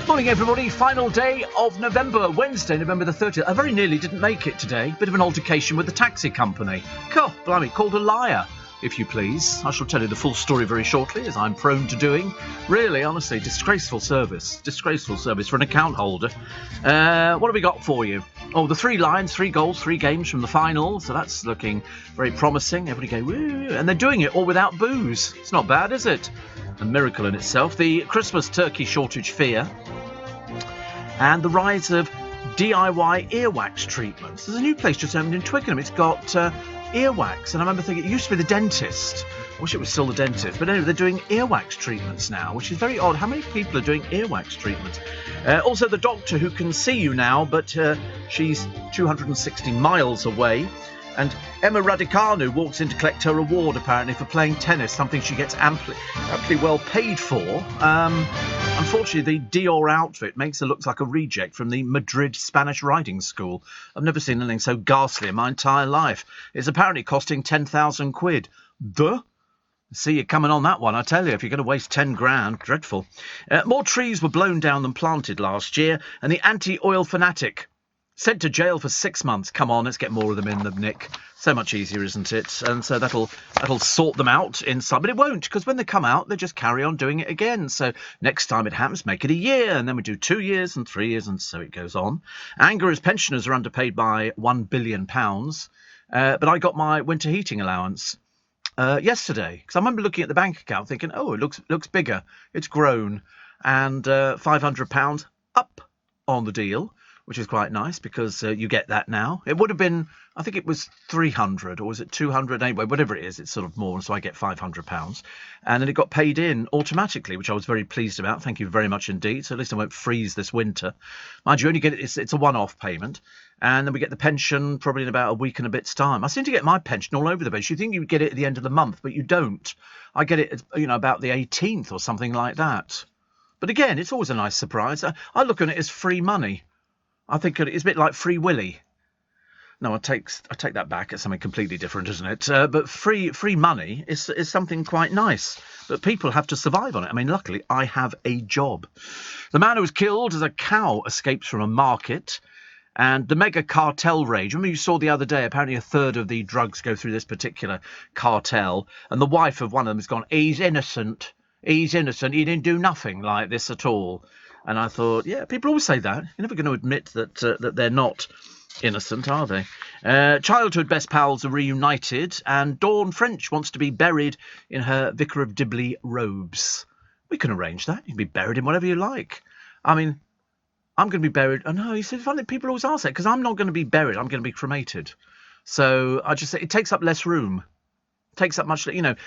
Morning, everybody. Final day of November, Wednesday, November the 30th. I very nearly didn't make it today. Bit of an altercation with the taxi company. God, blimey, called a liar, if you please. I shall tell you the full story very shortly, as I'm prone to doing. Really, honestly, disgraceful service. Disgraceful service for an account holder. What have we got for you? Oh, the 3 Lions, 3 goals, 3 games from the final. So that's looking very promising. Everybody go, woo. And they're doing it all without booze. It's not bad, is it? A miracle in itself. The Christmas turkey shortage fear. And the rise of DIY earwax treatments. There's a new place just opened in Twickenham. It's got earwax. And I remember thinking, it used to be the dentist. I wish it was still the dentist. But anyway, they're doing earwax treatments now, which is very odd. How many people are doing earwax treatments? Also, the doctor who can see you now, but she's 260 miles away. And Emma Raducanu walks in to collect her award, apparently, for playing tennis, something she gets amply well paid for. Unfortunately, the Dior outfit makes her look like a reject from the Madrid Spanish riding school. I've never seen anything so ghastly in my entire life. It's apparently costing 10,000 quid. Duh. See you coming on that one, I tell you, if you're going to waste 10 grand. Dreadful. More trees were blown down than planted last year, and the anti-oil fanatic sent to jail for 6 months. Come on, let's get more of them in the nick. So much easier, isn't it? And so that'll sort them out inside. But it won't, because when they come out, they just carry on doing it again. So next time it happens, make it a year, and then we do 2 years and 3 years, and so it goes on. Anger as pensioners are underpaid by £1 billion. But I got my winter heating allowance yesterday, because I remember looking at the bank account thinking, oh, it looks bigger. It's grown. And £500 up on the deal, which is quite nice, because you get that now. It would have been, I think it was 300, or was it 200? Anyway, whatever it is, it's sort of more, so I get £500. And then it got paid in automatically, which I was very pleased about. Thank you very much indeed. So at least I won't freeze this winter. Mind you, only get it, it's a one-off payment. And then we get the pension probably in about a week and a bit's time. I seem to get my pension all over the place. You think you get it at the end of the month, but you don't. I get it, about the 18th or something like that. But again, it's always a nice surprise. I look at it as free money. I think it's a bit like Free Willy. No, I take that back. It's something completely different, isn't it? But free money is something quite nice. But people have to survive on it. I mean, luckily, I have a job. The man who was killed as a cow escapes from a market. And the mega cartel rage. Remember you saw the other day, apparently a third of the drugs go through this particular cartel. And the wife of one of them has gone, he's innocent. He's innocent. He didn't do nothing like this at all. And I thought, yeah, people always say that. You're never going to admit that they're not innocent, are they? Childhood best pals are reunited, and Dawn French wants to be buried in her Vicar of Dibley robes. We can arrange that. You can be buried in whatever you like. I mean, I'm going to be buried. Oh, no, it's funny. People always ask that, because I'm not going to be buried. I'm going to be cremated. So I just say it takes up less room. It takes up much, and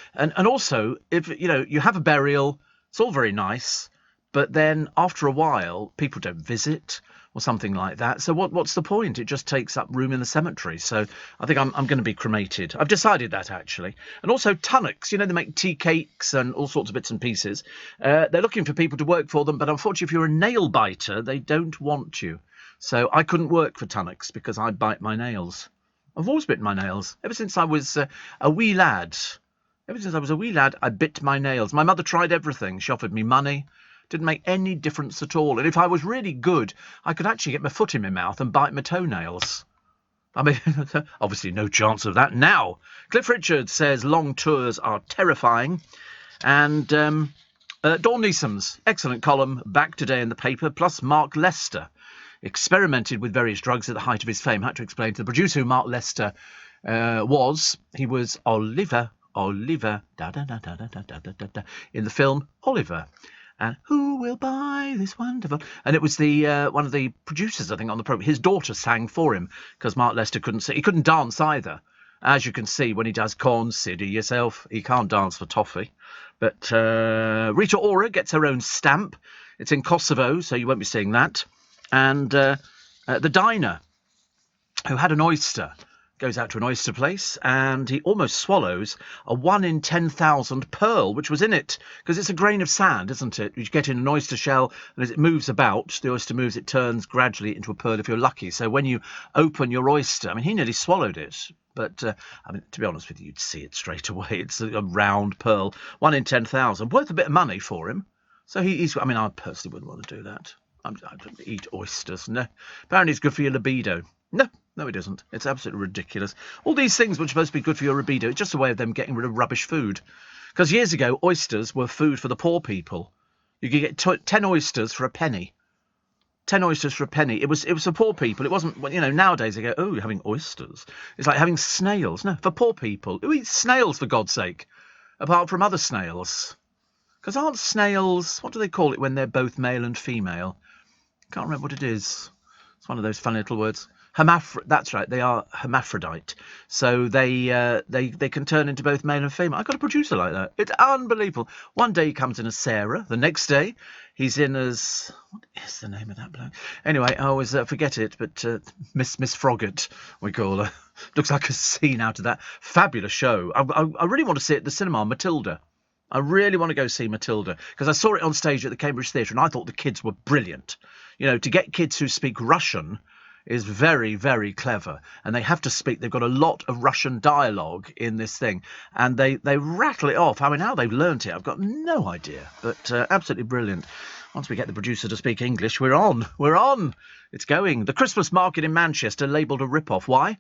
also, if, you have a burial, it's all very nice. But then after a while, people don't visit or something like that. So what's the point? It just takes up room in the cemetery. So I think I'm going to be cremated. I've decided that, actually. And also Tunnocks, they make tea cakes and all sorts of bits and pieces. They're looking for people to work for them. But unfortunately, if you're a nail biter, they don't want you. So I couldn't work for Tunnocks because I bite my nails. I've always bitten my nails. Ever since I was a wee lad. Ever since I was a wee lad, I bit my nails. My mother tried everything. She offered me money. Didn't make any difference at all. And if I was really good, I could actually get my foot in my mouth and bite my toenails. I mean, obviously no chance of that now. Cliff Richard says long tours are terrifying. And Dawn Neeson's excellent column back today in the paper, plus Mark Lester experimented with various drugs at the height of his fame. I had to explain to the producer who Mark Lester was. He was Oliver, da da da da da da da da da, in the film Oliver. And who will buy this wonderful? And it was the one of the producers, I think, on the program. His daughter sang for him because Mark Lester couldn't sing. He couldn't dance either. As you can see, when he does Consider Yourself, he can't dance for toffee. But Rita Ora gets her own stamp. It's in Kosovo, so you won't be seeing that. And the diner, who had an oyster, goes out to an oyster place and he almost swallows a 1 in 10,000 pearl, which was in it, because it's a grain of sand, isn't it? You get in an oyster shell, and as it moves about, the oyster moves, it turns gradually into a pearl if you're lucky. So when you open your oyster, I mean, he nearly swallowed it. But, to be honest with you, you'd see it straight away. It's a round pearl, 1 in 10,000, worth a bit of money for him. So he's, I personally wouldn't want to do that. I don't eat oysters. No. Apparently it's good for your libido. No, it isn't. It's absolutely ridiculous. All these things which are supposed to be good for your libido, it's just a way of them getting rid of rubbish food. Because years ago, oysters were food for the poor people. You could get 10 oysters for a penny. 10 oysters for a penny. It was for poor people. It wasn't, nowadays they go, oh, you're having oysters. It's like having snails. No, for poor people. Who eats snails, for God's sake? Apart from other snails. Because aren't snails, what do they call it when they're both male and female? Can't remember what it is. It's one of those funny little words. That's right, they are hermaphrodite. So they can turn into both male and female. I've got a producer like that. It's unbelievable. One day he comes in as Sarah. The next day he's in as... What is the name of that bloke? Anyway, I always forget it, but Miss Froggatt, we call her. Looks like a scene out of that. Fabulous show. I really want to see it at the cinema, Matilda. I really want to go see Matilda, because I saw it on stage at the Cambridge Theatre and I thought the kids were brilliant. To get kids who speak Russian is very, very clever. And they have to speak. They've got a lot of Russian dialogue in this thing. And they rattle it off. I mean, how they've learnt it, I've got no idea. But absolutely brilliant. Once we get the producer to speak English, we're on. We're on. It's going. The Christmas market in Manchester labelled a rip-off. Why?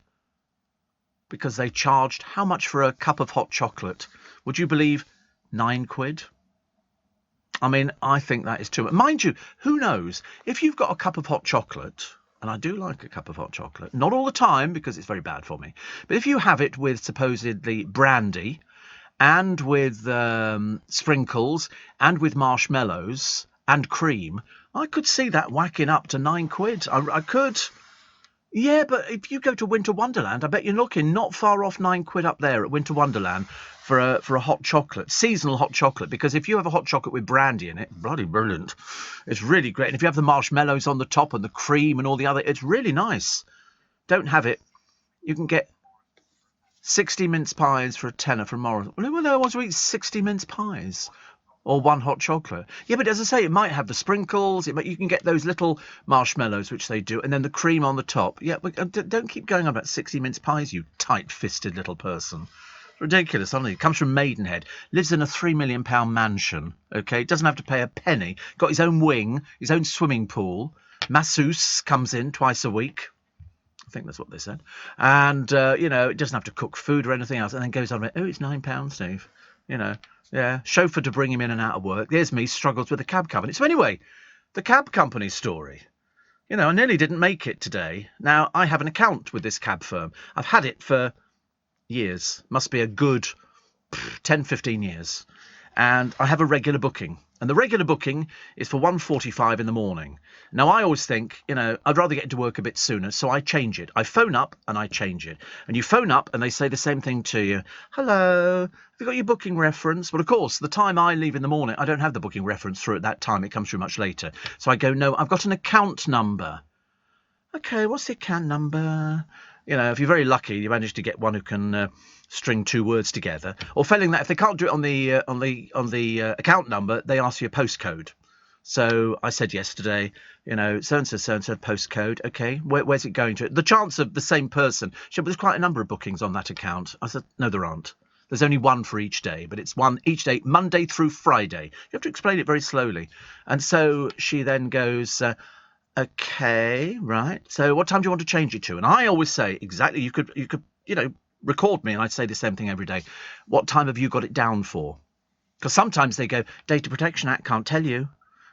Because they charged how much for a cup of hot chocolate? Would you believe £9? I mean, I think that is too much. Mind you, who knows? If you've got a cup of hot chocolate, and I do like a cup of hot chocolate, not all the time because it's very bad for me, but if you have it with supposedly brandy and with sprinkles and with marshmallows and cream, I could see that whacking up to £9. I could. Yeah, but if you go to Winter Wonderland, I bet you're looking not far off £9 up there at Winter Wonderland for a hot chocolate, seasonal hot chocolate, because if you have a hot chocolate with brandy in it, bloody brilliant. It's really great. And if you have the marshmallows on the top and the cream and all the other, it's really nice. Don't have it. You can get 60 mince pies for a tenner from Morris. Well, no, I want to eat 60 mince pies. Or one hot chocolate. Yeah, but as I say, it might have the sprinkles. You can get those little marshmallows, which they do, and then the cream on the top. Yeah, but don't keep going on about 60 mince pies, you tight-fisted little person. Ridiculous, honestly. Comes from Maidenhead. Lives in a £3 million mansion, OK? Doesn't have to pay a penny. Got his own wing, his own swimming pool. Masseuse comes in twice a week. I think that's what they said. And, it doesn't have to cook food or anything else. And then goes on about, it's £9, Steve. Yeah, chauffeur to bring him in and out of work. There's me, struggles with the cab company. So anyway, the cab company story. I nearly didn't make it today. Now, I have an account with this cab firm. I've had it for years. Must be a good 10, 15 years. And I have a regular booking. And the regular booking is for 1:45 in the morning. Now, I always think, I'd rather get to work a bit sooner, so I change it. I phone up and I change it. And you phone up and they say the same thing to you. Hello, have you got your booking reference? Well, of course, the time I leave in the morning, I don't have the booking reference through at that time. It comes through much later. So I go, no, I've got an account number. Okay, what's the account number? If you're very lucky, you manage to get one who can string two words together. Or failing that, if they can't do it on the account number, they ask you a postcode. So I said yesterday, so-and-so postcode. Okay, where's it going to? The chance of the same person. She said, but there's quite a number of bookings on that account. I said, no, there aren't. There's only one for each day, but it's one each day, Monday through Friday. You have to explain it very slowly. And so she then goes... Okay, right. So what time do you want to change it to? And I always say, exactly, you could, record me and I'd say the same thing every day. What time have you got it down for? Because sometimes they go, Data Protection Act, can't tell you. And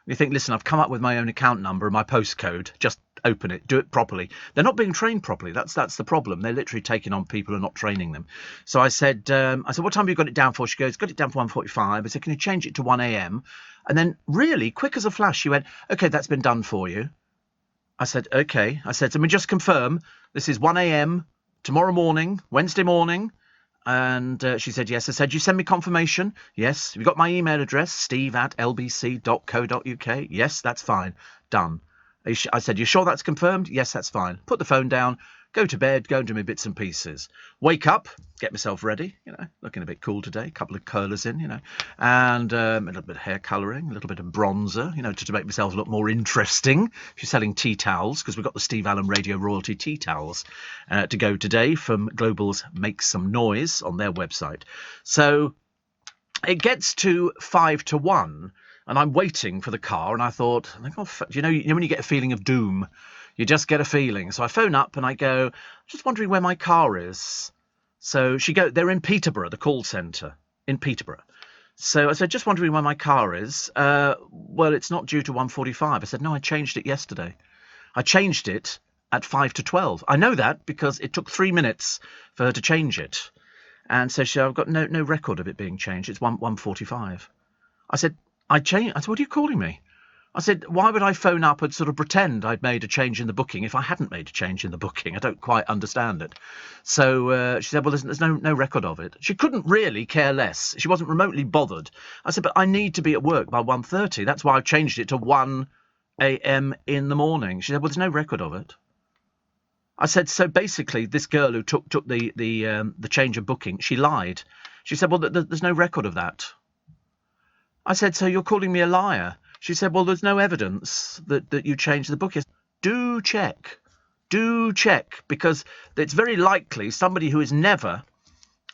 you think, listen, I've come up with my own account number and my postcode. Just open it, do it properly. They're not being trained properly. That's the problem. They're literally taking on people and not training them. So I said, what time have you got it down for? She goes, got it down for 1:45. I said, can you change it to 1 a.m? And then really, quick as a flash, she went, okay, that's been done for you. I said, OK. I said, let me just confirm, this is 1 a.m. tomorrow morning, Wednesday morning. And she said, yes. I said, you send me confirmation? Yes. Have you got my email address? steve@lbc.co.uk? Yes, that's fine. Done. I said, you sure that's confirmed? Yes, that's fine. Put the phone down, go to bed, go and do my bits and pieces. Wake up, get myself ready, looking a bit cool today, a couple of curlers in, and a little bit of hair colouring, a little bit of bronzer, to make myself look more interesting. She's selling tea towels, because we've got the Steve Allen Radio Royalty tea towels to go today from Global's Make Some Noise on their website. So it gets to 5 to 1. And I'm waiting for the car, and I thought, you know when you get a feeling of doom, you just get a feeling. So I phone up and I go, just wondering where my car is. So they're in Peterborough, the call centre in Peterborough. So I said, just wondering where my car is. Well, it's not due to 1:45. I said, no, I changed it yesterday. I changed it at 5 to 12. I know that because it took 3 minutes for her to change it. And so I've got no record of it being changed. It's 1:45. I said, I said, what are you calling me? I said, why would I phone up and sort of pretend I'd made a change in the booking if I hadn't made a change in the booking? I don't quite understand it. So she said, well, there's no record of it. She couldn't really care less. She wasn't remotely bothered. I said, but I need to be at work by 1:30. That's why I've changed it to 1 a.m. in the morning. She said, well, there's no record of it. I said, so basically this girl who took the change of booking, she lied. She said, well, there's no record of that. I said, so you're calling me a liar? She said, well, there's no evidence that you changed the booking. Do check, because it's very likely somebody who has never,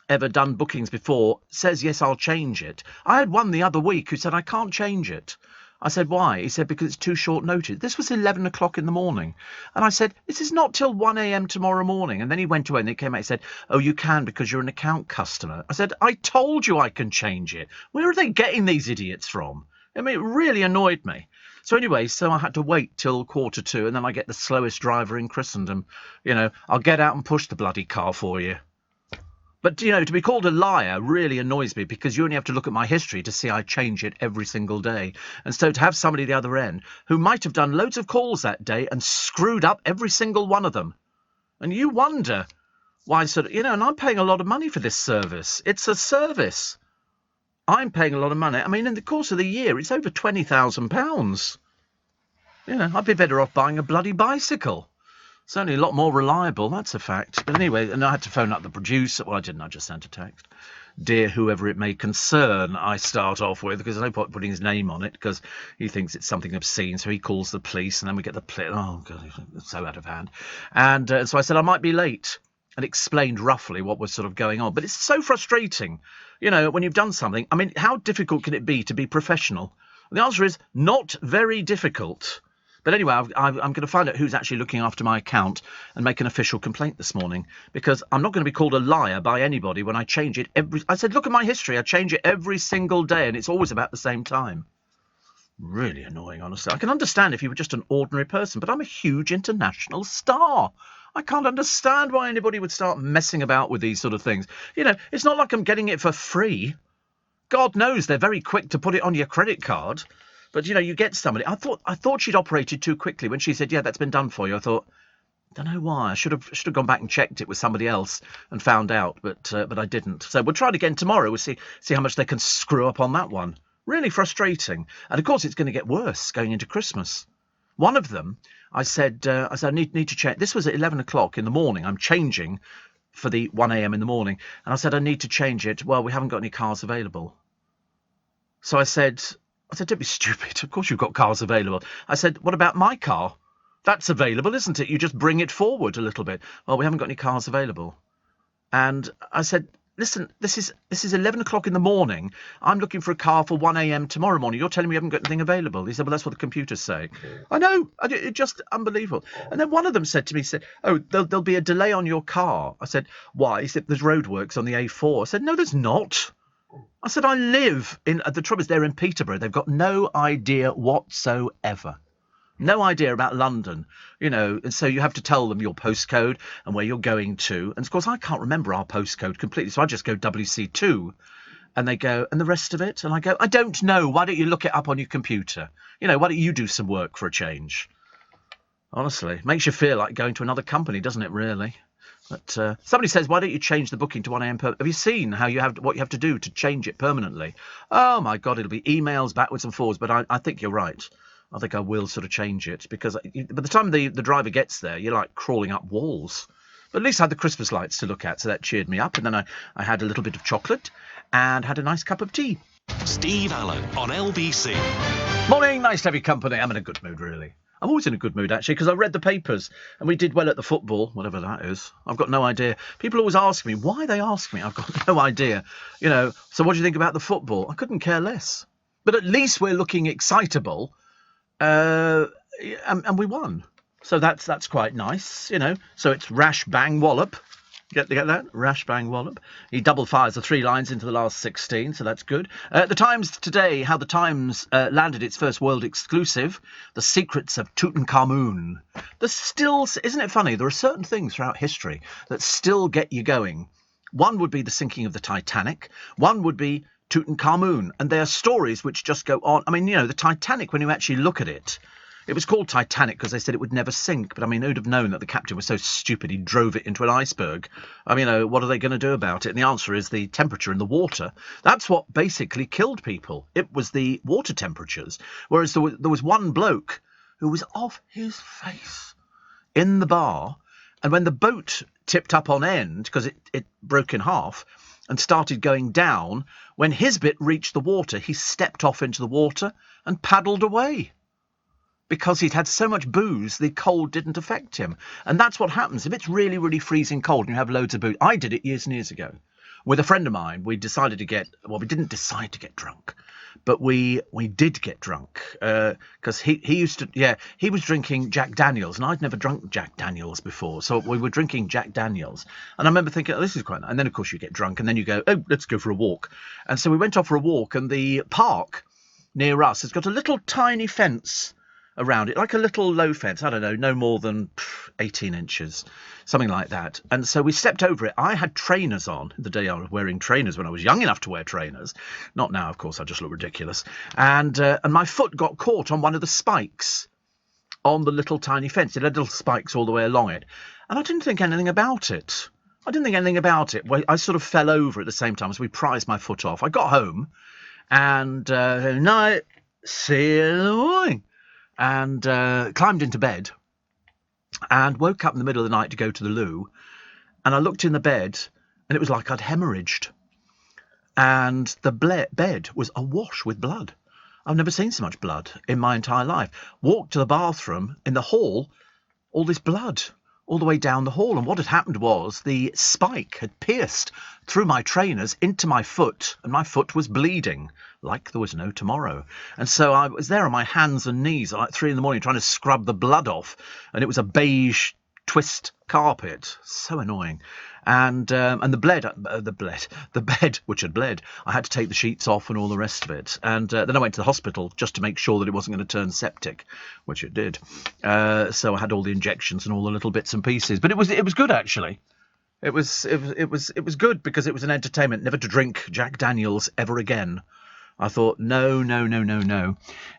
ever done bookings before says, yes, I'll change it. I had one the other week who said, I can't change it. I said, why? He said, because it's too short notice. This was 11 o'clock in the morning. And I said, this is not till 1 a.m. tomorrow morning. And then he went away and he came out and said, oh, you can because you're an account customer. I said, I told you I can change it. Where are they getting these idiots from? I mean, it really annoyed me. So anyway, I had to wait till 1:45, and then I get the slowest driver in Christendom. You know, I'll get out and push the bloody car for you. But, you know, to be called a liar really annoys me because you only have to look at my history to see I change it every single day. And so to have somebody at the other end who might have done loads of calls that day and screwed up every single one of them. And you wonder why and I'm paying a lot of money for this service. It's a service. I'm paying a lot of money. I mean, in the course of the year, it's over £20,000. You know, I'd be better off buying a bloody bicycle. Certainly a lot more reliable, that's a fact. But anyway, and I had to phone up the producer. Well, I didn't. I just sent a text. Dear whoever it may concern, I start off with, because there's no point putting his name on it, because he thinks it's something obscene, so he calls the police, and then we get the police. Oh, God, it's so out of hand. And so I said I might be late, and explained roughly what was sort of going on. But it's so frustrating, you know, when you've done something. I mean, how difficult can it be to be professional? The answer is not very difficult. But anyway, I'm going to find out who's actually looking after my account and make an official complaint this morning, because I'm not going to be called a liar by anybody when I change it I said, look at my history. I change it every single day, and it's always about the same time. Really annoying, honestly. I can understand if you were just an ordinary person, but I'm a huge international star. I can't understand why anybody would start messing about with these sort of things. You know, it's not like I'm getting it for free. God knows they're very quick to put it on your credit card. But, you know, you get somebody. I thought she'd operated too quickly. When she said, yeah, that's been done for you, I thought, don't know why. I should have gone back and checked it with somebody else and found out, but I didn't. So we'll try it again tomorrow. We'll see how much they can screw up on that one. Really frustrating. And, of course, it's going to get worse going into Christmas. One of them, I said, I need to check. This was at 11 o'clock in the morning. I'm changing for the 1 a.m. in the morning. And I said, I need to change it. Well, we haven't got any cars available. So I said, don't be stupid. Of course you've got cars available. I said, what about my car? That's available, isn't it? You just bring it forward a little bit. Well, we haven't got any cars available. And I said, listen, this is 11 o'clock in the morning. I'm looking for a car for 1 a.m. tomorrow morning. You're telling me you haven't got anything available. He said, well, that's what the computer's saying. I know. It's just unbelievable. And then one of them said to me, oh, there'll be a delay on your car. I said, why? He said, there's roadworks on the A4. I said, no, there's not. I said, I live in, the trouble is they're in Peterborough. They've got no idea whatsoever. No idea about London, you know, and so you have to tell them your postcode and where you're going to. And of course, I can't remember our postcode completely, so I just go WC2. And they go, and the rest of it? And I go, I don't know. Why don't you look it up on your computer? You know, why don't you do some work for a change? Honestly, makes you feel like going to another company, doesn't it, really? But somebody says, why don't you change the booking to 1 a.m. Have you seen how what you have to do to change it permanently? Oh, my God, it'll be emails backwards and forwards. But I think you're right. I think I will sort of change it, because by the time the driver gets there, you're like crawling up walls. But at least I had the Christmas lights to look at, so that cheered me up. And then I had a little bit of chocolate and had a nice cup of tea. Steve Allen on LBC. Morning, nice to have your company. I'm in a good mood, really. I'm always in a good mood, actually, because I read the papers and we did well at the football, whatever that is. I've got no idea. People always ask me, why they ask me? I've got no idea. You know, so what do you think about the football? I couldn't care less. But at least we're looking excitable, and we won. So that's quite nice, you know. So it's Rash Bang Wallop. Get that? Rash Bang Wallop. He double fires the 3 lines into the last 16, so that's good. The Times today, how the Times landed its first world exclusive, The Secrets of Tutankhamun. There's still, isn't it funny, there are certain things throughout history that still get you going. One would be the sinking of the Titanic. One would be Tutankhamun. And they are stories which just go on. I mean, you know, the Titanic, when you actually look at it, it was called Titanic because they said it would never sink. But, I mean, who'd have known that the captain was so stupid he drove it into an iceberg? I mean, you know, what are they going to do about it? And the answer is the temperature in the water. That's what basically killed people. It was the water temperatures. Whereas there was one bloke who was off his face in the bar. And when the boat tipped up on end, because it broke in half and started going down, when his bit reached the water, he stepped off into the water and paddled away. Because he'd had so much booze, the cold didn't affect him. And that's what happens. If it's really, really freezing cold and you have loads of booze. I did it years and years ago. With a friend of mine, we decided to get... Well, we didn't decide to get drunk. But we did get drunk. Because he used to... Yeah, he was drinking Jack Daniels. And I'd never drunk Jack Daniels before. So we were drinking Jack Daniels. And I remember thinking, oh, this is quite nice. And then, of course, you get drunk. And then you go, oh, let's go for a walk. And so we went off for a walk. And the park near us has got a little tiny fence around it, like a little low fence, I don't know, no more than 18 inches, something like that. And so we stepped over it. I had trainers on the day I was wearing trainers when I was young enough to wear trainers. Not now, of course, I just look ridiculous. And my foot got caught on one of the spikes on the little tiny fence. It had little spikes all the way along it. And I didn't think anything about it. I sort of fell over at the same time as we prized my foot off. I got home and night, see you in the morning. And climbed into bed and woke up in the middle of the night to go to the loo. And I looked in the bed and it was like I'd hemorrhaged. And the bed was awash with blood. I've never seen so much blood in my entire life. Walked to the bathroom in the hall, all this blood all the way down the hall. And what had happened was the spike had pierced through my trainers into my foot, and my foot was bleeding like there was no tomorrow. And so I was there on my hands and knees at like 3 a.m. trying to scrub the blood off, and it was a beige twist carpet. So annoying. And the bed, which had bled, I had to take the sheets off and all the rest of it. And then I went to the hospital just to make sure that it wasn't going to turn septic, which it did. So I had all the injections and all the little bits and pieces. But it was good, actually. It was good because it was an entertainment. Never to drink Jack Daniels ever again. I thought, no.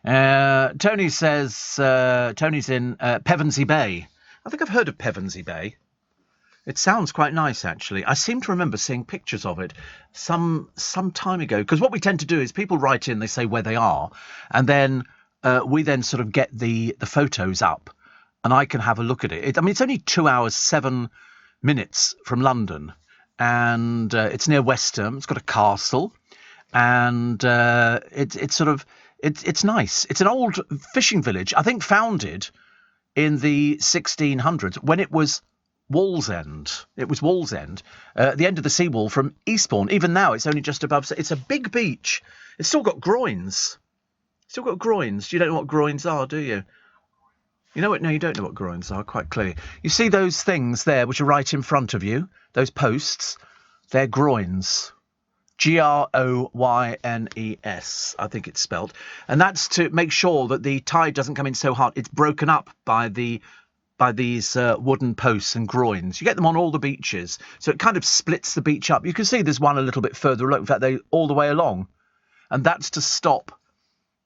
Tony says Tony's in Pevensey Bay. I think I've heard of Pevensey Bay. It sounds quite nice, actually. I seem to remember seeing pictures of it some time ago. Because what we tend to do is people write in, they say where they are, and then we then sort of get the photos up, and I can have a look at it. I mean, it's only 2 hours, 7 minutes from London, and it's near West Ham. It's got a castle, and it's nice. It's an old fishing village, I think founded in the 1600s when it was Wallsend. It was Wallsend, the end of the seawall from Eastbourne. Even now, it's only just above. It's a big beach. It's still got groins. You don't know what groins are, do you? You know what? No, you don't know what groins are, quite clearly. You see those things there, which are right in front of you, those posts? They're groins. Groynes, I think it's spelt. And that's to make sure that the tide doesn't come in so hard. It's broken up by these wooden posts and groins. You get them on all the beaches, so it kind of splits the beach up. You can see there's one a little bit further along. In fact, they all the way along, and that's to stop,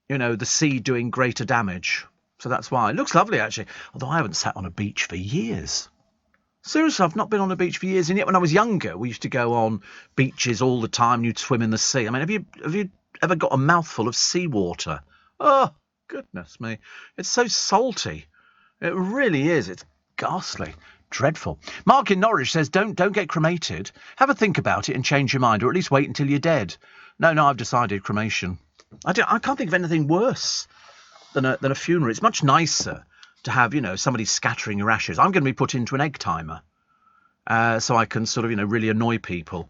the sea doing greater damage. So that's why it looks lovely, actually. Although I haven't sat on a beach for years. Seriously, I've not been on a beach for years. And yet, when I was younger, we used to go on beaches all the time. You'd swim in the sea. I mean, have you ever got a mouthful of seawater? Oh, goodness me! It's so salty. It really is. It's ghastly. Dreadful. Mark in Norwich says, don't get cremated. Have a think about it and change your mind, or at least wait until you're dead. No, I've decided cremation. I can't think of anything worse than a funeral. It's much nicer to have, somebody scattering your ashes. I'm going to be put into an egg timer, so I can sort of, really annoy people.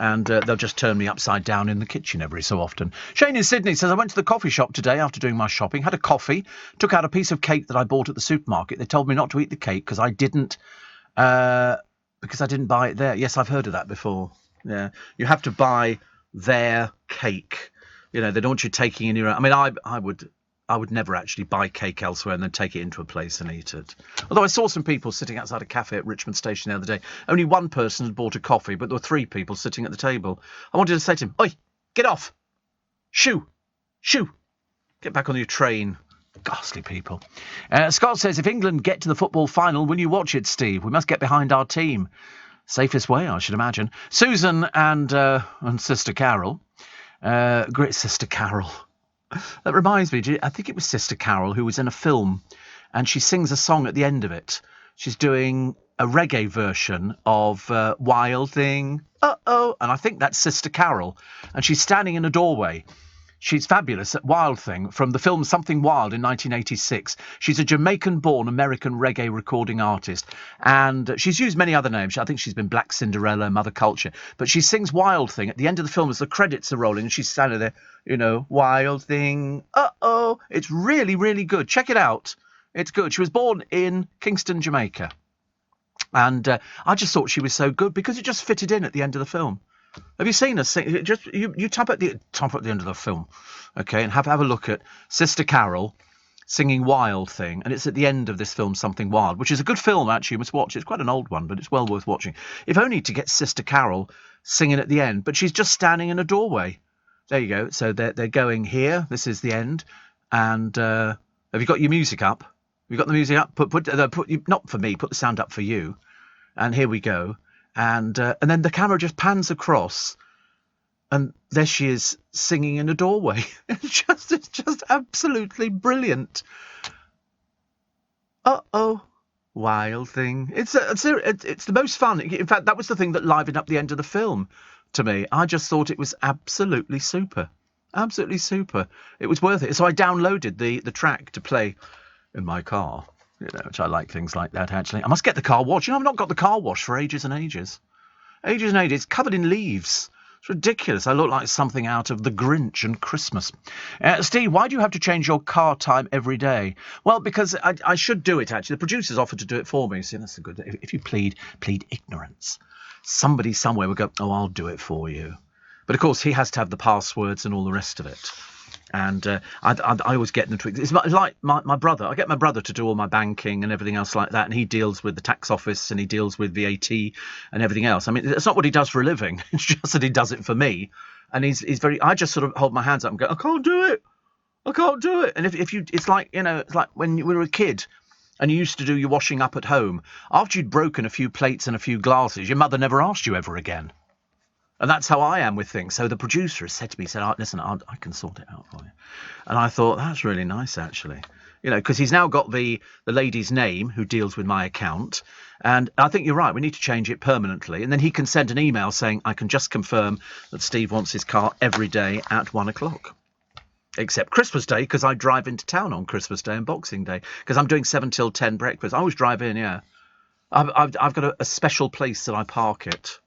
And they'll just turn me upside down in the kitchen every so often. Shane in Sydney says, I went to the coffee shop today after doing my shopping, had a coffee, took out a piece of cake that I bought at the supermarket. They told me not to eat the cake because I didn't buy it there. Yes, I've heard of that before. Yeah, you have to buy their cake. You know, they don't want you taking in your own. I mean, I would never actually buy cake elsewhere and then take it into a place and eat it. Although I saw some people sitting outside a cafe at Richmond Station the other day. Only one person had bought a coffee, but there were 3 people sitting at the table. I wanted to say to him, "Oi, get off! Shoo! Get back on your train." Ghastly people. Scott says, if England get to the football final, will you watch it, Steve? We must get behind our team. Safest way, I should imagine. Susan and Sister Carol. Great Sister Carol. That reminds me, I think it was Sister Carol who was in a film, and she sings a song at the end of it. She's doing a reggae version of Wild Thing, uh-oh, and I think that's Sister Carol, and she's standing in a doorway. She's fabulous at Wild Thing from the film Something Wild in 1986. She's a Jamaican-born American reggae recording artist, and she's used many other names. I think she's been Black Cinderella, Mother Culture, but she sings Wild Thing at the end of the film as the credits are rolling, and she's standing there, you know, Wild Thing, uh-oh. It's really, really good. Check it out. It's good. She was born in Kingston, Jamaica, and I just thought she was so good because it just fitted in at the end of the film. Have you seen her sing? Just you tap at the end of the film, okay, and have a look at Sister Carol singing Wild Thing, and it's at the end of this film Something Wild, which is a good film actually. You must watch it. It's quite an old one, but it's well worth watching. If only to get Sister Carol singing at the end, but she's just standing in a doorway. There you go. So they're going here. This is the end. And have you got your music up? Have you got the music up? Put not for me. Put the sound up for you. And here we go. And then the camera just pans across, and there she is singing in a doorway. It's just absolutely brilliant. Uh-oh, Wild Thing. It's the most fun. In fact, that was the thing that livened up the end of the film to me. I just thought it was absolutely super. Absolutely super. It was worth it. So I downloaded the track to play in my car. You know, which I like things like that, actually. I must get the car washed. You know, I've not got the car washed for ages and ages. Ages and ages. It's covered in leaves. It's ridiculous. I look like something out of The Grinch and Christmas. Steve, why do you have to change your car time every day? Well, because I should do it, actually. The producers offered to do it for me. See, that's a good... If you plead ignorance, somebody somewhere will go, oh, I'll do it for you. But, of course, he has to have the passwords and all the rest of it. And I always get them to... It's like my brother. I get my brother to do all my banking and everything else like that, and he deals with the tax office and he deals with VAT and everything else. I mean, it's not what he does for a living. It's just that he does it for me. And he's very... I just sort of hold my hands up and go, I can't do it. I can't do it. And if you... It's like, you know, it's like when you were a kid and you used to do your washing up at home. After you'd broken a few plates and a few glasses, your mother never asked you ever again. And that's how I am with things. So the producer has said to me, listen, I can sort it out for you. And I thought, that's really nice, actually. You know, because he's now got the lady's name who deals with my account. And I think you're right. We need to change it permanently. And then he can send an email saying, I can just confirm that Steve wants his car every day at 1 o'clock. Except Christmas Day, because I drive into town on Christmas Day and Boxing Day. Because I'm doing 7 till 10 breakfast. I always drive in, yeah. I've got a special place that I park it.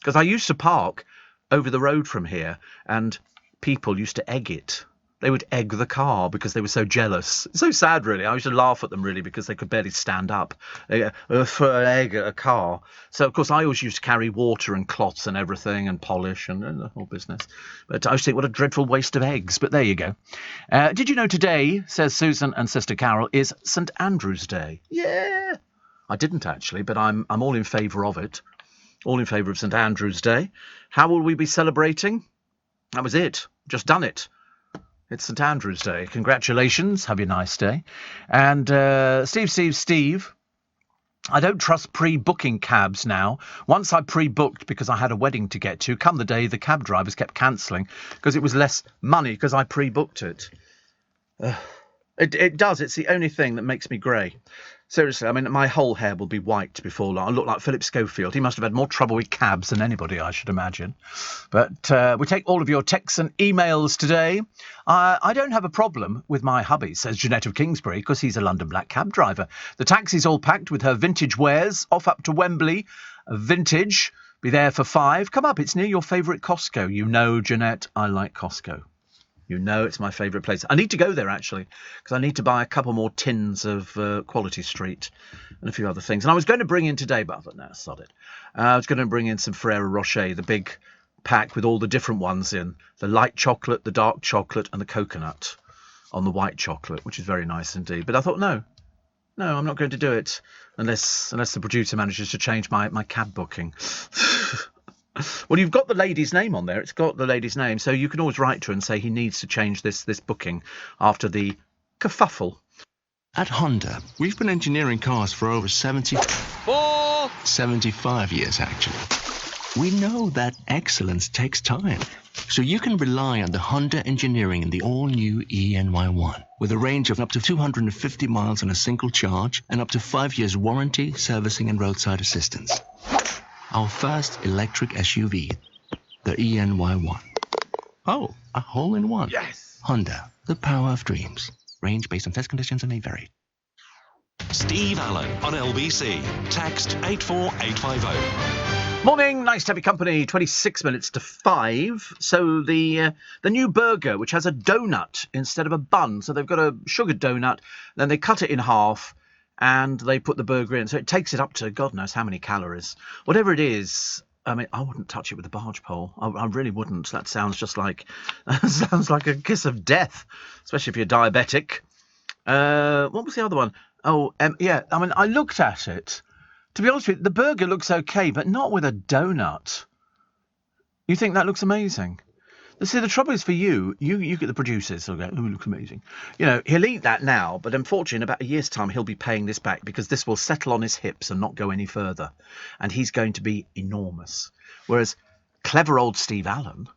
Because I used to park over the road from here, and people used to egg it. They would egg the car because they were so jealous. It's so sad, really. I used to laugh at them, really, because they could barely stand up for an egg at a car. So, of course, I always used to carry water and cloths and everything and polish and the whole business. But I used to think, what a dreadful waste of eggs. But there you go. Did you know today, says Susan and Sister Carol, is St Andrew's Day? Yeah. I didn't, actually, but I'm all in favour of it. All in favour of St Andrew's Day. How will we be celebrating? That was it. Just done it. It's St Andrew's Day. Congratulations. Have a nice day. And Steve, I don't trust pre-booking cabs now. Once I pre-booked because I had a wedding to get to. Come the day, the cab drivers kept cancelling because it was less money because I pre-booked it. It does. It's the only thing that makes me grey. Seriously, I mean, my whole hair will be white before long. I look like Philip Schofield. He must have had more trouble with cabs than anybody, I should imagine. But we take all of your texts and emails today. I don't have a problem with my hubby, says Jeanette of Kingsbury, because he's a London Black cab driver. The taxi's all packed with her vintage wares, off up to Wembley, vintage, Be there for 5. Come up, it's near your favourite Costco. You know, Jeanette, I like Costco. You know it's my favourite place. I need to go there, actually, because I need to buy a couple more tins of Quality Street and a few other things. And I was going to bring in today, but I thought, no, sod it. I was going to bring in some Ferrero Rocher, the big pack with all the different ones in. The light chocolate, the dark chocolate, and the coconut on the white chocolate, which is very nice indeed. But I thought, no, I'm not going to do it unless the producer manages to change my cab booking. Well, you've got the lady's name on there. It's got the lady's name, so you can always write to her and say he needs to change this booking after the kerfuffle. At Honda, we've been engineering cars for over 75 years, actually. We know that excellence takes time. So you can rely on the Honda engineering in the all-new ENY1, with a range of up to 250 miles on a single charge and up to 5 years warranty, servicing and roadside assistance. Our first electric SUV, the ENY1. Oh, a hole-in-one. Yes! Honda, the power of dreams. Range based on test conditions and may vary. Steve Allen on LBC. Text 84850. Morning, nice to have your company. 26 minutes to 5. So the new burger, which has a donut instead of a bun. So they've got a sugared donut, then they cut it in half, and they put the burger in. So it takes it up to God knows how many calories. Whatever it is, I mean, I wouldn't touch it with a barge pole. I really wouldn't. That sounds just like a kiss of death, especially if you're diabetic. What was the other one? Oh, yeah, I mean, I looked at it. To be honest with you, the burger looks okay, but not with a donut. You think that looks amazing? See, the trouble is for you get the producers who'll go, oh, it looks amazing. You know, he'll eat that now, but unfortunately in about a year's time he'll be paying this back because this will settle on his hips and not go any further. And he's going to be enormous. Whereas clever old Steve Allen,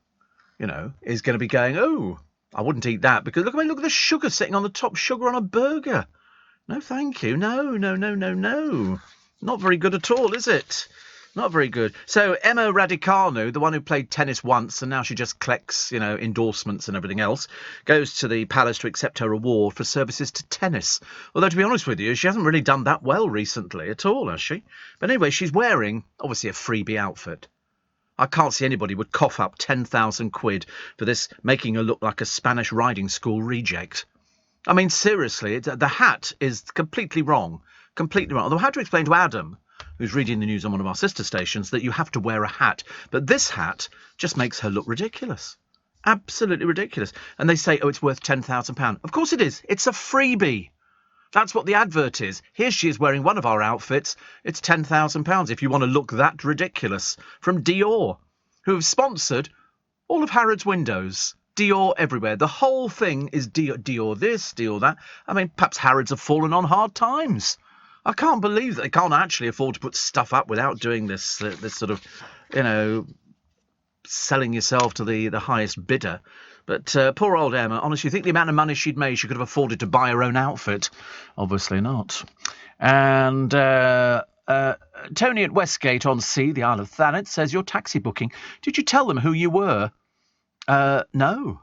you know, is going to be going, oh, I wouldn't eat that because look at the sugar sitting on the top, sugar on a burger. No, thank you. No. Not very good at all, is it? Not very good. So Emma Raducanu, the one who played tennis once and now she just collects, you know, endorsements and everything else, goes to the palace to accept her award for services to tennis. Although, to be honest with you, she hasn't really done that well recently at all, has she? But anyway, she's wearing, obviously, a freebie outfit. I can't see anybody would cough up 10,000 quid for this, making her look like a Spanish riding school reject. I mean, seriously, the hat is completely wrong. Completely wrong. Although I had to explain to Adam, who's reading the news on one of our sister stations, that you have to wear a hat. But this hat just makes her look ridiculous. Absolutely ridiculous. And they say, oh, it's worth £10,000. Of course it is. It's a freebie. That's what the advert is. Here she is wearing one of our outfits. It's £10,000 if you want to look that ridiculous. From Dior, who have sponsored all of Harrods windows. Dior everywhere. The whole thing is Dior this, Dior that. I mean, perhaps Harrods have fallen on hard times. I can't believe that they can't actually afford to put stuff up without doing this sort of, you know, selling yourself to the highest bidder. But poor old Emma, honestly, you think the amount of money she'd made, she could have afforded to buy her own outfit? Obviously not. And Tony at Westgate on Sea, the Isle of Thanet, says, your taxi booking, did you tell them who you were? No.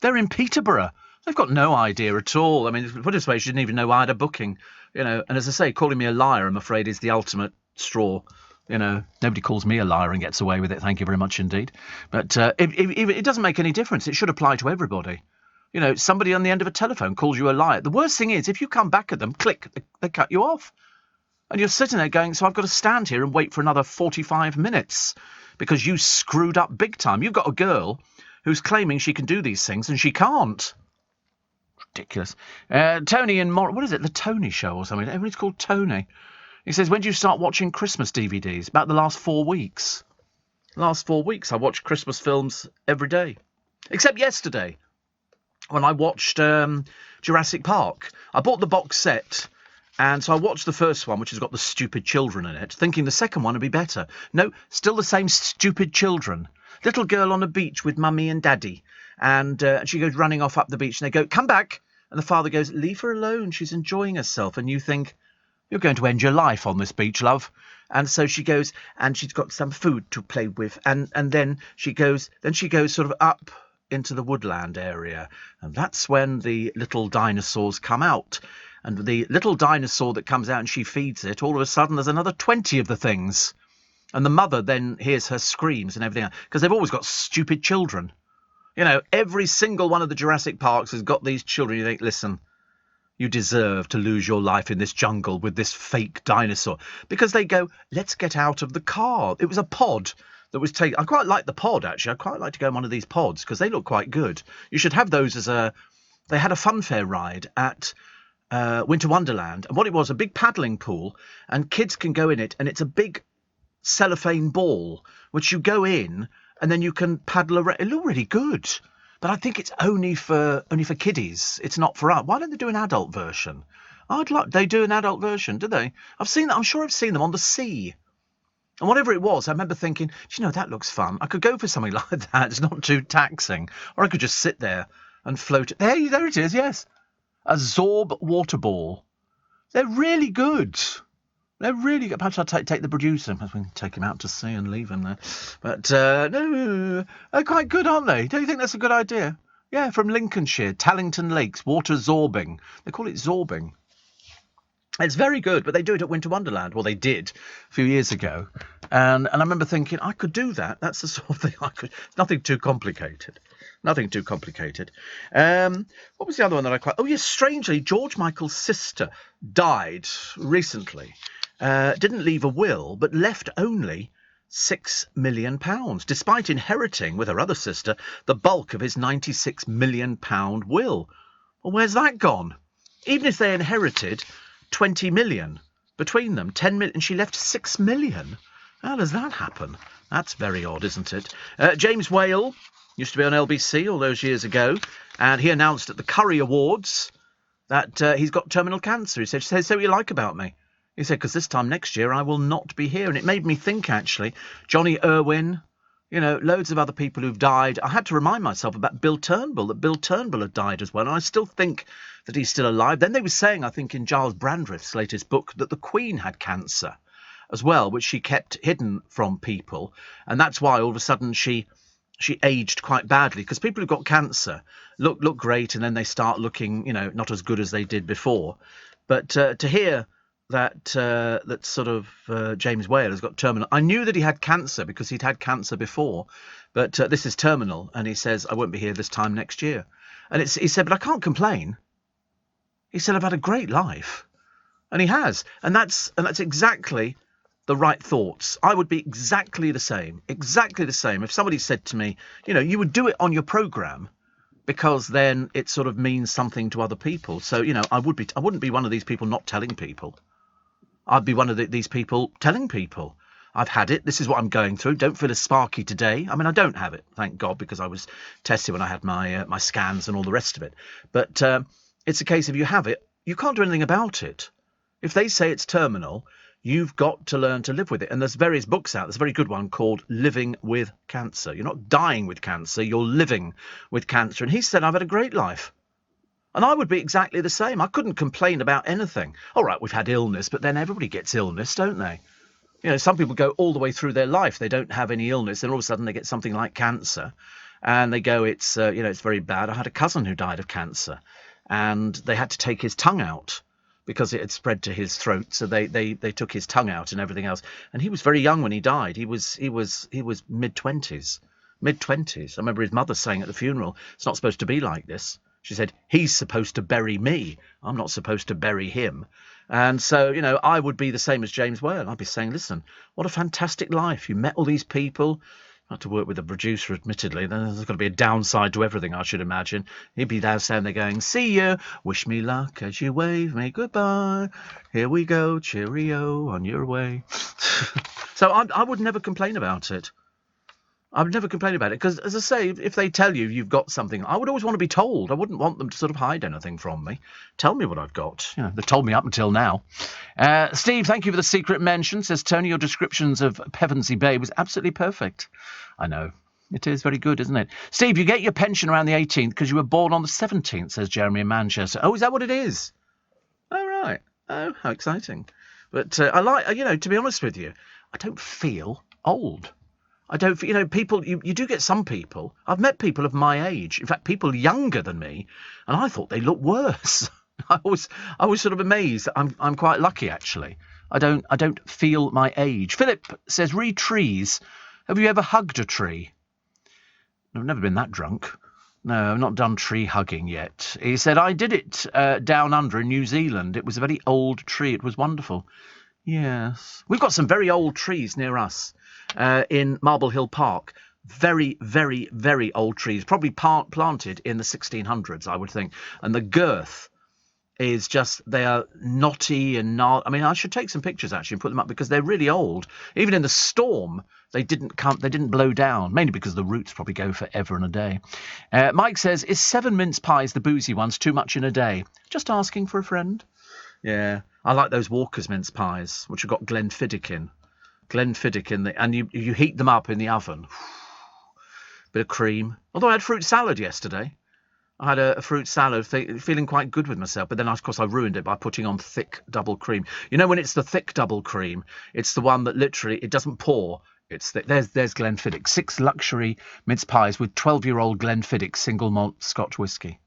They're in Peterborough. They've got no idea at all. I mean, put it this way, she didn't even know I had a booking. You know, and as I say, calling me a liar, I'm afraid, is the ultimate straw. You know, nobody calls me a liar and gets away with it. Thank you very much indeed. But it doesn't make any difference. It should apply to everybody. You know, somebody on the end of a telephone calls you a liar. The worst thing is, if you come back at them, click, they cut you off. And you're sitting there going, so I've got to stand here and wait for another 45 minutes because you screwed up big time. You've got a girl who's claiming she can do these things and she can't. Ridiculous. Tony and what is it? The Tony Show or something? Everybody's called Tony. He says, when do you start watching Christmas DVDs? About the last 4 weeks. Last 4 weeks, I watch Christmas films every day. Except yesterday, when I watched Jurassic Park. I bought the box set, and so I watched the first one, which has got the stupid children in it, thinking the second one would be better. No, still the same stupid children. Little girl on a beach with mummy and daddy. And she goes running off up the beach, and they go, come back. And the father goes, leave her alone. She's enjoying herself. And you think, you're going to end your life on this beach, love. And so she goes, and she's got some food to play with. And then she goes sort of up into the woodland area. And that's when the little dinosaurs come out. And the little dinosaur that comes out and she feeds it, all of a sudden there's another 20 of the things. And the mother then hears her screams and everything, because they've always got stupid children. You know, every single one of the Jurassic Parks has got these children. You think, listen, you deserve to lose your life in this jungle with this fake dinosaur. Because they go, let's get out of the car. It was a pod that was taken. I quite like the pod, actually. I quite like to go on one of these pods because they look quite good. You should have those as a... They had a funfair ride at Winter Wonderland. And what it was, a big paddling pool. And kids can go in it. And it's a big cellophane ball, which you go in and then you can paddle around. It looked really good. But I think it's only for kiddies. It's not for us. Why don't they do an adult version? They do an adult version, do they? I've seen that. I'm sure I've seen them on the sea. And whatever it was, I remember thinking, that looks fun. I could go for something like that. It's not too taxing. Or I could just sit there and float. There it is, yes. A Zorb water ball. They're really good. They're really good. Perhaps I'll take the producer. Perhaps we can take him out to sea and leave him there. But, no, they're quite good, aren't they? Don't you think that's a good idea? Yeah, from Lincolnshire, Tallington Lakes, water zorbing. They call it zorbing. It's very good, but they do it at Winter Wonderland. Well, they did a few years ago. And I remember thinking, I could do that. That's the sort of thing I could... Nothing too complicated. Nothing too complicated. What was the other one that I quite... Oh, yes, strangely, George Michael's sister died recently. Didn't leave a will, but left only £6 million, despite inheriting, with her other sister, the bulk of his £96 million will. Well, where's that gone? Even if they inherited 20 million between them, 10 million, and she left 6 million. How does that happen? That's very odd, isn't it? James Whale used to be on LBC all those years ago, and he announced at the Curry Awards that he's got terminal cancer. He said, "Say what you like about me." He said, because this time next year I will not be here. And it made me think, actually, Johnny Irwin, loads of other people who've died. I had to remind myself about Bill Turnbull, that Bill Turnbull had died as well. And I still think that he's still alive. Then they were saying, I think, in Giles Brandreth's latest book, that the Queen had cancer as well, which she kept hidden from people. And that's why all of a sudden she aged quite badly, because people who've got cancer look great and then they start looking, not as good as they did before. But to hear that sort of James Whale has got terminal. I knew that he had cancer because he'd had cancer before, but this is terminal, and he says, I won't be here this time next year. And he said, but I can't complain. He said, I've had a great life. And he has. And that's exactly the right thoughts. I would be exactly the same. If somebody said to me, you would do it on your programme, because then it sort of means something to other people. So, I wouldn't be one of these people not telling people. I'd be one of these people telling people, I've had it. This is what I'm going through. Don't feel as sparky today. I mean, I don't have it, thank God, because I was tested when I had my scans and all the rest of it. But it's a case of you have it. You can't do anything about it. If they say it's terminal, you've got to learn to live with it. And there's various books out. There's a very good one called Living with Cancer. You're not dying with cancer. You're living with cancer. And he said, I've had a great life. And I would be exactly the same. I couldn't complain about anything. All right, we've had illness, but then everybody gets illness, don't they? Some people go all the way through their life. They don't have any illness. Then all of a sudden they get something like cancer. And they go, it's very bad. I had a cousin who died of cancer. And they had to take his tongue out because it had spread to his throat. So they took his tongue out and everything else. And he was very young when he died. He was mid-20s. I remember his mother saying at the funeral, it's not supposed to be like this. She said, he's supposed to bury me. I'm not supposed to bury him. And so, I would be the same as James Whale. I'd be saying, listen, what a fantastic life. You met all these people. I had to work with a producer, admittedly. There's got to be a downside to everything, I should imagine. He'd be there standing there going, see you, wish me luck as you wave me goodbye. Here we go, cheerio, on your way. So I would never complain about it. I would never complain about it because, as I say, if they tell you you've got something, I would always want to be told. I wouldn't want them to sort of hide anything from me. Tell me what I've got. They've told me up until now. Steve, thank you for the secret mention. Says Tony, your descriptions of Pevensey Bay was absolutely perfect. I know. It is very good, isn't it? Steve, you get your pension around the 18th because you were born on the 17th, says Jeremy in Manchester. Oh, is that what it is? Oh, right. Oh, how exciting. But I like, to be honest with you, I don't feel old. I don't, people, you do get some people. I've met people of my age, in fact, people younger than me, and I thought they looked worse. I was sort of amazed. I'm quite lucky, actually. I don't feel my age. Philip says, read trees. Have you ever hugged a tree? I've never been that drunk. No, I've not done tree hugging yet. He said, I did it down under in New Zealand. It was a very old tree. It was wonderful. Yes. We've got some very old trees near us in Marble Hill Park. Very, very, very old trees. Probably planted in the 1600s, I would think. And the girth is just, they are knotty and gnarly. I mean, I should take some pictures actually and put them up because they're really old. Even in the storm, they didn't blow down, mainly because the roots probably go forever and a day. Mike says, is 7 mince pies, the boozy ones, too much in a day? Just asking for a friend. Yeah, I like those Walker's mince pies, which have got Glenfiddich in. Glenfiddich in the, and you heat them up in the oven. Bit of cream. Although I had fruit salad yesterday. I had a fruit salad, feeling quite good with myself, but then, of course, I ruined it by putting on thick double cream. You know, when it's the thick double cream, it's the one that literally, it doesn't pour. It's there's Glenfiddich. 6 luxury mince pies with 12-year-old Glenfiddich single malt Scotch whisky.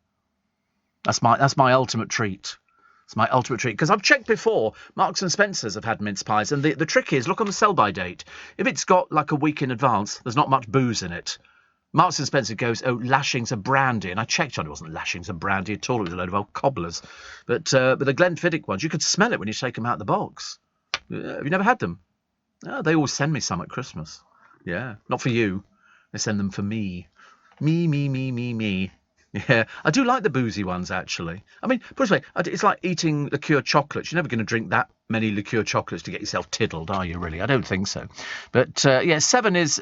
That's my ultimate treat. It's my ultimate treat. Because I've checked before, Marks and Spencer's have had mince pies, and the trick is, look on the sell-by date. If it's got like a week in advance, there's not much booze in it. Marks and Spencer goes, oh, lashings of brandy. And I checked on it wasn't lashings of brandy at all. It was a load of old cobblers. But the Glenfiddich ones, you could smell it when you take them out of the box. Have you never had them? Oh, they always send me some at Christmas. Yeah, not for you. They send them for me. Me. Yeah, I do like the boozy ones, actually. I mean, put it this way, it's like eating liqueur chocolates. You're never going to drink that many liqueur chocolates to get yourself tiddled, are you, really? I don't think so. But, yeah, seven's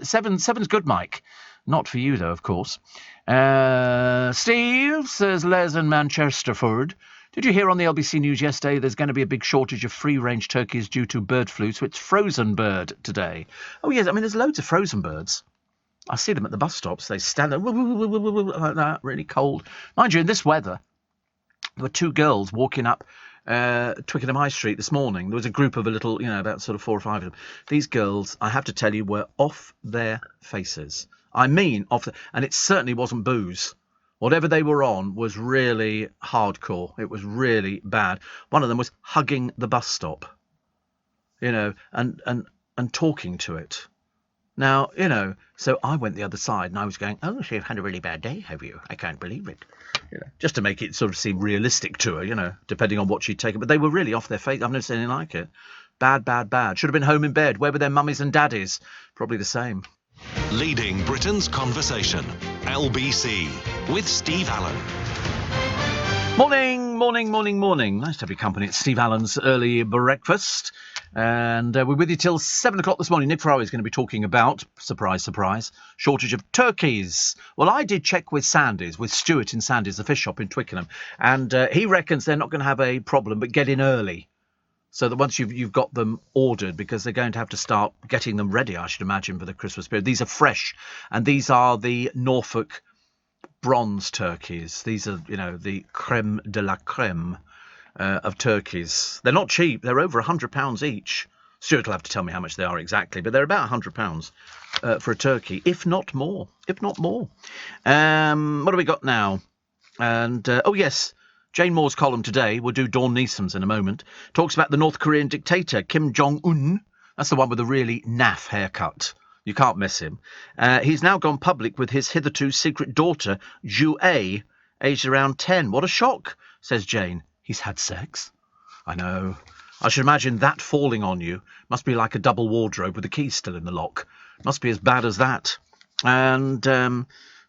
good, Mike. Not for you, though, of course. Steve, says Les in Manchesterford. Did you hear on the LBC News yesterday there's going to be a big shortage of free-range turkeys due to bird flu, so it's frozen bird today? Oh, yes, I mean, there's loads of frozen birds. I see them at the bus stops. They stand there like that, really cold. Mind you, in this weather, there were 2 girls walking up Twickenham High Street this morning. There was a group of about sort of 4 or 5 of them. These girls, I have to tell you, were off their faces. I mean, and it certainly wasn't booze. Whatever they were on was really hardcore. It was really bad. One of them was hugging the bus stop, and talking to it. Now, so I went the other side and I was going, oh, so you've had a really bad day, have you? I can't believe it. Just to make it sort of seem realistic to her, depending on what she'd taken. But they were really off their face. I've never seen anything like it. Bad. Should have been home in bed. Where were their mummies and daddies? Probably the same. Leading Britain's conversation. LBC with Steve Allen. Morning. Nice to have your company. It's Steve Allen's Early Breakfast. And we're with you till 7 o'clock this morning. Nick Farrow is going to be talking about, surprise, shortage of turkeys. Well, I did check with Sandy's, with Stuart in Sandy's, the fish shop in Twickenham. And he reckons they're not going to have a problem, but get in early. So that once you've got them ordered, because they're going to have to start getting them ready, I should imagine, for the Christmas period. These are fresh, and these are the Norfolk bronze turkeys. These are, the creme de la creme of turkeys. They're not cheap. They're over £100 each. Stuart will have to tell me how much they are exactly, but they're about £100 for a turkey, if not more. What do we got now? And, oh, yes. Jane Moore's column today, we'll do Dawn Neeson's in a moment, talks about the North Korean dictator, Kim Jong-un. That's the one with the really naff haircut. You can't miss him. He's now gone public with his hitherto secret daughter, Ju-ae, aged around 10. What a shock, says Jane. He's had sex? I know. I should imagine that falling on you must be like a double wardrobe with the key still in the lock. Must be as bad as that. And...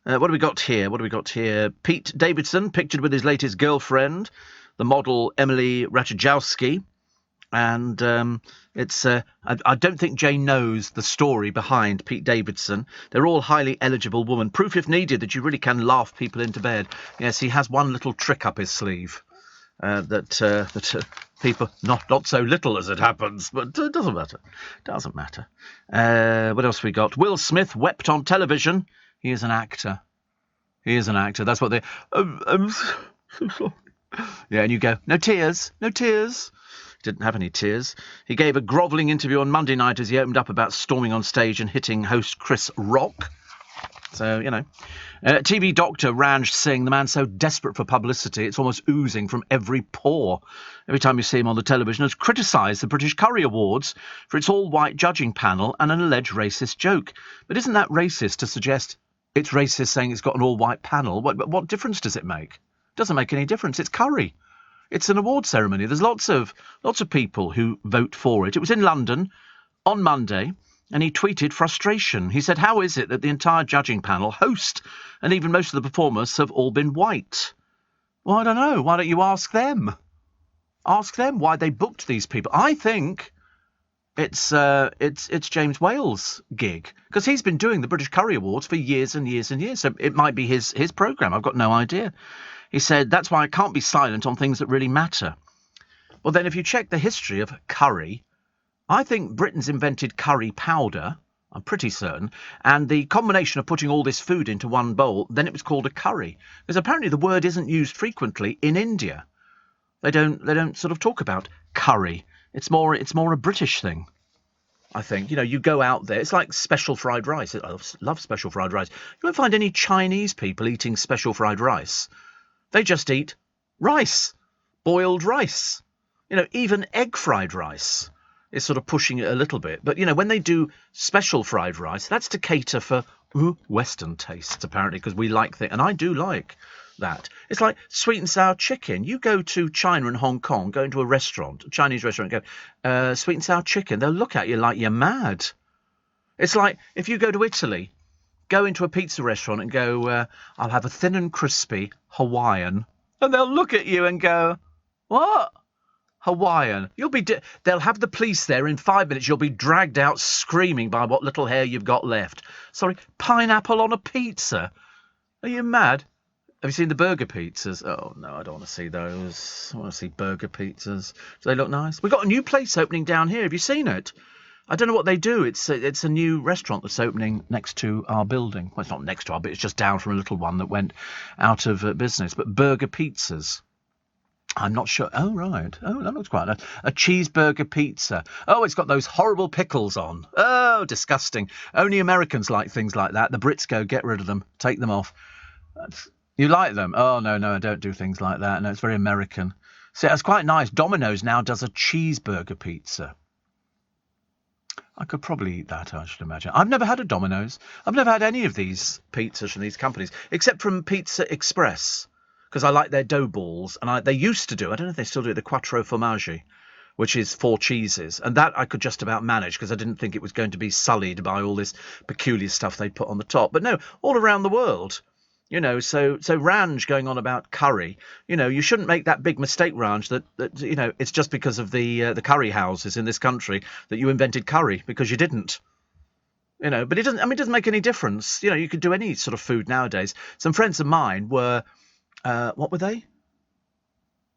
what do we got here? Pete Davidson, pictured with his latest girlfriend, the model Emily Ratajkowski. And it's I don't think Jane knows the story behind Pete Davidson. They're all highly eligible women. Proof, if needed, that you really can laugh people into bed. Yes, he has one little trick up his sleeve that people, not so little as it happens, but it doesn't matter. What else we got? Will Smith wept on television. He is an actor. That's what they... I'm so sorry. Yeah, and you go, no tears. Didn't have any tears. He gave a grovelling interview on Monday night as he opened up about storming on stage and hitting host Chris Rock. So, TV doctor Ranj Singh, the man so desperate for publicity, it's almost oozing from every pore. Every time you see him on the television, has criticised the British Curry Awards for its all-white judging panel and an alleged racist joke. But isn't that racist to suggest it's racist saying it's got an all-white panel? What difference does it make? It doesn't make any difference. It's curry. It's an award ceremony. There's lots of people who vote for it. It was in London on Monday. And he tweeted frustration. He said, how is it that the entire judging panel, host, and even most of the performers have all been white? Well, I don't know. Why don't you ask them? Ask them why they booked these people. I think it's James Whale's gig, because he's been doing the British Curry Awards for years and years and years. So it might be his programme. I've got no idea. He said, that's why I can't be silent on things that really matter. Well, then if you check the history of curry, I think Britain's invented curry powder, I'm pretty certain, and the combination of putting all this food into one bowl, then it was called a curry. Because apparently the word isn't used frequently in India. They don't sort of talk about curry. It's more a British thing, I think. You go out there, it's like special fried rice. I love special fried rice. You won't find any Chinese people eating special fried rice. They just eat rice, boiled rice. Even egg fried rice is sort of pushing it a little bit. But, when they do special fried rice, that's to cater for Western tastes, apparently, because we like and I do like that. It's like sweet and sour chicken. You go to China and Hong Kong, go into a restaurant, a Chinese restaurant, and go, sweet and sour chicken. They'll look at you like you're mad. It's like if you go to Italy, go into a pizza restaurant and go, I'll have a thin and crispy Hawaiian. And they'll look at you and go, what? Hawaiian. They'll have the police there in 5 minutes. You'll be dragged out screaming by what little hair you've got left. Sorry, pineapple on a pizza? Are you mad? Have you seen the burger pizzas? Oh, no, I don't want to see those. I want to see burger pizzas. Do they look nice? We've got a new place opening down here. Have you seen it? I don't know what they do. It's a new restaurant that's opening next to our building. Well, it's not next to our, but it's just down from a little one that went out of business. But burger pizzas. I'm not sure. Oh, right. Oh, that looks quite nice. A cheeseburger pizza. Oh, it's got those horrible pickles on. Oh, disgusting. Only Americans like things like that. The Brits go, get rid of them. Take them off. You like them? Oh, no, I don't do things like that. No, it's very American. See, that's quite nice. Domino's now does a cheeseburger pizza. I could probably eat that, I should imagine. I've never had a Domino's. I've never had any of these pizzas from these companies, except from Pizza Express. Because I like their dough balls, and they used to do, I don't know if they still do it, the Quattro Formaggi, which is 4 cheeses. And that I could just about manage, because I didn't think it was going to be sullied by all this peculiar stuff they put on the top. But no, all around the world, so Ranj going on about curry, you shouldn't make that big mistake, Ranj, that it's just because of the curry houses in this country that you invented curry, because you didn't. But it doesn't make any difference. You could do any sort of food nowadays. Some friends of mine were... what were they?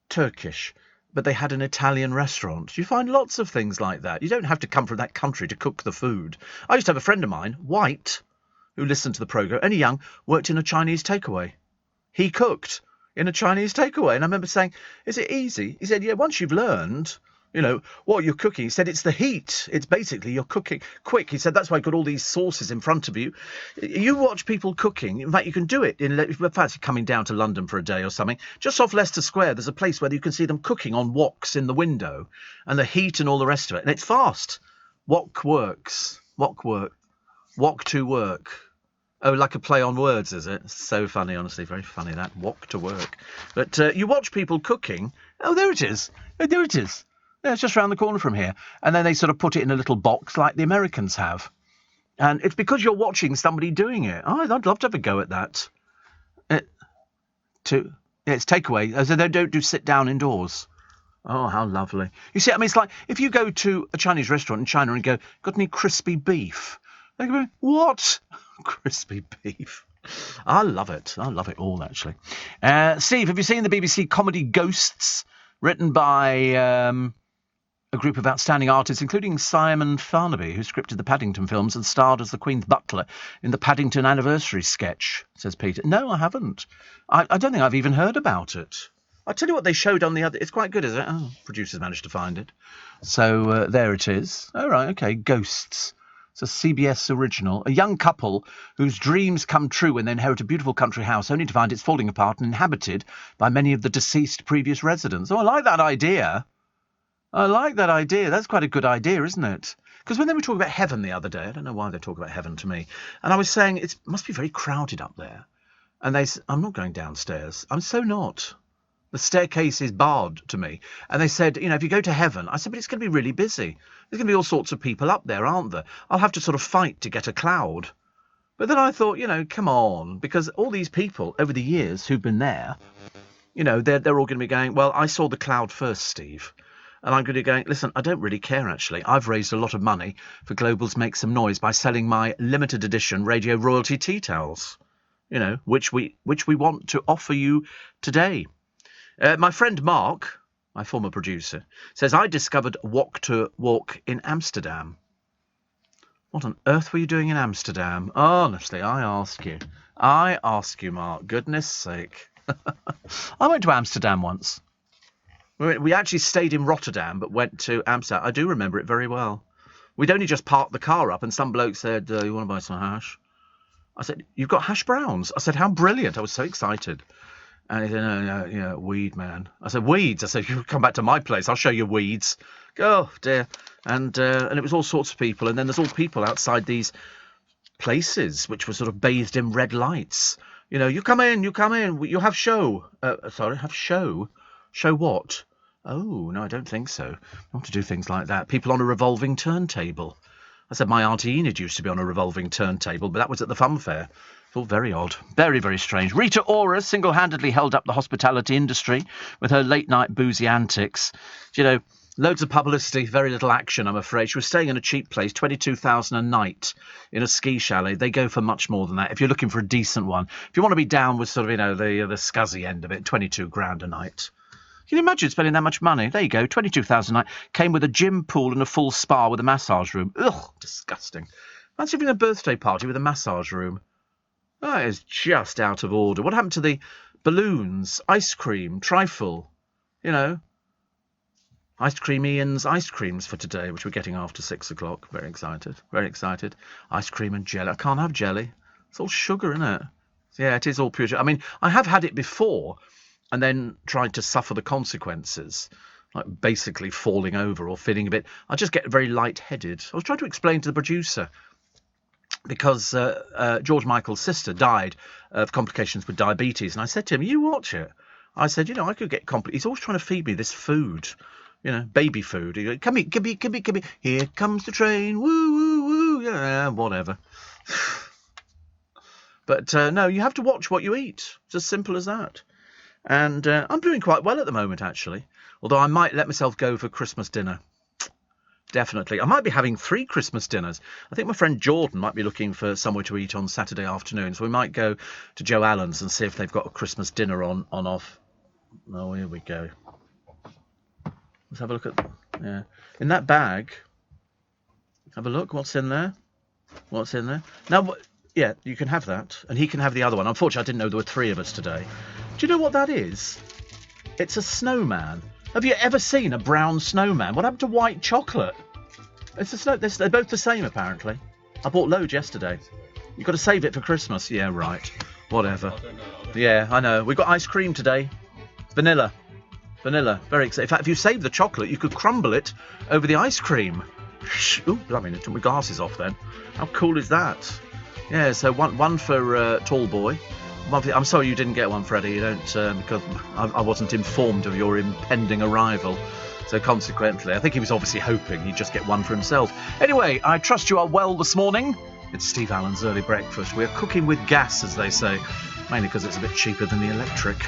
Turkish. But they had an Italian restaurant. You find lots of things like that. You don't have to come from that country to cook the food. I used to have a friend of mine, white, who listened to the programme, only young, worked in a Chinese takeaway. He cooked in a Chinese takeaway. And I remember saying, is it easy? He said, yeah, once you've learned... what you're cooking. He said it's the heat. It's basically you're cooking quick. He said that's why I've got all these sauces in front of you. You watch people cooking. In fact, you can do it. In fact, you're coming down to London for a day or something. Just off Leicester Square, there's a place where you can see them cooking on woks in the window. And the heat and all the rest of it. And it's fast. Wok works. Wok work. Wok to work. Oh, like a play on words, is it? So funny, honestly. Very funny, that. Wok to work. But you watch people cooking. Oh, there it is. Oh, there it is. Yeah, it's just round the corner from here. And then they sort of put it in a little box like the Americans have. And it's because you're watching somebody doing it. Oh, I'd love to have a go at that. It's takeaway. So they don't do sit down indoors. Oh, how lovely. You see, it's like if you go to a Chinese restaurant in China and go, got any crispy beef? They go, what? Crispy beef. I love it. I love it all, actually. Steve, have you seen the BBC comedy Ghosts, written by... a group of outstanding artists, including Simon Farnaby, who scripted the Paddington films and starred as the Queen's butler in the Paddington Anniversary sketch, says Peter. No, I haven't. I don't think I've even heard about it. I'll tell you what they showed on the other... It's quite good, isn't it? Oh, producers managed to find it. So there it is. All right, OK, Ghosts. It's a CBS original. A young couple whose dreams come true when they inherit a beautiful country house, only to find it's falling apart and inhabited by many of the deceased previous residents. Oh, I like that idea. That's quite a good idea, isn't it? Because when they were talking about heaven the other day, I don't know why they talk about heaven to me, and I was saying it must be very crowded up there. And they said, I'm not going downstairs. I'm so not. The staircase is barred to me. And they said, if you go to heaven, I said, but it's going to be really busy. There's going to be all sorts of people up there, aren't there? I'll have to sort of fight to get a cloud. But then I thought, come on, because all these people over the years who've been there, they're all going to be going, well, I saw the cloud first, Steve. And I'm going to be going, listen, I don't really care, actually. I've raised a lot of money for Global's Make Some Noise by selling my limited edition Radio Royalty tea towels, which we want to offer you today. My friend Mark, my former producer, says, I discovered Walk to Walk in Amsterdam. What on earth were you doing in Amsterdam? Honestly, I ask you, Mark, goodness sake. I went to Amsterdam once. We actually stayed in Rotterdam, but went to Amsterdam. I do remember it very well. We'd only just parked the car up, and some bloke said, you want to buy some hash? I said, you've got hash browns? I said, how brilliant. I was so excited. And he said, no, weed, man. I said, weeds? I said, you come back to my place, I'll show you weeds. Oh, dear. And it was all sorts of people. And then there's all people outside these places, which were sort of bathed in red lights. You come in, you have show. Have show? Show what? Oh, no, I don't think so. I want to do things like that. People on a revolving turntable. I said my Auntie Enid used to be on a revolving turntable, but that was at the fun fair. It's all very odd. Very, very strange. Rita Ora single-handedly held up the hospitality industry with her late-night boozy antics. Loads of publicity, very little action, I'm afraid. She was staying in a cheap place, $22,000 a night in a ski chalet. They go for much more than that if you're looking for a decent one. If you want to be down with sort of, the scuzzy end of it, $22,000 a night. Can you imagine spending that much money? There you go, $22,000 a night. Came with a gym pool and a full spa with a massage room. Ugh, disgusting. Fancy having a birthday party with a massage room. That is just out of order. What happened to the balloons, ice cream, trifle? Ice Cream Ian's ice creams for today, which we're getting after 6 o'clock. Very excited, very excited. Ice cream and jelly. I can't have jelly. It's all sugar, isn't it? Yeah, it is all pure sugar. I mean, I have had it before and then tried to suffer the consequences, like basically falling over or feeling a bit. I just get very lightheaded. I was trying to explain to the producer, because George Michael's sister died of complications with diabetes. And I said to him, you watch it. I said, I could get He's always trying to feed me this food, baby food. He goes, come here, give me. Here comes the train. Woo, woo, woo. Yeah, whatever. But no, you have to watch what you eat. It's as simple as that. And I'm doing quite well at the moment, actually. Although I might let myself go for Christmas dinner. Definitely. I might be having 3 Christmas dinners. I think my friend Jordan might be looking for somewhere to eat on Saturday afternoon. So we might go to Joe Allen's and see if they've got a Christmas dinner on off. Oh, here we go. Let's have a look at... Yeah. In that bag. Have a look. What's in there? What's in there? Now, yeah, you can have that. And he can have the other one. Unfortunately, I didn't know there were 3 of us today. Do you know what that is? It's a snowman. Have you ever seen a brown snowman? What happened to white chocolate? It's a snow. They're both the same, apparently. I bought loads yesterday. You've got to save it for Christmas. Yeah, right. Whatever. Yeah, I know. We've got ice cream today. Vanilla. Very exciting. In fact, if you save the chocolate, you could crumble it over the ice cream. Ooh, I mean, I took my glasses off then. How cool is that? Yeah, so one for Tall Boy. I'm sorry you didn't get one, Freddie. You don't, because I wasn't informed of your impending arrival. So consequently, I think he was obviously hoping he'd just get one for himself. Anyway, I trust you are well this morning. It's Steve Allen's Early Breakfast. We're cooking with gas, as they say, mainly because it's a bit cheaper than the electric.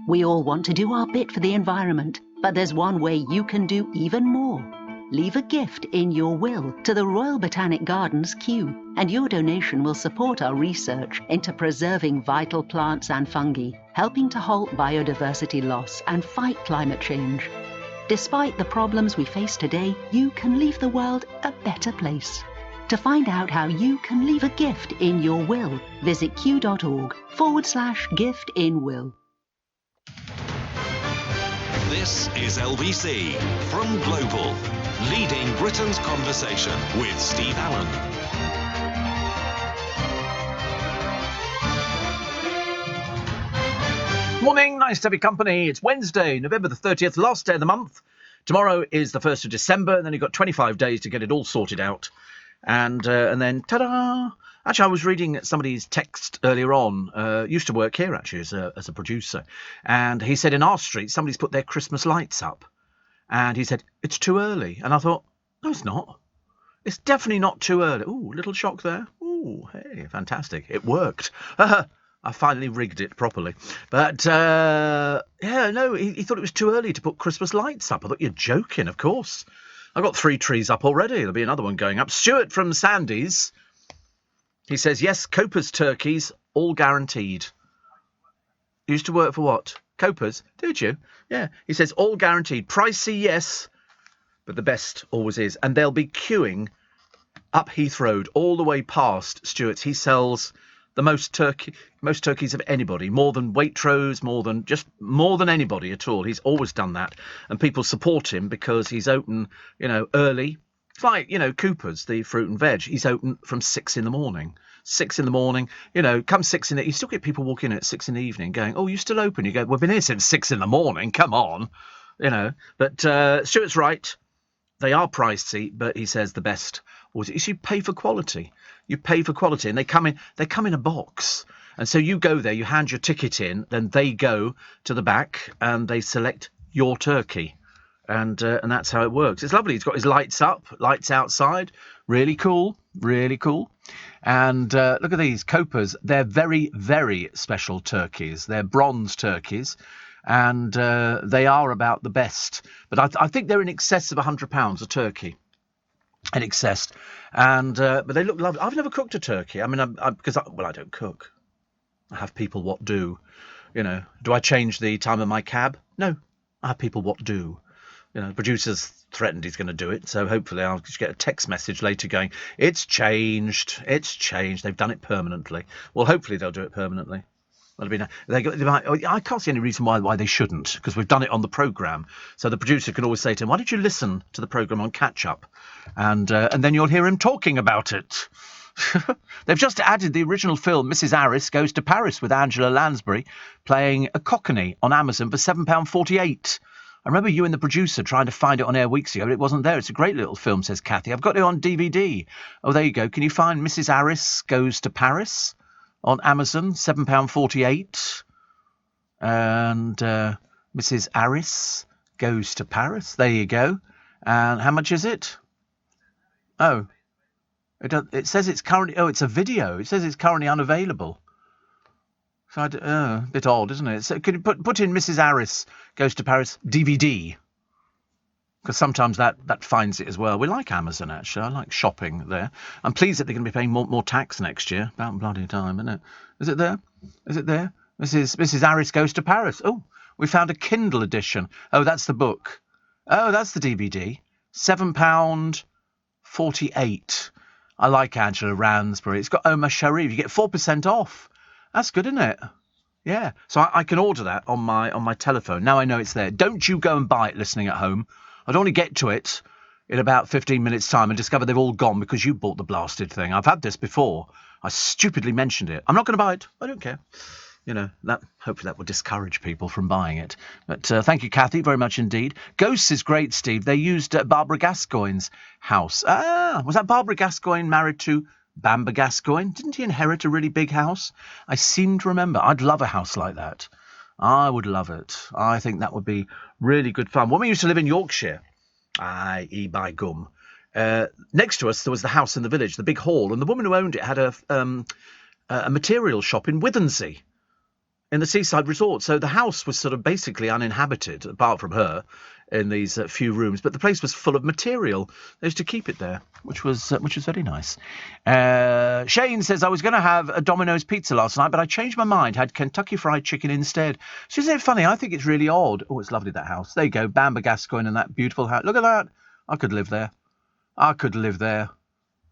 We all want to do our bit for the environment, but there's one way you can do even more. Leave a gift in your will to the Royal Botanic Gardens Kew, and your donation will support our research into preserving vital plants and fungi, helping to halt biodiversity loss and fight climate change. Despite the problems we face today, you can leave the world a better place. To find out how you can leave a gift in your will, visit kew.org/gift-in-will. This is LBC from Global, leading Britain's conversation with Steve Allen. Morning, nice to have your company. It's Wednesday, November the 30th, last day of the month. Tomorrow is the 1st of December, and then you've got 25 days to get it all sorted out. And then, ta-da! Actually, I was reading somebody's text earlier on, used to work here, actually, as a producer. And he said in our street, somebody's put their Christmas lights up. And he said, it's too early. And I thought, no, it's not. It's definitely not too early. Ooh, little shock there. Ooh, hey, fantastic. It worked. I finally rigged it properly. But, yeah, no, he thought it was too early to put Christmas lights up. I thought, you're joking, of course. I've got 3 trees up already. There'll be another one going up. Stuart from Sandys. He says, yes, Coper's turkeys, all guaranteed. You used to work for what? Coper's? Did you? Yeah. He says, all guaranteed. Pricey, yes, but the best always is. And they'll be queuing up Heath Road all the way past Stuart's. He sells the most turkeys of anybody, more than Waitrose, more than anybody at all. He's always done that. And people support him because he's open, early. It's like, Cooper's, the fruit and veg. He's open from 6 in the morning. 6 in the morning, come 6 in the... You still get people walking in at 6 in the evening going, oh, you're still open? You go, we've been here since 6 in the morning. Come on. But Stuart's right. They are pricey, but he says the best is you pay for quality. You pay for quality, and they come in a box. And so you go there, you hand your ticket in, then they go to the back and they select your turkey. And that's how it works. It's lovely. He's got his lights up, lights outside. Really cool. Really cool. And look at these Copers. They're very, very special turkeys. They're bronze turkeys. And they are about the best. But I think they're in excess of £100 a turkey. In excess. And but they look lovely. I've never cooked a turkey. I mean, because I don't cook. I have people what do. Do I change the time of my cab? No. I have people what do. The producer's threatened he's going to do it, so hopefully I'll just get a text message later going, it's changed, they've done it permanently. Well, hopefully they'll do it permanently. That'll be nice. I can't see any reason why they shouldn't, because we've done it on the programme. So the producer can always say to him, why don't you listen to the programme on catch-up? And then you'll hear him talking about it. They've just added the original film Mrs. Harris Goes to Paris with Angela Lansbury playing a Cockney on Amazon for £7.48. I remember you and the producer trying to find it on air weeks ago, but it wasn't there. It's a great little film, says Kathy. I've got it on DVD. Oh, there you go. Can you find Mrs. Harris Goes to Paris on Amazon, £7.48? And Mrs. Harris Goes to Paris. There you go. And how much is it? Oh, it says it's currently... Oh, it's a video. It says it's currently unavailable. So a bit odd, isn't it? So could you put in Mrs. Harris Goes to Paris DVD? Because sometimes that finds it as well. We like Amazon, actually. I like shopping there. I'm pleased that they're going to be paying more tax next year. About bloody time, isn't it? Is it there? Is it there? Mrs. Harris Goes to Paris. Oh, we found a Kindle edition. Oh, that's the book. Oh, that's the DVD. £7.48. I like Angela Lansbury. It's got Omar Sharif. You get 4% off. That's good, isn't it? Yeah. So I can order that on my telephone. Now I know it's there. Don't you go and buy it listening at home. I'd only get to it in about 15 minutes' time and discover they've all gone because you bought the blasted thing. I've had this before. I stupidly mentioned it. I'm not going to buy it. I don't care. Hopefully that will discourage people from buying it. But thank you, Kathy, very much indeed. Ghosts is great, Steve. They used Barbara Gascoigne's house. Was that Barbara Gascoigne married to Bamber Gascoigne? Didn't he inherit a really big house? I seem to remember. I'd love a house like that. I would love it. I think that would be really good fun. When we used to live in Yorkshire, by gum, next to us there was the house in the village, the big hall, and the woman who owned it had a material shop in Withensea, in the seaside resort. So the house was sort of basically uninhabited, apart from her, in these few rooms. But the place was full of material. They used to keep it there, which was very nice. Shane says, I was going to have a Domino's pizza last night, but I changed my mind, had Kentucky Fried Chicken instead. So isn't it funny? I think it's really odd. Oh, it's lovely, that house. There you go, Bamber Gascoigne and that beautiful house. Look at that. I could live there.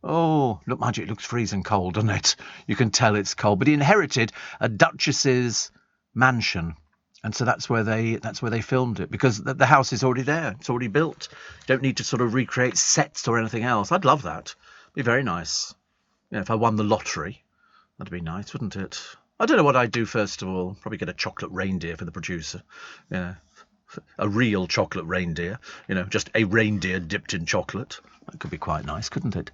Oh, look, mind you, it looks freezing cold, doesn't it? You can tell it's cold. But he inherited a duchess's mansion And so that's where they filmed it, because the house is already there. It's already built. Don't need to sort of recreate sets or anything else. I'd love that. It'd be very nice. If I won the lottery, that'd be nice, wouldn't it? I don't know what I'd do first of all. Probably get a chocolate reindeer for the producer. Yeah. A real chocolate reindeer. Just a reindeer dipped in chocolate. That could be quite nice, couldn't it?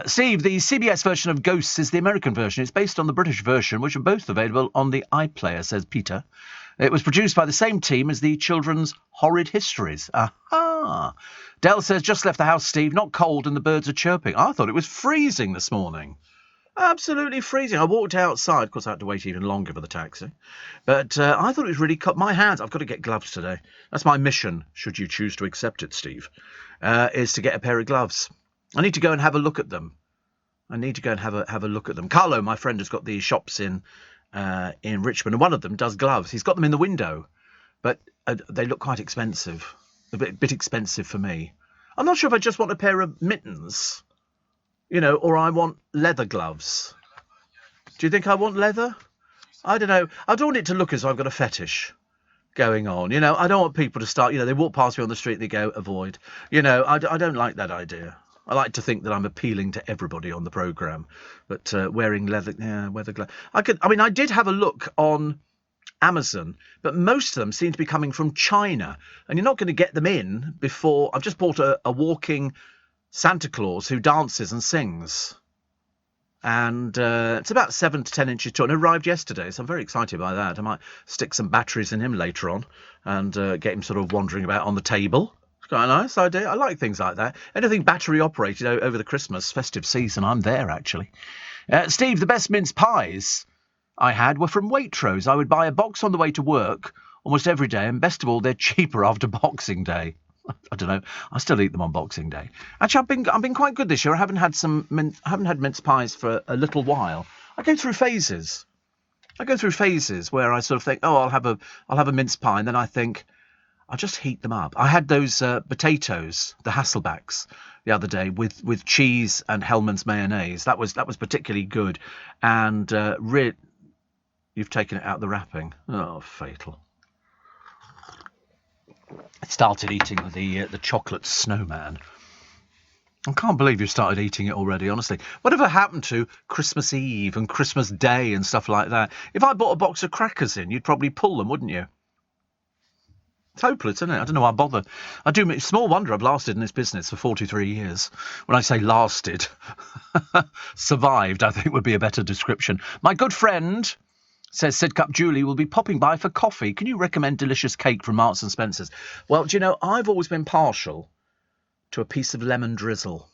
Steve, the CBS version of Ghosts is the American version. It's based on the British version, which are both available on the iPlayer, says Peter. It was produced by the same team as the children's Horrid Histories. Aha! Dell says, just left the house, Steve. Not cold and the birds are chirping. I thought it was freezing this morning. Absolutely freezing. I walked outside. Of course, I had to wait even longer for the taxi. But I thought it was really cut. My hands, I've got to get gloves today. That's my mission, should you choose to accept it, Steve, is to get a pair of gloves. I need to go and have a look at them. Carlo, my friend, has got these shops in Richmond, and one of them does gloves. He's got them in the window, but they look quite expensive. A bit expensive for me. I'm not sure if I just want a pair of mittens, or I want leather gloves. Do you think I want leather? I don't know. I don't want it to look as though I've got a fetish going on. I don't want people to start, they walk past me on the street and they go, avoid. I don't like that idea. I like to think that I'm appealing to everybody on the programme. But wearing leather gloves. I did have a look on Amazon, but most of them seem to be coming from China. And you're not going to get them in before... I've just bought a walking Santa Claus who dances and sings. And it's about 7 to 10 inches tall. And arrived yesterday, so I'm very excited by that. I might stick some batteries in him later on and get him sort of wandering about on the table. It's quite a nice idea. I like things like that. Anything battery operated over the Christmas festive season, I'm there, actually. Steve, the best mince pies I had were from Waitrose. I would buy a box on the way to work almost every day, and best of all, they're cheaper after Boxing Day. I don't know. I still eat them on Boxing Day. Actually, I've been quite good this year. I haven't had mince pies for a little while. I go through phases where I sort of think, I'll have a mince pie, and then I think I'll just heat them up. I had those potatoes, the Hasselbacks, the other day with cheese and Hellmann's mayonnaise. That was particularly good, and you've taken it out of the wrapping. Oh, fatal. I started eating the chocolate snowman. I can't believe you've started eating it already, honestly. Whatever happened to Christmas Eve and Christmas Day and stuff like that? If I bought a box of crackers in, you'd probably pull them, wouldn't you? It's hopeless, isn't it? I don't know why I bother. Small wonder I've lasted in this business for 43 years. When I say lasted, survived, I think would be a better description. My good friend... says Sidcup Julie will be popping by for coffee. Can you recommend delicious cake from Marks and Spencer's? Well, do you know, I've always been partial to a piece of lemon drizzle.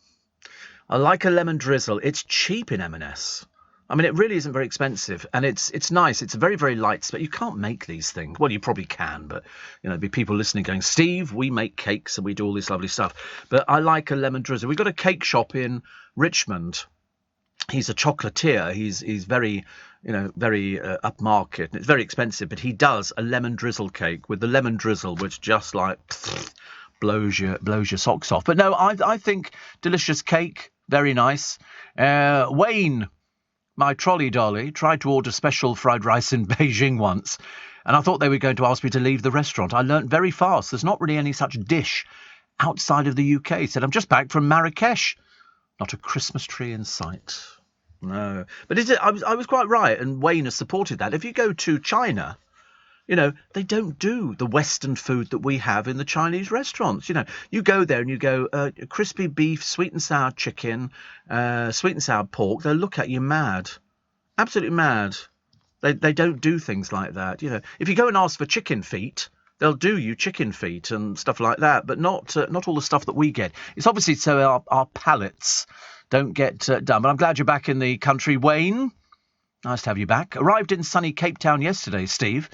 I like a lemon drizzle. It's cheap in M&S. I mean, it really isn't very expensive, and it's nice. It's very, very light, but you can't make these things. Well, you probably can, but, there'd be people listening going, Steve, we make cakes and we do all this lovely stuff. But I like a lemon drizzle. We've got a cake shop in Richmond. He's a chocolatier. He's very... very upmarket, and it's very expensive, but he does a lemon drizzle cake with the lemon drizzle, which just like blows your socks off. But no, I think delicious cake, very nice. Wayne, my trolley dolly, tried to order special fried rice in Beijing once, and I thought they were going to ask me to leave the restaurant. I learnt very fast there's not really any such dish outside of the UK. He said, I'm just back from Marrakesh. Not a Christmas tree in sight. No, but I was quite right, and Wayne has supported that. If you go to China, they don't do the Western food that we have in the Chinese restaurants. You go there and you go, crispy beef, sweet and sour chicken, sweet and sour pork. They'll look at you mad, absolutely mad. They don't do things like that. If you go and ask for chicken feet, they'll do you chicken feet and stuff like that, but not all the stuff that we get. It's obviously so our palates don't get done. But I'm glad you're back in the country, Wayne. Nice to have you back. Arrived in sunny Cape Town yesterday, Steve.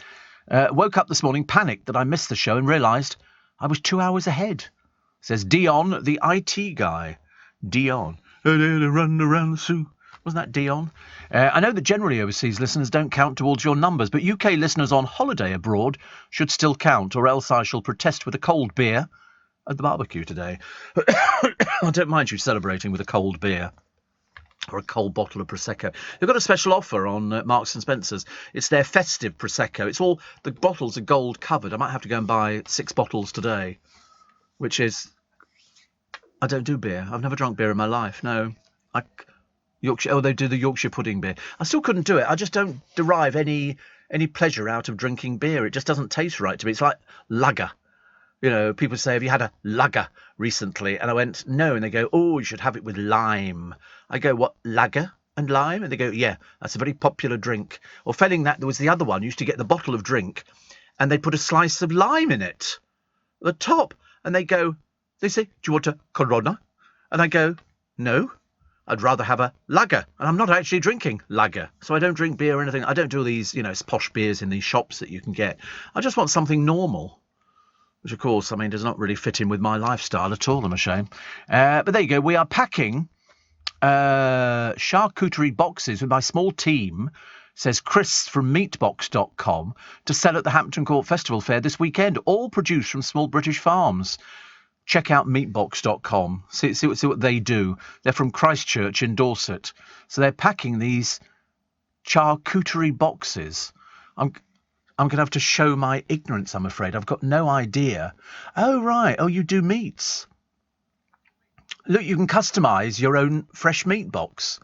Woke up this morning, panicked that I missed the show and realised I was 2 hours ahead. Says Dion, the IT guy. Dion. Run around the zoo. Wasn't that Dion? I know that generally overseas listeners don't count towards your numbers, but UK listeners on holiday abroad should still count, or else I shall protest with a cold beer at the barbecue today. I don't mind you celebrating with a cold beer. or a cold bottle of Prosecco. They've got a special offer on Marks and Spencer's. It's their festive Prosecco. It's all, the bottles are gold covered. I might have to go and buy 6 bottles today, which is, I don't do beer. I've never drunk beer in my life. No. Yorkshire, they do the Yorkshire pudding beer. I still couldn't do it. I just don't derive any pleasure out of drinking beer. It just doesn't taste right to me. It's like lager. You know, people say, have you had a lager recently? And I went, no. And they go, oh, you should have it with lime. I go, what, lager and lime? And they go, yeah, that's a very popular drink. Or failing that, there was the other one. You used to get the bottle of drink and they put a slice of lime in it at the top. And they say, do you want a Corona? And I go, no, I'd rather have a lager. And I'm not actually drinking lager. So I don't drink beer or anything. I don't do these, posh beers in these shops that you can get. I just want something normal. Which, of course, does not really fit in with my lifestyle at all, I'm ashamed. But there you go. We are packing charcuterie boxes with my small team, says Chris from meatbox.com, to sell at the Hampton Court Festival Fair this weekend, all produced from small British farms. Check out meatbox.com. See what they do. They're from Christchurch in Dorset. So they're packing these charcuterie boxes. I'm going to have to show my ignorance, I'm afraid. I've got no idea. Oh, right. Oh, you do meats. Look, you can customise your own fresh meat box.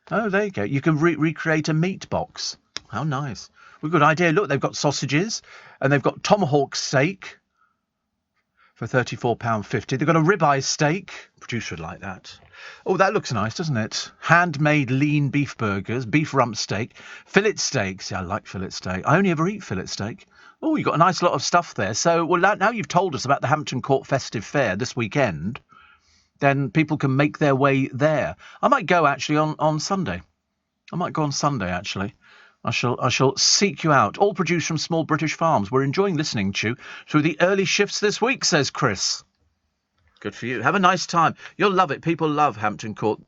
Oh, there you go. You can recreate a meat box. How nice. Well, good idea. Look, they've got sausages and they've got tomahawk steak for £34.50. They've got a ribeye steak. Producer would like that. Oh, that looks nice, doesn't it? Handmade lean beef burgers, beef rump steak, fillet steaks. Yeah, I like fillet steak. I only ever eat fillet steak. Oh, you've got a nice lot of stuff there. So, well, now you've told us about the Hampton Court Festive Fair this weekend, then people can make their way there. I might go, actually, on Sunday. I might go on Sunday, actually. I shall seek you out. All produced from small British farms. We're enjoying listening to you through the early shifts this week, says Chris. Good for you. Have a nice time. You'll love it. People love Hampton Court.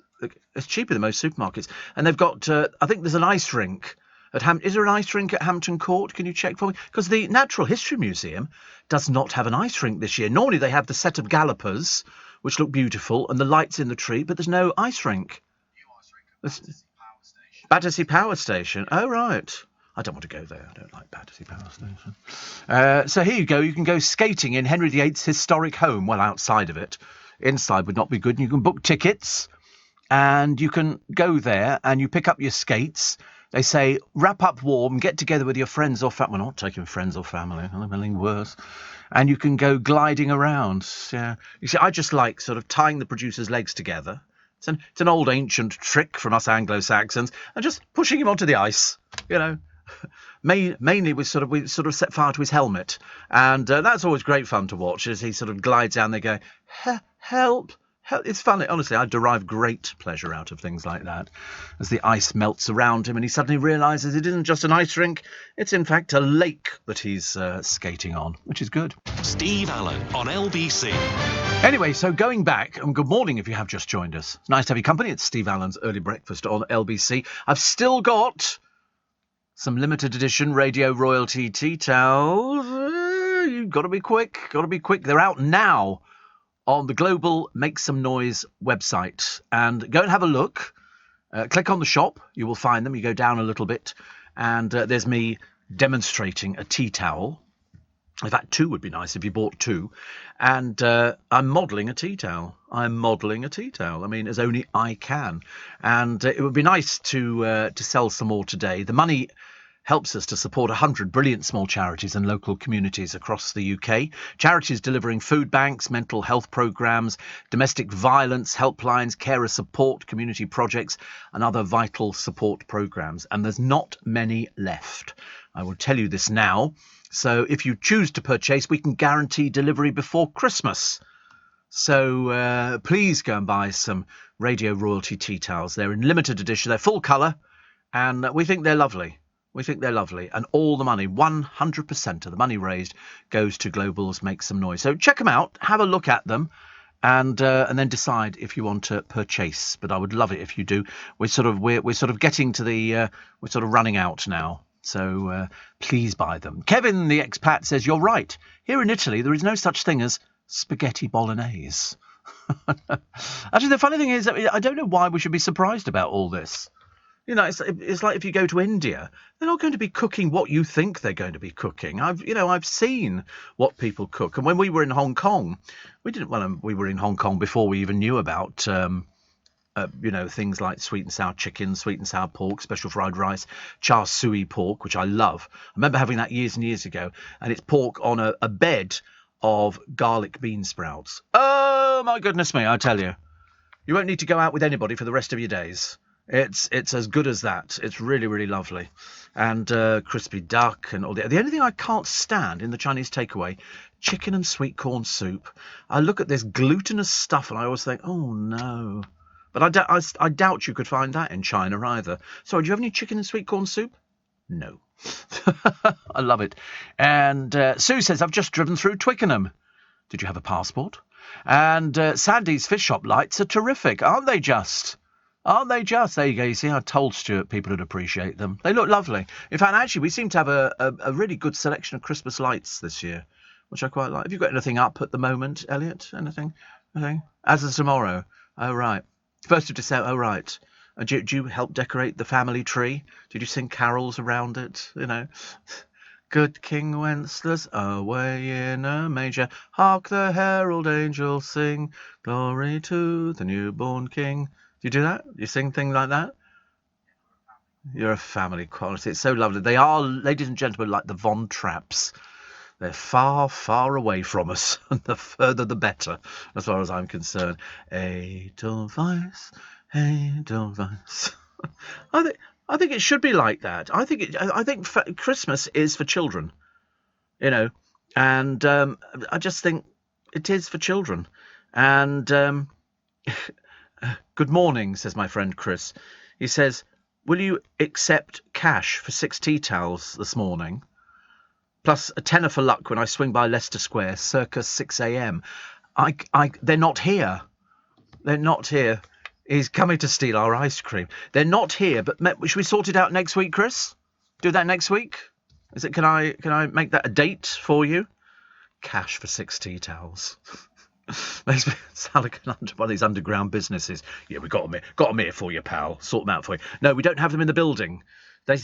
It's cheaper than most supermarkets. And they've got, I think there's an ice rink at Is there an ice rink at Hampton Court? Can you check for me? Because the Natural History Museum does not have an ice rink this year. Normally they have the set of gallopers, which look beautiful, and the lights in the tree, but there's no ice rink. New ice rink at Battersea Power Station. Oh, right. I don't want to go there. I don't like Battersea Power Station. So here you go. You can go skating in Henry VIII's historic home. Well, outside of it. Inside would not be good. And you can book tickets and you can go there and you pick up your skates. They say, wrap up warm, get together with your friends or family. We're not taking friends or family. I'm anything worse. And you can go gliding around. Yeah. You see, I just like sort of tying the producer's legs together. It's an old ancient trick from us Anglo-Saxons, and just pushing him onto the ice, Mainly we sort of set fire to his helmet, and that's always great fun to watch as he sort of glides down there going, help. It's funny. Honestly, I derive great pleasure out of things like that. As the ice melts around him and he suddenly realises it isn't just an ice rink, it's in fact a lake that he's skating on, which is good. Steve Allen on LBC. Anyway, so going back, and good morning if you have just joined us. It's nice to have your company. It's Steve Allen's Early Breakfast on LBC. I've still got some limited edition Radio Royalty tea towels. You've got to be quick. They're out now on the Global Make Some Noise website. And go and have a look. Click on the shop. You will find them. You go down a little bit. And there's me demonstrating a tea towel. In fact, 2 would be nice if you bought 2. And I'm modelling a tea towel. As only I can. And it would be nice to sell some more today. The money helps us to support 100 brilliant small charities and local communities across the UK. Charities delivering food banks, mental health programmes, domestic violence helplines, carer support, community projects and other vital support programmes. And there's not many left. I will tell you this now. So if you choose to purchase, we can guarantee delivery before Christmas. So please go and buy some Radio Royalty tea towels. They're in limited edition. They're full colour and we think they're lovely. And all the money, 100% of the money raised goes to Global's Make Some Noise. So check them out, have a look at them, and then decide if you want to purchase. But I would love it if you do. We're sort of getting to the we're sort of running out now. So please buy them. Kevin, the expat, says you're right. Here in Italy, there is no such thing as spaghetti bolognese. Actually, the funny thing is, I don't know why we should be surprised about all this. You know, it's like if you go to India, they're not going to be cooking what you think they're going to be cooking. I've seen what people cook. And when we were in Hong Kong, we were in Hong Kong before we even knew about, things like sweet and sour chicken, sweet and sour pork, special fried rice, char siu pork, which I love. I remember having that years and years ago. And it's pork on a bed of garlic bean sprouts. Oh, my goodness me, I tell you. You won't need to go out with anybody for the rest of your days. It's as good as that. It's really, really lovely. And crispy duck and all the only thing I can't stand in the Chinese takeaway, chicken and sweet corn soup. I look at this glutinous stuff and I always think, oh no. But I doubt you could find that in China either. Sorry, do you have any chicken and sweet corn soup? No. I love it. And Sue says, I've just driven through Twickenham. Did you have a passport? And Sandy's fish shop lights are terrific, aren't they just? Aren't they just? There you go. You see, I told Stuart people would appreciate them. They look lovely. In fact, actually, we seem to have a really good selection of Christmas lights this year, which I quite like. Have you got anything up at the moment, Elliot? Anything? As of tomorrow? Oh, right. 1st of December. Oh, right. Do you help decorate the family tree? Did you sing carols around it? You know, good King Wenceslas, away in a manger, hark the herald angels sing, glory to the newborn King. Do you do that? You sing things like that? You're a family quality. It's so lovely. They are, ladies and gentlemen, like the Von Trapps. They're far, far away from us, and the further the better, as far as I'm concerned. Edelweiss, Edelweiss. I think it should be like that. I think Christmas is for children, you know, and I just think it is for children. And good morning, says my friend Chris. He says, will you accept cash for 6 tea towels this morning? Plus a tenner for luck when I swing by Leicester Square, circa 6 a.m. They're not here. They're not here. He's coming to steal our ice cream. They're not here, but should we sort it out next week, Chris? Do that next week? Can I make that a date for you? Cash for 6 tea towels. Makes me sound like one of these underground businesses. Yeah, we got them here for you, pal. Sort them out for you. No, we don't have them in the building.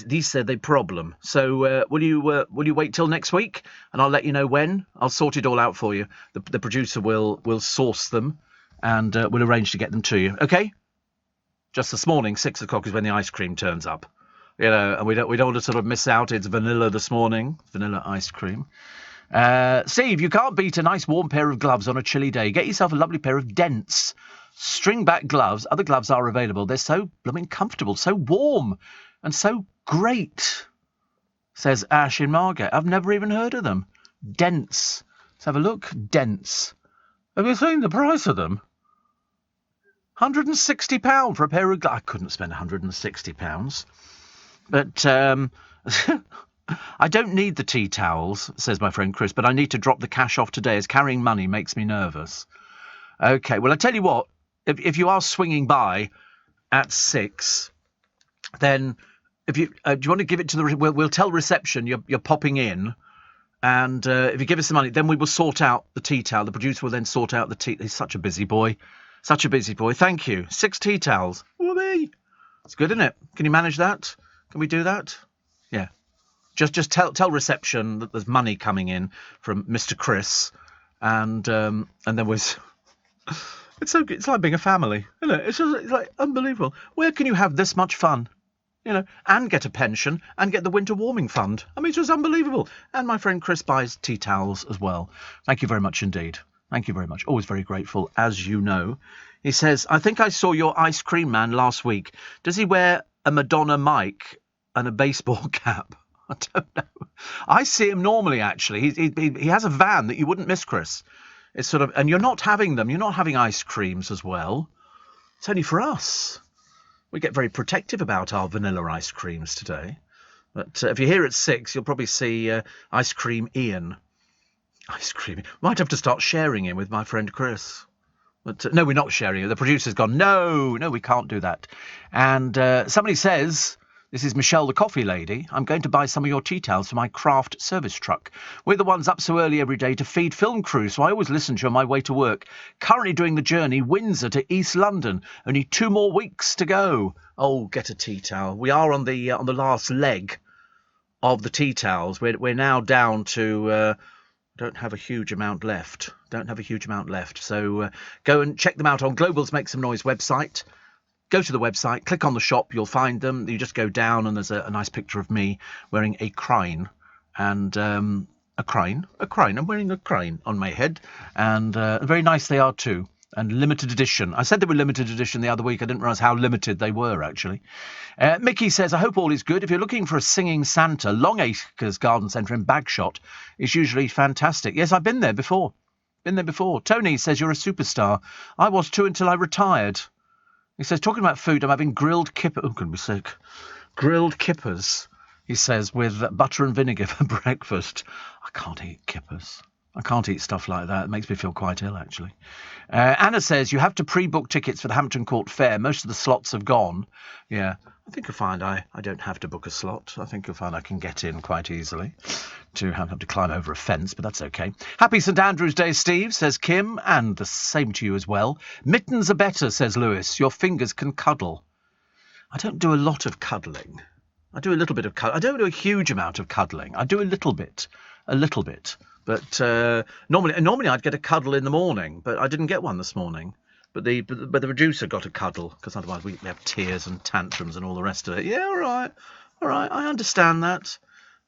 These said they problem. So will you wait till next week, and I'll let you know when. I'll sort it all out for you. The producer will source them, and we'll arrange to get them to you. Okay? Just this morning, 6 o'clock is when the ice cream turns up. You know, and we don't want to sort of miss out. It's vanilla this morning, vanilla ice cream. Steve, you can't beat a nice warm pair of gloves on a chilly day. Get yourself a lovely pair of Dents string-back gloves. Other gloves are available. They're so blooming comfortable, so warm, and so great, says Ash in Margate. I've never even heard of them. Dents. Let's have a look. Dents. Have you seen the price of them? £160 for a pair of gloves. I couldn't spend £160. But I don't need the tea towels, says my friend Chris, but I need to drop the cash off today as carrying money makes me nervous. OK, well, I tell you what, if you are swinging by at 6, then if you do you want to give it to the... We'll tell reception you're popping in, and if you give us the money, then we will sort out the tea towel. The producer will then sort out the tea... He's such a busy boy. Such a busy boy. Thank you. 6 tea towels. Whoopee. It's good, isn't it? Can you manage that? Can we do that? Yeah. Just tell reception that there's money coming in from Mr. Chris, and then we're... It's like being a family, isn't it? It's like unbelievable. Where can you have this much fun? You know, and get a pension and get the winter warming fund. I mean, it's just unbelievable. And my friend Chris buys tea towels as well. Thank you very much indeed. Thank you very much. Always very grateful, as you know. He says, I think I saw your ice cream man last week. Does he wear a Madonna mic and a baseball cap? I don't know. I see him normally, actually. He has a van that you wouldn't miss, Chris. It's sort of, and you're not having them. You're not having ice creams as well. It's only for us. We get very protective about our vanilla ice creams today. But if you're here at 6, you'll probably see Ice Cream Ian. Ice cream. Might have to start sharing him with my friend Chris. But no, we're not sharing it. The producer's gone, no, we can't do that. And somebody says This is Michelle, the coffee lady. I'm going to buy some of your tea towels for my craft service truck. We're the ones up so early every day to feed film crew, so I always listen to you on my way to work. Currently doing the journey Windsor to East London. Only 2 more weeks to go. Oh, get a tea towel. We are on the last leg of the tea towels. We're now down to... don't have a huge amount left. So go and check them out on Global's Make Some Noise website. Go to the website, click on the shop, you'll find them. You just go down and there's a nice picture of me wearing a crane. And I'm wearing a crane on my head. And very nice they are too. And limited edition. I said they were limited edition the other week. I didn't realise how limited they were, actually. Mickey says, I hope all is good. If you're looking for a singing Santa, Longacres Garden Centre in Bagshot is usually fantastic. Yes, I've been there before. Tony says, you're a superstar. I was too until I retired. He says, talking about food, I'm having grilled kippers. Oh, goodness sake. Grilled kippers, he says, with butter and vinegar for breakfast. I can't eat kippers. I can't eat stuff like that. It makes me feel quite ill, actually. Anna says, you have to pre-book tickets for the Hampton Court Fair. Most of the slots have gone. Yeah, I think you'll find I don't have to book a slot. I think you'll find I can get in quite easily. To have to climb over a fence, but that's okay. Happy St Andrew's Day, Steve, says Kim, and the same to you as well. Mittens are better, says Lewis. Your fingers can cuddle. I don't do a lot of cuddling. I do a little bit of cuddling. I don't do a huge amount of cuddling. I do a little bit. But normally I'd get a cuddle in the morning, but I didn't get one this morning. But the producer got a cuddle, because otherwise we have tears and tantrums and all the rest of it. Yeah, all right, I understand that.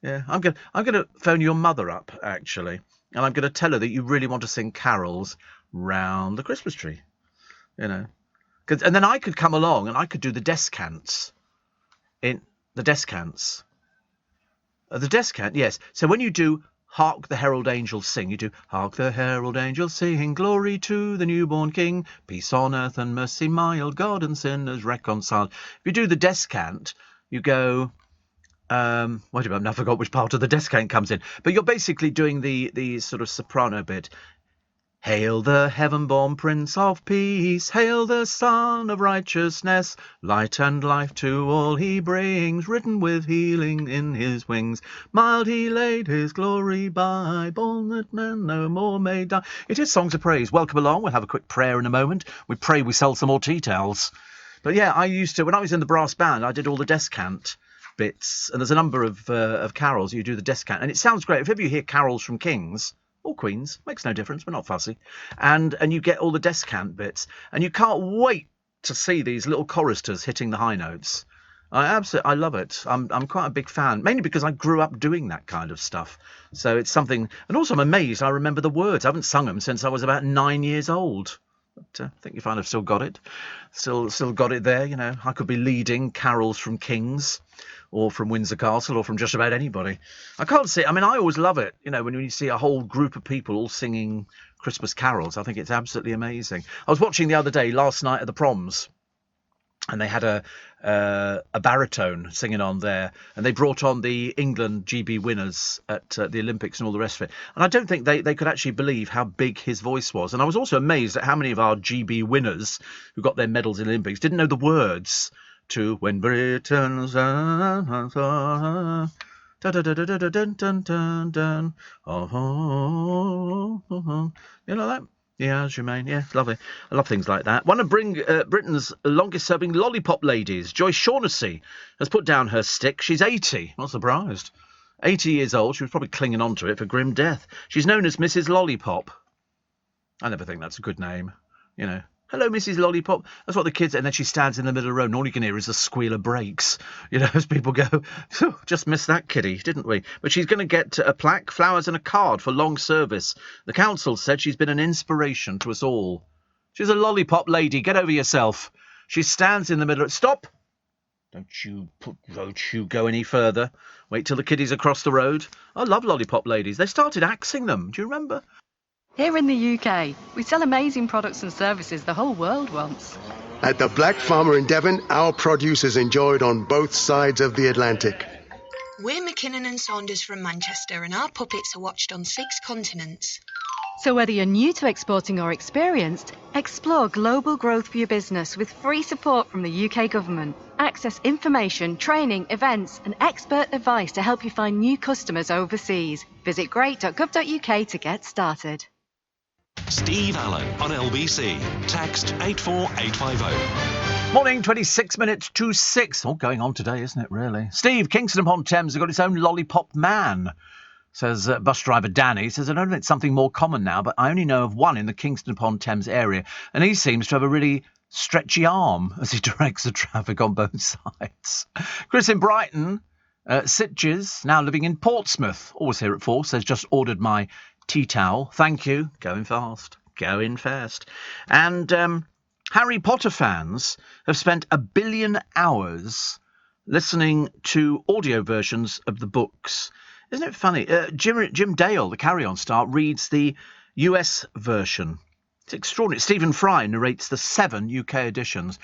Yeah, I'm gonna phone your mother up, actually, and I'm gonna tell her that you really want to sing carols round the Christmas tree, and then I could come along and I could do the descants. The descant, yes. So when you do Hark the Herald Angels Sing, you do Hark the Herald Angels Sing, glory to the newborn King, peace on earth and mercy mild, God and sinners reconciled. If you do the descant, you go... wait a minute, I forgot which part of the descant comes in. But you're basically doing the sort of soprano bit. Hail the heaven-born Prince of Peace, hail the Son of Righteousness, light and life to all he brings, written with healing in his wings. Mild he laid his glory by, born that men no more may die. It is Songs of Praise. Welcome along. We'll have a quick prayer in a moment. We pray we sell some more tea towels. But yeah, I used to, when I was in the brass band, I did all the descant bits, and there's a number of carols you do the descant, and it sounds great. If ever you hear carols from kings or queens, makes no difference, we're not fussy, and you get all the descant bits, and you can't wait to see these little choristers hitting the high notes. I love it. I'm quite a big fan, mainly because I grew up doing that kind of stuff, so it's something. And also I'm amazed I remember the words. I haven't sung them since I was about 9 years old. But I think you find I've still got it. Still got it there, I could be leading carols from kings or from Windsor Castle or from just about anybody. I can't see... I mean, I always love it, when you see a whole group of people all singing Christmas carols. I think it's absolutely amazing. I was watching the other day, last night at the Proms, and they had a baritone singing on there, and they brought on the England GB winners at the Olympics and all the rest of it. And I don't think they could actually believe how big his voice was. And I was also amazed at how many of our GB winners who got their medals in the Olympics didn't know the words to When Britain's you know that? Yeah, Jermaine. Yeah, lovely. I love things like that. One of Britain's longest-serving lollipop ladies, Joyce Shaughnessy, has put down her stick. She's 80. Not surprised. 80 years old. She was probably clinging on to it for grim death. She's known as Mrs. Lollipop. I never think that's a good name, Hello, Mrs. Lollipop. That's what the kids... And then she stands in the middle of the road, and all you can hear is the squeal of brakes, as people go, just missed that kiddie, didn't we? But she's going to get a plaque, flowers and a card for long service. The council said she's been an inspiration to us all. She's a lollipop lady. Get over yourself. She stands in the middle of... Stop! Don't you go any further. Wait till the kiddies are across the road. I love lollipop ladies. They started axing them. Do you remember? Here in the UK, we sell amazing products and services the whole world wants. At the Black Farmer in Devon, our produce is enjoyed on both sides of the Atlantic. We're McKinnon and Saunders from Manchester, and our puppets are watched on 6 continents. So whether you're new to exporting or experienced, Explore global growth for your business with free support from the UK government. Access information, training, events, and expert advice to help you find new customers overseas. Visit great.gov.uk to get started. Steve Allen on LBC. Text 84850. Morning, 26 minutes to 6. All going on today, isn't it, really? Steve, Kingston upon Thames has got its own lollipop man. Says bus driver Danny. Says, I don't know if it's something more common now, but I only know of one in the Kingston upon Thames area, and he seems to have a really stretchy arm as he directs the traffic on both sides. Chris in Brighton, Sitges, now living in Portsmouth, always here at 4, says, just ordered my tea towel. Thank you. Going fast. Going fast. And Harry Potter fans have spent 1 billion hours listening to audio versions of the books. Isn't it funny? Jim Dale, the Carry On star, reads the US version. It's extraordinary. Stephen Fry narrates the 7 UK editions.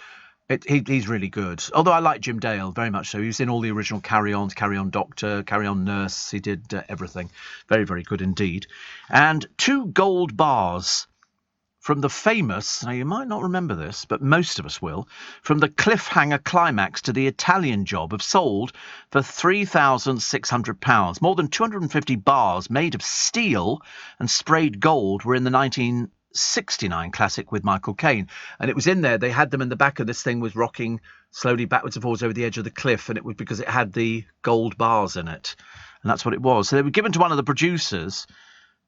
He's really good. Although I like Jim Dale very much so. He was in all the original Carry Ons, Carry On Doctor, Carry On Nurse. He did everything. Very, very good indeed. And 2 gold bars from the famous, now you might not remember this, but most of us will, from the cliffhanger climax to the Italian Job have sold for £3,600. More than 250 bars made of steel and sprayed gold were in the 1969 classic with Michael Caine. And it was in there, they had them in the back of this thing, was rocking slowly backwards and forwards over the edge of the cliff, and it was because it had the gold bars in it. And that's what it was. So they were given to one of the producers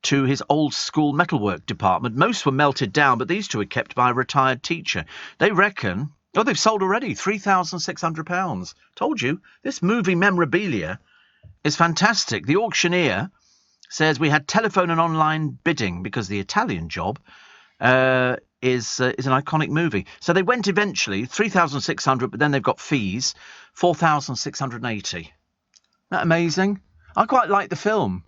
to his old school metalwork department. Most were melted down, but these 2 were kept by a retired teacher. They reckon, they've sold already, £3,600. Told you, this movie memorabilia is fantastic. The auctioneer says we had telephone and online bidding because the Italian Job is an iconic movie. So they went eventually, 3,600, but then they've got fees, 4,680. Isn't that amazing? I quite like the film.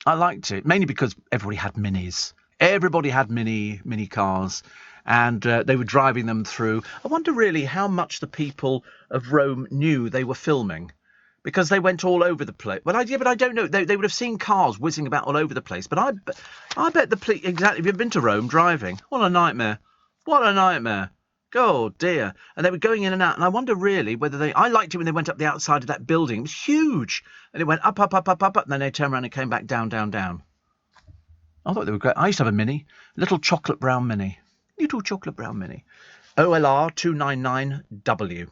I liked it, mainly because everybody had minis. Everybody had mini cars, and they were driving them through. I wonder really how much the people of Rome knew they were filming, because they went all over the place. But I don't know. They would have seen cars whizzing about all over the place. But I bet the police, exactly, if you've been to Rome driving, what a nightmare. What a nightmare. Oh, dear. And they were going in and out. And I wonder really whether I liked it when they went up the outside of that building. It was huge. And it went up, up, up, up, up, up. And then they turned around and came back down, down, down. I thought they were great. I used to have a Mini. Little chocolate brown Mini. Little chocolate brown Mini. OLR 299W.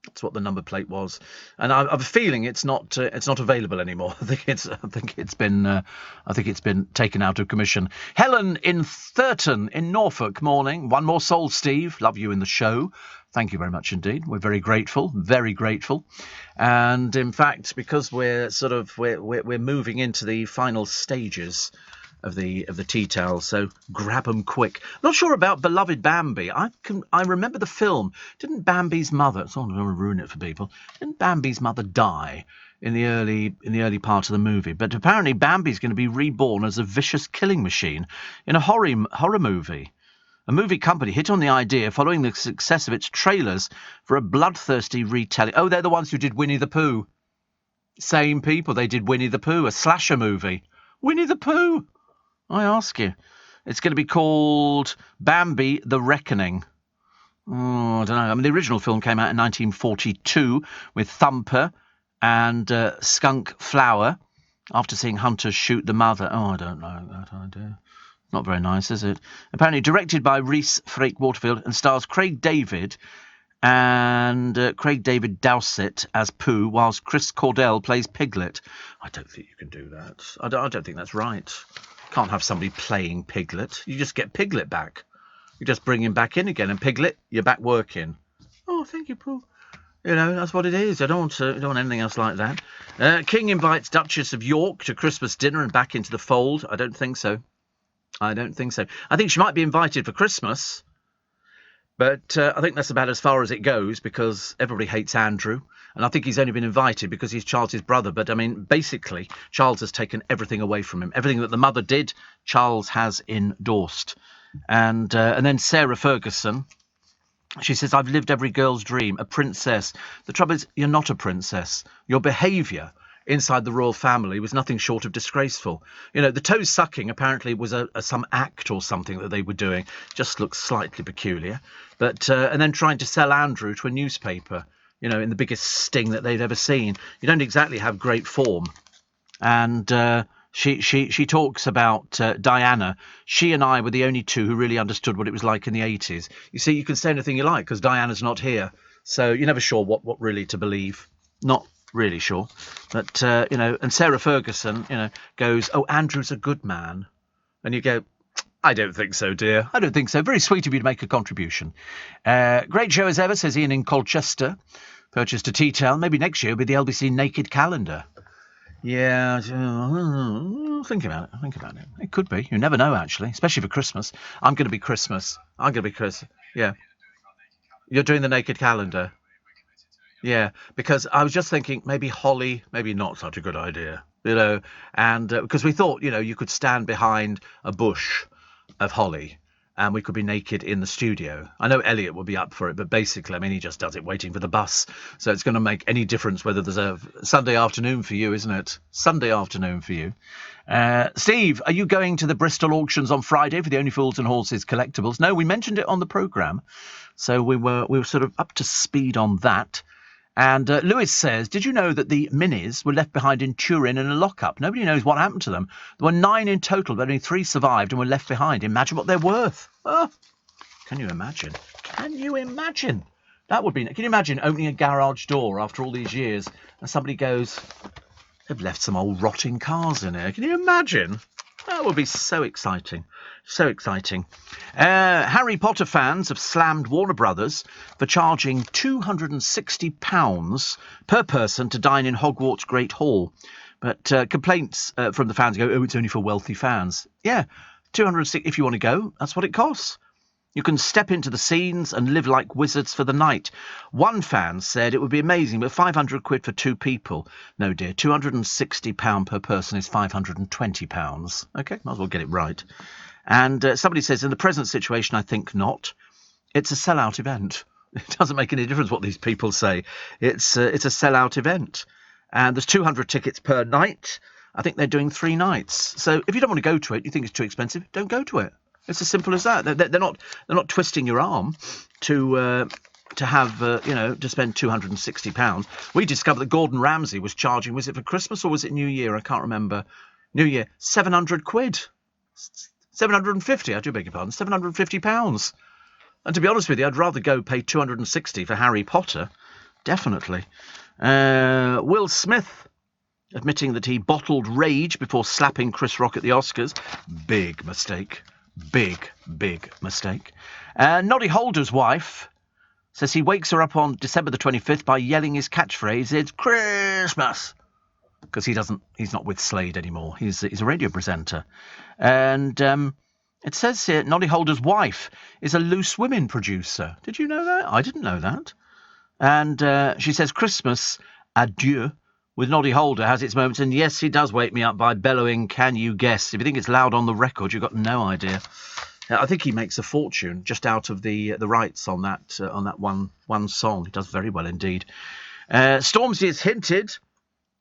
That's what the number plate was. And I have a feeling it's not available anymore. I think it's been taken out of commission. Helen in Thurton in Norfolk. Morning. One more soul, Steve. Love you in the show. Thank you very much indeed. We're very grateful. Very grateful. And in fact, because we're moving into the final stages of the tea towel, so grab 'em quick. Not sure about beloved Bambi. I remember the film. Didn't Bambi's mother? I'm not going to ruin it for people. Didn't Bambi's mother die in the early part of the movie? But apparently Bambi's going to be reborn as a vicious killing machine in a horror movie. A movie company hit on the idea following the success of its trailers for a bloodthirsty retelling. Oh, they're the ones who did Winnie the Pooh. Same people. They did Winnie the Pooh, a slasher movie. Winnie the Pooh. I ask you. It's going to be called Bambi the Reckoning. Oh, I don't know. I mean, the original film came out in 1942 with Thumper and Skunk Flower after seeing hunters shoot the mother. Oh, I don't know that idea. Not very nice, is it? Apparently directed by Rhys Frake Waterfield and stars Craig David Dowsett as Pooh, whilst Chris Cordell plays Piglet. I don't think you can do that. I don't think that's right. Can't have somebody playing Piglet. You just get Piglet back. You just bring him back in again, and Piglet, you're back working. Oh, thank you, Pooh. You know, that's what it is. I don't want anything else like that. King invites Duchess of York to Christmas dinner and back into the fold. I don't think so. I think she might be invited for Christmas, but I think that's about as far as it goes, because everybody hates Andrew. And I think he's only been invited because he's Charles's brother. But, I mean, basically, Charles has taken everything away from him. Everything that the mother did, Charles has endorsed. And then Sarah Ferguson, she says, I've lived every girl's dream, a princess. The trouble is, you're not a princess. Your behaviour inside the royal family was nothing short of disgraceful. You know, the toe sucking apparently was some act or something that they were doing. Just looks slightly peculiar. But and then trying to sell Andrew to a newspaper, you know, in the biggest sting that they'd ever seen. You don't exactly have great form. And she talks about Diana. She and I were the only two who really understood what it was like in the 80s. You see, you can say anything you like because Diana's not here. So you're never sure what really to believe. Not really sure. But, you know, and Sarah Ferguson, you know, goes, "Oh, Andrew's a good man." And you go, "I don't think so, dear. I don't think so. Very sweet of you to make a contribution." Great show as ever, says Ian in Colchester. Purchased a tea towel. Maybe next year will be the LBC Naked Calendar. Yeah, think about it. It could be. You never know, actually, especially for Christmas. I'm going to be Christmas. Yeah. You're doing the Naked Calendar. Yeah, because I was just thinking maybe holly, maybe not such a good idea, you know, and because we thought, you know, you could stand behind a bush of holly and we could be naked in the studio. I know Elliot will be up for it, but basically, I mean, he just does it waiting for the bus. So it's going to make any difference whether there's a Sunday afternoon for you, isn't it? Sunday afternoon for you. Steve, are you going to the Bristol auctions on Friday for the Only Fools and Horses collectibles? No, we mentioned it on the programme. So we were sort of up to speed on that. And Lewis says, did you know that the minis were left behind in Turin in a lockup? Nobody knows what happened to them. There were 9 in total, but only 3 survived and were left behind. Imagine what they're worth. Oh, can you imagine? That would be... Can you imagine opening a garage door after all these years and somebody goes, they've left some old rotting cars in here. Can you imagine? That would be so exciting. So exciting. Harry Potter fans have slammed Warner Brothers for charging £260 per person to dine in Hogwarts Great Hall. But complaints from the fans go, oh, it's only for wealthy fans. Yeah, $260 if you want to go. That's what it costs. You can step into the scenes and live like wizards for the night. One fan said it would be amazing, but £500 for 2 people. No, dear, £260 per person is £520. OK, might as well get it right. And somebody says, in the present situation, I think not. It's a sellout event. It doesn't make any difference what these people say. It's a sellout event. And there's 200 tickets per night. I think they're doing 3 nights. So if you don't want to go to it, you think it's too expensive, don't go to it. It's as simple as that. They're not twisting your arm to have to spend £260. We discovered that Gordon Ramsay was charging. Was it for Christmas or was it New Year? I can't remember. New Year, £700. 750. I do beg your pardon. £750. And to be honest with you, I'd rather go pay $260 for Harry Potter. Definitely. Will Smith admitting that he bottled rage before slapping Chris Rock at the Oscars. Big mistake. Big mistake. Noddy Holder's wife says he wakes her up on December the 25th by yelling his catchphrase, "It's Christmas!" Because he's not with Slade anymore. He's a radio presenter. And it says here, Noddy Holder's wife is a Loose Women producer. Did you know that? I didn't know that. And she says, Christmas, adieu, with Noddy Holder has its moments. And yes, he does wake me up by bellowing, "Can you guess?" If you think it's loud on the record, you've got no idea. I think he makes a fortune just out of the rights on that one song. He does very well indeed. Stormzy has hinted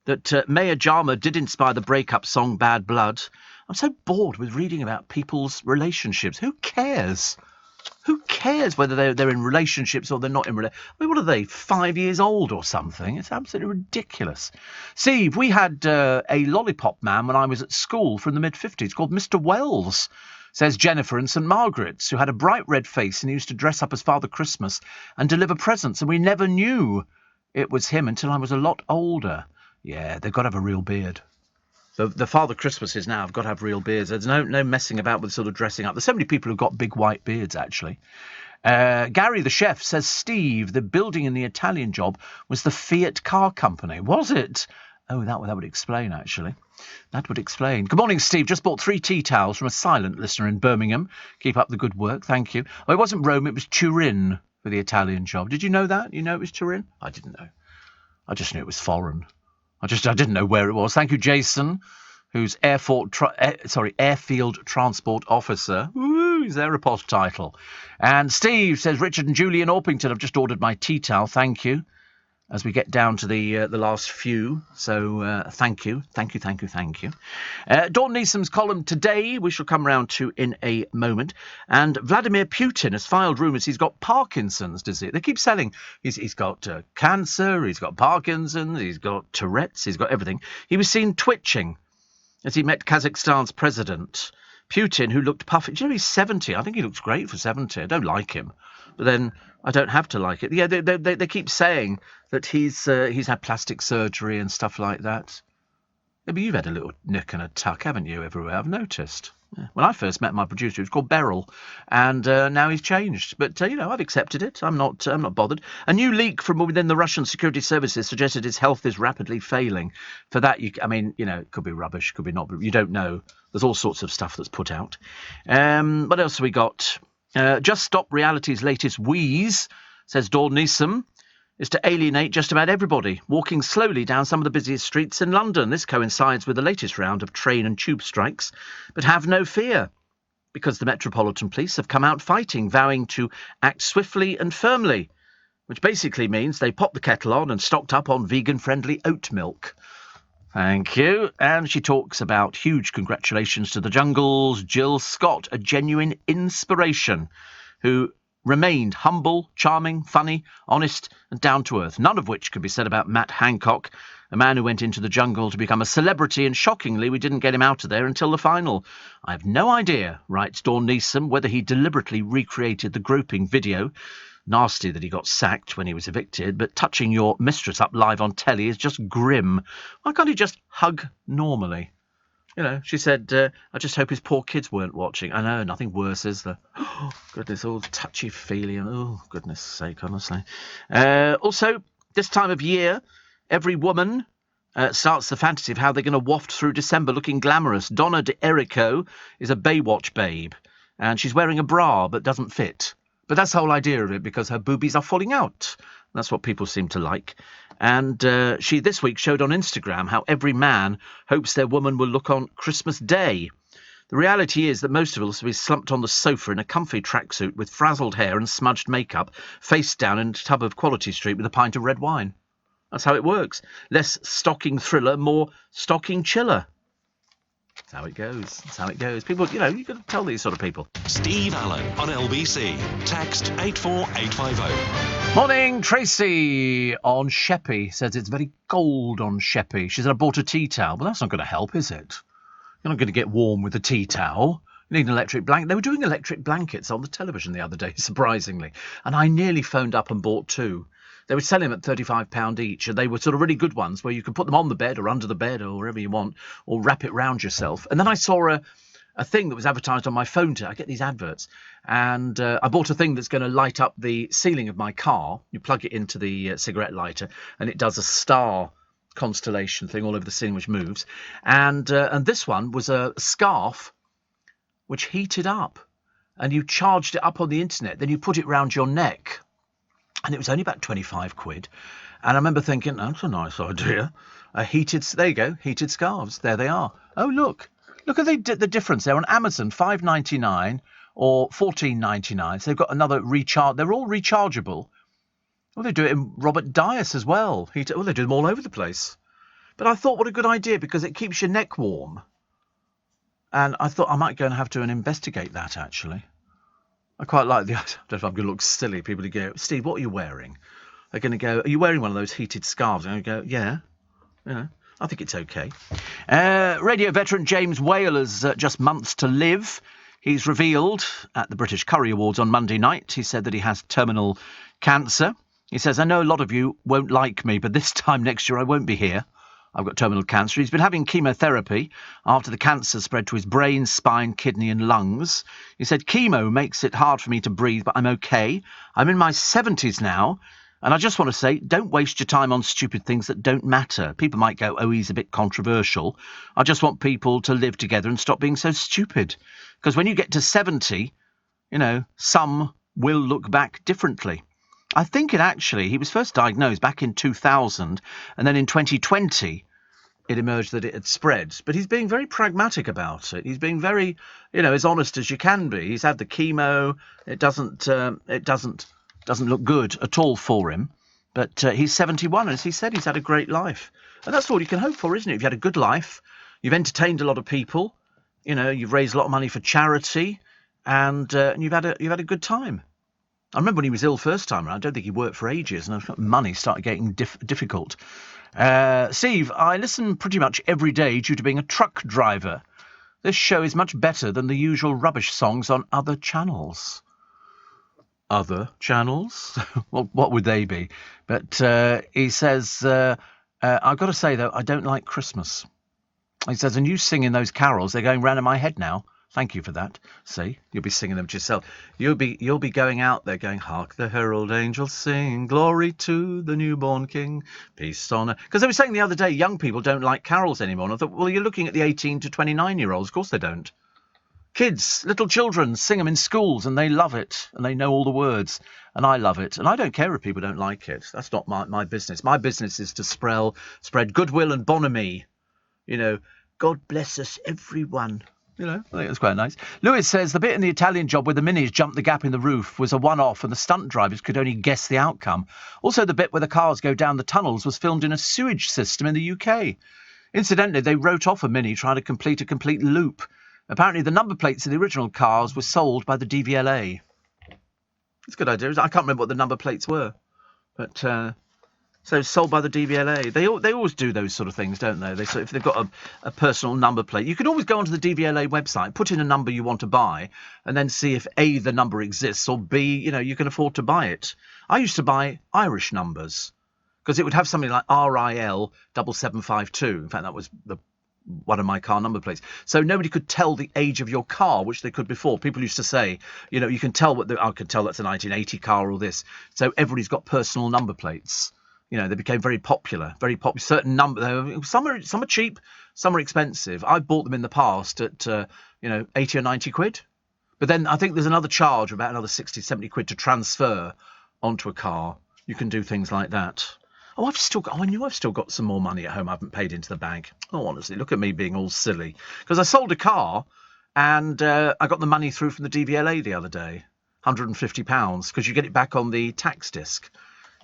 that Maya Jama did inspire the breakup song Bad Blood. I'm so bored with reading about people's relationships. Who cares? Who cares whether they're in relationships or they're not in relationships? I mean, what are they, 5 years old or something? It's absolutely ridiculous. Steve, we had a lollipop man when I was at school from the mid-50s called Mr. Wells, says Jennifer in St. Margaret's, who had a bright red face and he used to dress up as Father Christmas and deliver presents, and we never knew it was him until I was a lot older. Yeah, they've got to have a real beard. The Father Christmases now have got to have real beards. There's no messing about with sort of dressing up. There's so many people who've got big white beards, actually. Gary, the chef, says, Steve, the building in the Italian job was the Fiat car company. Was it? Oh, that would explain, actually. That would explain. Good morning, Steve. Just bought 3 tea towels from a silent listener in Birmingham. Keep up the good work. Thank you. Oh, it wasn't Rome. It was Turin for the Italian job. Did you know that? You know it was Turin? I didn't know. I just knew it was foreign. I didn't know where it was. Thank you, Jason, who's Airfield Transport Officer. Woo, is there a post title? And Steve says, Richard and Julie in Orpington have just ordered my tea towel. Thank you. as we get down to the last few. So thank you. Dawn Neesom's column today we shall come round to in a moment. And Vladimir Putin has filed rumours he's got Parkinson's disease. They keep selling he's got cancer, he's got Parkinson's, he's got Tourette's, he's got everything. He was seen twitching as he met Kazakhstan's president. Putin, who looked puffy. Do you know he's 70? I think he looks great for 70. I don't like him. But then I don't have to like it. Yeah, they keep saying that he's had plastic surgery and stuff like that. Yeah, but you've had a little nick and a tuck, haven't you, everywhere? I've noticed. Yeah. When I first met my producer, he was called Beryl, and now he's changed. But I've accepted it. I'm not bothered. A new leak from within the Russian security services suggested his health is rapidly failing. For that, it could be rubbish, could be not. But you don't know. There's all sorts of stuff that's put out. What else have we got? Just Stop Reality's latest wheeze, says Dawn Neesom, is to alienate just about everybody, walking slowly down some of the busiest streets in London. This coincides with the latest round of train and tube strikes. But have no fear, because the Metropolitan Police have come out fighting, vowing to act swiftly and firmly, which basically means they popped the kettle on and stocked up on vegan-friendly oat milk. Thank you. And she talks about huge congratulations to the Jungle's Jill Scott, a genuine inspiration, who remained humble, charming, funny, honest and down-to-earth, none of which could be said about Matt Hancock, a man who went into the jungle to become a celebrity, and shockingly we didn't get him out of there until the final. I have no idea, writes Dawn Neesom, whether he deliberately recreated the groping video. Nasty that he got sacked when he was evicted, but touching your mistress up live on telly is just grim. Why can't he just hug normally? She said, I just hope his poor kids weren't watching. I know, nothing worse, is there? Oh, goodness, all touchy-feely. Oh, goodness sake, honestly. Also, this time of year, every woman starts the fantasy of how they're going to waft through December looking glamorous. Donna D'Errico is a Baywatch babe, and she's wearing a bra but doesn't fit. But that's the whole idea of it, because her boobies are falling out. That's what people seem to like. And she this week showed on Instagram how every man hopes their woman will look on Christmas Day. The reality is that most of us will be slumped on the sofa in a comfy tracksuit with frazzled hair and smudged makeup, face down in a tub of Quality Street with a pint of red wine. That's how it works. Less stocking thriller, more stocking chiller. That's how it goes. That's how it goes. People, you've got to tell these sort of people. Steve Allen on LBC. Text 84850. Morning, Tracy on Sheppey says it's very cold on Sheppey. She said, I bought a tea towel. Well, that's not going to help, is it? You're not going to get warm with a tea towel. You need an electric blanket. They were doing electric blankets on the television the other day, surprisingly. And I nearly phoned up and bought two. They were selling them at £35 each, and they were sort of really good ones where you could put them on the bed or under the bed or wherever you want, or wrap it round yourself. And then I saw a thing that was advertised on my phone. I get these adverts, and I bought a thing that's going to light up the ceiling of my car. You plug it into the cigarette lighter, and it does a star constellation thing all over the ceiling, which moves. And this one was a scarf which heated up, and you charged it up on the internet. Then you put it round your neck. And it was only about 25 quid. And I remember thinking, that's a nice idea. There you go, heated scarves. There they are. Oh, look at the difference there on Amazon, $5.99 or $14.99. So they've got another recharge. They're all rechargeable. Well, they do it in Robert Dias as well. They do them all over the place. But I thought, what a good idea, because it keeps your neck warm. And I thought I might go and have to investigate that, actually. I quite like I don't know if I'm going to look silly. People to go, Steve, what are you wearing? They're going to go, are you wearing one of those heated scarves? I'm going to go, yeah. I think it's okay. Radio veteran James Whale has just months to live. He's revealed at the British Curry Awards on Monday night. He said that he has terminal cancer. He says, I know a lot of you won't like me, but this time next year I won't be here. I've got terminal cancer. He's been having chemotherapy after the cancer spread to his brain, spine, kidney and lungs. He said, chemo makes it hard for me to breathe, but I'm okay. I'm in my 70s now, and I just want to say, don't waste your time on stupid things that don't matter. People might go, oh, he's a bit controversial. I just want people to live together and stop being so stupid. Because when you get to 70, some will look back differently. I think he was first diagnosed back in 2000, and then in 2020 it emerged that it had spread. But he's being very pragmatic about it. He's being very, as honest as you can be. He's had the chemo. It doesn't look good at all for him. But he's 71, and as he said, he's had a great life. And that's all you can hope for, isn't it? If you had a good life, you've entertained a lot of people, you've raised a lot of money for charity, and you've had a good time. I remember when he was ill first time around, I don't think he worked for ages, and money started getting difficult. Steve, I listen pretty much every day due to being a truck driver. This show is much better than the usual rubbish songs on other channels. Other channels? Well, what would they be? But he says, I've got to say, though, I don't like Christmas. He says, and you singing those carols, they're going round in my head now. Thank you for that. See, you'll be singing them to yourself. You'll be going out there going, hark the herald angels sing, glory to the newborn king, peace on earth. Because they were saying the other day, young people don't like carols anymore. And I thought, well, you're looking at the 18 to 29-year-olds. Of course they don't. Kids, little children, sing them in schools, and they love it, and they know all the words, and I love it. And I don't care if people don't like it. That's not my business. My business is to spread goodwill and bonhomie. God bless us, everyone. I think it's quite nice. Lewis says the bit in the Italian Job where the minis jumped the gap in the roof was a one-off and the stunt drivers could only guess the outcome. Also, the bit where the cars go down the tunnels was filmed in a sewage system in the UK. Incidentally, they wrote off a mini trying to complete a complete loop. Apparently, the number plates of the original cars were sold by the DVLA. It's a good idea. I can't remember what the number plates were. But so sold by the DVLA. They always do those sort of things, don't they? If they've got a personal number plate, you can always go onto the DVLA website, put in a number you want to buy, and then see if A, the number exists, or B, you can afford to buy it. I used to buy Irish numbers because it would have something like RIL 7752. In fact, that was one of my car number plates. So nobody could tell the age of your car, which they could before. People used to say, you can tell I could tell that's a 1980 car or this. So everybody's got personal number plates. They became very popular. Certain number, some are cheap, some are expensive. I've bought them in the past at 80 or 90 quid. But then I think there's another charge of about another 60, 70 quid to transfer onto a car. You can do things like that. Oh, I knew I've still got some more money at home I haven't paid into the bank. Oh, honestly, look at me being all silly. Because I sold a car and I got the money through from the DVLA the other day. £150, because you get it back on the tax disc.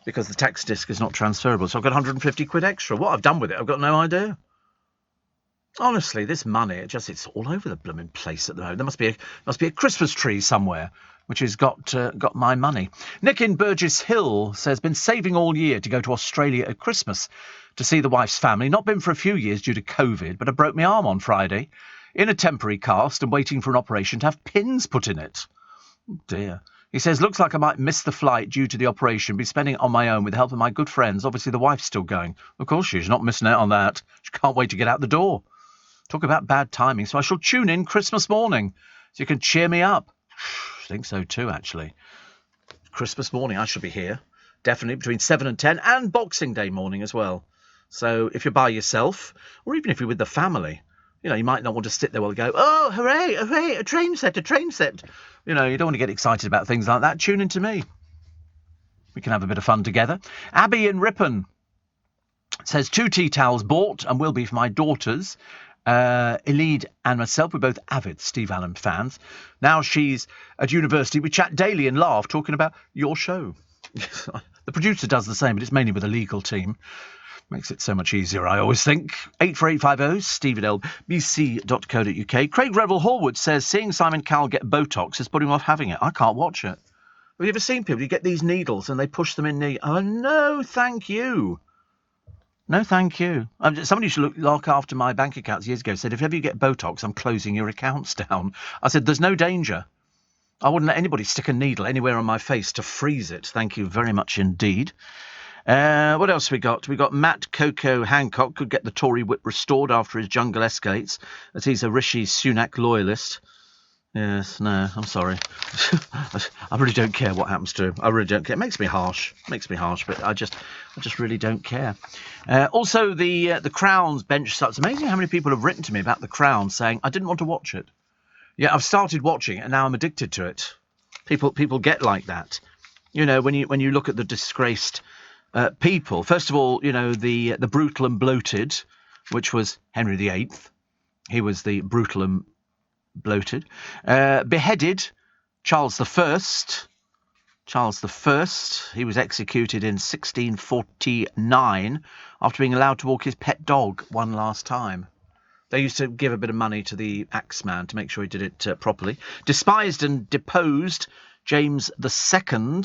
Because the tax disc is not transferable. So I've got 150 quid extra. What I've done with it, I've got no idea. Honestly, this money, it's all over the blooming place at the moment. There must be a Christmas tree somewhere which has got my money. Nick in Burgess Hill says, been saving all year to go to Australia at Christmas to see the wife's family. Not been for a few years due to COVID, but I broke my arm on Friday in a temporary cast and waiting for an operation to have pins put in it. Oh dear. He says, looks like I might miss the flight due to the operation, be spending it on my own with the help of my good friends. Obviously, the wife's still going. Of course, she's not missing out on that. She can't wait to get out the door. Talk about bad timing. So I shall tune in Christmas morning so you can cheer me up. I think so too, actually. Christmas morning, I shall be here. Definitely between 7 and 10, and Boxing Day morning as well. So if you're by yourself, or even if you're with the family, you might not want to sit there while they go, oh, hooray, hooray, a train set. You don't want to get excited about things like that. Tune in to me. We can have a bit of fun together. Abby in Ripon says 2 tea towels bought and will be for my daughters. Elide and myself, we're both avid Steve Allen fans. Now she's at university. We chat daily and laugh, talking about your show. The producer does the same, but it's mainly with a legal team. Makes it so much easier, I always think. 84850, steve@lbc.co.uk. Craig Revel Horwood says, seeing Simon Cowell get Botox is putting him off having it. I can't watch it. Have you ever seen people? You get these needles and they push them in the... Oh, no, thank you. No, thank you. Somebody used to look after my bank accounts years ago, said, if ever you get Botox, I'm closing your accounts down. I said, there's no danger. I wouldn't let anybody stick a needle anywhere on my face to freeze it. Thank you very much indeed. What else we got? We got Matt Coco Hancock could get the Tory whip restored after his jungle escalates, as he's a Rishi Sunak loyalist. Yes, no, I'm sorry. I really don't care what happens to him. I really don't care. It makes me harsh, but I just really don't care. Also, the Crown's bench starts. It's amazing how many people have written to me about the Crown saying, I didn't want to watch it. Yeah, I've started watching it and now I'm addicted to it. People get like that. When you look at the disgraced people, first of all, the brutal and bloated, which was Henry VIII. He was the brutal and bloated. Beheaded Charles I. Charles I. He was executed in 1649 after being allowed to walk his pet dog one last time. They used to give a bit of money to the axeman to make sure he did it properly. Despised and deposed, James II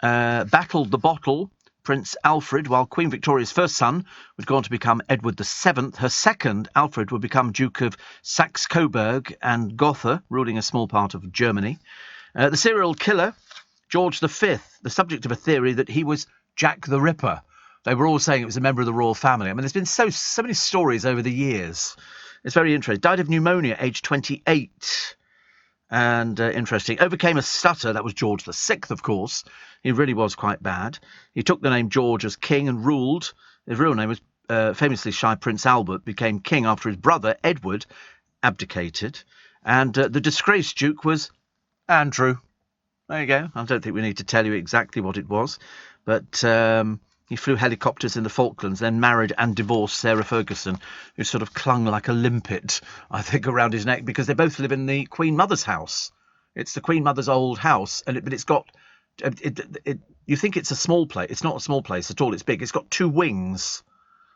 battled the bottle, Prince Alfred, while Queen Victoria's first son would go on to become Edward VII. Her second, Alfred, would become Duke of Saxe-Coburg and Gotha, ruling a small part of Germany. The serial killer, George V, the subject of a theory that he was Jack the Ripper. They were all saying it was a member of the royal family. I mean, there's been so many stories over the years. It's very interesting. Died of pneumonia, aged 28. And interesting. Overcame a stutter. That was George VI, of course. He really was quite bad. He took the name George as king and ruled. His real name was famously shy Prince Albert, became king after his brother, Edward, abdicated. And the disgraced duke was Andrew. There you go. I don't think we need to tell you exactly what it was. But he flew helicopters in the Falklands, then married and divorced Sarah Ferguson, who sort of clung like a limpet, I think, around his neck, because they both live in the Queen Mother's house. It's the Queen Mother's old house, but it's got... you think it's a small place. It's not a small place at all. It's big. It's got two wings.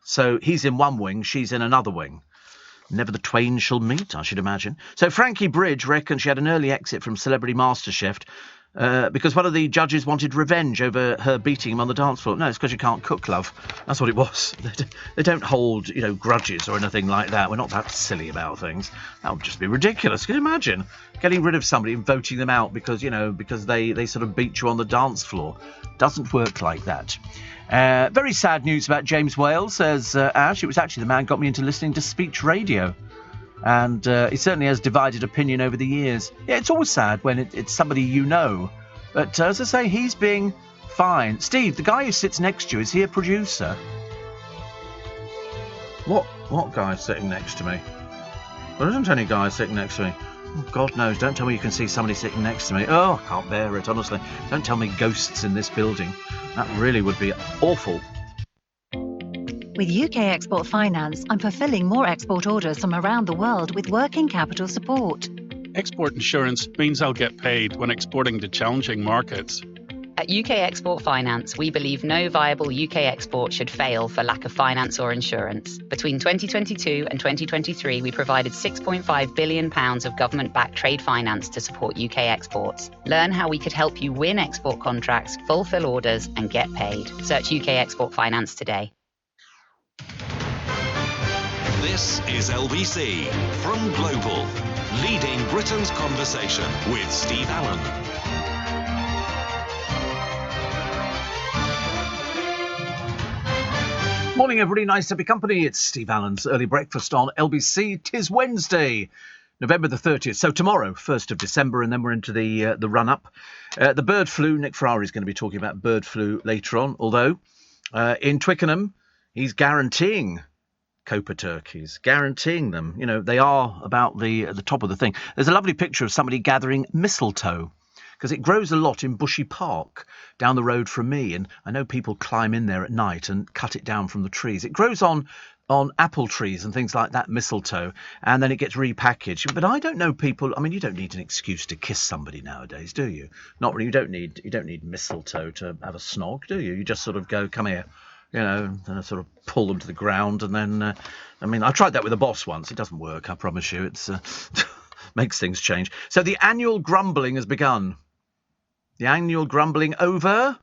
So he's in one wing, she's in another wing. Never the twain shall meet, I should imagine. So Frankie Bridge reckons she had an early exit from Celebrity MasterChef because one of the judges wanted revenge over her beating him on the dance floor. No, it's because you can't cook, love. That's what it was. They don't hold, grudges or anything like that. We're not that silly about things. That would just be ridiculous. Can you imagine getting rid of somebody and voting them out because they sort of beat you on the dance floor? Doesn't work like that. Very sad news about James Whale, says Ash. It was actually the man who got me into listening to speech radio. And he certainly has divided opinion over the years. Yeah, it's always sad when it's somebody you know. But as I say, he's being fine. Steve, the guy who sits next to you, is he a producer? What guy's sitting next to me? There isn't any guy sitting next to me. Oh, God knows, don't tell me you can see somebody sitting next to me. Oh, I can't bear it, honestly. Don't tell me ghosts in this building. That really would be awful. With UK Export Finance, I'm fulfilling more export orders from around the world with working capital support. Export insurance means I'll get paid when exporting to challenging markets. At UK Export Finance, we believe no viable UK export should fail for lack of finance or insurance. Between 2022 and 2023, we provided £6.5 billion of government-backed trade finance to support UK exports. Learn how we could help you win export contracts, fulfill orders, and get paid. Search UK Export Finance today. This is LBC from Global, leading Britain's conversation with Steve Allen. Morning, everybody. Nice to be company. It's Steve Allen's Early Breakfast on LBC. 'Tis Wednesday, November the 30th. So tomorrow, 1st of December, and then we're into the run-up. The bird flu. Nick Ferrari is going to be talking about bird flu later on, although in Twickenham, he's guaranteeing Copa turkeys, guaranteeing them. They are about the top of the thing. There's a lovely picture of somebody gathering mistletoe, because it grows a lot in Bushy Park down the road from me, and I know people climb in there at night and cut it down from the trees. It grows on apple trees and things like that, mistletoe, and then it gets repackaged. But I don't know people. I mean, you don't need an excuse to kiss somebody nowadays, do you? Not really. You don't need mistletoe to have a snog, do you? You just sort of go, come here. And I sort of pull them to the ground, and then, I tried that with a boss once. It doesn't work, I promise you. It's makes things change. So the annual grumbling has begun. The annual grumbling over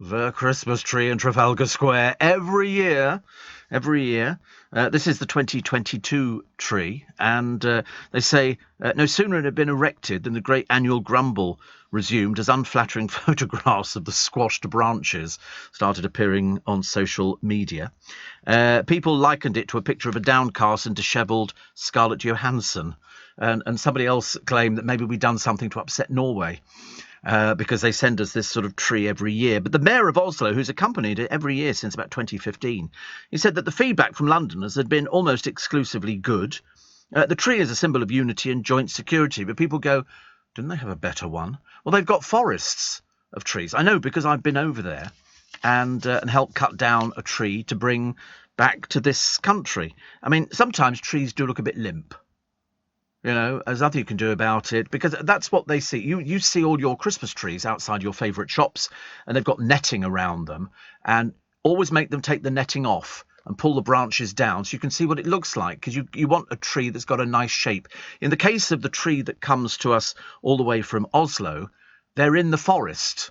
the Christmas tree in Trafalgar Square every year. This is the 2022 tree, and they say no sooner it had been erected than the great annual grumble resumed as unflattering photographs of the squashed branches started appearing on social media. People likened it to a picture of a downcast and dishevelled Scarlett Johansson, and somebody else claimed that maybe we'd done something to upset Norway. Because they send us this sort of tree every year. But the mayor of Oslo, who's accompanied it every year since about 2015, he said that the feedback from Londoners had been almost exclusively good. The tree is a symbol of unity and joint security, but people go, didn't they have a better one? Well, they've got forests of trees. I know, because I've been over there and helped cut down a tree to bring back to this country. I mean, sometimes trees do look a bit limp. There's nothing you can do about it, because that's what they see. You see all your Christmas trees outside your favourite shops, and they've got netting around them, and always make them take the netting off and pull the branches down so you can see what it looks like, because you want a tree that's got a nice shape. In the case of the tree that comes to us all the way from Oslo, they're in the forest.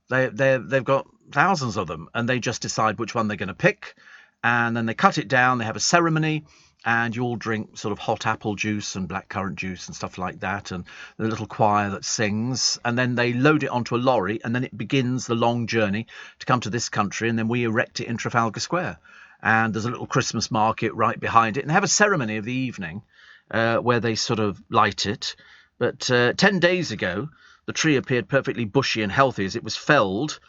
They've got thousands of them, and they just decide which one they're going to pick, and then they cut it down, they have a ceremony, and you all drink sort of hot apple juice and blackcurrant juice and stuff like that, and the little choir that sings, and then they load it onto a lorry, and then it begins the long journey to come to this country, and then we erect it in Trafalgar Square. And there's a little Christmas market right behind it, and they have a ceremony of the evening where they sort of light it. But 10 days ago, the tree appeared perfectly bushy and healthy as it was felled,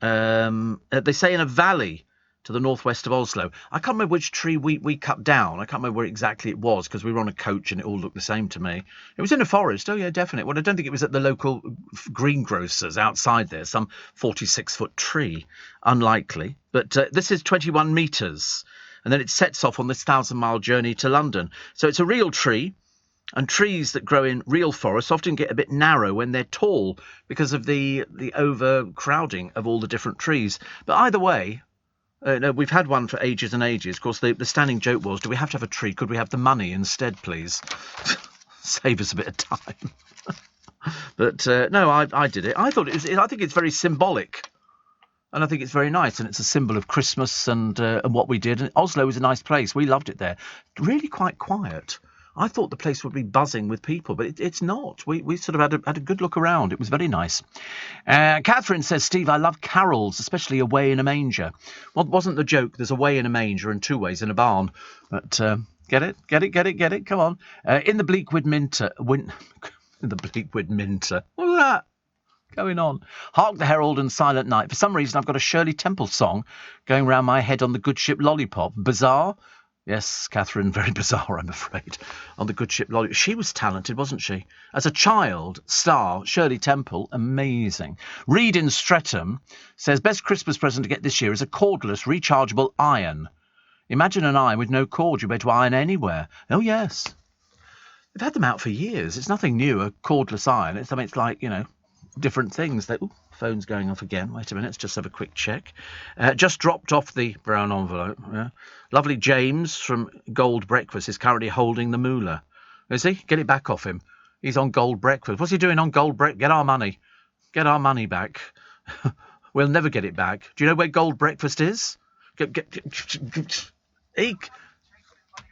they say, in a valley to the northwest of Oslo. I can't remember which tree we cut down. I can't remember where exactly it was, because we were on a coach and it all looked the same to me. It was in a forest. Oh, yeah, definitely. Well, I don't think it was at the local greengrocers outside there, some 46-foot tree. Unlikely. But this is 21 metres. And then it sets off on this 1,000-mile journey to London. So it's a real tree. And trees that grow in real forests often get a bit narrow when they're tall because of the overcrowding of all the different trees. But either way, no, we've had one for ages and ages. Of course, the standing joke was, do we have to have a tree? Could we have the money instead, please? Save us a bit of time. But no, I did it. I think it's very symbolic. And I think it's very nice. And it's a symbol of Christmas and what we did. And Oslo is a nice place. We loved it there. Really quite quiet. I thought the place would be buzzing with people, but it's not. We sort of had a good look around. It was very nice. Catherine says, Steve, I love carols, especially Away in a Manger. Well, wasn't the joke, there's a way in a manger and two ways in a barn. But get it? Come on. In the Bleakwood Minter. In the Bleakwood Minter. What was that going on? Hark the Herald and Silent Night. For some reason, I've got a Shirley Temple song going round my head on the Good Ship Lollipop. Bizarre. Yes, Catherine, very bizarre, I'm afraid, on the Good Ship Lollipop. She was talented, wasn't she? As a child star, Shirley Temple, amazing. Reed in Streatham says, best Christmas present to get this year is a cordless, rechargeable iron. Imagine an iron with no cord. You'll be able to iron anywhere. Oh, yes. They've had them out for years. It's nothing new, a cordless iron. It's like, different things. Ooh, phone's going off again. Wait a minute, let's just have a quick check. Just dropped off the brown envelope. Yeah. Lovely James from Gold Breakfast is currently holding the moolah. Is he? Get it back off him. He's on Gold Breakfast. What's he doing on Gold Breakfast? Get our money. Get our money back. We'll never get it back. Do you know where Gold Breakfast is? Eek.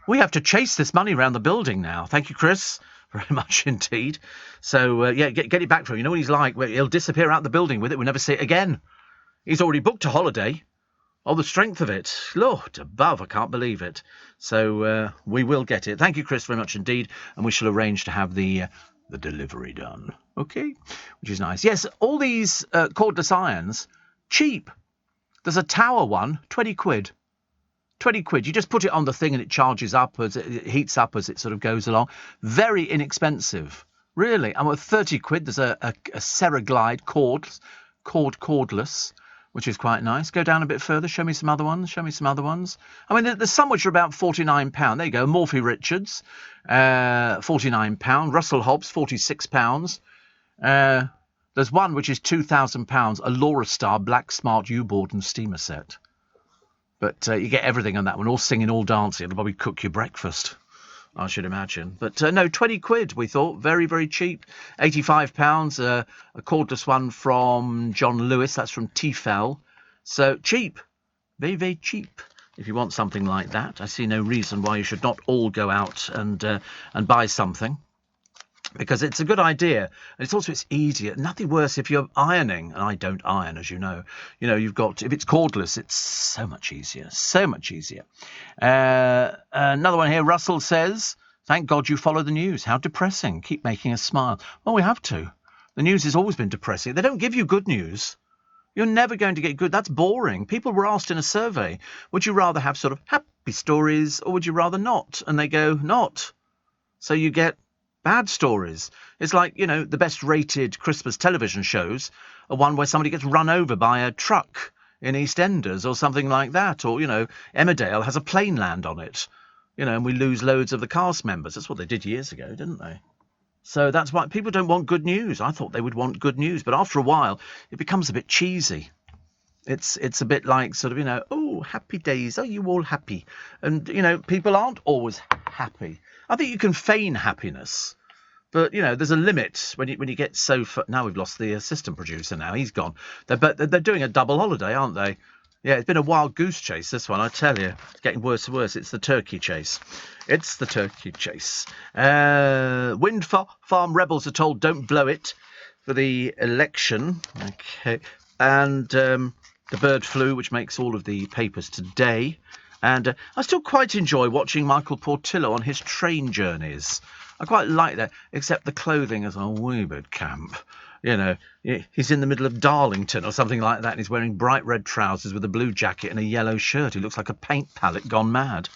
We have to chase this money around the building now. Thank you, Chris. Very much indeed. So, get it back from him. You know what he's like? He'll disappear out the building with it. We'll never see it again. He's already booked a holiday. Oh, the strength of it. Lord above, I can't believe it. So, we will get it. Thank you, Chris, very much indeed. And we shall arrange to have the delivery done. Okay? Which is nice. Yes, all these cordless irons, cheap. There's a Tower one, 20 quid. 20 quid. You just put it on the thing and it charges up, as it heats up as it sort of goes along. Very inexpensive. Really. And with 30 quid, there's a Ceraglide cordless, which is quite nice. Go down a bit further. Show me some other ones. I mean, there's some which are about £49. There you go. Morphy Richards, £49. Russell Hobbs, £46. There's one which is £2,000, a Laura Star Black Smart U-board and steamer set. But you get everything on that one, all singing, all dancing. It'll probably cook your breakfast, I should imagine. But no, 20 quid, we thought. Very, very cheap. £85, a cordless one from John Lewis. That's from Tefel. So cheap. Very, very cheap. If you want something like that, I see no reason why you should not all go out and buy something. Because it's a good idea. And it's easier. Nothing worse if you're ironing. And I don't iron, as you know. You've got, if it's cordless, it's so much easier. So much easier. Another one here. Russell says, thank God you follow the news. How depressing. Keep making us smile. Well, we have to. The news has always been depressing. They don't give you good news. You're never going to get good. That's boring. People were asked in a survey, would you rather have sort of happy stories or would you rather not? And they go, not. So you get bad stories. It's like, the best rated Christmas television shows are one where somebody gets run over by a truck in EastEnders or something like that. Or, Emmerdale has a plane land on it. and we lose loads of the cast members. That's what they did years ago, didn't they? So that's why people don't want good news. I thought they would want good news, but after a while, it becomes a bit cheesy. It's a bit like sort of, oh, happy days. Are you all happy? And, people aren't always happy. I think you can feign happiness, but, there's a limit when you get so far. Now we've lost the assistant producer now. He's gone. But they're doing a double holiday, aren't they? Yeah, it's been a wild goose chase, this one, I tell you. It's getting worse and worse. It's the turkey chase. It's the turkey chase. Wind farm rebels are told don't blow it for the election. Okay. And the bird flu, which makes all of the papers today. And I still quite enjoy watching Michael Portillo on his train journeys. I quite like that, except the clothing is a wee bit camp. He's in the middle of Darlington or something like that, and he's wearing bright red trousers with a blue jacket and a yellow shirt. He looks like a paint palette gone mad.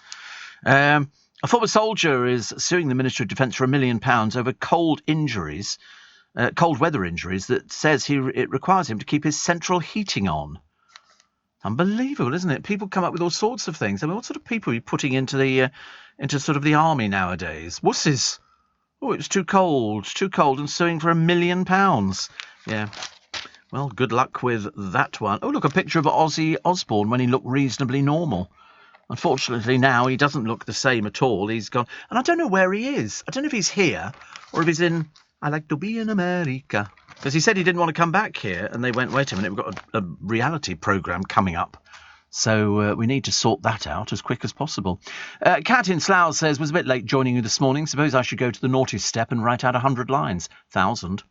A former soldier is suing the Ministry of Defence for £1 million over cold weather injuries that says it requires him to keep his central heating on. Unbelievable, isn't it? People come up with all sorts of things. I mean, what sort of people are you putting into sort of the army nowadays? Wusses. Oh, it's too cold, and suing for £1 million. Yeah. Well, good luck with that one. Oh, look, a picture of Ozzy Osbourne when he looked reasonably normal. Unfortunately, now he doesn't look the same at all. He's gone. And I don't know where he is. I don't know if he's here or if he's in I Like to Be in America. Because he said he didn't want to come back here. And they went, wait a minute, we've got a reality programme coming up. So we need to sort that out as quick as possible. Cat in Slough says, was a bit late joining you this morning. Suppose I should go to the naughty step and write out 100 lines. 1,000.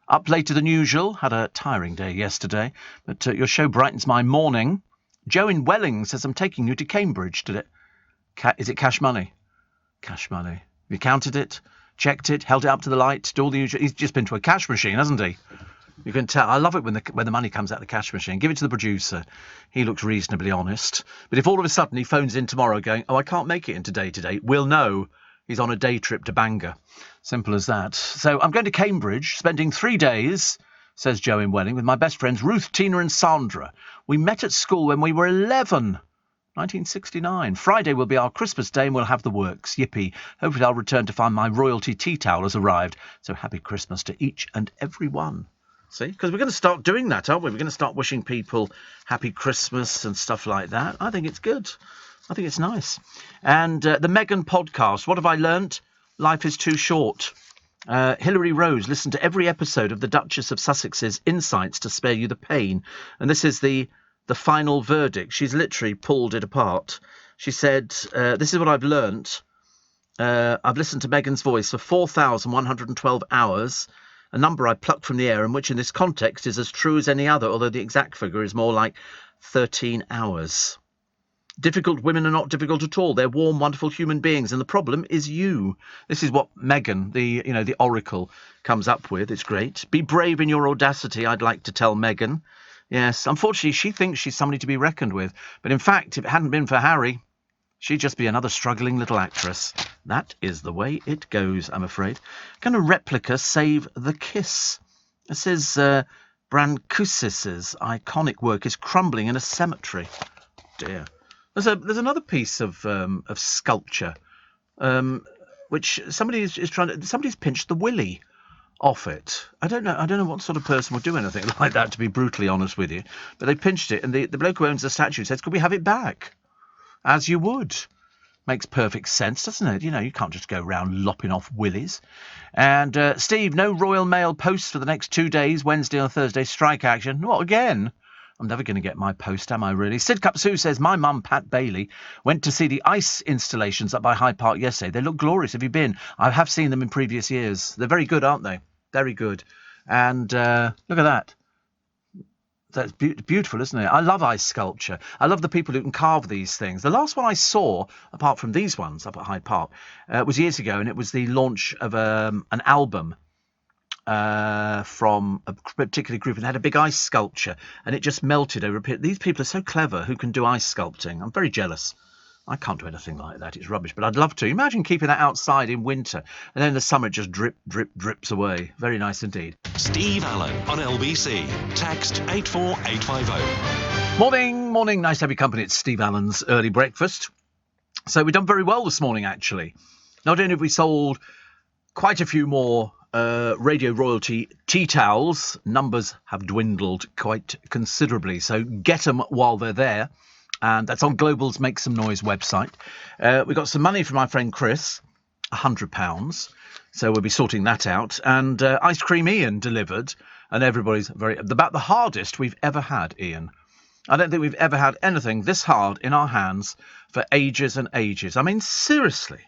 Up later than usual. Had a tiring day yesterday. But your show brightens my morning. Joe in Welling says, I'm taking you to Cambridge today. Is it cash money? Cash money. Have you counted it? Checked it? Held it up to the light? Did all the usual? He's just been to a cash machine, hasn't he? You can tell. I love it when the money comes out of the cash machine. Give it to the producer. He looks reasonably honest. But if all of a sudden he phones in tomorrow going, oh, I can't make it in today, we'll know he's on a day trip to Bangor. Simple as that. So I'm going to Cambridge, spending 3 days, says Joe in Welling, with my best friends Ruth, Tina and Sandra. We met at school when we were 11. 1969. Friday will be our Christmas day and we'll have the works. Yippee. Hopefully I'll return to find my royalty tea towel has arrived. So happy Christmas to each and every one. See? Because we're going to start doing that, aren't we? We're going to start wishing people happy Christmas and stuff like that. I think it's good. I think it's nice. And the Meghan podcast. What have I learnt? Life is too short. Hilary Rose listened to every episode of the Duchess of Sussex's Insights to spare you the pain. And this is the final verdict. She's literally pulled it apart. She said, this is what I've learnt. I've listened to Meghan's voice for 4,112 hours, a number I plucked from the air and which in this context is as true as any other, although the exact figure is more like 13 hours. Difficult women are not difficult at all. They're warm, wonderful human beings, and the problem is you. This is what Meghan, the oracle, comes up with. It's great. Be brave in your audacity, I'd like to tell Meghan. Yes, unfortunately, she thinks she's somebody to be reckoned with. But in fact, if it hadn't been for Harry, she'd just be another struggling little actress. That is the way it goes, I'm afraid. Can a replica save the kiss? It says Brancusis' iconic work is crumbling in a cemetery. Dear. There's another piece of sculpture, which somebody's pinched the willy off it. I don't know what sort of person would do anything like that, to be brutally honest with you. But they pinched it, and the bloke who owns the statue says, could we have it back? As you would. Makes perfect sense, doesn't it? You can't just go around lopping off willies. And Steve, no Royal Mail posts for the next 2 days, Wednesday or Thursday, strike action. What, again? I'm never going to get my post, am I really? Sid Cup-Sue says, my mum, Pat Bailey, went to see the ice installations up by Hyde Park yesterday. They look glorious. Have you been? I have seen them in previous years. They're very good, aren't they? Very good. And look at that. That's beautiful, isn't it? I love ice sculpture. I love the people who can carve these things. The last one I saw, apart from these ones up at Hyde Park, was years ago, and it was the launch of an album from a particular group, and they had a big ice sculpture, and it just melted over a period. These people are so clever who can do ice sculpting. I'm very jealous. I can't do anything like that. It's rubbish, but I'd love to. Imagine keeping that outside in winter, and then in the summer it just drips away. Very nice indeed. Steve Allen on LBC. Text 84850. Morning. Nice to have your company. It's Steve Allen's Early Breakfast. So we've done very well this morning, actually. Not only have we sold quite a few more Radio Royalty tea towels, numbers have dwindled quite considerably. So get them while they're there. And that's on Global's Make Some Noise website. We got some money from my friend Chris, £100. So we'll be sorting that out. And Ice Cream Ian delivered. And everybody's about the hardest we've ever had, Ian. I don't think we've ever had anything this hard in our hands for ages and ages. I mean, seriously.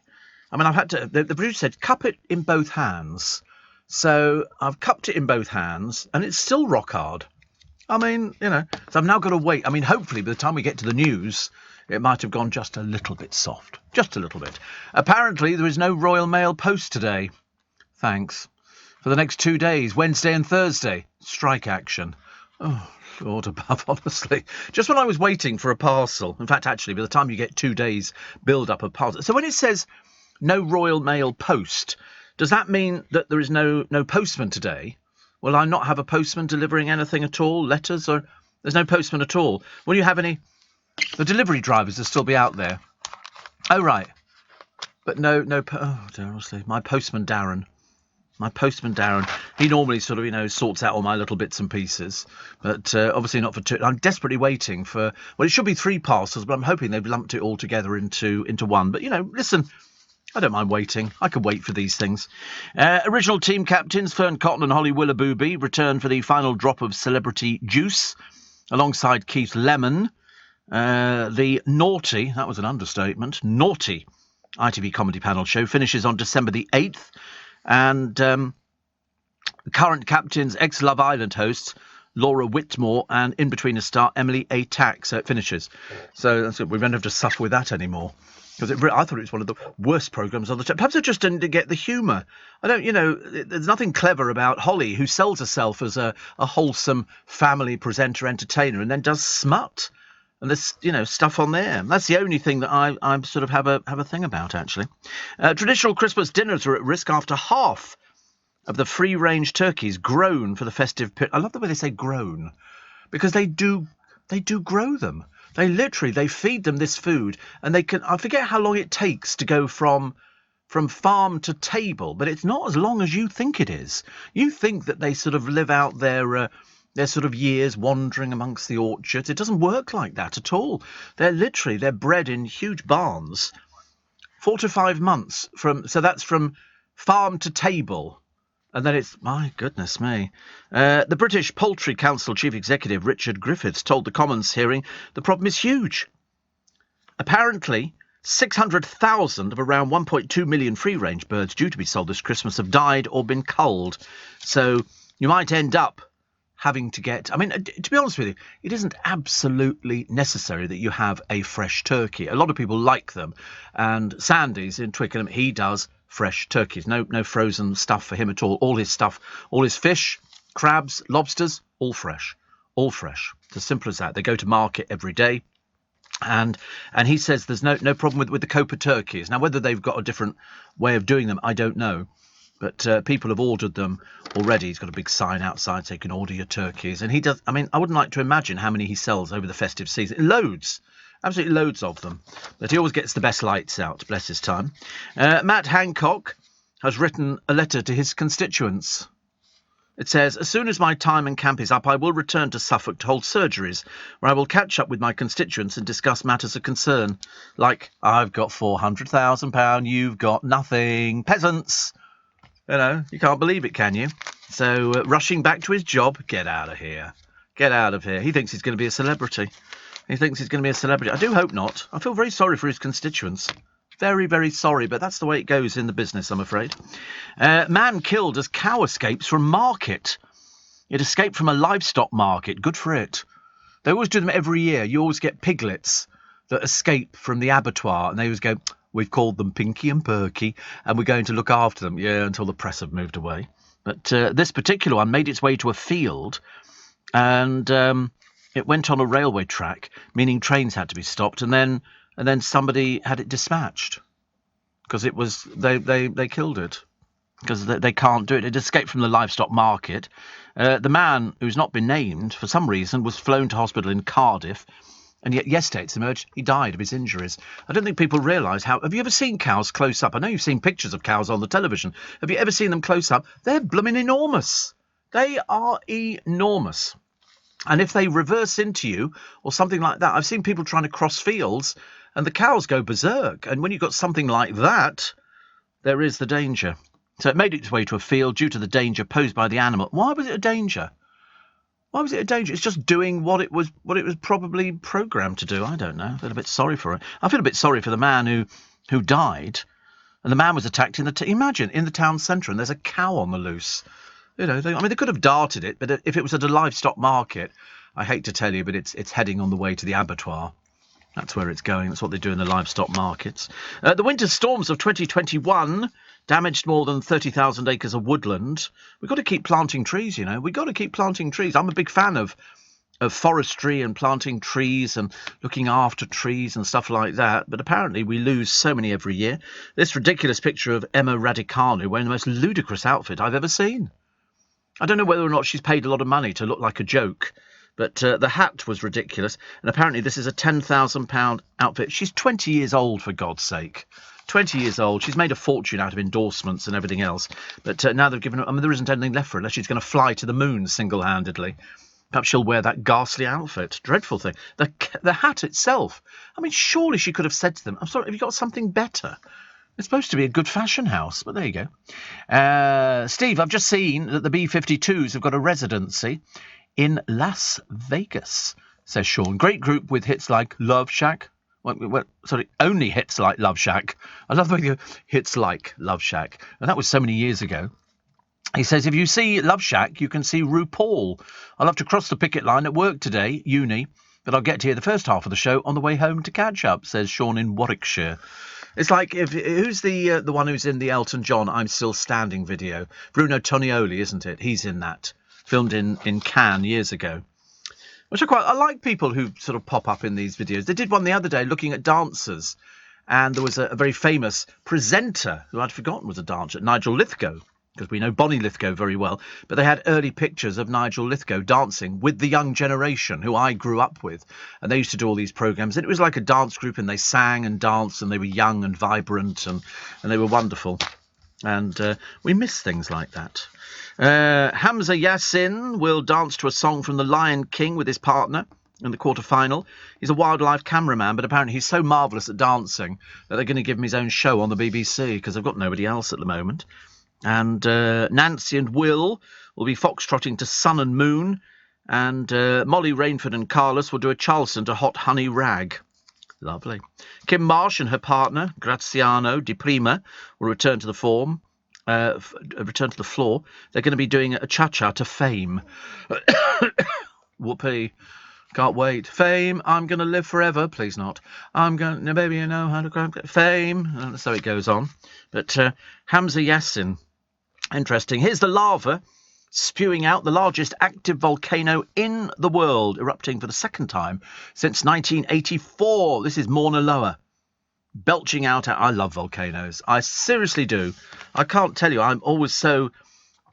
I mean, I've had to... The producer said, cup it in both hands. So I've cupped it in both hands, and it's still rock hard. I mean, you know, so I've now got to wait. I mean, hopefully by the time we get to the news, it might have gone just a little bit soft. Just a little bit. Apparently, there is no Royal Mail post today. Thanks. For the next 2 days, Wednesday and Thursday. Strike action. Oh, Lord above, honestly. Just when I was waiting for a parcel. In fact, actually, by the time you get 2 days build up of parcel. So when it says no Royal Mail post, does that mean that there is no postman today? Will I not have a postman delivering anything at all? Letters? Or there's no postman at all? Will you have any? The delivery drivers will still be out there. Oh, right. But no, oh, dear, honestly. My postman Darren, he normally sort of, you know, sorts out all my little bits and pieces. But obviously not for two. I'm desperately waiting for, well, it should be 3 parcels, but I'm hoping they've lumped it all together into one. But, you know, listen, I don't mind waiting. I can wait for these things. Original team captains Fern Cotton and Holly Willoughby return for the final drop of Celebrity Juice alongside Keith Lemon. The naughty, that was an understatement, naughty ITV comedy panel show finishes on December the 8th. And current captains, ex-Love Island hosts, Laura Whitmore and in-betweener star Emily A. Tack. So it finishes. So that's it. We won't have to suffer with that anymore. Because I thought it was one of the worst programmes on the show. Perhaps I just didn't get the humour. I don't, you know, there's nothing clever about Holly, who sells herself as a wholesome family presenter, entertainer, and then does smut. And there's, you know, stuff on there. That's the only thing that I sort of have a thing about, actually. Traditional Christmas dinners are at risk after half of the free-range turkeys grown for the festive period. I love the way they say grown, because they do grow them. They feed them this food, and they can. I forget how long it takes to go from farm to table, but it's not as long as you think it is. You think that they sort of live out their sort of years wandering amongst the orchards. It doesn't work like that at all. They're bred in huge barns. 4 to 5 months so that's from farm to table. And then it's, my goodness me. The British Poultry Council Chief Executive Richard Griffiths told the Commons hearing the problem is huge. Apparently, 600,000 of around 1.2 million free-range birds due to be sold this Christmas have died or been culled. So you might end up having to get... I mean, to be honest with you, it isn't absolutely necessary that you have a fresh turkey. A lot of people like them. And Sandy's in Twickenham, he does fresh turkeys. No frozen stuff for him at all. All his stuff, all his fish, crabs, lobsters, all fresh. All fresh. It's as simple as that. They go to market every day. And he says there's no problem with the Copa turkeys. Now, whether they've got a different way of doing them, I don't know. But people have ordered them already. He's got a big sign outside so you can order your turkeys. And he does. I mean, I wouldn't like to imagine how many he sells over the festive season. Loads. Absolutely loads of them. But he always gets the best lights out. Bless his time. Matt Hancock has written a letter to his constituents. It says, as soon as my time and camp is up, I will return to Suffolk to hold surgeries, where I will catch up with my constituents and discuss matters of concern. Like, I've got £400,000, you've got nothing. Peasants! You know, you can't believe it, can you? So, rushing back to his job, get out of here. Get out of here. He thinks he's going to be a celebrity. I do hope not. I feel very sorry for his constituents. Very, very sorry, but that's the way it goes in the business, I'm afraid. Man killed as cow escapes from market. It escaped from a livestock market. Good for it. They always do them every year. You always get piglets that escape from the abattoir, and they always go... We've called them Pinky and Perky, and we're going to look after them, until the press have moved away. But this particular one made its way to a field, and it went on a railway track, meaning trains had to be stopped, and then somebody had it dispatched because it was they killed it because they can't do it. It escaped from the livestock market. The man, who's not been named for some reason, was flown to hospital in Cardiff. And yet yesterday it's emerged he died of his injuries. I don't think people realise how... Have you ever seen cows close up? I know you've seen pictures of cows on the television. Have you ever seen them close up? They're blooming enormous. They are enormous. And if they reverse into you or something like that, I've seen people trying to cross fields and the cows go berserk. And when you've got something like that, there is the danger. So it made its way to a field due to the danger posed by the animal. Why was it a danger? Why was it a danger? It's just doing what it was probably programmed to do. I don't know. I feel a bit sorry for it. I feel a bit sorry for the man who died. And the man was attacked imagine, in the town centre, and there's a cow on the loose. You know, they could have darted it, but if it was at a livestock market, I hate to tell you, but it's heading on the way to the abattoir. That's where it's going. That's what they do in the livestock markets. The winter storms of 2021 damaged more than 30,000 acres of woodland. We've got to keep planting trees, you know. We've got to keep planting trees. I'm a big fan of forestry and planting trees and looking after trees and stuff like that. But apparently we lose so many every year. This ridiculous picture of Emma Raducanu wearing the most ludicrous outfit I've ever seen. I don't know whether or not she's paid a lot of money to look like a joke. But the hat was ridiculous. And apparently this is a £10,000 outfit. She's 20 years old, for God's sake. 20 years old. She's made a fortune out of endorsements and everything else. But now they've given her... I mean, there isn't anything left for her unless she's going to fly to the moon single-handedly. Perhaps she'll wear that ghastly outfit. Dreadful thing. The hat itself. I mean, surely she could have said to them, I'm sorry, have you got something better? It's supposed to be a good fashion house, but there you go. Steve, I've just seen that the B-52s have got a residency in Las Vegas, says Sean. Great group with hits like Love Shack. Only hits like Love Shack. I love the way you go, hits like Love Shack. And that was so many years ago. He says, if you see Love Shack, you can see RuPaul. I'll have to cross the picket line at work today, uni, but I'll get to hear the first half of the show on the way home to catch up, says Sean in Warwickshire. It's like, who's the one who's in the Elton John I'm Still Standing video? Bruno Tonioli, isn't it? He's in that. Filmed in Cannes years ago. Which I like people who sort of pop up in these videos. They did one the other day looking at dancers. And there was a very famous presenter who I'd forgotten was a dancer, Nigel Lithgow, because we know Bonnie Lithgow very well. But they had early pictures of Nigel Lithgow dancing with the young generation who I grew up with. And they used to do all these programmes. And it was like a dance group, and they sang and danced, and they were young and vibrant, and they were wonderful. And we miss things like that. Hamza Yassin will dance to a song from The Lion King with his partner in the quarter-final. He's a wildlife cameraman, but apparently he's so marvellous at dancing that they're going to give him his own show on the BBC because they've got nobody else at the moment. And Nancy and Will be foxtrotting to Sun and Moon. And Molly Rainford and Carlos will do a Charleston to Hot Honey Rag. Lovely. Kim Marsh and her partner, Graziano Di Prima, will return to the floor. They're going to be doing a cha-cha to Fame. Whoopee. Can't wait. Fame, I'm going to live forever. Please not. I'm going to, baby, you know how to grab Fame. So it goes on. But Hamza Yassin. Interesting. Here's the lava spewing out the largest active volcano in the world, erupting for the second time since 1984. This is Mauna Loa. Belching out. I love volcanoes. I seriously do. I can't tell you. I'm always so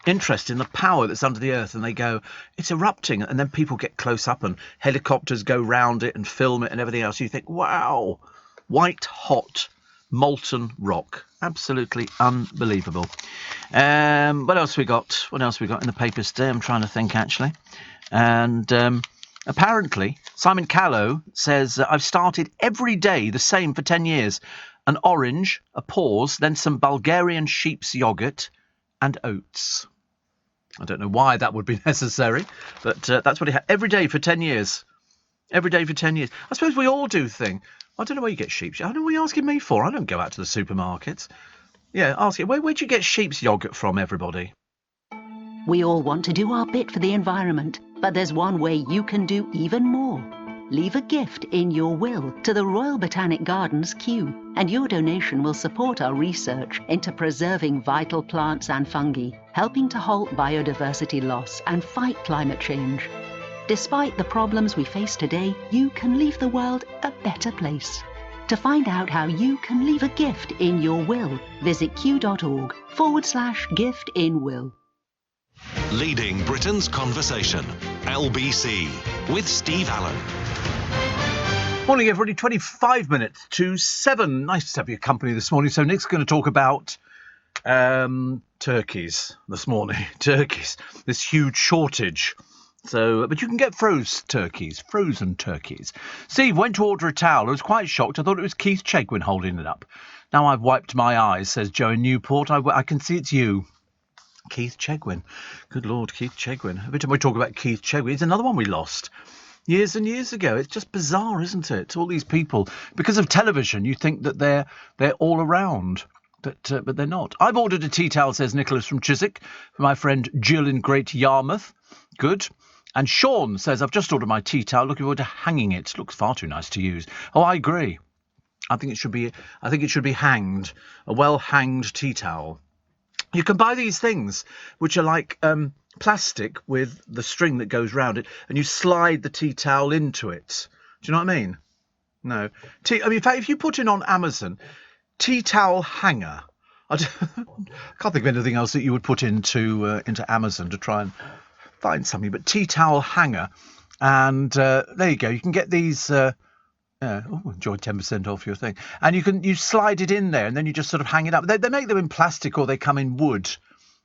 interested in the power that's under the earth, and they go, it's erupting, and then people get close up and helicopters go round it and film it and everything else. You think, wow, white hot molten rock. Absolutely unbelievable. What else we got? What else we got in the papers today? I'm trying to think, actually. And apparently, Simon Callow says, I've started every day the same for 10 years. An orange, a pause, then some Bulgarian sheep's yoghurt and oats. I don't know why that would be necessary, but that's what he had every day for 10 years. Every day for 10 years. I suppose we all do things. I don't know where you get sheep's. I don't know what you're asking me for. I don't go out to the supermarkets. Yeah, ask it. Where'd you get sheep's yoghurt from, everybody? We all want to do our bit for the environment, but there's one way you can do even more. Leave a gift in your will to the Royal Botanic Gardens Kew, and your donation will support our research into preserving vital plants and fungi, helping to halt biodiversity loss and fight climate change. Despite the problems we face today, you can leave the world a better place. To find out how you can leave a gift in your will, visit kew.org/gift-in-will. Leading Britain's conversation, LBC, with Steve Allen. Morning, everybody. 25 minutes to 7. Nice to have your company this morning. So Nick's going to talk about turkeys this morning. Turkeys. This huge shortage. So, but you can get frozen turkeys. Steve went to order a towel. I was quite shocked. I thought it was Keith Chegwin holding it up. Now I've wiped my eyes, says Joe in Newport. I can see it's you. Keith Chegwin. Good Lord, Keith Chegwin. Every time we talk about Keith Chegwin, it's another one we lost years and years ago. It's just bizarre, isn't it? All these people, because of television, you think that they're all around. But they're not. I've ordered a tea towel, says Nicholas from Chiswick, for my friend Jill in Great Yarmouth. Good. And Sean says, I've just ordered my tea towel, looking forward to hanging it. It looks far too nice to use. Oh, I agree. I think it should be hanged. A well-hanged tea towel. You can buy these things, which are like plastic with the string that goes round it, and you slide the tea towel into it. Do you know what I mean? No. In fact, if you put in on Amazon, tea towel hanger. I can't think of anything else that you would put into Amazon to try and find something, but tea towel hanger, and there you go. You can get these. Enjoy 10% off your thing, and you slide it in there, and then you just sort of hang it up. They make them in plastic, or they come in wood.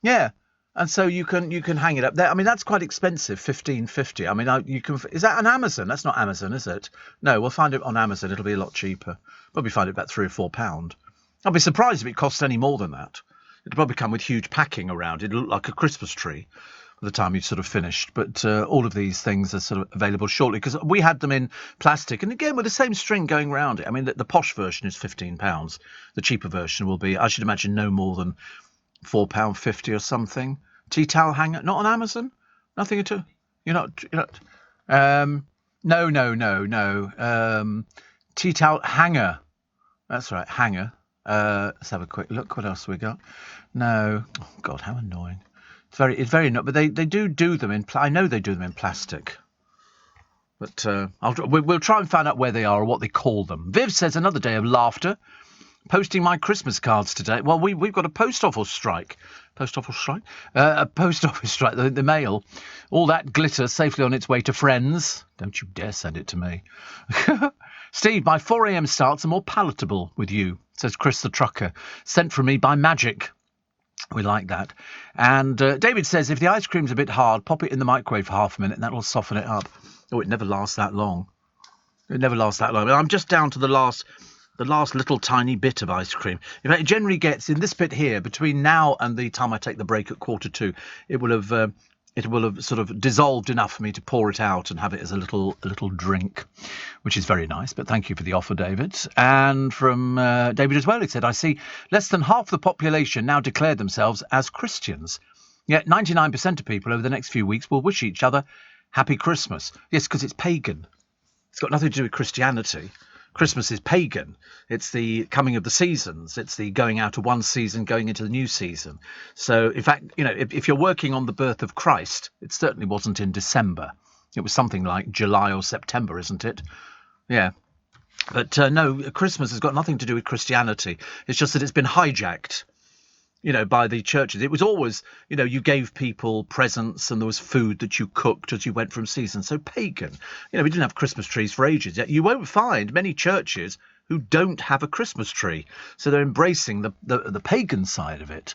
Yeah, and so you can hang it up there. I mean, that's quite expensive, $15.50. I mean, you can. Is that on Amazon? That's not Amazon, is it? No, we'll find it on Amazon. It'll be a lot cheaper. Probably find it about £3 or £4. I'd be surprised if it costs any more than that. It'll probably come with huge packing around. It'll look like a Christmas tree the time you've sort of finished, but all of these things are sort of available shortly, because we had them in plastic, and again with the same string going around it. I mean, the posh version is £15. The cheaper version will be, I should imagine, no more than £4.50 or something. Tea towel hanger, not on Amazon, nothing at all. You're not. No. Tea towel hanger. That's right, hanger. Let's have a quick look. What else we got? No. Oh God, how annoying. It's very not, but they do them in. I know they do them in plastic. But we'll try and find out where they are or what they call them. Viv says another day of laughter. Posting my Christmas cards today. Well, we've got a post office strike. A post office strike. The mail. All that glitter safely on its way to friends. Don't you dare send it to me. Steve, my 4 a.m. starts are more palatable with you, says Chris the trucker. Sent from me by magic. We like that. And David says, if the ice cream's a bit hard, pop it in the microwave for half a minute and that'll soften it up. Oh, it never lasts that long. I'm just down to the last little tiny bit of ice cream. In fact, it generally gets, in this bit here, between now and the time I take the break at 1:45, it will have sort of dissolved enough for me to pour it out and have it as a little drink, which is very nice. But thank you for the offer, David. And from David as well, he said, I see less than half the population now declare themselves as Christians. Yet 99% of people over the next few weeks will wish each other Happy Christmas. Yes, because it's pagan. It's got nothing to do with Christianity. Christmas is pagan. It's the coming of the seasons. It's the going out of one season, going into the new season. So, in fact, if you're working on the birth of Christ, it certainly wasn't in December. It was something like July or September, isn't it? Yeah. But no, Christmas has got nothing to do with Christianity. It's just that it's been hijacked, by the churches. It was always, you gave people presents and there was food that you cooked as you went from season. So pagan. We didn't have Christmas trees for ages. You won't find many churches who don't have a Christmas tree. So they're embracing the pagan side of it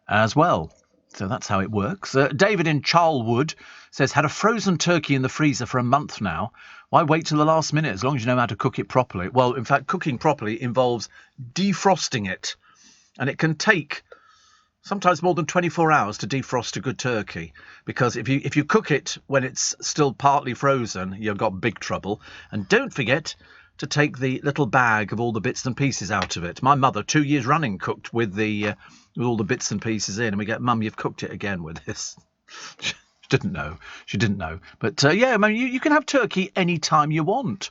as well. So that's how it works. David in Charlwood says, had a frozen turkey in the freezer for a month now. Why wait till the last minute as long as you know how to cook it properly? Well, in fact, cooking properly involves defrosting it. And it can take sometimes more than 24 hours to defrost a good turkey, because if you cook it when it's still partly frozen, you've got big trouble. And don't forget to take the little bag of all the bits and pieces out of it. My mother, 2 years running, cooked with all the bits and pieces in, and we get, Mum, you've cooked it again with this. She didn't know. But you can have turkey any time you want.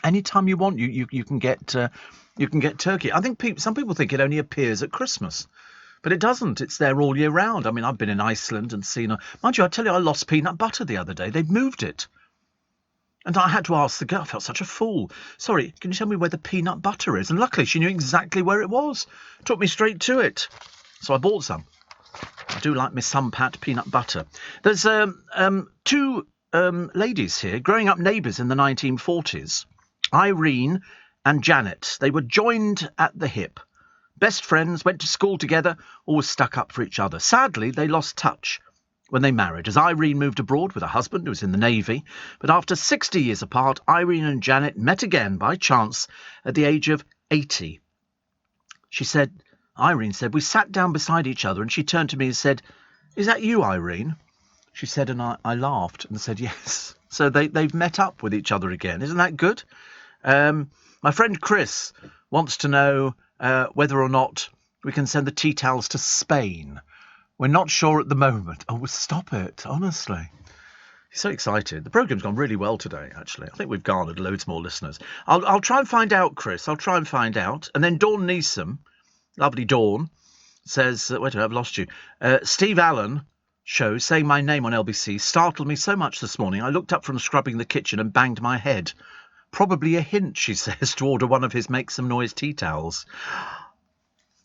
Anytime you want, you can get turkey. I think some people think it only appears at Christmas. But it doesn't. It's there all year round. I mean, I've been in Iceland and seen... Mind you, I tell you, I lost peanut butter the other day. They've moved it. And I had to ask the girl. I felt such a fool. Sorry, can you tell me where the peanut butter is? And luckily, she knew exactly where it was. Took me straight to it. So I bought some. I do like Miss Sunpat peanut butter. There's two ladies here, growing up neighbours in the 1940s. Irene and Janet. They were joined at the hip. Best friends, went to school together, always stuck up for each other. Sadly, they lost touch when they married, as Irene moved abroad with her husband, who was in the Navy. But after 60 years apart, Irene and Janet met again by chance at the age of 80. Irene said, we sat down beside each other and she turned to me and said, "Is that you, Irene?" She said, and I laughed and said, yes. So they've met up with each other again. Isn't that good? My friend Chris wants to know whether or not we can send the tea towels to Spain. We're not sure at the moment. Oh, stop it, honestly. He's so excited. The programme's gone really well today, actually. I think we've garnered loads more listeners. I'll try and find out, Chris. I'll try and find out. And then Dawn Neeson, lovely Dawn, says, wait a minute, I've lost you. Steve Allen show saying my name on LBC startled me so much this morning. I looked up from scrubbing the kitchen and banged my head. Probably a hint, she says, to order one of his Make Some Noise tea towels.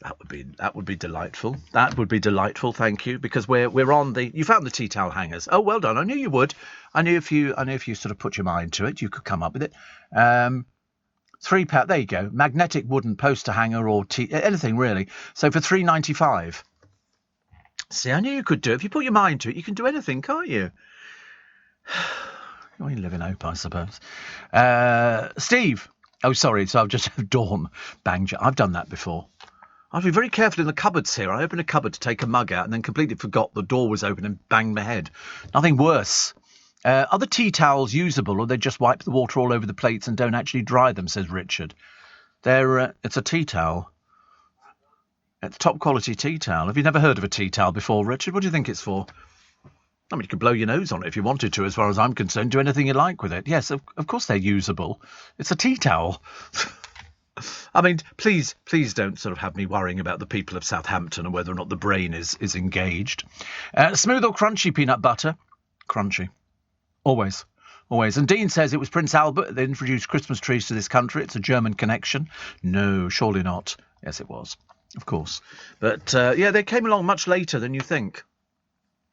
That would be delightful. That would be delightful, thank you, because we're on the... You found the tea towel hangers. Oh, well done. I knew you would. I knew if you sort of put your mind to it, you could come up with it. £3, there you go. Magnetic wooden poster hanger or anything really. So for £3.95. See, I knew you could do it. If you put your mind to it, you can do anything, can't you? You live in hope, I suppose. Steve. Oh, sorry. So I've just Dawn banged you. I've done that before. I have to be very careful in the cupboards here. I opened a cupboard to take a mug out and then completely forgot the door was open and banged my head. Nothing worse. Are the tea towels usable, or they just wipe the water all over the plates and don't actually dry them, says Richard. It's a tea towel. It's top quality tea towel. Have you never heard of a tea towel before, Richard? What do you think it's for? I mean, you could blow your nose on it if you wanted to, as far as I'm concerned. Do anything you like with it. Yes, of course they're usable. It's a tea towel. I mean, please don't sort of have me worrying about the people of Southampton and whether or not the brain is engaged. Smooth or crunchy peanut butter? Crunchy. Always. And Dean says it was Prince Albert that introduced Christmas trees to this country. It's a German connection. No, surely not. Yes, it was. Of course. But, they came along much later than you think.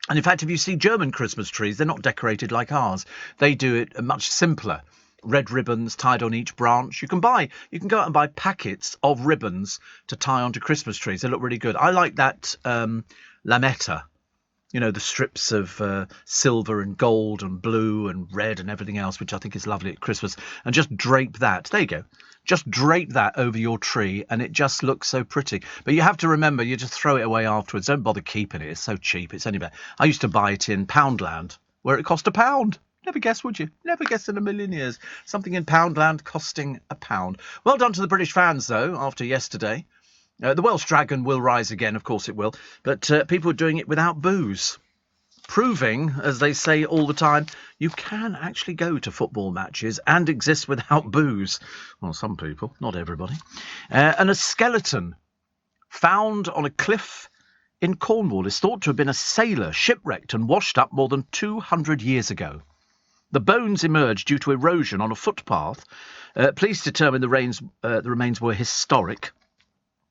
And in fact, if you see German Christmas trees, they're not decorated like ours. They do it much simpler. Red ribbons tied on each branch. You can go out and buy packets of ribbons to tie onto Christmas trees. They look really good. I like that lametta. You know, the strips of silver and gold and blue and red and everything else, which I think is lovely at Christmas. And just drape that. There you go. Just drape that over your tree and it just looks so pretty. But you have to remember, you just throw it away afterwards. Don't bother keeping it. It's so cheap. It's anyway. I used to buy it in Poundland, where it cost £1. Never guess, would you? Never guess in a million years. Something in Poundland costing £1. Well done to the British fans, though, after yesterday. The Welsh Dragon will rise again, of course it will. But people are doing it without booze. Proving, as they say all the time, you can actually go to football matches and exist without booze. Well, some people, not everybody. And a skeleton found on a cliff in Cornwall is thought to have been a sailor shipwrecked and washed up more than 200 years ago. The bones emerged due to erosion on a footpath. Police determined the remains were historic.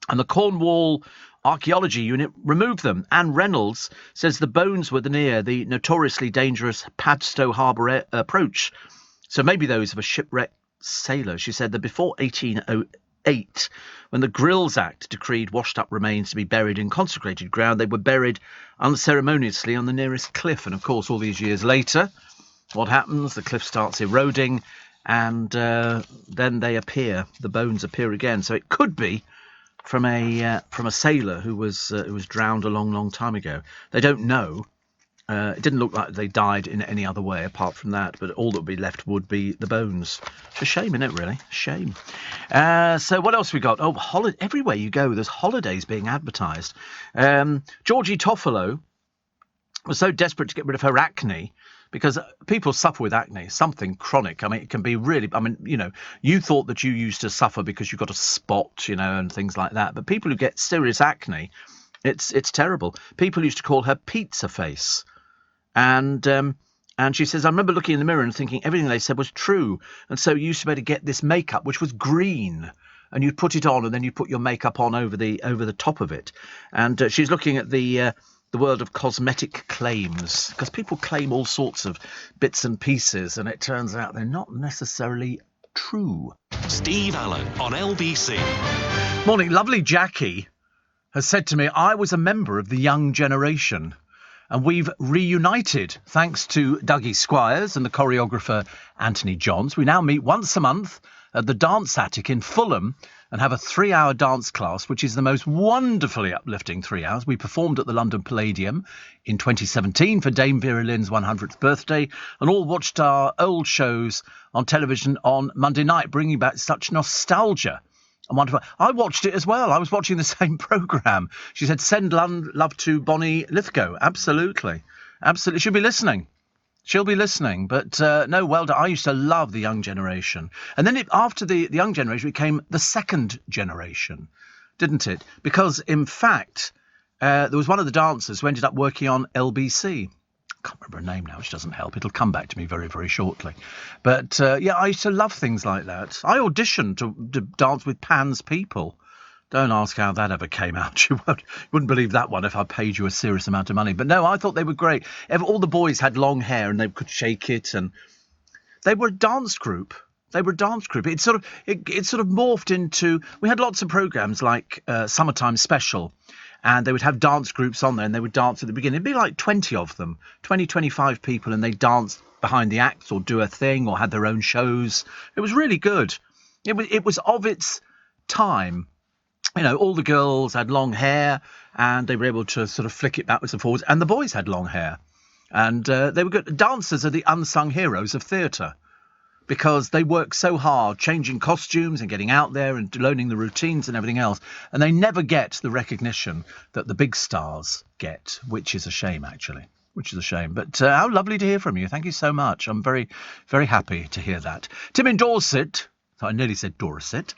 And the Cornwall Archaeology Unit removed them. Anne Reynolds says the bones were near the notoriously dangerous Padstow Harbour approach. So maybe those of a shipwrecked sailor. She said that before 1808, when the Grills Act decreed washed-up remains to be buried in consecrated ground, they were buried unceremoniously on the nearest cliff. And, of course, all these years later, what happens? The cliff starts eroding and then they appear. The bones appear again. So it could be from a sailor who was drowned a long time ago. They don't know. It didn't look like they died in any other way apart from that, but all that would be left would be the bones. It's a shame, isn't it, really? Shame. So what else we got? Oh, everywhere you go, there's holidays being advertised. Georgie Toffolo was so desperate to get rid of her acne, because people suffer with acne, something chronic. I mean, it can be really, you thought that you used to suffer because you got a spot, and things like that. But people who get serious acne, it's terrible. People used to call her pizza face. And she says, I remember looking in the mirror and thinking everything they said was true. And so you used to be able to get this makeup, which was green. And you'd put it on and then you put your makeup on over the top of it. And she's looking at the world of cosmetic claims, because people claim all sorts of bits and pieces, and it turns out they're not necessarily true. Steve Allen on LBC. Morning. Lovely Jackie has said to me, I was a member of the young generation, and we've reunited thanks to Dougie Squires and the choreographer Anthony Johns. We now meet once a month at the Dance Attic in Fulham and have a 3-hour dance class, which is the most wonderfully uplifting 3 hours. We performed at the London Palladium in 2017 for Dame Vera Lynn's 100th birthday, and all watched our old shows on television on Monday night, bringing back such nostalgia. And wonderful. I watched it as well. I was watching the same programme. She said, send love to Bonnie Lithgow. Absolutely. Absolutely. She'll be listening. She'll be listening. But no, well done. I used to love the young generation. And then after the young generation, it became the second generation, didn't it? Because, in fact, there was one of the dancers who ended up working on LBC. I can't remember her name now, which doesn't help. It'll come back to me very, very shortly. But, yeah, I used to love things like that. I auditioned to dance with Pan's People. Don't ask how that ever came out. You wouldn't believe that one if I paid you a serious amount of money. But no, I thought they were great. All the boys had long hair and they could shake it, and they were a dance group. It sort of morphed into. We had lots of programs like Summertime Special, and they would have dance groups on there, and they would dance at the beginning. It'd be like 20 of them, 20, 25 people, and they danced behind the acts or do a thing or had their own shows. It was really good. It was of its time. You know, all the girls had long hair and they were able to sort of flick it backwards and forwards. And the boys had long hair. And they were good. Dancers are the unsung heroes of theatre because they work so hard changing costumes and getting out there and learning the routines and everything else. And they never get the recognition that the big stars get, which is a shame, actually. Which is a shame. But how lovely to hear from you. Thank you so much. I'm very, very happy to hear that. Tim in Dorset. I nearly said Dorset.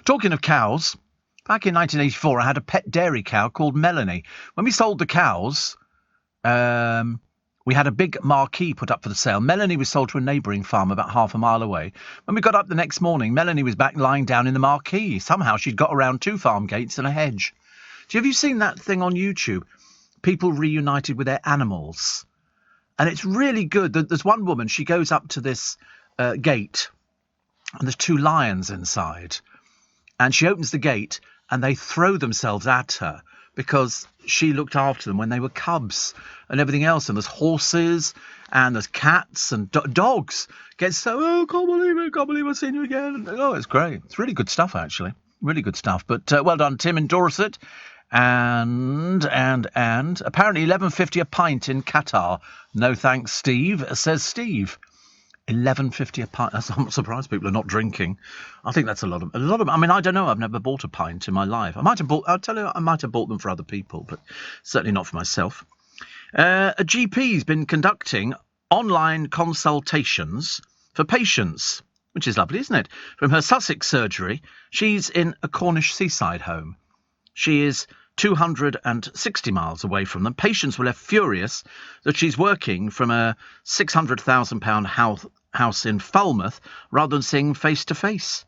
Talking of cows, back in 1984, I had a pet dairy cow called Melanie. When we sold the cows, we had a big marquee put up for the sale. Melanie was sold to a neighbouring farm about half a mile away. When we got up the next morning, Melanie was back lying down in the marquee. Somehow she'd got around 2 farm gates and a hedge. Have you seen that thing on YouTube? People reunited with their animals. And it's really good. There's one woman, she goes up to this gate, and there's 2 lions inside. And she opens the gate and they throw themselves at her because she looked after them when they were cubs and everything else. And there's horses and there's cats and dogs. Get so, can't believe I've seen you again. Oh, it's great. It's really good stuff, actually. Really good stuff. But well done, Tim in Dorset. And apparently 11.50 a pint in Qatar. No thanks, Steve, says Steve. 11.50 a pint. I'm surprised people are not drinking. I think that's a lot of. I mean, I don't know. I've never bought a pint in my life. I might have bought them for other people, but certainly not for myself. A GP's been conducting online consultations for patients, which is lovely, isn't it? From her Sussex surgery, she's in a Cornish seaside home. She is 260 miles away from them. Patients were left furious that she's working from a £600,000 house in Falmouth rather than seeing face-to-face.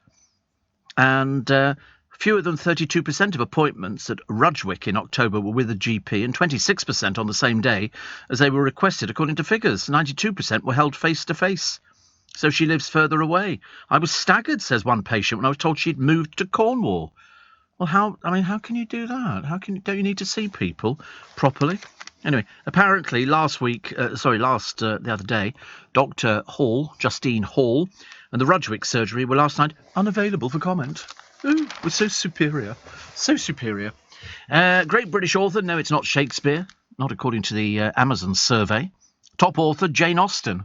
And fewer than 32% of appointments at Rudgwick in October were with a GP, and 26% on the same day as they were requested, according to figures. 92% were held face-to-face. So she lives further away. I was staggered, says one patient, when I was told she'd moved to Cornwall. Well, how can you do that? Don't you need to see people properly? Anyway, apparently the other day, Dr. Hall, Justine Hall, and the Rudgwick surgery were last night unavailable for comment. Ooh, we're so superior. So superior. Great British author. No, it's not Shakespeare. Not according to the Amazon survey. Top author, Jane Austen.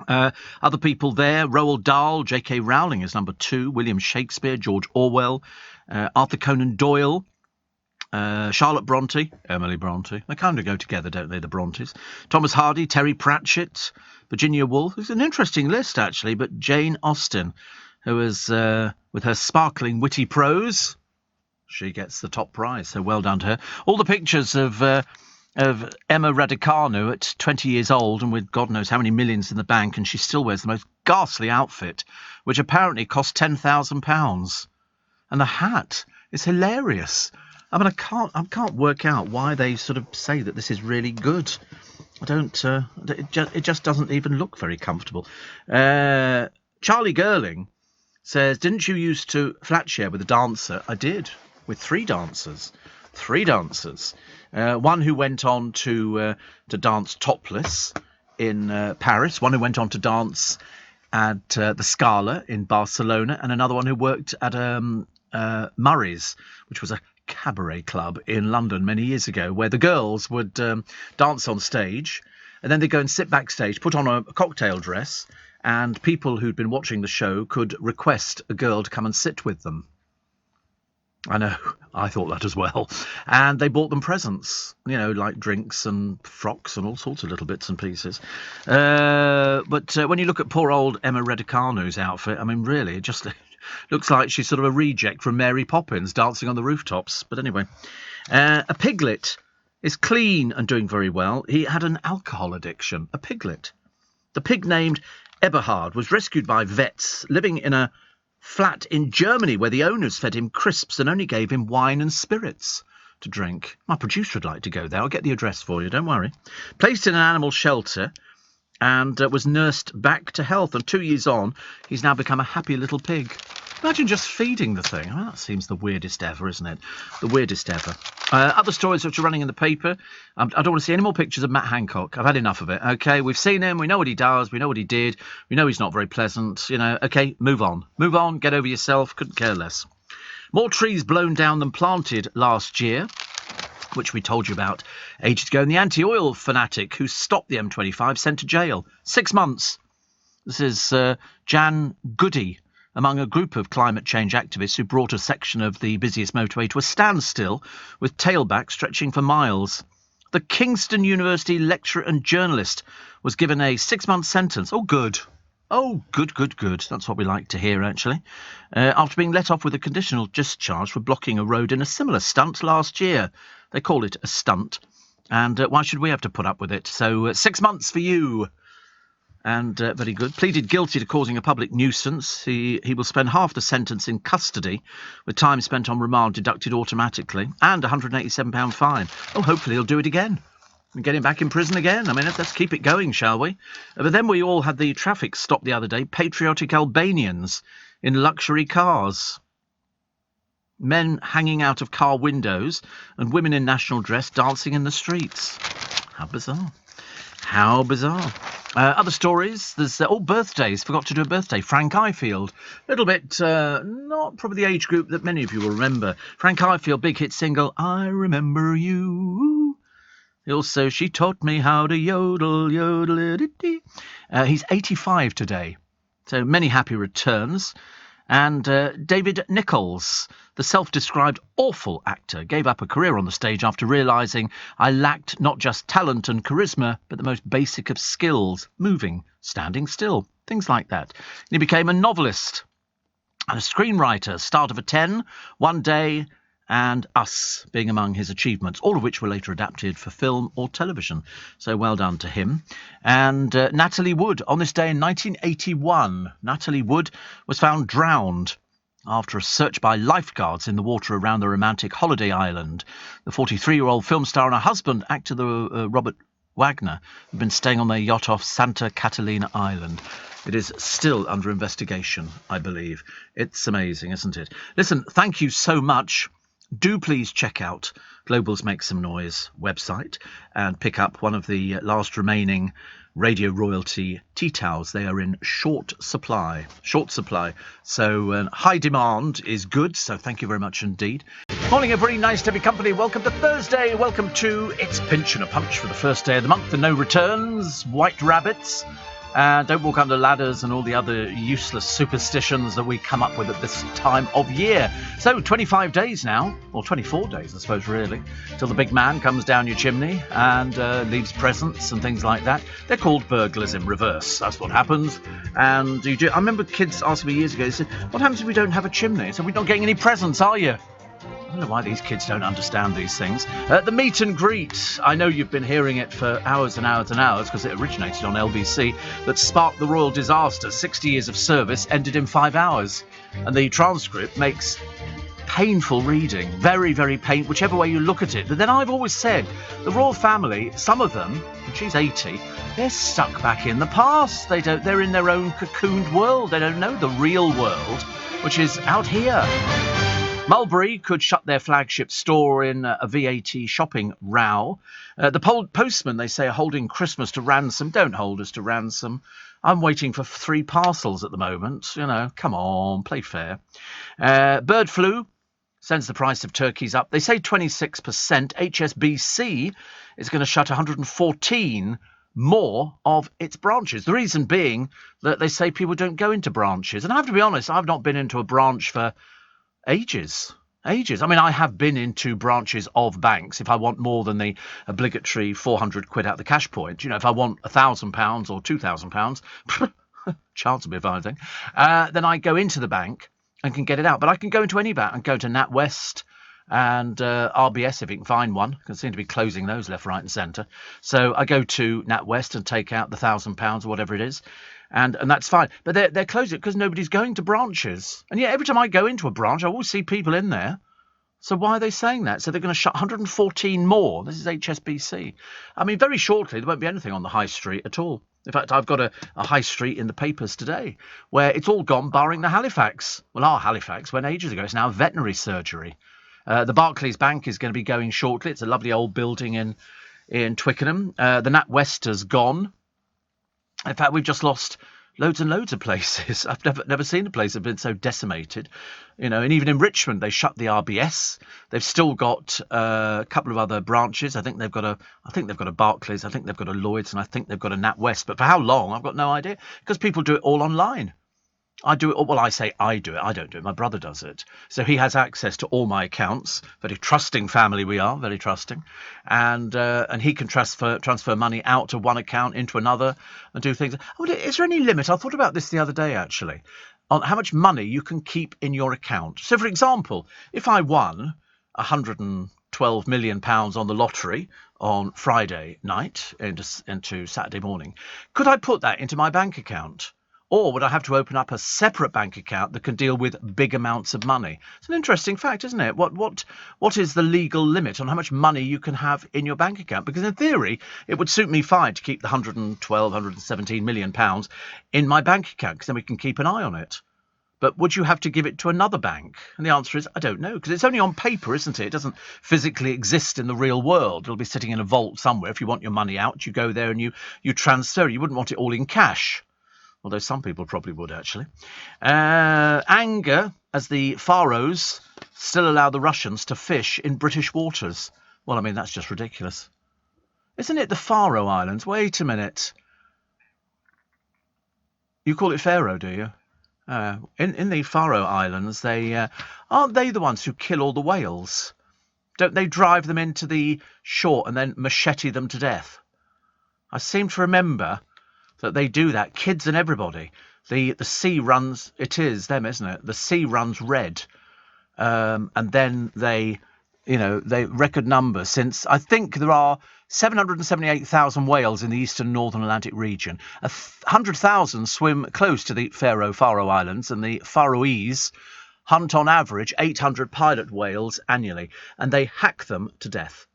Other people there, Roald Dahl, J.K. Rowling is number 2, William Shakespeare, George Orwell, Arthur Conan Doyle, Charlotte Bronte, Emily Bronte. They kind of go together, don't they, the Brontes? Thomas Hardy, Terry Pratchett, Virginia Woolf. It's an interesting list, actually, but Jane Austen, who is, with her sparkling, witty prose, she gets the top prize, so well done to her. All the pictures of Emma Raducanu at 20 years old and with God knows how many millions in the bank, and she still wears the most ghastly outfit, which apparently cost £10,000. And the hat is hilarious. I mean, I can't work out why they sort of say that this is really good. It just doesn't even look very comfortable. Charlie Girling says, didn't you used to flat share with a dancer? I did, with three dancers. One who went on to dance topless in Paris, one who went on to dance at the Scala in Barcelona, and another one who worked at Murray's, which was a cabaret club in London many years ago, where the girls would dance on stage, and then they'd go and sit backstage, put on a cocktail dress, and people who'd been watching the show could request a girl to come and sit with them. I know, I thought that as well. And they bought them presents, like drinks and frocks and all sorts of little bits and pieces. But when you look at poor old Emma Raducanu's outfit, I mean, really, it just looks like she's sort of a reject from Mary Poppins dancing on the rooftops. But anyway, a piglet is clean and doing very well. He had an alcohol addiction, a piglet. The pig named Eberhard was rescued by vets living in a flat in Germany where the owners fed him crisps and only gave him wine and spirits to drink. My producer would like to go there. I'll get the address for you, don't worry. Placed in an animal shelter and was nursed back to health. And 2 years on, he's now become a happy little pig. Imagine just feeding the thing. That seems the weirdest ever, isn't it? The weirdest ever. Other stories which are running in the paper. I don't want to see any more pictures of Matt Hancock. I've had enough of it. OK, we've seen him. We know what he does. We know what he did. We know he's not very pleasant. OK, move on. Move on. Get over yourself. Couldn't care less. More trees blown down than planted last year, which we told you about ages ago. And the anti-oil fanatic who stopped the M25 sent to jail. 6 months. This is Jan Goody, among a group of climate change activists who brought a section of the busiest motorway to a standstill with tailbacks stretching for miles. The Kingston University lecturer and journalist was given a 6-month sentence. Oh, good. Oh, good. That's what we like to hear, actually. After being let off with a conditional discharge for blocking a road in a similar stunt last year. They call it a stunt. And why should we have to put up with it? So 6 months for you. And very good. Pleaded guilty to causing a public nuisance. He will spend half the sentence in custody, with time spent on remand deducted automatically, and a £187 fine. Oh, hopefully he'll do it again and get him back in prison again. I mean, let's keep it going, shall we? But then we all had the traffic stop the other day. Patriotic Albanians in luxury cars. Men hanging out of car windows and women in national dress dancing in the streets. How bizarre. How bizarre. Other stories, there's birthdays. Forgot to do a birthday. Frank Ifield. A little bit, not probably the age group that many of you will remember. Frank Ifield, big hit single, I Remember You. Also, She Taught Me How to Yodel, yodel-a-dee-dee. He's 85 today. So many happy returns. And David Nichols, the self-described awful actor, gave up a career on the stage after realising I lacked not just talent and charisma, but the most basic of skills, moving, standing still, things like that. And he became a novelist and a screenwriter, start of a 10, One Day, and Us being among his achievements, all of which were later adapted for film or television. So well done to him. And Natalie Wood, on this day in 1981, Natalie Wood was found drowned after a search by lifeguards in the water around the romantic holiday island. The 43-year-old film star and her husband, actor Robert Wagner, had been staying on their yacht off Santa Catalina Island. It is still under investigation, I believe. It's amazing, isn't it? Listen, thank you so much. Do please check out Global's Make Some Noise website and pick up one of the last remaining Radio Royalty tea towels. They are in short supply. So high demand is good. So thank you very much indeed. Morning, everybody. Nice to be company. Welcome to Thursday. Welcome to It's Pinch and a Punch for the first day of the month. And no returns, white rabbits. Don't walk under ladders and all the other useless superstitions that we come up with at this time of year. So 25 days now, or 24 days, I suppose, really, till the big man comes down your chimney and leaves presents and things like that. They're called burglars in reverse. That's what happens. And I remember kids asking me years ago, they said, what happens if we don't have a chimney? I said, we're not getting any presents, are you? I don't know why these kids don't understand these things. The meet and greet. I know you've been hearing it for hours and hours and hours because it originated on LBC, that sparked the royal disaster. 60 years of service ended in 5 hours. And the transcript makes painful reading. Very, very painful, whichever way you look at it. But then I've always said, the royal family, some of them, and she's 80, they're stuck back in the past. They're in their own cocooned world. They don't know the real world, which is out here. Mulberry could shut their flagship store in a VAT shopping row. The postmen, they say, are holding Christmas to ransom. Don't hold us to ransom. I'm waiting for 3 parcels at the moment. You know, come on, play fair. Bird flu sends the price of turkeys up. They say 26%. HSBC is going to shut 114 more of its branches. The reason being that they say people don't go into branches. And I have to be honest, I've not been into a branch for ages. I mean, I have been into branches of banks if I want more than the obligatory 400 quid out the cash point. You know, if I want £1,000 or £2,000, chance of me advising, then I go into the bank and can get it out. But I can go into any bank and go to NatWest and RBS if you can find one. Can seem to be closing those left, right and centre. So I go to NatWest and take out the £1,000 or whatever it is. And that's fine. But they're closing it because nobody's going to branches. And yet every time I go into a branch, I always see people in there. So why are they saying that? So they're going to shut 114 more. This is HSBC. I mean, very shortly, there won't be anything on the high street at all. In fact, I've got a high street in the papers today where it's all gone, barring the Halifax. Well, our Halifax went ages ago. It's now veterinary surgery. The Barclays Bank is going to be going shortly. It's a lovely old building in Twickenham. The NatWest has gone. In fact, we've just lost loads and loads of places. I've never seen a place that's been so decimated. You know, and even in Richmond, they shut the RBS. They've still got a couple of other branches. I think they've got a Barclays. I think they've got a Lloyds, and I think they've got a NatWest. But for how long? I've got no idea. Because people do it all online. I do it. Well, I say I do it. I don't do it. My brother does it. So he has access to all my accounts. Very trusting family we are. Very trusting, and he can transfer money out to one account into another and do things. Oh, is there any limit? I thought about this the other day actually, on how much money you can keep in your account. So, for example, if I won £112 million on the lottery on Friday night into Saturday morning, could I put that into my bank account? Or would I have to open up a separate bank account that can deal with big amounts of money? It's an interesting fact, isn't it? What is the legal limit on how much money you can have in your bank account? Because in theory, it would suit me fine to keep the 117 million pounds in my bank account, because then we can keep an eye on it. But would you have to give it to another bank? And the answer is, I don't know, because it's only on paper, isn't it? It doesn't physically exist in the real world. It'll be sitting in a vault somewhere. If you want your money out, you go there and you transfer. You wouldn't want it all in cash. Although some people probably would, actually. Anger as the Faroes still allow the Russians to fish in British waters. Well, I mean, that's just ridiculous. Isn't it the Faroe Islands? Wait a minute. You call it Faroe, do you? In the Faroe Islands, aren't they the ones who kill all the whales? Don't they drive them into the shore and then machete them to death? I seem to remember that they do that, kids and everybody. The sea runs, it is them, isn't it? The sea runs red. And then they record numbers, since I think there are 778,000 whales in the eastern northern Atlantic region. 100,000 swim close to the Faroe Islands, and the Faroese hunt on average 800 pilot whales annually, and they hack them to death.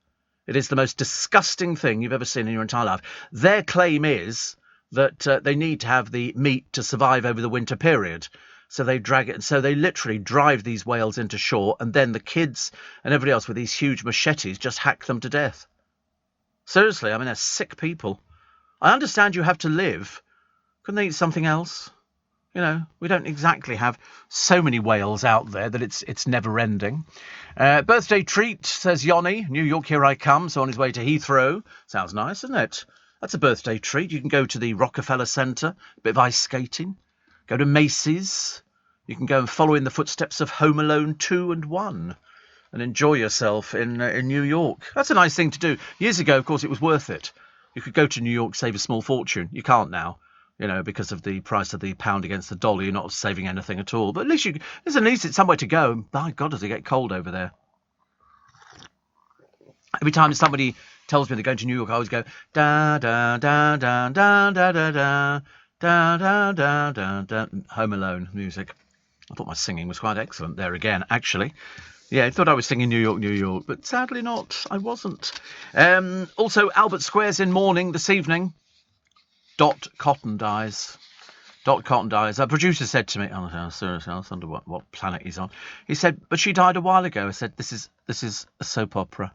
It is the most disgusting thing you've ever seen in your entire life. Their claim is that they need to have the meat to survive over the winter period. So they drag it. So they literally drive these whales into shore, and then the kids and everybody else with these huge machetes just hack them to death. Seriously, I mean, they're sick people. I understand you have to live. Couldn't they eat something else? You know, we don't exactly have so many whales out there that it's never ending. Birthday treat, says Yoni. New York, here I come. So on his way to Heathrow. Sounds nice, isn't it? That's a birthday treat. You can go to the Rockefeller Centre, a bit of ice skating. Go to Macy's. You can go and follow in the footsteps of Home Alone 2 and 1 and enjoy yourself in New York. That's a nice thing to do. Years ago, of course, it was worth it. You could go to New York, save a small fortune. You can't now, you know, because of the price of the pound against the dollar. You're not saving anything at all. But at least it's somewhere to go. My God, does it get cold over there. Every time somebody tells me they're going to New York, I always go, da da da da da da da da da da da da da. Home Alone music. I thought my singing was quite excellent there again, actually. Yeah, I thought I was singing New York, New York, but sadly not. I wasn't. Also, Albert Square's in mourning this evening. Dot Cotton dies. Dot Cotton dies. A producer said to me, "Oh, seriously, I wonder what planet he's on." He said, "But she died a while ago." I said, "This is a soap opera.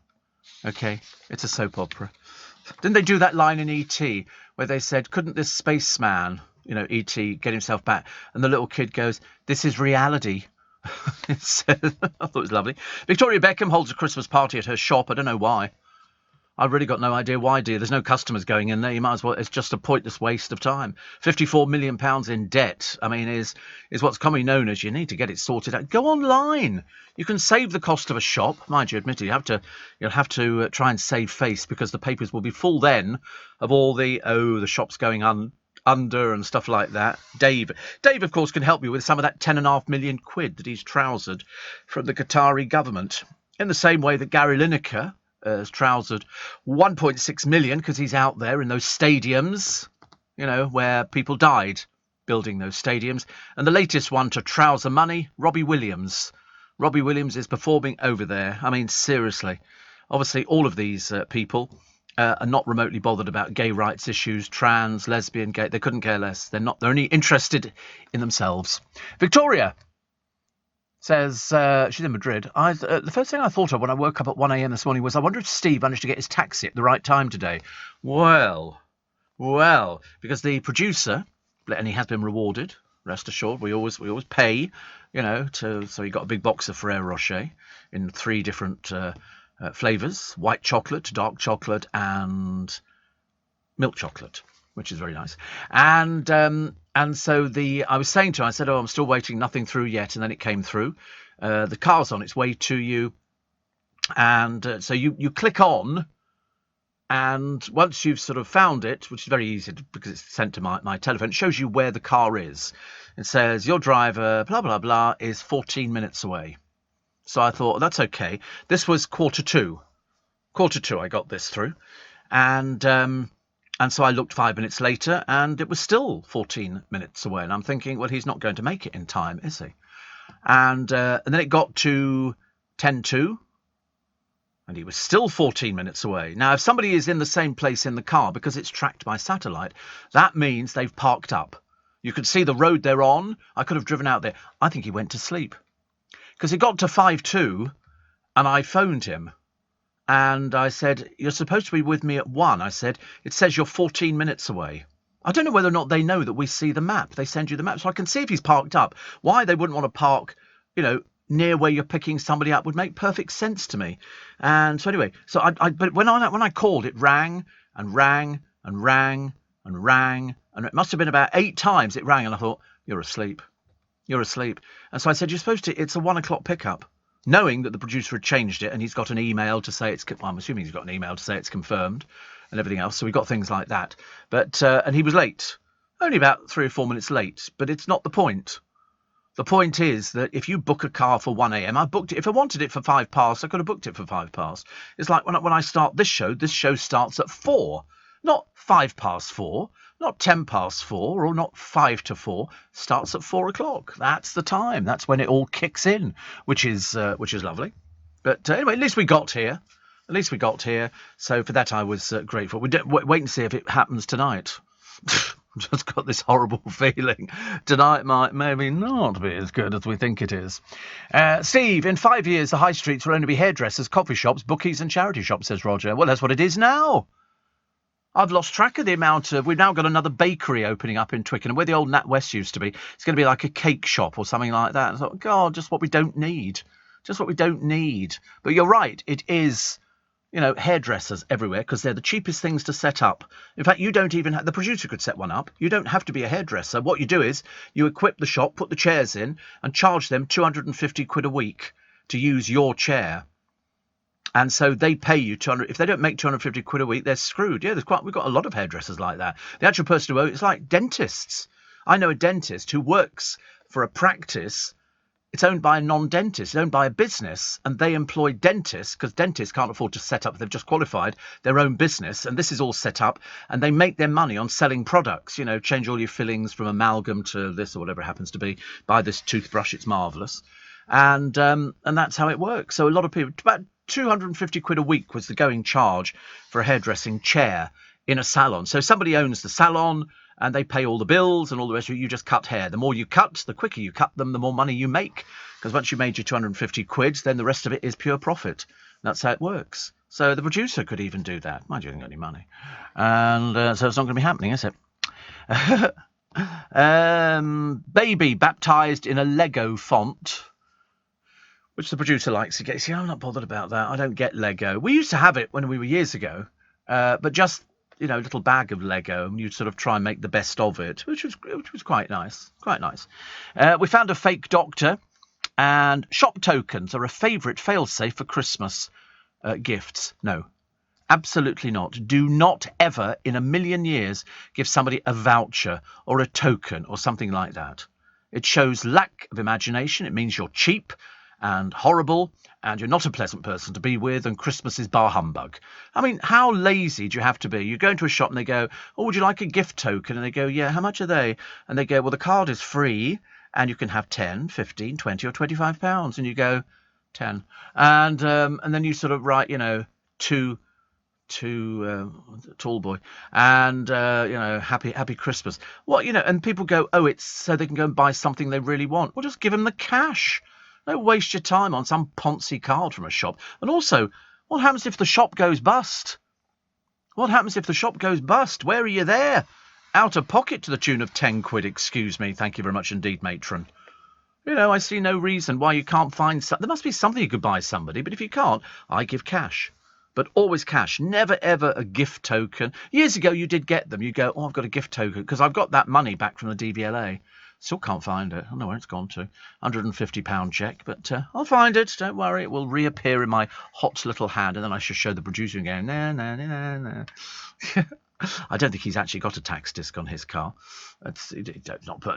Okay, it's a soap opera." Didn't they do that line in E.T. where they said, "Couldn't this spaceman, E.T., get himself back?" And the little kid goes, "This is reality." So, I thought it was lovely. Victoria Beckham holds a Christmas party at her shop. I don't know why. I've really got no idea why, dear. There's no customers going in there. You might as well. It's just a pointless waste of time. £54 million in debt. I mean, is what's commonly known as you need to get it sorted out. Go online. You can save the cost of a shop. Mind you, admittedly, you'll have to try and save face because the papers will be full then of all the shop's going under and stuff like that. Dave, of course, can help you with some of that £10.5 million that he's trousered from the Qatari government. In the same way that Gary Lineker has trousered 1.6 million because he's out there in those stadiums, where people died building those stadiums. And the latest one to trouser money, Robbie Williams. Robbie Williams is performing over there. I mean, seriously. Obviously, all of these people are not remotely bothered about gay rights issues, trans, lesbian, gay. They couldn't care less. They're only interested in themselves. Victoria says she's in Madrid. The first thing I thought of when I woke up at 1 a.m. this morning was, I wonder if Steve managed to get his taxi at the right time today. Well, because the producer, and he has been rewarded, rest assured. We always pay, so he got a big box of Ferrero Rocher in 3 different flavours: white chocolate, dark chocolate, and milk chocolate, which is very nice. And so I was saying to him, I said, I'm still waiting, nothing through yet. And then it came through. The car's on its way to you. And so you click on, and once you've sort of found it, which is very easy because it's sent to my telephone, it shows you where the car is. It says your driver, blah, blah, blah, is 14 minutes away. So I thought, that's okay. This was 1:45. 1:45 I got this through. And so I looked 5 minutes later, and it was still 14 minutes away. And I'm thinking, well, he's not going to make it in time, is he? And then it got to 10:02, and he was still 14 minutes away. Now, if somebody is in the same place in the car, because it's tracked by satellite, that means they've parked up. You could see the road they're on. I could have driven out there. I think he went to sleep. Because it got to 5:02, and I phoned him. And I said, you're supposed to be with me at 1. I said, it says you're 14 minutes away. I don't know whether or not they know that we see the map. They send you the map. So I can see if he's parked up. Why they wouldn't want to park, near where you're picking somebody up would make perfect sense to me. And so anyway, but when I called, it rang and rang and rang and rang. And it must have been about 8 times it rang. And I thought, you're asleep. You're asleep. And so I said, it's a 1 o'clock pickup. Knowing that the producer had changed it, and he's got an email to say I'm assuming he's got an email to say it's confirmed and everything else. So we got things like that. But, and he was late, only about 3 or 4 minutes late, but it's not the point. The point is that if you book a car for 1 a.m, I booked it. If I wanted it for 5 past, I could have booked it for 5 past. It's like when I start this show starts at 4, not 5 past 4. Not 10 past 4 or not 5 to 4. Starts at 4 o'clock. That's the time. That's when it all kicks in, which is lovely. But anyway, at least we got here. So for that, I was grateful. We wait and see if it happens tonight. Just got this horrible feeling. Tonight might maybe not be as good as we think it is. Steve, in 5 years, the high streets will only be hairdressers, coffee shops, bookies and charity shops, says Roger. Well, that's what it is now. I've lost track of the amount of... We've now got another bakery opening up in Twickenham, where the old NatWest used to be. It's going to be like a cake shop or something like that. I thought, God, just what we don't need. Just what we don't need. But you're right, it is, hairdressers everywhere, because they're the cheapest things to set up. In fact, you don't even have... The producer could set one up. You don't have to be a hairdresser. What you do is you equip the shop, put the chairs in, and charge them 250 quid a week to use your chair. And so they pay you 200. If they don't make 250 quid a week, they're screwed. Yeah, we've got a lot of hairdressers like that. The actual person who it's like dentists. I know a dentist who works for a practice It's owned by a non-dentist. It's owned by a business, and they employ dentists because dentists can't afford to set up, they've just qualified, their own business, and this is all set up, and they make their money on selling products. You know, change all your fillings from amalgam to this or whatever it happens to be. Buy this toothbrush, it's marvellous. And that's how it works. So a lot of people, about 250 quid a week was the going charge for a hairdressing chair in a salon. So somebody owns the salon, and they pay all the bills and all the rest of it. You just cut hair. The more you cut, the quicker you cut them, the more money you make. Because once you made your 250 quid, then the rest of it is pure profit. That's how it works. So the producer could even do that. Mind you, he hasn't got any money. And so it's not going to be happening, is it? Baby baptised in a Lego font, which the producer likes to get. See, I'm not bothered about that. I don't get Lego. We used to have it when we were years ago, but just... you know, a little bag of Lego, and you'd sort of try and make the best of it, which was quite nice, quite nice. We found a fake doctor, and shop tokens are a favourite failsafe for Christmas gifts. No, absolutely not. Do not ever in a million years give somebody a voucher or a token or something like that. It shows lack of imagination. It means you're cheap and horrible, and you're not a pleasant person to be with, and Christmas is bar humbug. I mean, how lazy do you have to be? You go into a shop and they go, oh, would you like a gift token? And they go, yeah, how much are they? And they go, well, the card is free, and you can have 10, 15, 20 or £25. And you go, 10. And then you sort of write, you know, to tall boy, and you know, happy Christmas. What, you know, and people go, oh, it's so they can go and buy something they really want. Well, just give them the cash. Don't waste your time on some Ponzi card from a shop. And also, what happens if the shop goes bust? What happens if the shop goes bust? Where are you there? Out of pocket to the tune of 10 quid, excuse me. Thank you very much indeed, matron. You know, I see no reason why you can't find... There must be something you could buy somebody, but if you can't, I give cash. But always cash. Never, ever a gift token. Years ago, you did get them. You go, oh, I've got a gift token, because I've got that money back from the DVLA. Still can't find it. I don't know where it's gone to. £150 cheque, but I'll find it. Don't worry. It will reappear in my hot little hand, and then I shall show the producer and go, no. I don't think he's actually got a tax disc on his car.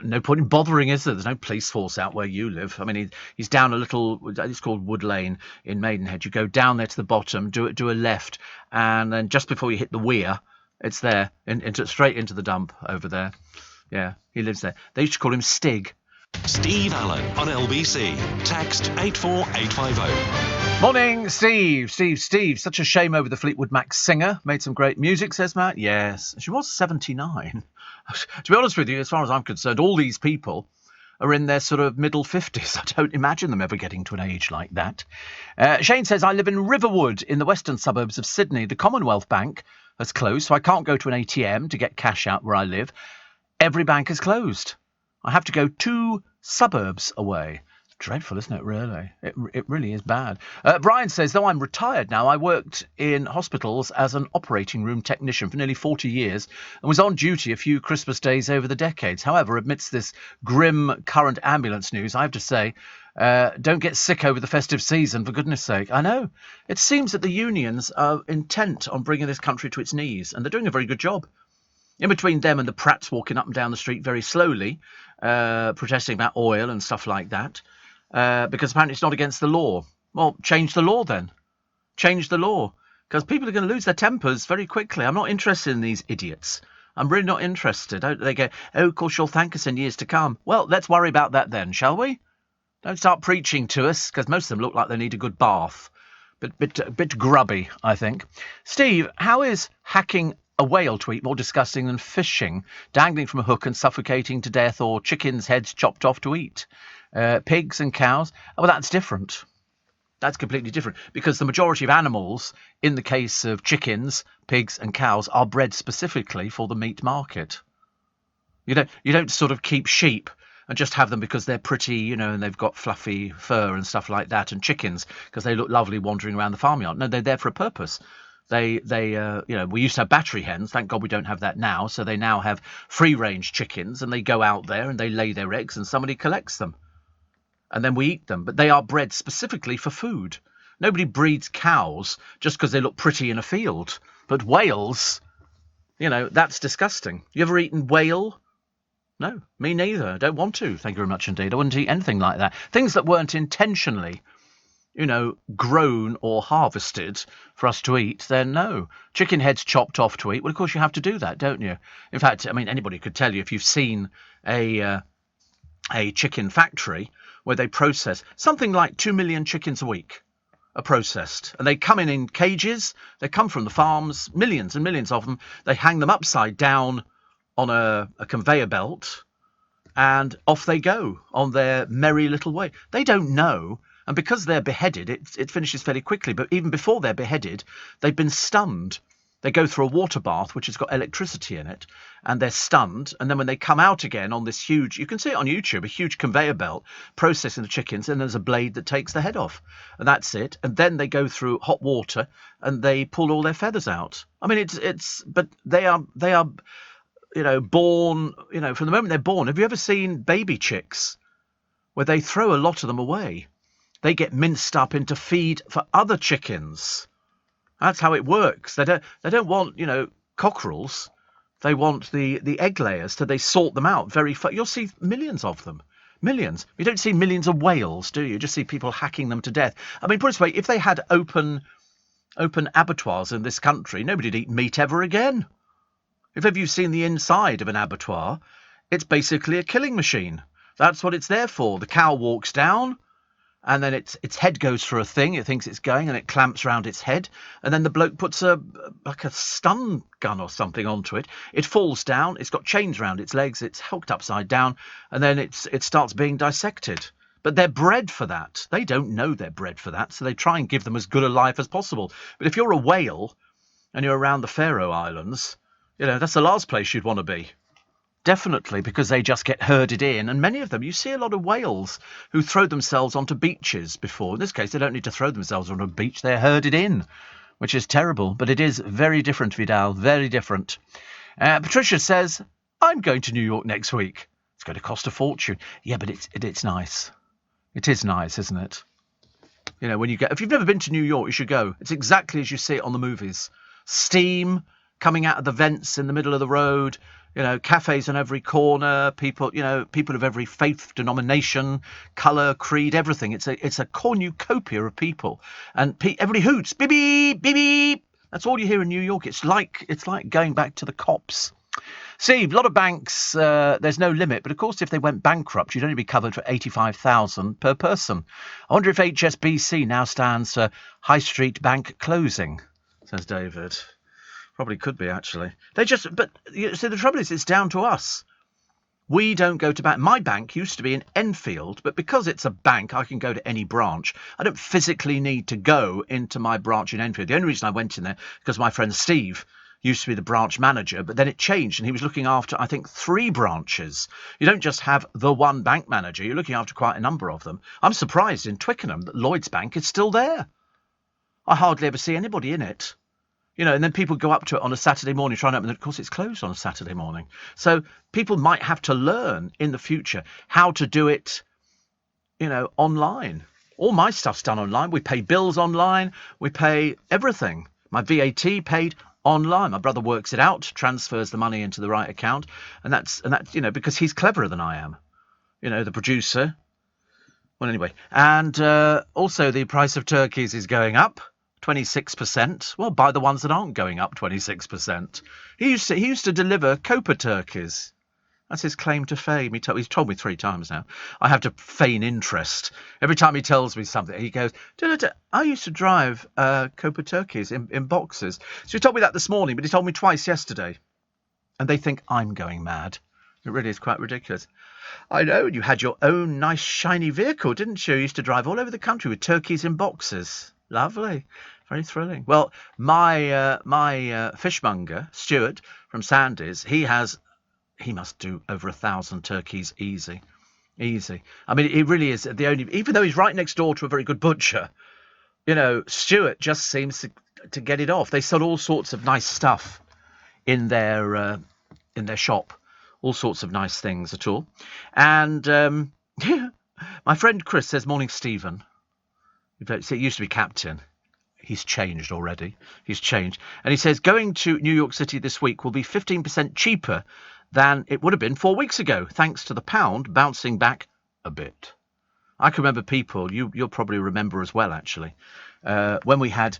No point in bothering, is there? There's no police force out where you live. I mean, he's down a little, it's called Wood Lane in Maidenhead. You go down there to the bottom, do a left, and then just before you hit the weir, it's there, straight into the dump over there. Yeah, he lives there. They used to call him Stig. Steve Allen on LBC. Text 84850. Morning, Steve. Such a shame over the Fleetwood Mac singer. Made some great music, says Matt. Yes, she was 79. To be honest with you, as far as I'm concerned, all these people are in their sort of middle 50s. I don't imagine them ever getting to an age like that. Shane says, I live in Riverwood in the western suburbs of Sydney. The Commonwealth Bank has closed, so I can't go to an ATM to get cash out where I live. Every bank is closed. I have to go 2 suburbs away. Dreadful, isn't it, really? It really is bad. Brian says, though I'm retired now, I worked in hospitals as an operating room technician for nearly 40 years and was on duty a few Christmas days over the decades. However, amidst this grim current ambulance news, I have to say, don't get sick over the festive season, for goodness sake. I know. It seems that the unions are intent on bringing this country to its knees, and they're doing a very good job. In between them and the Pratts walking up and down the street very slowly, protesting about oil and stuff like that, because apparently it's not against the law. Well, change the law then. Change the law. Because people are going to lose their tempers very quickly. I'm not interested in these idiots. I'm really not interested. They go, oh, of course you'll thank us in years to come. Well, let's worry about that then, shall we? Don't start preaching to us, because most of them look like they need a good bath. Bit grubby, I think. Steve, how is hacking a whale to eat more disgusting than fishing, dangling from a hook and suffocating to death, or chickens' heads chopped off to eat? Pigs and cows? Well, that's different. That's completely different, because the majority of animals, in the case of chickens, pigs and cows, are bred specifically for the meat market. You don't sort of keep sheep and just have them because they're pretty, you know, and they've got fluffy fur and stuff like that, and chickens because they look lovely wandering around the farmyard. No, they're there for a purpose. We used to have battery hens. Thank God we don't have that now. So they now have free-range chickens, and they go out there and they lay their eggs, and somebody collects them, and then we eat them. But they are bred specifically for food. Nobody breeds cows just because they look pretty in a field. But whales, you know, that's disgusting. You ever eaten whale? No, me neither. I don't want to. Thank you very much indeed. I wouldn't eat anything like that. Things that weren't intentionally, grown or harvested for us to eat, then no. Chicken heads chopped off to eat. Well, of course you have to do that, don't you? In fact, I mean, anybody could tell you if you've seen a chicken factory where they process something like 2 million chickens a week are processed, and they come in cages. They come from the farms, millions and millions of them. They hang them upside down on a conveyor belt, and off they go on their merry little way. They don't know, and because they're beheaded, it finishes fairly quickly. But even before they're beheaded, they've been stunned. They go through a water bath, which has got electricity in it, and they're stunned. And then when they come out again on this huge, you can see it on YouTube, a huge conveyor belt processing the chickens, and there's a blade that takes the head off. And that's it. And then they go through hot water and they pull all their feathers out. I mean, but they are born, from the moment they're born. Have you ever seen baby chicks where they throw a lot of them away? They get minced up into feed for other chickens. That's how it works. They don't want, cockerels. They want the egg layers, so they sort them out you'll see millions of them. Millions. You don't see millions of whales, do you? You just see people hacking them to death. I mean, put it this way, if they had open abattoirs in this country, nobody'd eat meat ever again. If ever you've seen the inside of an abattoir, it's basically a killing machine. That's what it's there for. The cow walks down, and then its head goes through a thing. It thinks it's going, and it clamps around its head. And then the bloke puts a stun gun or something onto it. It falls down. It's got chains around its legs. It's hooked upside down, and then it starts being dissected. But they're bred for that. They don't know they're bred for that, so they try and give them as good a life as possible. But if you're a whale and you're around the Faroe Islands, that's the last place you'd want to be. Definitely, because they just get herded in. And many of them, you see a lot of whales who throw themselves onto beaches before. In this case, they don't need to throw themselves onto a beach. They're herded in, which is terrible. But it is very different, Vidal, very different. Patricia says, I'm going to New York next week. It's going to cost a fortune. Yeah, but it's nice. It is nice, isn't it? When you if you've never been to New York, you should go. It's exactly as you see it on the movies. Steam coming out of the vents in the middle of the road. Cafes on every corner, people of every faith, denomination, colour, creed, everything. It's a cornucopia of people, and everybody hoots, beep beep beep beep. That's all you hear in New York. It's like going back to the cops. See, a lot of banks, there's no limit, but of course, if they went bankrupt, you'd only be covered for $85,000 per person. I wonder if HSBC now stands for High Street Bank Closing, says David. Probably could be, actually. But the trouble is, it's down to us. We don't go to bank. My bank used to be in Enfield, but because it's a bank, I can go to any branch. I don't physically need to go into my branch in Enfield. The only reason I went in there, because my friend Steve used to be the branch manager, but then it changed, and he was looking after, I think, 3 branches. You don't just have the one bank manager. You're looking after quite a number of them. I'm surprised in Twickenham that Lloyds Bank is still there. I hardly ever see anybody in it. And then people go up to it on a Saturday morning, try and open it. Of course, it's closed on a Saturday morning. So people might have to learn in the future how to do it, online. All my stuff's done online. We pay bills online. We pay everything. My VAT paid online. My brother works it out, transfers the money into the right account. And that's because he's cleverer than I am. The producer. Well, anyway. And also the price of turkeys is going up. 26%. Well, buy the ones that aren't going up 26%. He used to deliver Copa turkeys. That's his claim to fame. He's told me 3 times now. I have to feign interest. Every time he tells me something, he goes, I used to drive Copa turkeys in boxes. So he told me that this morning, but he told me twice yesterday. And they think I'm going mad. It really is quite ridiculous. I know, you had your own nice shiny vehicle, didn't you? You used to drive all over the country with turkeys in boxes. Lovely. Very thrilling. Well, my fishmonger, Stuart from Sandys, he must do over 1,000 turkeys easy. I mean, he really is the only, even though he's right next door to a very good butcher, Stuart just seems to get it off. They sell all sorts of nice stuff in their shop, all sorts of nice things at all. And my friend Chris says, morning, Stephen. It used to be Captain. He's changed already. He's changed. And he says, going to New York City this week will be 15% cheaper than it would have been 4 weeks ago, thanks to the pound bouncing back a bit. I can remember people, you'll probably remember as well, actually, when we had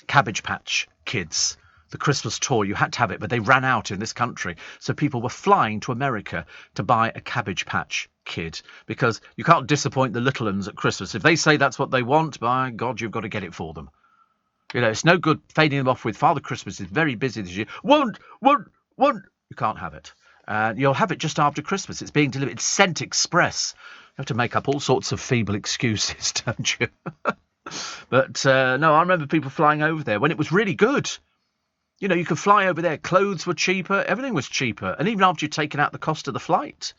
Cabbage Patch Kids, the Christmas toy, you had to have it, but they ran out in this country. So people were flying to America to buy a Cabbage Patch Kid, because you can't disappoint the little ones at Christmas. If they say that's what they want, by God, you've got to get it for them. You know, it's no good fading them off with Father Christmas is very busy this year. Won't. You can't have it. You'll have it just after Christmas. It's being delivered. It's sent express. You have to make up all sorts of feeble excuses, don't you? But no, I remember people flying over there when it was really good. You know, you could fly over there. Clothes were cheaper. Everything was cheaper. And even after you'd taken out the cost of the flight,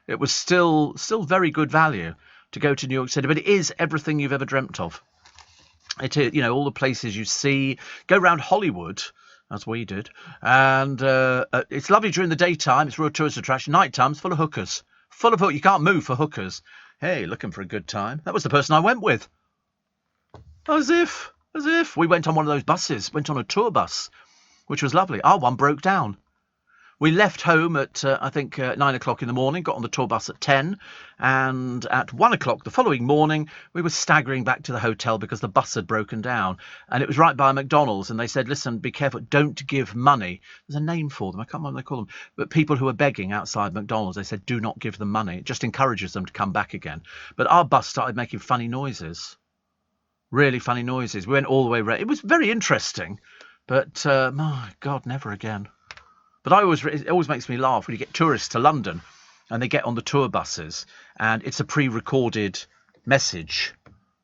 it was still very good value to go to New York City. But it is everything you've ever dreamt of. It is, you know, all the places you see. Go around Hollywood, as we did. And it's lovely during the daytime. It's a real tourist attraction. Night time's full of hookers. Full of hookers. You can't move for hookers. Hey, looking for a good time. That was the person I went with. As if. We went on one of those buses. Went on a tour bus, which was lovely. Our one broke down. We left home at, I think, 9 o'clock in the morning, got on the tour bus at 10, and at 1 o'clock the following morning, we were staggering back to the hotel because the bus had broken down. And it was right by McDonald's, and they said, listen, be careful, don't give money. There's a name for them, I can't remember what they call them, but people who are begging outside McDonald's, they said, do not give them money. It just encourages them to come back again. But our bus started making funny noises. Really funny noises. We went all the way around. It was very interesting, but, my God, never again. But it always makes me laugh when you get tourists to London and they get on the tour buses and it's a pre-recorded message,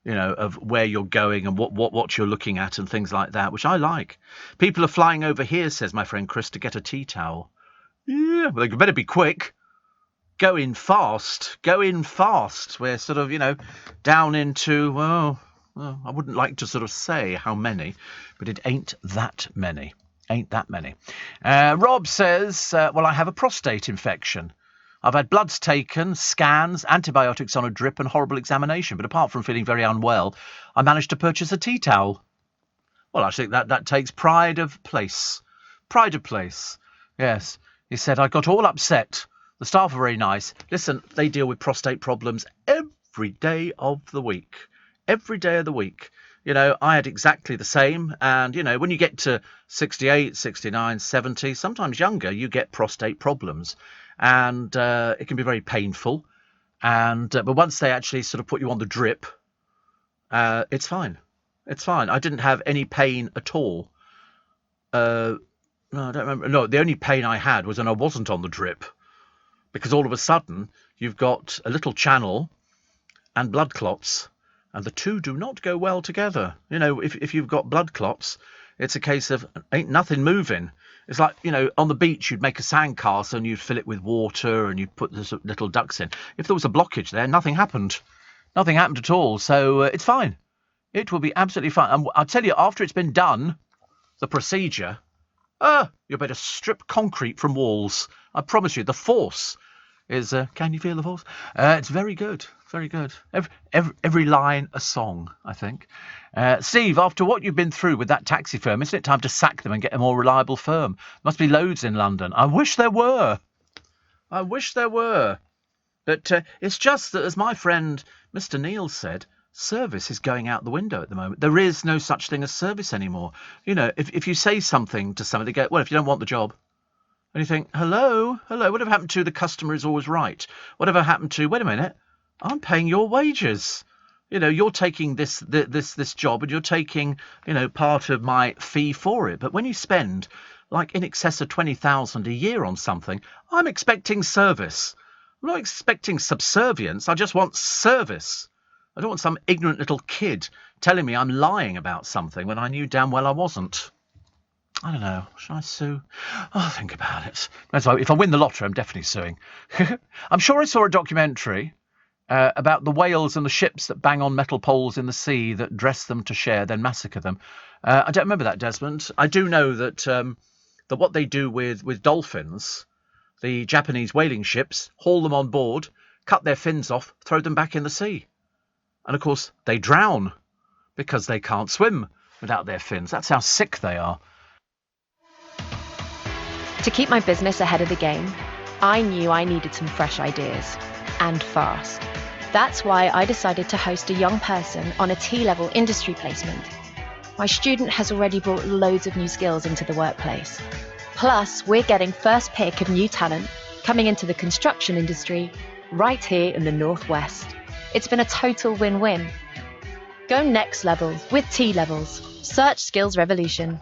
you know, of where you're going and what you're looking at and things like that, which I like. People are flying over here, says my friend Chris, to get a tea towel. Yeah, well, they better be quick. Go in fast. We're sort of, you know, down into, well, I wouldn't like to sort of say how many, but it ain't that many. Rob says, well, I have a prostate infection. I've had bloods taken, scans, antibiotics on a drip and horrible examination. But apart from feeling very unwell, I managed to purchase a tea towel. Well, I think that takes pride of place. Yes. He said, I got all upset. The staff are very nice. Listen, they deal with prostate problems every day of the week. You know, I had exactly the same. And, you know, when you get to 68, 69, 70, sometimes younger, you get prostate problems. And it can be very painful. And but once they actually sort of put you on the drip, it's fine. I didn't have any pain at all. No, I don't remember. No, the only pain I had was when I wasn't on the drip. Because all of a sudden, you've got a little channel and blood clots. And the two do not go well together. You know, if you've got blood clots, it's a case of ain't nothing moving. It's like, you know, on the beach, you'd make a sandcastle and you'd fill it with water and you'd put the little ducks in. If there was a blockage there, nothing happened. Nothing happened at all. So it's fine. It will be absolutely fine. And I'll tell you, after it's been done, the procedure, you better strip concrete from walls. I promise you, the force is, can you feel the force? It's very good. Very good. Every line a song, I think. Steve, after what you've been through with that taxi firm, isn't it time to sack them and get a more reliable firm? Must be loads in London. I wish there were. But it's just that, as my friend Mr. Neil said, service is going out the window at the moment. There is no such thing as service anymore. You know, if you say something to somebody, they go, well, if you don't want the job. And you think, hello, whatever happened to the customer is always right? Whatever happened to, wait a minute, I'm paying your wages. You know, you're taking this job and you're taking, you know, part of my fee for it. But when you spend like in excess of 20,000 a year on something, I'm expecting service. I'm not expecting subservience. I just want service. I don't want some ignorant little kid telling me I'm lying about something when I knew damn well I wasn't. I don't know. Should I sue? Oh, think about it. That's why if I win the lottery, I'm definitely suing. I'm sure I saw a documentary about the whales and the ships that bang on metal poles in the sea that dress them to share, then massacre them. I don't remember that, Desmond. I do know that that what they do with dolphins, the Japanese whaling ships, haul them on board, cut their fins off, throw them back in the sea. And, of course, they drown because they can't swim without their fins. That's how sick they are. To keep my business ahead of the game, I knew I needed some fresh ideas, and fast. That's why I decided to host a young person on a T-level industry placement. My student has already brought loads of new skills into the workplace. Plus, we're getting first pick of new talent coming into the construction industry right here in the Northwest. It's been a total win-win. Go next level with T-levels. Search Skills Revolution.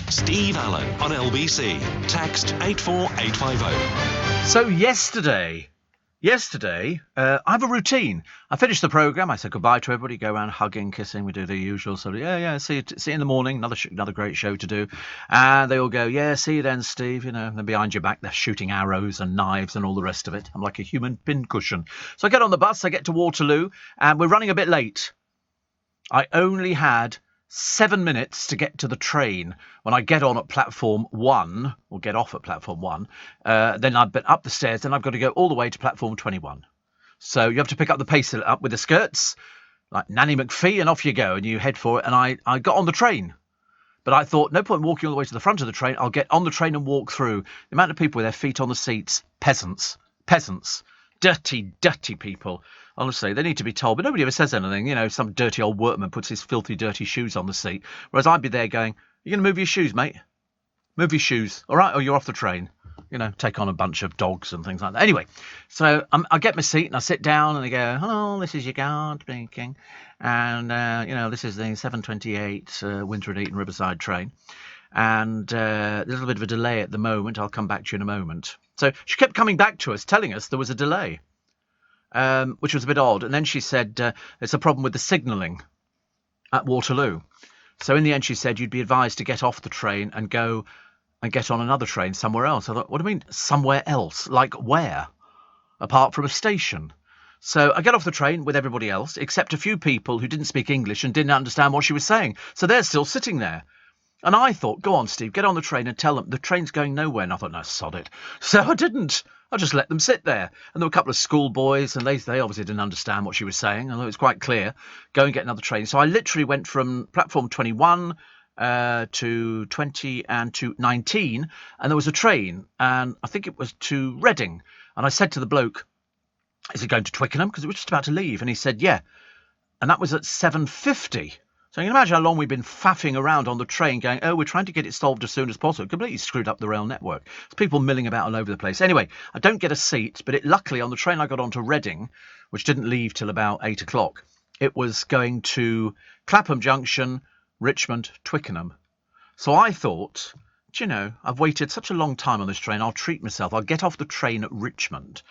Steve Allen on LBC. Text 84850. So yesterday, I have a routine. I finish the programme, I say goodbye to everybody, go around hugging, kissing, we do the usual sort of, see you in the morning, another great show to do. And they all go, yeah, see you then, Steve, then behind your back they're shooting arrows and knives and all the rest of it. I'm like a human pincushion. So I get on the bus, I get to Waterloo, and we're running a bit late. I only had 7 minutes to get to the train. When I get on at platform 1, or get off at platform 1, then I've been up the stairs, then I've got to go all the way to platform 21. So you have to pick up the pace up with the skirts, like Nanny McPhee, and off you go, and you head for it. And I got on the train. But I thought, no point walking all the way to the front of the train. I'll get on the train and walk through. The amount of people with their feet on the seats, peasants. Dirty people. Honestly, they need to be told, but nobody ever says anything. Some dirty old workman puts his filthy, dirty shoes on the seat, whereas I'd be there going, "You going to move your shoes, mate? Move your shoes, all right? Or you're off the train." Take on a bunch of dogs and things like that. Anyway, so I get my seat and I sit down and they go, "Hello, this is your guard speaking, and this is the 7:28 Winter and Eton Riverside train, and there's a little bit of a delay at the moment. I'll come back to you in a moment." So she kept coming back to us, telling us there was a delay. Which was a bit odd. And then she said, it's a problem with the signalling at Waterloo. So in the end, she said, you'd be advised to get off the train and go and get on another train somewhere else. I thought, what do you mean, somewhere else? Like where? Apart from a station. So I get off the train with everybody else, except a few people who didn't speak English and didn't understand what she was saying. So they're still sitting there. And I thought, go on, Steve, get on the train and tell them the train's going nowhere. And I thought, no, sod it. So I didn't. I just let them sit there. And there were a couple of schoolboys, and they obviously didn't understand what she was saying, although it was quite clear. Go and get another train. So I literally went from platform 21 to 20 and to 19, and there was a train, and I think it was to Reading. And I said to the bloke, is it going to Twickenham? Because it was just about to leave. And he said, yeah. And that was at 7:50. So you can imagine how long we've been faffing around on the train going, oh, we're trying to get it solved as soon as possible. Completely screwed up the rail network. There's people milling about all over the place. Anyway, I don't get a seat, but luckily on the train I got onto Reading, which didn't leave till about 8 o'clock, it was going to Clapham Junction, Richmond, Twickenham. So I thought, I've waited such a long time on this train, I'll treat myself. I'll get off the train at Richmond.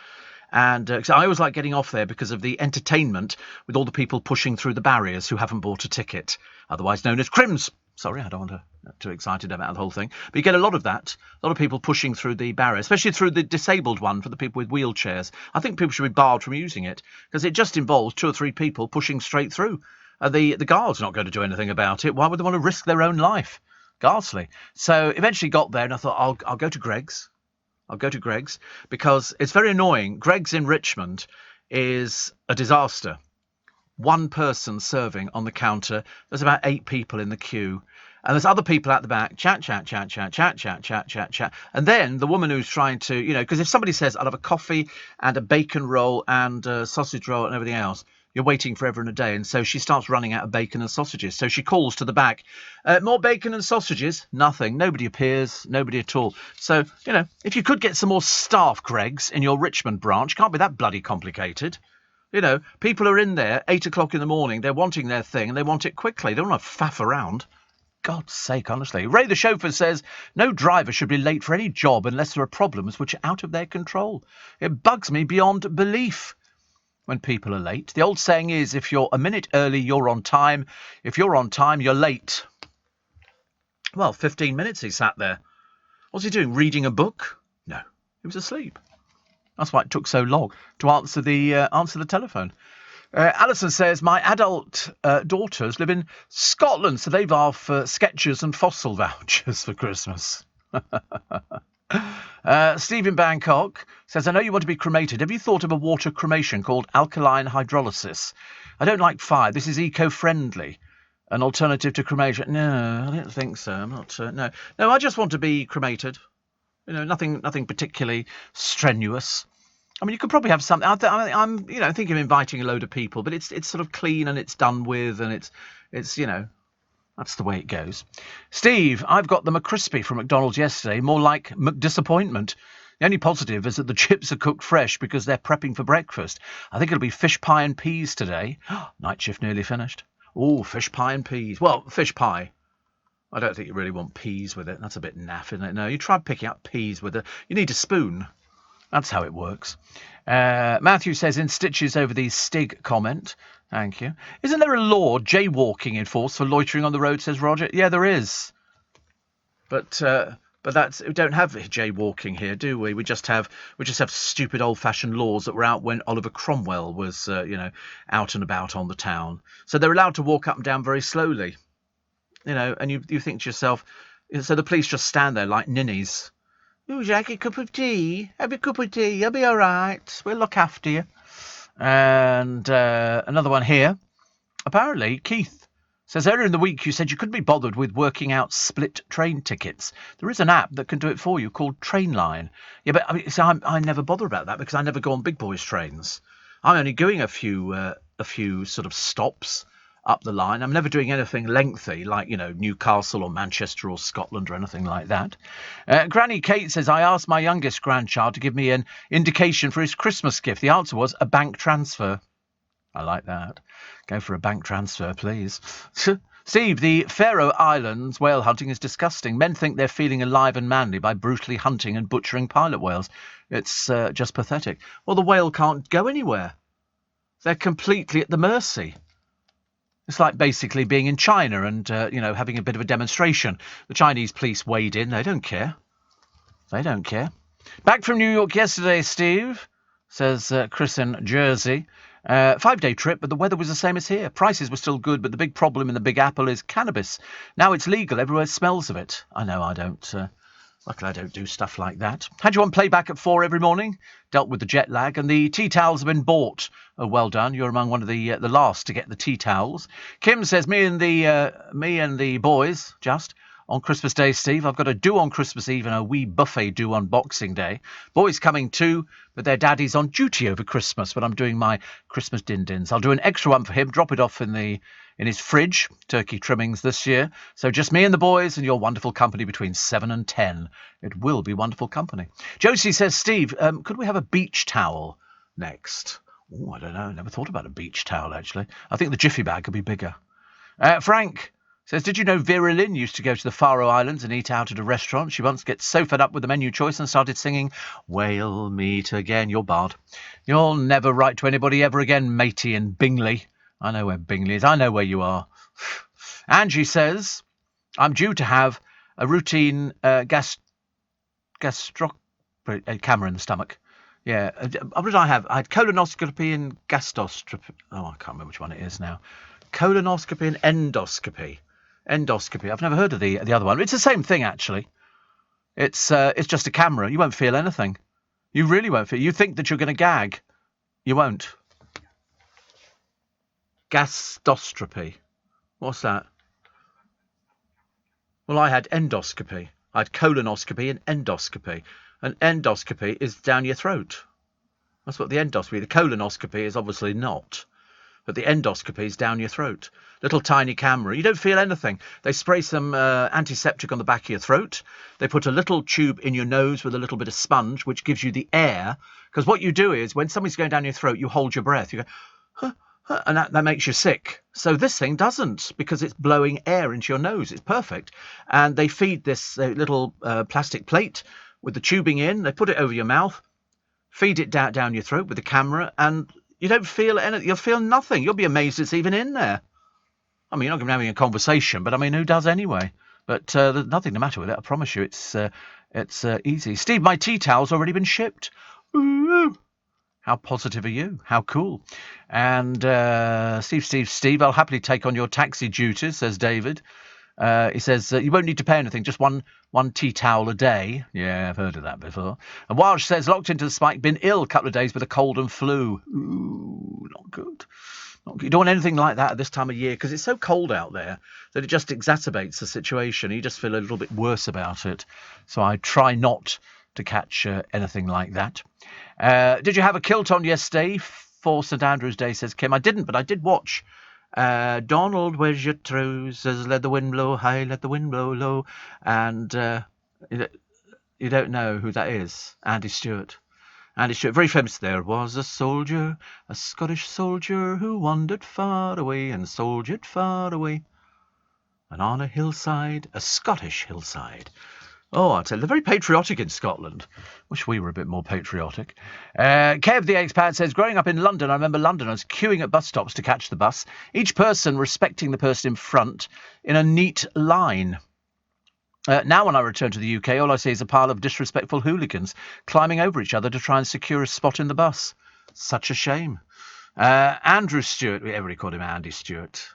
And so I always like getting off there because of the entertainment with all the people pushing through the barriers who haven't bought a ticket, otherwise known as crims. Sorry, I don't want to get too excited about the whole thing. But you get a lot of that, a lot of people pushing through the barrier, especially through the disabled one for the people with wheelchairs. I think people should be barred from using it because it just involves 2 or 3 people pushing straight through. The guard's not going to do anything about it. Why would they want to risk their own life? Ghastly. So eventually got there and I thought, I'll go to Greggs. I'll go to Greggs because it's very annoying. Greggs in Richmond is a disaster. 1 person serving on the counter. There's about 8 people in the queue. And there's other people at the back. Chat. And then the woman who's trying to, because if somebody says, I'll have a coffee and a bacon roll and a sausage roll and everything else, you're waiting forever and a day. And so she starts running out of bacon and sausages. So she calls to the back, more bacon and sausages. Nothing. Nobody appears. Nobody at all. So, if you could get some more staff, Greggs, in your Richmond branch, can't be that bloody complicated. People are in there 8 o'clock in the morning. They're wanting their thing and they want it quickly. They don't want to faff around. God's sake, honestly. Ray the chauffeur says, no driver should be late for any job unless there are problems which are out of their control. It bugs me beyond belief when people are late. The old saying is, if you're a minute early, you're on time. If you're on time, you're late. Well, 15 minutes he sat there. What's he doing? Reading a book? No, he was asleep. That's why it took so long to answer the telephone. Alison says, my adult daughters live in Scotland, so they've asked for Skechers and Fossil vouchers for Christmas. Steve in Bangkok says, I know you want to be cremated. Have you thought of a water cremation called alkaline hydrolysis? I don't like fire. This is eco-friendly. An alternative to cremation? No, I don't think so. I'm not. No. I just want to be cremated. Nothing particularly strenuous. I mean, you could probably have something. I'm thinking of inviting a load of people, but it's sort of clean and it's done with, and it's that's the way it goes. Steve, I've got the McCrispy from McDonald's yesterday. More like McDisappointment. The only positive is that the chips are cooked fresh because they're prepping for breakfast. I think it'll be fish pie and peas today. Night shift nearly finished. Oh, fish pie and peas. Well, fish pie. I don't think you really want peas with it. That's a bit naff, isn't it? No, you try picking up peas with it. You need a spoon. That's how it works. Matthew says, in stitches over the Stig comment. Thank you. Isn't there a law jaywalking in force for loitering on the road, says Roger? Yeah, there is. But we don't have jaywalking here, do we? We just have stupid old-fashioned laws that were out when Oliver Cromwell was, out and about on the town. So they're allowed to walk up and down very slowly. And you think to yourself, so the police just stand there like ninnies. Oh, Jack, a cup of tea? Have a cup of tea, you'll be all right. We'll look after you. And another one here. Apparently, Keith says, earlier in the week you said you couldn't be bothered with working out split train tickets. There is an app that can do it for you called Trainline. Yeah, but I never bother about that because I never go on big boys trains. I'm only going a few sort of stops up the line. I'm never doing anything lengthy like, Newcastle or Manchester or Scotland or anything like that. Granny Kate says, I asked my youngest grandchild to give me an indication for his Christmas gift. The answer was a bank transfer. I like that. Go for a bank transfer, please. Steve, the Faroe Islands whale hunting is disgusting. Men think they're feeling alive and manly by brutally hunting and butchering pilot whales. It's just pathetic. Well, the whale can't go anywhere. They're completely at the mercy. It's like basically being in China and, having a bit of a demonstration. The Chinese police wade in. They don't care. They don't care. Back from New York yesterday, Steve, says Chris in Jersey. 5-day trip, but the weather was the same as here. Prices were still good, but the big problem in the Big Apple is cannabis. Now it's legal. Everywhere smells of it. I know I don't... Luckily, I don't do stuff like that. Had you on playback at 4 every morning? Dealt with the jet lag, and the tea towels have been bought. Oh, well done. You're among one of the last to get the tea towels. Kim says, me and the boys, just on Christmas Day, Steve. I've got a do on Christmas Eve and a wee buffet do on Boxing Day. Boys coming too, but their daddy's on duty over Christmas. But I'm doing my Christmas din-dins. I'll do an extra one for him. Drop it off in his fridge, turkey trimmings this year. So just me and the boys and your wonderful company between 7 and 10. It will be wonderful company. Josie says, Steve, could we have a beach towel next? Oh, I don't know. Never thought about a beach towel, actually. I think the Jiffy bag could be bigger. Frank says, did you know Vera Lynn used to go to the Faroe Islands and eat out at a restaurant? She once gets so fed up with the menu choice and started singing, Whale meat again. You're barred. You'll never write to anybody ever again, matey in Bingley. I know where Bingley is. I know where you are. Angie says, I'm due to have a routine camera in the stomach. Yeah. What did I have? I had colonoscopy and gastroscopy. Oh, I can't remember which one it is now. Colonoscopy and endoscopy. Endoscopy. I've never heard of the other one. It's the same thing, actually. It's just a camera. You won't feel anything. You really won't feel. You think that you're going to gag. You won't. Gastroscopy. What's that? Well, I had endoscopy. I had colonoscopy and endoscopy. And endoscopy is down your throat. That's what the endoscopy. The colonoscopy is obviously not. But the endoscopy is down your throat. Little tiny camera. You don't feel anything. They spray some antiseptic on the back of your throat. They put a little tube in your nose with a little bit of sponge, which gives you the air. Because what you do is, when somebody's going down your throat, you hold your breath. You go, huh. And that makes you sick. So this thing doesn't, because it's blowing air into your nose. It's perfect. And they feed this little plastic plate with the tubing in. They put it over your mouth, feed it down your throat with the camera, and you don't feel anything. You'll feel nothing. You'll be amazed it's even in there. I mean, you're not going to be having a conversation, but I mean, who does anyway? But there's nothing the matter with it. I promise you, it's easy. Steve, my tea towel's already been shipped. Ooh. How positive are you? How cool. And Steve, I'll happily take on your taxi duties, says David. He says, you won't need to pay anything, just one tea towel a day. Yeah, I've heard of that before. And Walsh says, locked into the spike, been ill a couple of days with a cold and flu. Ooh, not good. You don't want anything like that at this time of year because it's so cold out there that it just exacerbates the situation. You just feel a little bit worse about it. So I try not to catch anything like that. Did you have a kilt on yesterday for St Andrew's Day, says Kim? I didn't, but I did watch Donald, where's your trousers? Let the wind blow high, let the wind blow low. And you don't know who that is. Andy Stewart. Andy Stewart, very famous. There was a soldier, a Scottish soldier, who wandered far away and soldiered far away. And on a hillside, a Scottish hillside. Oh, I tell you, they're very patriotic in Scotland. Wish we were a bit more patriotic. Kev the expat says, growing up in London, I remember Londoners queuing at bus stops to catch the bus, each person respecting the person in front in a neat line. Now when I return to the UK, all I see is a pile of disrespectful hooligans climbing over each other to try and secure a spot in the bus. Such a shame. Andrew Stewart, everybody called him Andy Stewart.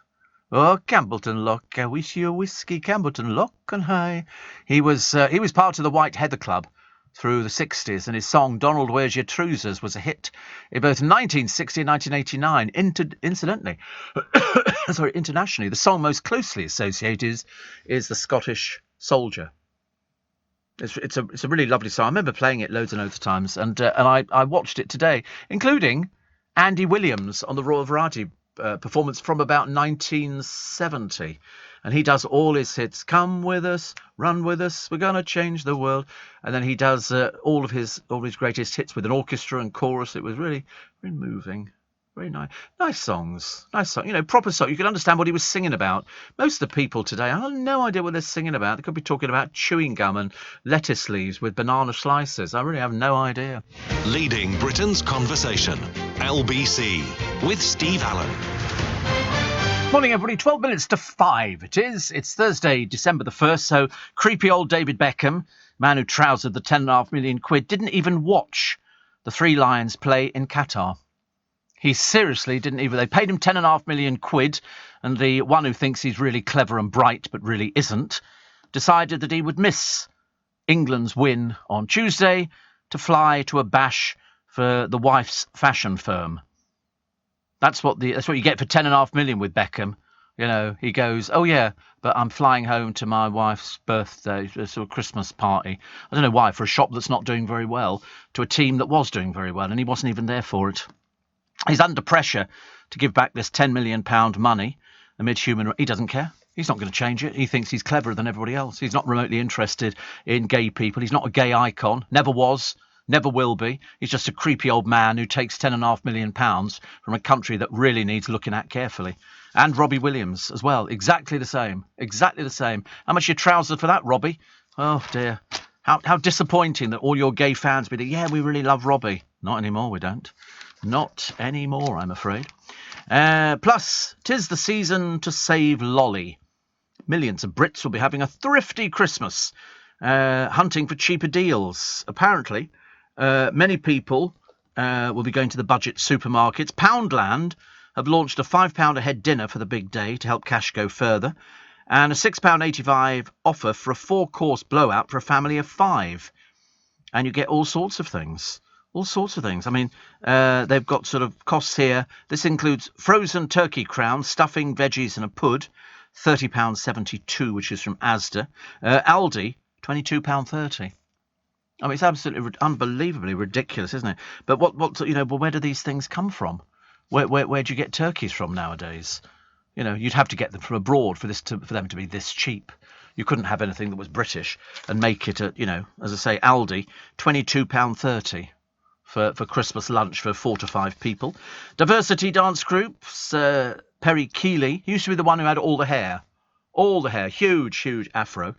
Oh, Campbellton Lock, I wish you a whiskey, Campbellton Lock and high. He was part of the White Heather Club through the 60s, and his song Donald, Where's Your Trousers was a hit in both 1960 and 1989. Incidentally, internationally, the song most closely associated is the Scottish Soldier. It's a really lovely song. I remember playing it loads and loads of times, and I watched it today, including Andy Williams on the Royal Variety performance from about 1970, and he does all his hits. Come with us, run with us, we're gonna change the world. And then he does all of his greatest hits with an orchestra and chorus. It was really, really moving. Very nice songs. Proper song. You can understand what he was singing about. Most of the people today, I have no idea what they're singing about. They could be talking about chewing gum and lettuce leaves with banana slices. I really have no idea. Leading Britain's conversation, LBC, with Steve Allen. Morning, everybody. 12 minutes to 5 it is. It's Thursday, December the 1st, so creepy old David Beckham, man who trousered the £10.5 million, didn't even watch the Three Lions play in Qatar. He seriously didn't even. They paid him £10.5 million, and the one who thinks he's really clever and bright but really isn't decided that he would miss England's win on Tuesday to fly to a bash for the wife's fashion firm. That's what you get for £10.5 million with Beckham. You know, he goes, oh yeah, but I'm flying home to my wife's birthday, sort of Christmas party. I don't know why, for a shop that's not doing very well, to a team that was doing very well, and he wasn't even there for it. He's under pressure to give back this £10 million money amid human. He doesn't care. He's not going to change it. He thinks he's cleverer than everybody else. He's not remotely interested in gay people. He's not a gay icon. Never was. Never will be. He's just a creepy old man who takes £10.5 million from a country that really needs looking at carefully. And Robbie Williams as well. Exactly the same. Exactly the same. How much your trousers for that, Robbie? Oh dear. How disappointing that all your gay fans be like, yeah, we really love Robbie. Not anymore, we don't. Not anymore, I'm afraid. Plus, 'tis the season to save lolly. Millions of Brits will be having a thrifty Christmas, hunting for cheaper deals. Apparently, many people will be going to the budget supermarkets. Poundland have launched a £5 a head dinner for the big day to help cash go further, and a £6.85 offer for a 4-course blowout for a family of 5. And you get all sorts of things. All sorts of things. I mean, they've got sort of costs here. This includes frozen turkey crowns, stuffing, veggies and a pud, £30.72, which is from Asda. Aldi, £22.30. I mean, it's absolutely unbelievably ridiculous, isn't it? But where do these things come from? Where do you get turkeys from nowadays? You know, you'd have to get them from abroad for them to be this cheap. You couldn't have anything that was British and make it at, as I say, Aldi, £22.30. For Christmas lunch for 4 to 5 people. Diversity dance groups, Perry Keeley, he used to be the one who had all the hair, huge afro.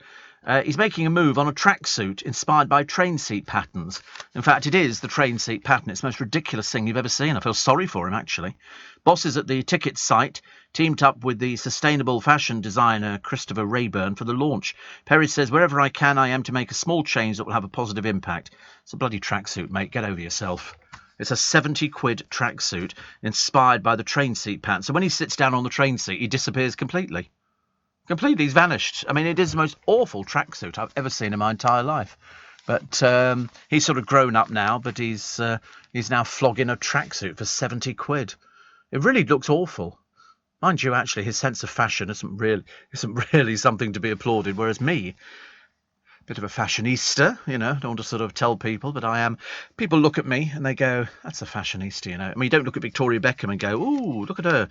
He's making a move on a tracksuit inspired by train seat patterns. In fact, it is the train seat pattern. It's the most ridiculous thing you've ever seen. I feel sorry for him, actually. Bosses at the ticket site teamed up with the sustainable fashion designer Christopher Rayburn for the launch. Perry says, wherever I can, I am to make a small change that will have a positive impact. It's a bloody tracksuit, mate. Get over yourself. It's a £70 tracksuit inspired by the train seat pattern. So when he sits down on the train seat, he disappears completely. Completely, he's vanished. I mean, it is the most awful tracksuit I've ever seen in my entire life. But he's sort of grown up now, but he's now flogging a tracksuit for £70. It really looks awful. Mind you, actually, his sense of fashion isn't really something to be applauded, whereas me, bit of a fashionista, you know, don't want to sort of tell people, but I am. People look at me and they go, that's a fashionista, you know. I mean, you don't look at Victoria Beckham and go, ooh, look at her.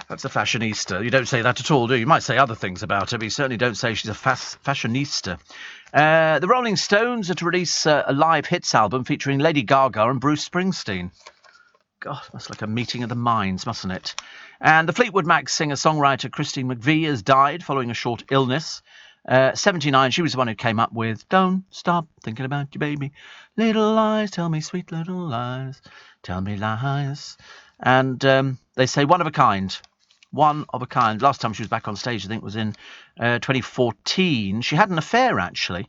That's a fashionista. You don't say that at all, do you? You might say other things about her, but you certainly don't say she's a fashionista. The Rolling Stones are to release a live hits album featuring Lady Gaga and Bruce Springsteen. God, that's like a meeting of the minds, mustn't it? And the Fleetwood Mac singer-songwriter Christine McVie has died following a short illness. 79, she was the one who came up with Don't Stop Thinking About You, Baby. Little lies, tell me sweet little lies. Tell me lies. And they say one of a kind. One of a kind. Last time she was back on stage, I think, was in 2014. She had an affair, actually,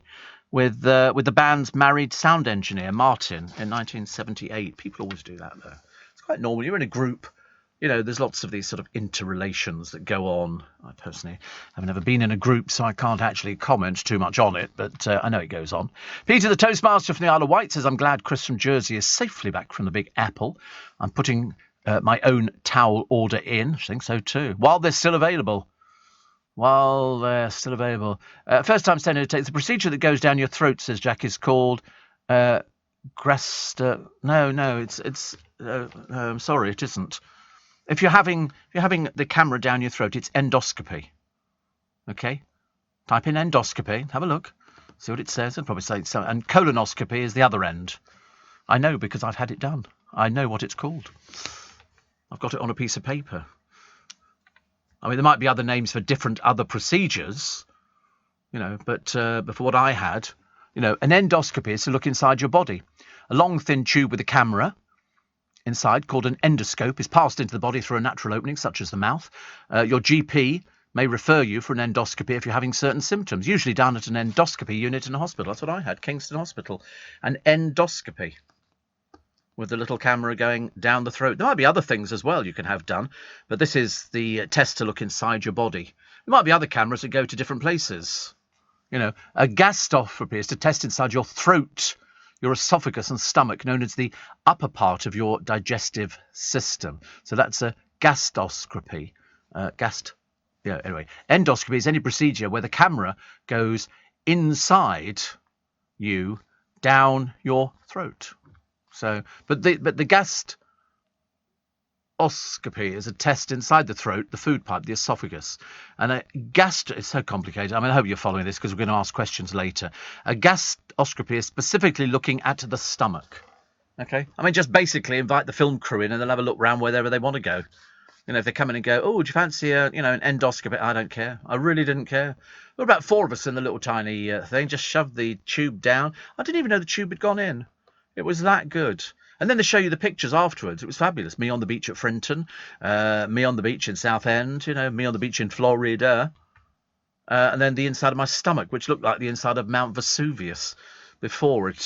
with the band's married sound engineer, Martin, in 1978. People always do that, though. It's quite normal. You're in a group. You know, there's lots of these sort of interrelations that go on. I personally have never been in a group, so I can't actually comment too much on it, but I know it goes on. Peter, the Toastmaster from the Isle of Wight, says, I'm glad Chris from Jersey is safely back from the Big Apple. I'm putting my own towel order in. I think so too. While they're still available. First time saying it, the procedure that goes down your throat, says Jack, is called Gresta. No, it's I'm sorry, it isn't. If you're having the camera down your throat, it's endoscopy. Okay? Type in endoscopy, have a look, see what it says, and probably say so. And colonoscopy is the other end. I know because I've had it done. I know what it's called. I've got it on a piece of paper. I mean, there might be other names for different other procedures, you know, but for what I had, you know, an endoscopy is to look inside your body. A long, thin tube with a camera inside, called an endoscope, is passed into the body through a natural opening, such as the mouth. Your GP may refer you for an endoscopy if you're having certain symptoms, usually done at an endoscopy unit in a hospital. That's what I had, Kingston Hospital. An endoscopy with the little camera going down the throat. There might be other things as well you can have done, but this is the test to look inside your body. There might be other cameras that go to different places. You know, a gastroscopy is to test inside your throat, your esophagus and stomach, known as the upper part of your digestive system. So that's a gastroscopy. Anyway, endoscopy is any procedure where the camera goes inside you, down your throat. So, but the gastroscopy is a test inside the throat, the food pipe, the esophagus. And it's so complicated. I mean, I hope you're following this because we're going to ask questions later. A gastroscopy is specifically looking at the stomach. Okay? I mean, just basically invite the film crew in and they'll have a look round wherever they want to go. You know, if they come in and go, oh, do you fancy an endoscopy? I don't care. I really didn't care. There were about 4 of us in the little tiny thing, just shoved the tube down. I didn't even know the tube had gone in. It was that good. And then they show you the pictures afterwards. It was fabulous. Me on the beach at Frinton, me on the beach in Southend, you know, me on the beach in Florida, and then the inside of my stomach, which looked like the inside of Mount Vesuvius after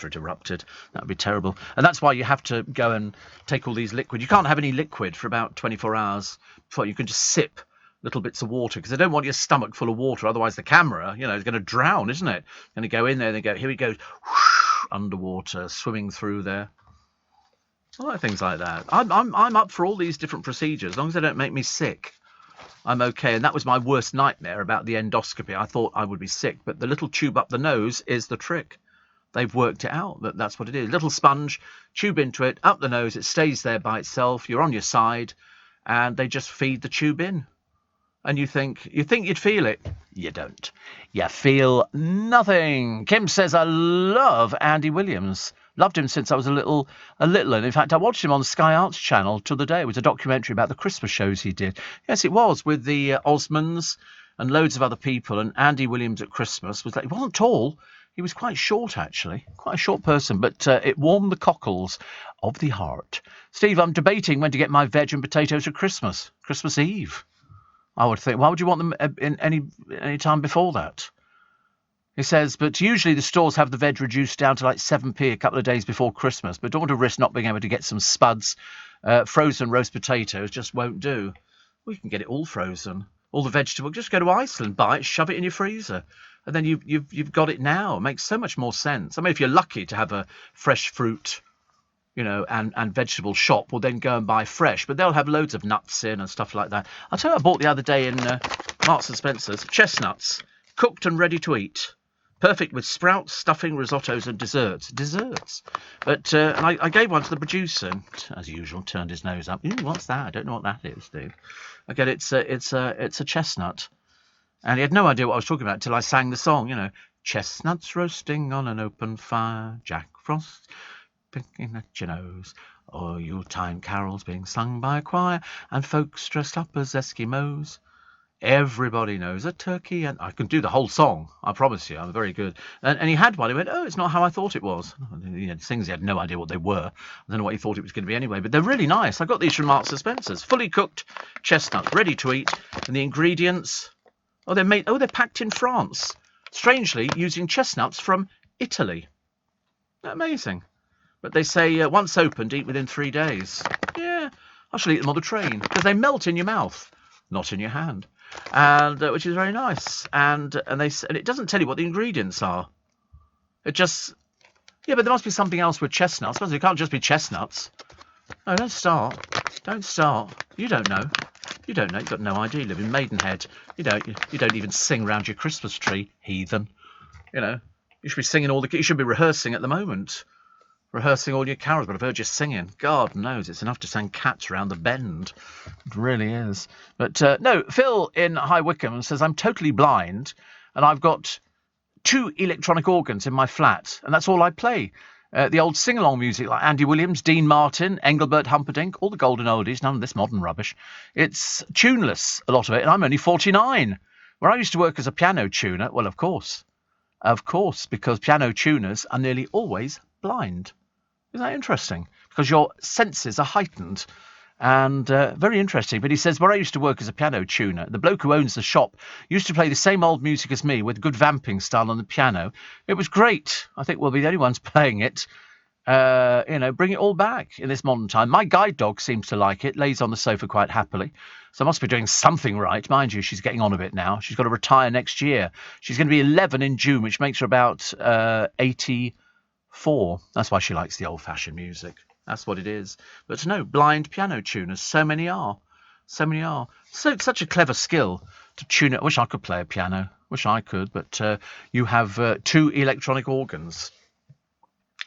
it erupted. That would be terrible. And that's why you have to go and take all these liquid. You can't have any liquid for about 24 hours before you can just sip little bits of water, because they don't want your stomach full of water. Otherwise the camera, you know, is going to drown, isn't it? Going to go in there and they go, here he goes, whoosh, underwater, swimming through there. A lot of things like that. I'm up for all these different procedures, as long as they don't make me sick. I'm okay. And that was my worst nightmare about the endoscopy. I thought I would be sick, but the little tube up the nose is the trick. They've worked it out. That's what it is. Little sponge, tube into it, up the nose. It stays there by itself. You're on your side, and they just feed the tube in. And you think you'd feel it. You don't. You feel nothing. Kim says, I love Andy Williams. Loved him since I was a little. And in fact, I watched him on Sky Arts Channel till the day. It was a documentary about the Christmas shows he did. Yes, it was, with the Osmonds and loads of other people. And Andy Williams at Christmas was like, he wasn't tall. He was quite short, actually. Quite a short person. But it warmed the cockles of the heart. Steve, I'm debating when to get my veg and potatoes for Christmas. Christmas Eve. I would think, why would you want them in any time before that? He says, but usually the stores have the veg reduced down to like 7p a couple of days before Christmas, but don't want to risk not being able to get some spuds. Frozen roast potatoes just won't do. Well, you can get it all frozen. All the vegetables, just go to Iceland, buy it, shove it in your freezer. And then you've got it now. It makes so much more sense. I mean, if you're lucky to have a fresh fruit, and vegetable shop will then go and buy fresh, but they'll have loads of nuts in and stuff like that. I'll tell you what I bought the other day in Marks and Spencer's. Chestnuts, cooked and ready to eat. Perfect with sprouts, stuffing, risottos and desserts. But and I gave one to the producer, and, as usual, turned his nose up. What's that? I don't know what that is, Steve. Again, it's a chestnut. And he had no idea what I was talking about until I sang the song, Chestnuts roasting on an open fire, Jack Frost picking at your nose, or Yuletime carols being sung by a choir, and folks dressed up as Eskimos. Everybody knows a turkey, and I can do the whole song. I promise you, I'm very good. And he had one. He went, "Oh, it's not how I thought it was." Things he had no idea what they were. I don't know what he thought it was going to be anyway. But they're really nice. I got these from Marks and Spencer's, fully cooked chestnuts, ready to eat, and the ingredients. They're packed in France. Strangely, using chestnuts from Italy. Amazing. But they say once opened, eat within 3 days. Yeah, I shall eat them on the train because they melt in your mouth, not in your hand. And which is very nice, and it doesn't tell you what the ingredients are. It just but there must be something else with chestnuts. It can't just be chestnuts. No, don't start. You don't know. You've got no idea. You live in Maidenhead. You don't even sing round your Christmas tree, heathen. You should be singing you should be rehearsing at the moment. Rehearsing all your carols, but I've heard you singing. God knows, it's enough to send cats round the bend. It really is. But no, Phil in High Wycombe says, I'm totally blind, and I've got 2 electronic organs in my flat, and that's all I play. The old sing-along music like Andy Williams, Dean Martin, Engelbert Humperdinck, all the golden oldies, none of this modern rubbish. It's tuneless, a lot of it, and I'm only 49. Where I used to work as a piano tuner, well, of course, because piano tuners are nearly always blind. Isn't that interesting? Because your senses are heightened and very interesting. But he says, where I used to work as a piano tuner, the bloke who owns the shop used to play the same old music as me with good vamping style on the piano. It was great. I think we'll be the only ones playing it. Bring it all back in this modern time. My guide dog seems to like it, lays on the sofa quite happily. So I must be doing something right. Mind you, she's getting on a bit now. She's got to retire next year. She's going to be 11 in June, which makes her about 84. That's why she likes the old-fashioned music. That's what it is. But no, blind piano tuners. So many are. So it's such a clever skill to tune it. I wish I could play a piano. Wish I could. But you have 2 electronic organs.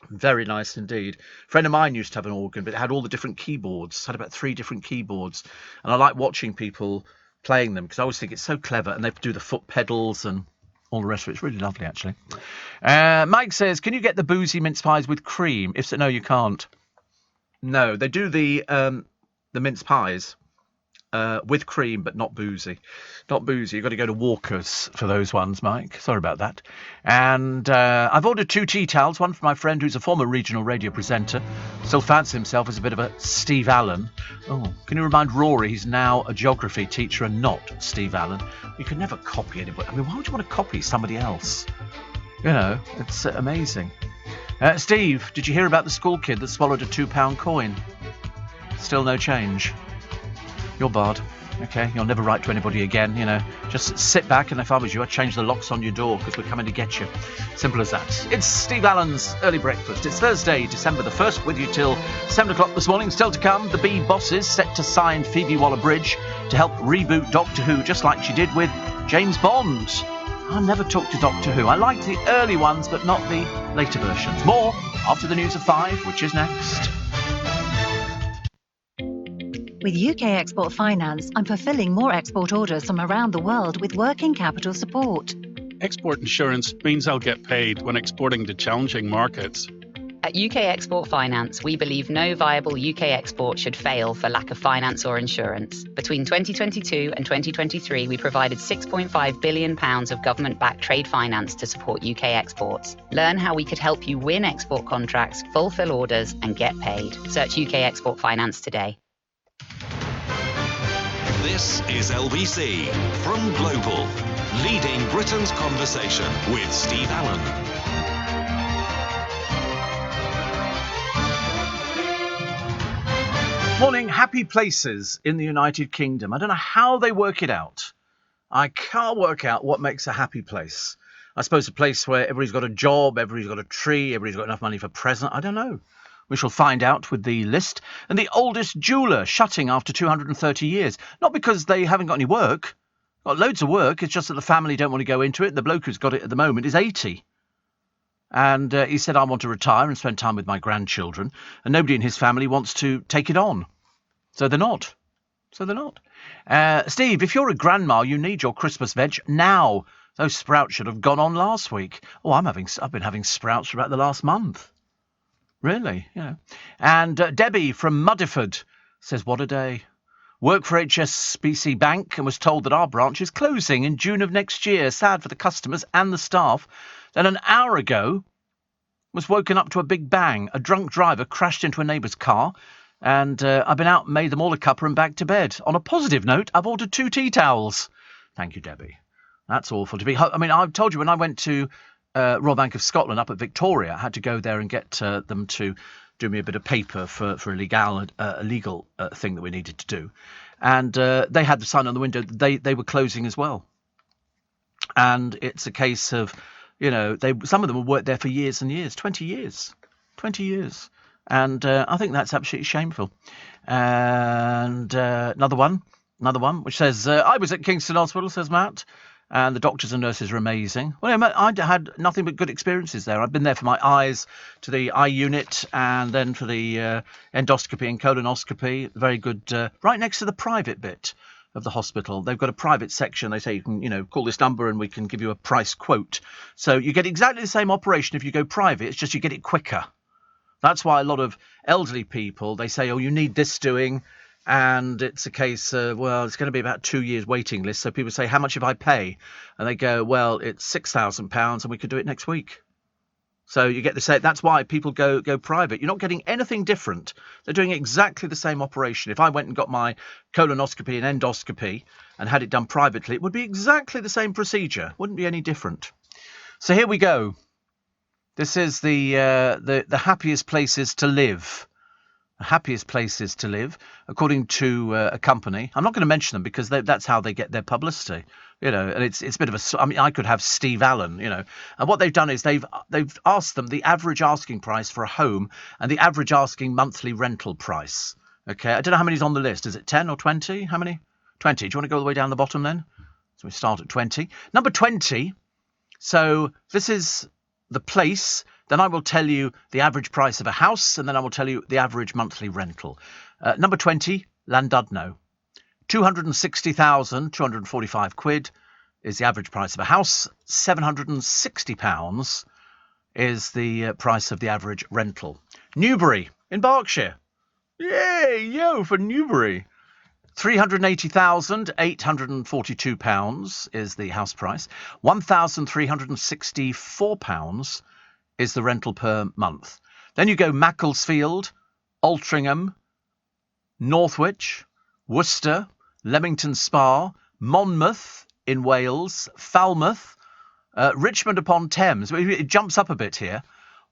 Very nice indeed. A friend of mine used to have an organ, but it had all the different keyboards. Had about 3 different keyboards. And I like watching people playing them because I always think it's so clever. And they do the foot pedals and all the rest of it. It's really lovely, actually. Mike says, can you get the boozy mince pies with cream? If so, no, you can't. No, they do the mince pies with cream, but not boozy. Not boozy. You've got to go to Walker's for those ones, Mike. Sorry about that. And I've ordered 2 tea towels, one for my friend who's a former regional radio presenter. Still fancies himself as a bit of a Steve Allen. Oh, can you remind Rory he's now a geography teacher and not Steve Allen? You can never copy anybody. I mean, why would you want to copy somebody else? It's amazing. Steve, did you hear about the school kid that swallowed a £2 coin? Still no change. You're barred. Okay, you'll never write to anybody again, Just sit back, and if I was you, I'd change the locks on your door, because we're coming to get you. Simple as that. It's Steve Allen's Early Breakfast. It's Thursday, December the 1st, with you till 7 o'clock this morning. Still to come, the Bee Bosses set to sign Phoebe Waller-Bridge to help reboot Doctor Who, just like she did with James Bond. I never talked to Doctor Who. I like the early ones, but not the later versions. More after the news of 5, which is next. With UK Export Finance, I'm fulfilling more export orders from around the world with working capital support. Export insurance means I'll get paid when exporting to challenging markets. At UK Export Finance, we believe no viable UK export should fail for lack of finance or insurance. Between 2022 and 2023, we provided £6.5 billion of government-backed trade finance to support UK exports. Learn how we could help you win export contracts, fulfill orders, and get paid. Search UK Export Finance today. This is LBC from Global, leading Britain's conversation with Steve Allen. Morning. Happy places in the United Kingdom. I don't know how they work it out. I can't work out what makes a happy place. I suppose a place where everybody's got a job, everybody's got a tree, everybody's got enough money for present. I don't know. We shall find out with the list. And the oldest jeweller shutting after 230 years. Not because they haven't got any work. Got loads of work. It's just that the family don't want to go into it. The bloke who's got it at the moment is 80. And he said, I want to retire and spend time with my grandchildren. And nobody in his family wants to take it on. So they're not. Steve, if you're a grandma, you need your Christmas veg now. Those sprouts should have gone on last week. Oh, I've been having sprouts for about the last month. Really, And Debbie from Muddyford says, what a day. Work for HSBC Bank and was told that our branch is closing in June of next year. Sad for the customers and the staff. Then an hour ago was woken up to a big bang. A drunk driver crashed into a neighbour's car. And I've been out, made them all a cuppa and back to bed. On a positive note, I've ordered 2 tea towels. Thank you, Debbie. That's awful to be. I mean, I've told you when I went to Royal Bank of Scotland up at Victoria, I had to go there and get them to do me a bit of paper for a legal thing that we needed to do. And they had the sign on the window. They were closing as well. And it's a case of, some of them have worked there for years and years, 20 years. And I think that's absolutely shameful. And another one, which says, I was at Kingston Hospital, says Matt, and the doctors and nurses are amazing. Well, I had nothing but good experiences there. I've been there for my eyes, to the eye unit, and then for the endoscopy and colonoscopy. Very good, right next to the private bit of the hospital. They've got a private section. They say you can, call this number and we can give you a price quote. So you get exactly the same operation if you go private. It's just you get it quicker. That's why a lot of elderly people, they say, oh, you need this doing, and it's a case of, well, it's going to be about 2 years waiting list. So people say, how much if I pay? And they go, well, it's £6,000 and we could do it next week. So you get the same. That's why people go private. You're not getting anything different. They're doing exactly the same operation. If I went and got my colonoscopy and endoscopy and had it done privately, it would be exactly the same procedure. Wouldn't be any different. So here we go. This is the happiest places to live. The happiest places to live, according to a company. I'm not going to mention them because that's how they get their publicity. And it's a bit of a. I mean, I could have Steve Allen. And what they've done is they've asked them the average asking price for a home and the average asking monthly rental price. Okay, I don't know how many's on the list. Is it 10 or 20? How many? 20. Do you want to go all the way down the bottom then? So we start at 20. Number 20. So this is the place. Then I will tell you the average price of a house, and then I will tell you the average monthly rental. Number 20, Llandudno. 260,245 quid is the average price of a house. £760 is the price of the average rental. Newbury in Berkshire. Yay, yo, for Newbury. £380,842 is the house price. £1,364 is the rental per month. Then you go Macclesfield, Altrincham, Northwich, Worcester, Leamington Spa, Monmouth in Wales, Falmouth, Richmond upon Thames. It jumps up a bit here.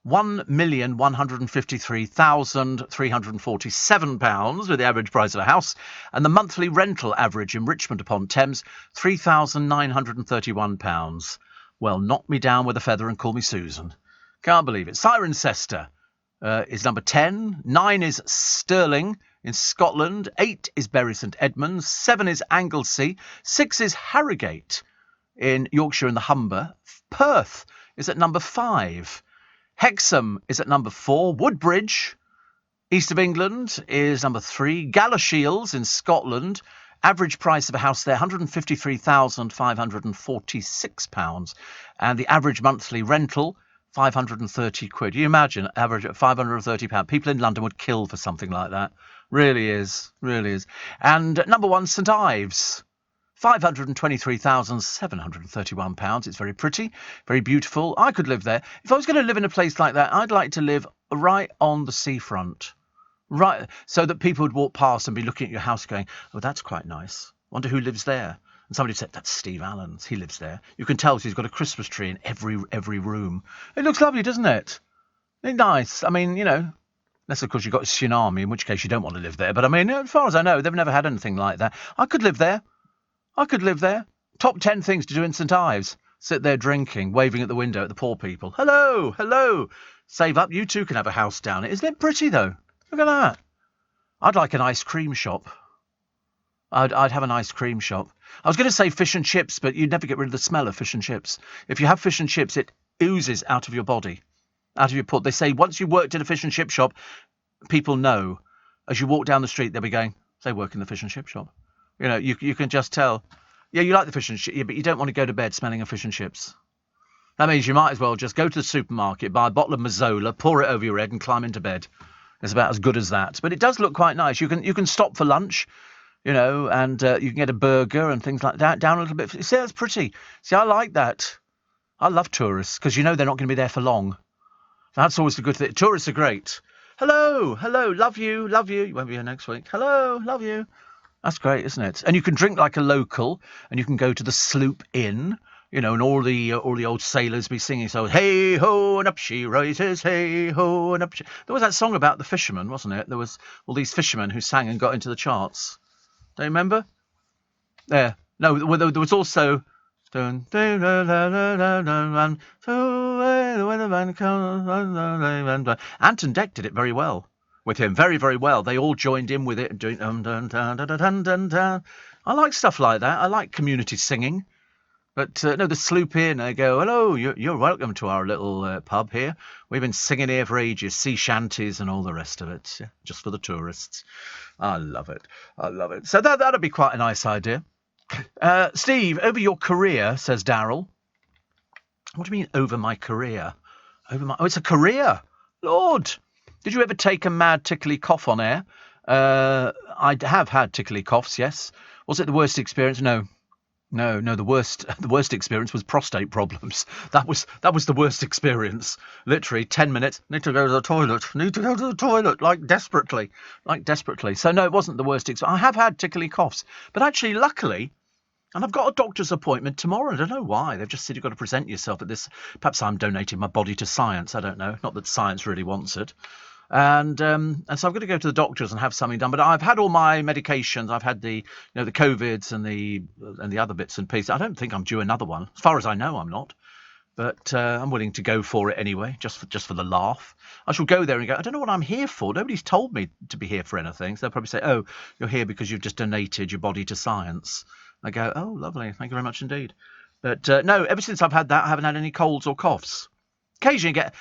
£1,153,347 with the average price of a house, and the monthly rental average in Richmond upon Thames, £3,931. Well, knock me down with a feather and call me Susan. Can't believe it. Cirencester is number 10. 9 is Stirling in Scotland. 8 is Bury St Edmunds. 7 is Anglesey. 6 is Harrogate in Yorkshire and the Humber. Perth is at number 5. Hexham is at number 4. Woodbridge, east of England, is number 3. Galashiels in Scotland. Average price of a house there, £153,546. And the average monthly rental, 530 quid. You imagine, average at £530. People in London would kill for something like that. Really is. And number 1, St Ives. £523,731. It's very pretty, very beautiful. I could live there. If I was going to live in a place like that, I'd like to live right on the seafront. Right, so that people would walk past and be looking at your house going, oh, that's quite nice. Wonder who lives there. And somebody said, that's Steve Allen's. He lives there. You can tell he's got a Christmas tree in every room. It looks lovely, doesn't it? It's nice. I mean, unless, of course, you've got a tsunami, in which case you don't want to live there. But, I mean, as far as I know, they've never had anything like that. I could live there. Top 10 things to do in St Ives. sit there drinking, waving at the window at the poor people. Hello, hello. Save up, you too can have a house down it. Isn't it pretty, though? Look at that. I'd like an ice cream shop. I'd have an ice cream shop. I was going to say fish and chips, but you'd never get rid of the smell of fish and chips. If you have fish and chips, it oozes out of your body, out of your port. They say once you worked in a fish and chip shop, people know. As you walk down the street, they'll be going, they work in the fish and chip shop. You know, you can just tell. Yeah, you like the fish and chips, but you don't want to go to bed smelling of fish and chips. That means you might as well just go to the supermarket, buy a bottle of Mazola, pour it over your head and climb into bed. It's about as good as that. But it does look quite nice. You can stop for lunch, you know, and you can get a burger and things like that down a little bit. See, that's pretty. See, I like that. I love tourists because you know they're not going to be there for long. That's always the good thing. Tourists are great. Hello, hello, love you, love you. You won't be here next week. Hello, love you. That's great, isn't it? And you can drink like a local, and you can go to the Sloop Inn, you know, and all the old sailors be singing. So, hey ho, and up she rises, hey ho, and up she. There was that song about the fishermen, wasn't it? There was all these fishermen who sang and got into the charts. Do you remember? There. No, there was also. Anton Deck did it very well with him, very, very well. They all joined in with it and doing I like stuff like that. I like community singing. But no, the Sloop Inn, they go, hello, you're welcome to our little pub here. We've been singing here for ages, sea shanties and all the rest of it, just for the tourists. I love it. I love it. So that'd be quite a nice idea. Steve, over your career, says Daryl. What do you mean, over my career? Oh, it's a career. Lord, did you ever take a mad tickly cough on air? I have had tickly coughs, yes. Was it the worst experience? No. The worst experience was prostate problems. That was the worst experience. Literally 10 minutes. Need to go to the toilet. Like desperately. So no, it wasn't the worst experience. I have had tickly coughs, but actually, luckily. And I've got a doctor's appointment tomorrow. I don't know why. They've just said you've got to present yourself at this. Perhaps I'm donating my body to science. I don't know. Not that science really wants it. And so I've got to go to the doctors and have something done. But I've had all my medications. I've had the COVIDs and the other bits and pieces. I don't think I'm due another one. As far as I know, I'm not. But I'm willing to go for it anyway, just for the laugh. I shall go there and go, I don't know what I'm here for. Nobody's told me to be here for anything. So they'll probably say, oh, you're here because you've just donated your body to science. I go, oh, lovely. Thank you very much indeed. But no, ever since I've had that, I haven't had any colds or coughs. Occasionally get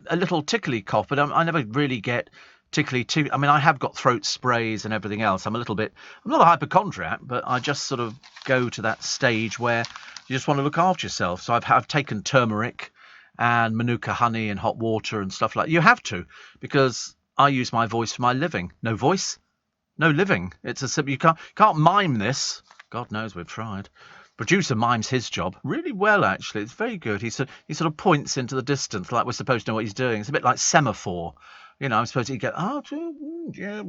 a little tickly cough, but I never really get tickly too. I mean, I have got throat sprays and everything else. I'm not a hypochondriac, but I just sort of go to that stage where you just want to look after yourself. So I've taken turmeric and Manuka honey and hot water and stuff like that. You have to, because I use my voice for my living. No voice, no living. It's a simple. You can't mime this. God knows we've tried. Producer mimes his job really well, actually. It's very good. He sort of points into the distance like we're supposed to know what he's doing. It's a bit like semaphore. You know, I'm supposed to get, yeah,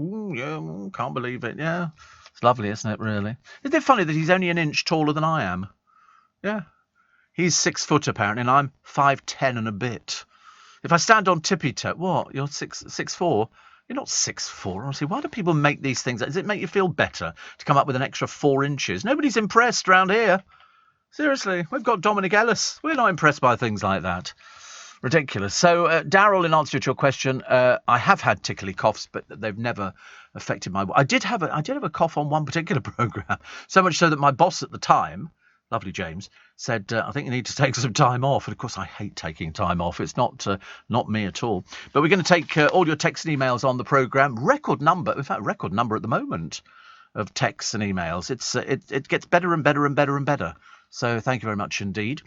can't believe it. Yeah, it's lovely, isn't it, really? Isn't it funny that he's only an inch taller than I am? Yeah. He's 6 foot, apparently, and I'm 5'10" and a bit. If I stand on tippy toe, what? You're 6'4"? You're not 6'4", honestly. Why do people make these things? Does it make you feel better to come up with an extra 4 inches? Nobody's impressed round here. Seriously, we've got Dominic Ellis. We're not impressed by things like that. Ridiculous. So, Daryl, in answer to your question, I have had tickly coughs, but they've never affected my. I did have a cough on one particular programme, so much so that my boss at the time, lovely James, said, I think you need to take some time off. And of course, I hate taking time off. It's not me at all. But we're going to take all your texts and emails on the programme. Record number at the moment of texts and emails. It gets better and better and better and better. So thank you very much indeed.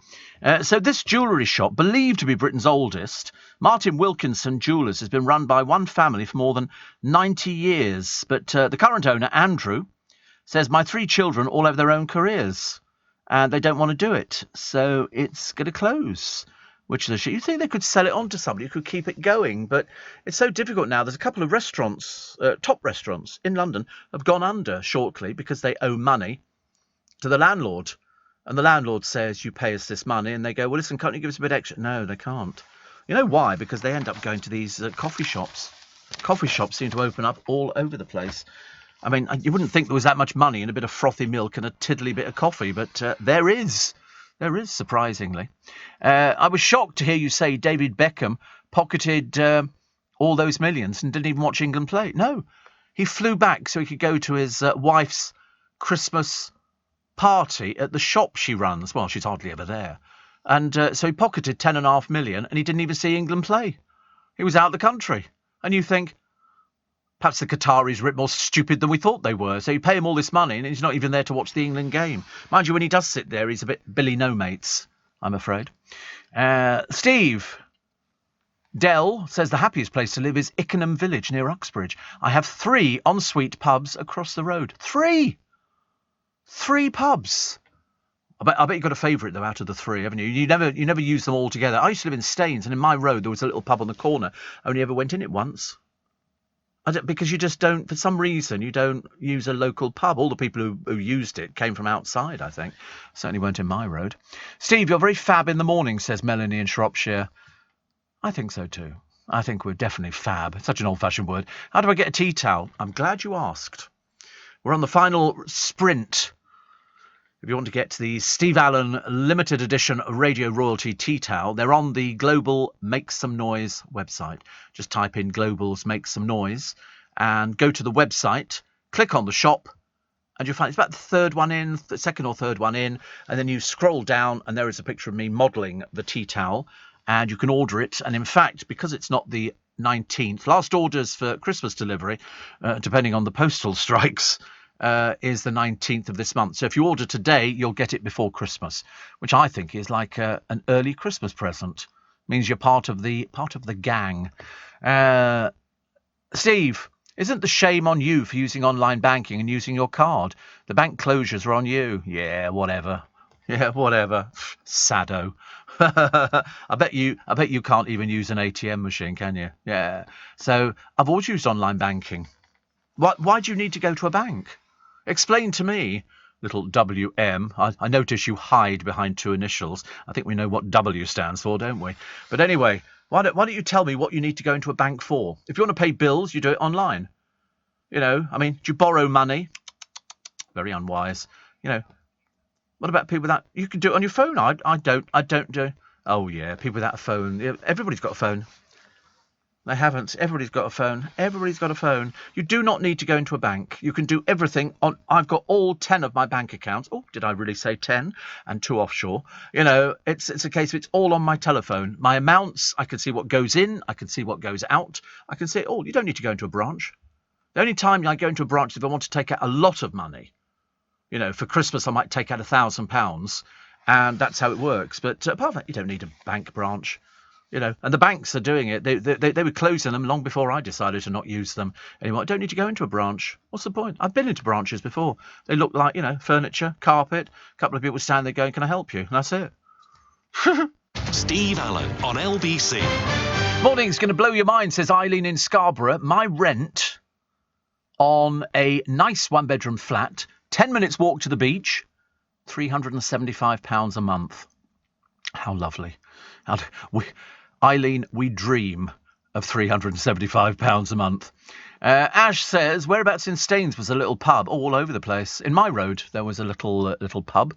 So this jewellery shop, believed to be Britain's oldest, Martin Wilkinson Jewellers, has been run by one family for more than 90 years. But the current owner, Andrew, says, my 3 children all have their own careers. And they don't want to do it, so it's going to close. Which is a shame. You think they could sell it on to somebody who could keep it going, but it's so difficult now. There's a couple of restaurants, top restaurants in London, have gone under shortly because they owe money to the landlord. And the landlord says, you pay us this money, and they go, well, listen, can't you give us a bit extra? No, they can't. You know why? Because they end up going to these coffee shops. Coffee shops seem to open up all over the place. I mean, you wouldn't think there was that much money in a bit of frothy milk and a tiddly bit of coffee, but there is. There is, surprisingly. I was shocked to hear you say David Beckham pocketed all those millions and didn't even watch England play. No, he flew back so he could go to his wife's Christmas party at the shop she runs. Well, she's hardly ever there. And so he pocketed 10.5 million and he didn't even see England play. He was out of the country. And you think, perhaps the Qataris are a bit more stupid than we thought they were. So you pay him all this money and he's not even there to watch the England game. Mind you, when he does sit there, he's a bit Billy No-Mates, I'm afraid. Steve Dell says the happiest place to live is Ickenham Village near Uxbridge. I have 3 ensuite pubs across the road. 3 pubs. I bet you've got a favourite, though, out of the 3, haven't you? You never use them all together. I used to live in Staines, and in my road there was a little pub on the corner. I only ever went in it once. Because you just don't, for some reason, you don't use a local pub. All the people who used it came from outside, I think. Certainly weren't in my road. Steve, you're very fab in the morning, says Melanie in Shropshire. I think so too. I think we're definitely fab. Such an old-fashioned word. How do I get a tea towel? I'm glad you asked. We're on the final sprint. If you want to get the Steve Allen limited edition Radio Royalty tea towel, they're on the Global Make Some Noise website. Just type in Global's Make Some Noise and go to the website, click on the shop, and you'll find it's about the third one in, the second or third one in, and then you scroll down and there is a picture of me modelling the tea towel, and you can order it. And in fact, because it's not the 19th, last orders for Christmas delivery, depending on the postal strikes, is the 19th of this month. So if you order today, you'll get it before Christmas, which I think is like an early Christmas present. Means you're part of the gang. Steve, isn't the shame on you for using online banking and using your card? The bank closures are on you. Yeah, whatever. Sado. I bet you can't even use an ATM machine, can you? Yeah. So I've always used online banking. Why do you need to go to a bank? Explain to me, little WM. I notice you hide behind 2 initials. I think we know what W stands for, don't we? But anyway, why don't you tell me what you need to go into a bank for? If you want to pay bills, you do it online. You know, I mean, do you borrow money? Very unwise. You know, what about people that you can do it on your phone? I don't do. Oh yeah, people without a phone. Everybody's got a phone. They haven't. Everybody's got a phone. Everybody's got a phone. You do not need to go into a bank. You can do everything on... I've got all 10 of my bank accounts. Oh, did I really say 10? And 2 offshore. You know, it's a case of it's all on my telephone. My amounts, I can see what goes in. I can see what goes out. I can see it all. You don't need to go into a branch. The only time I go into a branch is if I want to take out a lot of money. You know, for Christmas I might take out £1,000. And that's how it works. But apart from that, you don't need a bank branch. You know, and the banks are doing it. They were closing them long before I decided to not use them anymore. I don't need to go into a branch. What's the point? I've been into branches before. They look like, you know, furniture, carpet. A couple of people stand there going, can I help you? And that's it. Steve Allen on LBC. Morning's going to blow your mind, says Eileen in Scarborough. My rent on a nice 1-bedroom flat, 10 minutes walk to the beach, £375 a month. How lovely. Eileen, we dream of £375 a month. Ash says, whereabouts in Staines was a little pub? All over the place. In my road, there was a little pub.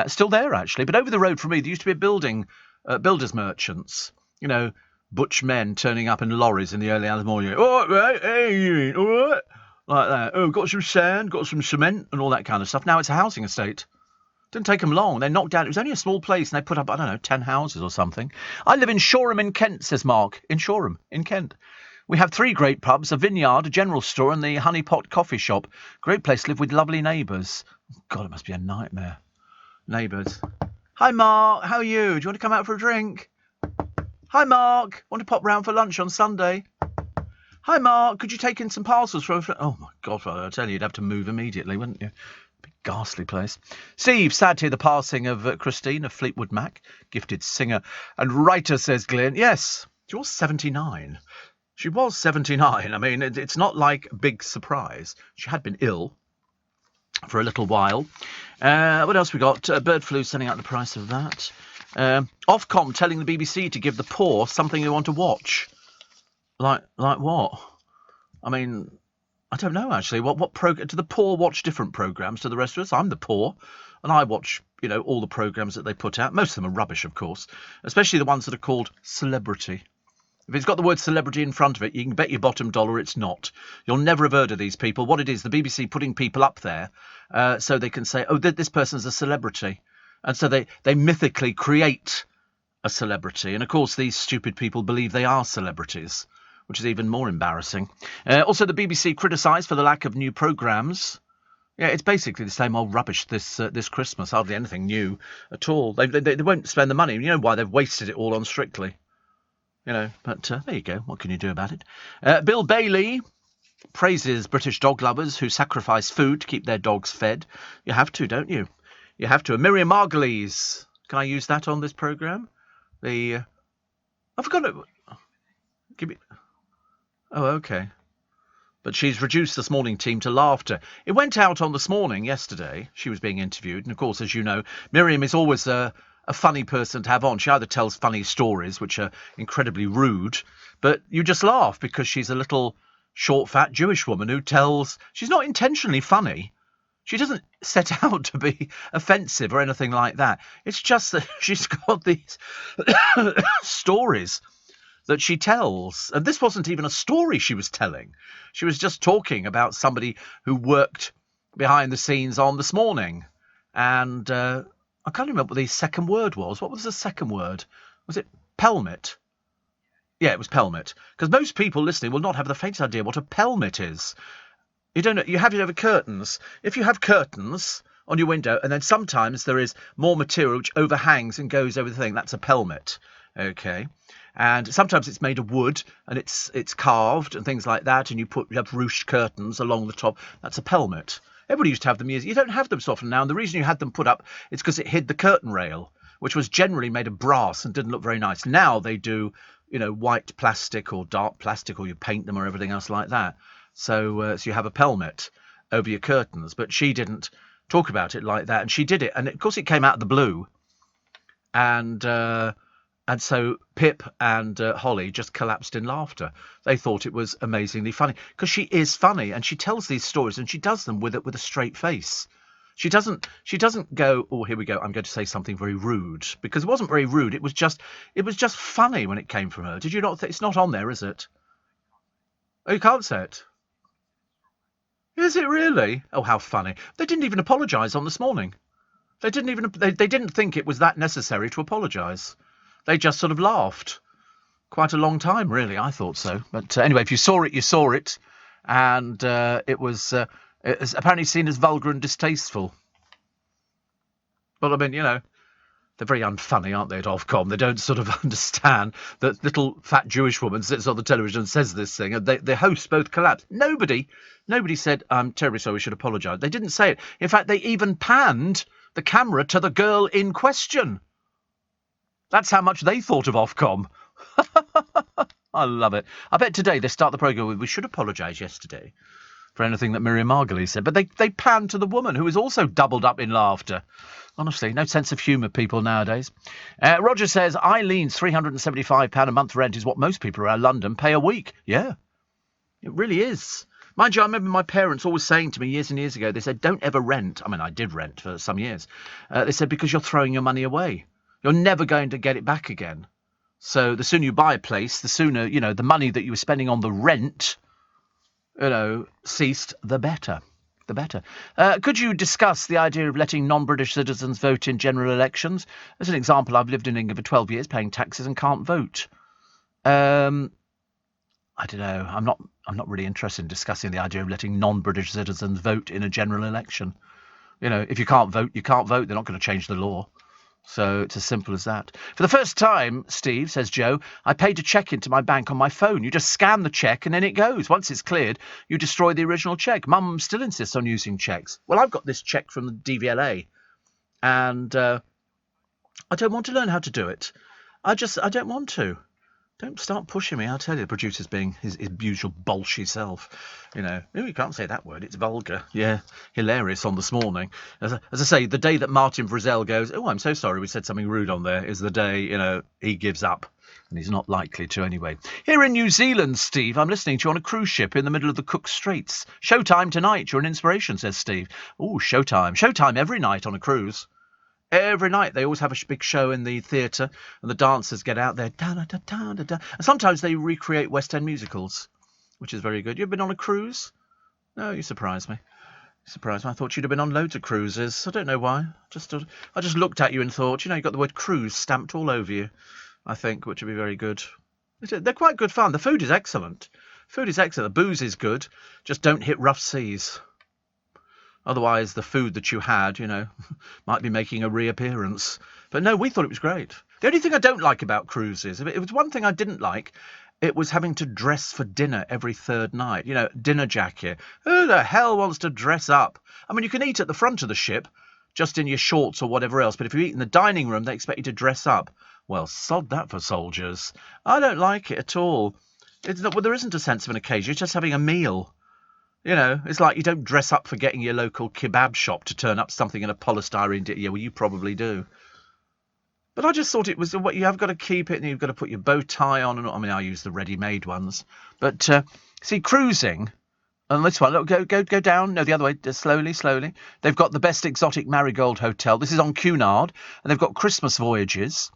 Still there, actually. But over the road from me, there used to be a builders merchants. You know, butch men turning up in lorries in the early hours of the morning. All right, hey, all right? Like that. Oh, got some sand, got some cement and all that kind of stuff. Now it's a housing estate. Didn't take them long. They knocked down. It was only a small place, and they put up, I don't know, 10 houses or something. I live in Shoreham in Kent, says Mark. In Shoreham in Kent. We have 3 great pubs, a vineyard, a general store, and the Honey Pot coffee shop. Great place to live with lovely neighbours. God, it must be a nightmare. Neighbours. Hi, Mark. How are you? Do you want to come out for a drink? Hi, Mark. Want to pop round for lunch on Sunday? Hi, Mark. Could you take in some parcels for a... Oh, my God, I tell you, you'd have to move immediately, wouldn't you? Ghastly place. Steve, sad to hear the passing of Christine of Fleetwood Mac, gifted singer and writer, says Glenn. Yes, she was 79. She was 79. I mean, it's not like a big surprise. She had been ill for a little while. What else we got? Bird flu, sending out the price of that. Ofcom telling the BBC to give the poor something they want to watch. Like what? I mean... I don't know, actually. What do the poor watch different programmes to the rest of us? I'm the poor, and I watch all the programmes that they put out. Most of them are rubbish, of course, especially the ones that are called celebrity. If it's got the word celebrity in front of it, you can bet your bottom dollar it's not. You'll never have heard of these people. What it is, the BBC putting people up there so they can say, oh, this person's a celebrity. And so they mythically create a celebrity. And, of course, these stupid people believe they are celebrities, which is even more embarrassing. Also, the BBC criticised for the lack of new programmes. Yeah, it's basically the same old rubbish this Christmas. Hardly anything new at all. They won't spend the money. You know why? They've wasted it all on Strictly. But there you go. What can you do about it? Bill Bailey praises British dog lovers who sacrifice food to keep their dogs fed. You have to, don't you? You have to. And Miriam Margolyes. Can I use that on this programme? I forgot it. Give me. Oh, okay. But she's reduced This Morning team to laughter. It went out on This Morning yesterday. She was being interviewed. And, of course, as you know, Miriam is always a funny person to have on. She either tells funny stories, which are incredibly rude, but you just laugh because she's a little short, fat Jewish woman who tells... She's not intentionally funny. She doesn't set out to be offensive or anything like that. It's just that she's got these stories that she tells. And this wasn't even a story she was telling. She was just talking about somebody who worked behind the scenes on This Morning. And I can't remember what the second word was. What was the second word? Was it pelmet? Yeah, it was pelmet. Because most people listening will not have the faintest idea what a pelmet is. You don't know. You have it over curtains. If you have curtains on your window, and then sometimes there is more material which overhangs and goes over the thing, that's a pelmet. Okay. And sometimes it's made of wood and it's carved and things like that, and you have ruched curtains along the top. That's a pelmet. Everybody used to have them years. You don't have them so often now, and the reason you had them put up is because it hid the curtain rail, which was generally made of brass and didn't look very nice. Now they do, white plastic or dark plastic, or you paint them or everything else like that. So you have a pelmet over your curtains. But she didn't talk about it like that, and she did it. And, of course, it came out of the blue. And so Pip and Holly just collapsed in laughter. They thought it was amazingly funny because she is funny, and she tells these stories and she does them with a straight face. She doesn't go, oh, here we go, I'm going to say something very rude, because it wasn't very rude. It was just funny when it came from her. Did you not? It's not on there, is it? Oh, you can't say it. Is it really? Oh, how funny. They didn't even apologise on This Morning. They didn't think it was that necessary to apologise. They just sort of laughed. Quite a long time, really, I thought so. But anyway, if you saw it, you saw it. And it was apparently seen as vulgar and distasteful. Well, I mean, they're very unfunny, aren't they, at Ofcom? They don't sort of understand that little fat Jewish woman sits on the television and says this thing, and the hosts both collapsed. Nobody said, I'm terribly sorry, we should apologise. They didn't say it. In fact, they even panned the camera to the girl in question. That's how much they thought of Ofcom. I love it. I bet today they start the programme with, we should apologise yesterday for anything that Miriam Margolyes said. But they panned to the woman, who is also doubled up in laughter. Honestly, no sense of humour, people, nowadays. Roger says, Eileen's £375 a month rent is what most people around London pay a week. Yeah, it really is. Mind you, I remember my parents always saying to me years and years ago, they said, don't ever rent. I mean, I did rent for some years. They said, because you're throwing your money away. You're never going to get it back again. So the sooner you buy a place, the sooner, the money that you were spending on the rent, ceased, the better. The better. Could you discuss the idea of letting non-British citizens vote in general elections? As an example, I've lived in England for 12 years, paying taxes and can't vote. I don't know. I'm not really interested in discussing the idea of letting non-British citizens vote in a general election. If you can't vote, you can't vote. They're not going to change the law. So it's as simple as that. For the first time, Steve, says Joe, I paid a cheque into my bank on my phone. You just scan the cheque and then it goes. Once it's cleared, you destroy the original cheque. Mum still insists on using cheques. Well, I've got this cheque from the DVLA, and I don't want to learn how to do it. I don't want to. Don't start pushing me. I'll tell you, the producer's being his usual bolshy self. No, you can't say that word. It's vulgar. Yeah, hilarious on This Morning. As I say, the day that Martin Frizzell goes, oh, I'm so sorry we said something rude on there, is the day, he gives up. And he's not likely to anyway. Here in New Zealand, Steve, I'm listening to you on a cruise ship in the middle of the Cook Straits. Showtime tonight. You're an inspiration, says Steve. Oh, showtime. Showtime every night on a cruise. Every night they always have a big show in the theatre, and the dancers get out there. Da, da, da, da, da, da. And sometimes they recreate West End musicals, which is very good. You've been on a cruise? No, you surprise me. I thought you'd have been on loads of cruises. I don't know why. I just looked at you and thought, you got the word cruise stamped all over you, I think, which would be very good. They're quite good fun. The food is excellent. The booze is good. Just don't hit rough seas. Otherwise, the food that you had, might be making a reappearance. But no, we thought it was great. The only thing I don't like about cruises, it was one thing I didn't like, it was having to dress for dinner every third night. Dinner jacket. Who the hell wants to dress up? I mean, you can eat at the front of the ship, just in your shorts or whatever else, but if you eat in the dining room, they expect you to dress up. Well, sod that for soldiers. I don't like it at all. There isn't a sense of an occasion. It's just having a meal. It's like you don't dress up for getting your local kebab shop to turn up something in a polystyrene. Yeah, well, you probably do. But I just thought it was what you have got to keep it, and you've got to put your bow tie on. And I mean, I use the ready-made ones. But see, cruising on this one. Look, go down. No, the other way. Slowly. They've got the best exotic Marigold Hotel. This is on Cunard, and they've got Christmas voyages,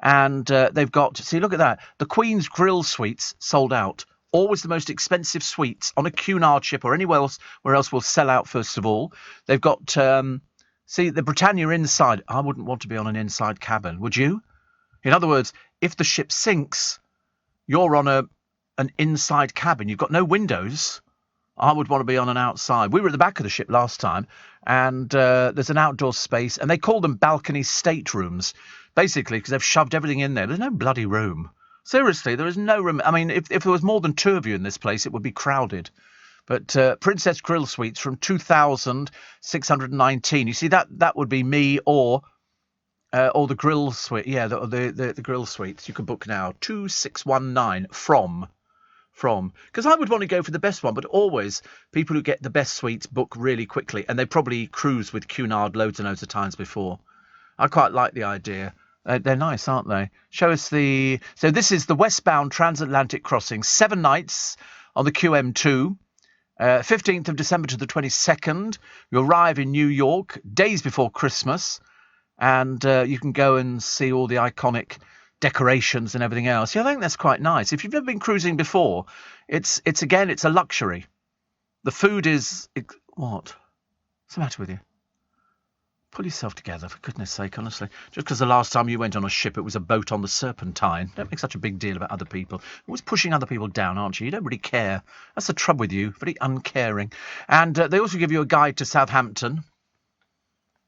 and they've got. See, look at that. The Queen's Grill suites sold out. Always the most expensive suites on a Cunard ship or anywhere else where else will sell out first of all. They've got. See, the Britannia inside, I wouldn't want to be on an inside cabin, would you? In other words, if the ship sinks, you're on an inside cabin. You've got no windows. I would want to be on an outside. We were at the back of the ship last time, and there's an outdoor space, and they call them balcony staterooms, basically, because they've shoved everything in there. There's no bloody room. Seriously, there is no room. I mean, if there was more than 2 of you in this place, it would be crowded. But Princess Grill Suites from 2,619. You see, that would be me or the Grill Suite. Yeah, the Grill Suites. You can book now. 2619 from. Because I would want to go for the best one, but always people who get the best suites book really quickly, and they probably cruised with Cunard loads and loads of times before. I quite like the idea. They're nice, aren't they? Show us the... So this is the westbound transatlantic crossing. 7 nights on the QM2. 15th of December to the 22nd. You arrive in New York days before Christmas, and you can go and see all the iconic decorations and everything else. Yeah, I think that's quite nice. If you've never been cruising before, it's a luxury. The food is... What? What's the matter with you? Pull yourself together, for goodness sake, honestly. Just because the last time you went on a ship, it was a boat on the Serpentine. Don't make such a big deal about other people. You're always pushing other people down, aren't you? You don't really care. That's the trouble with you. Very uncaring. And they also give you a guide to Southampton.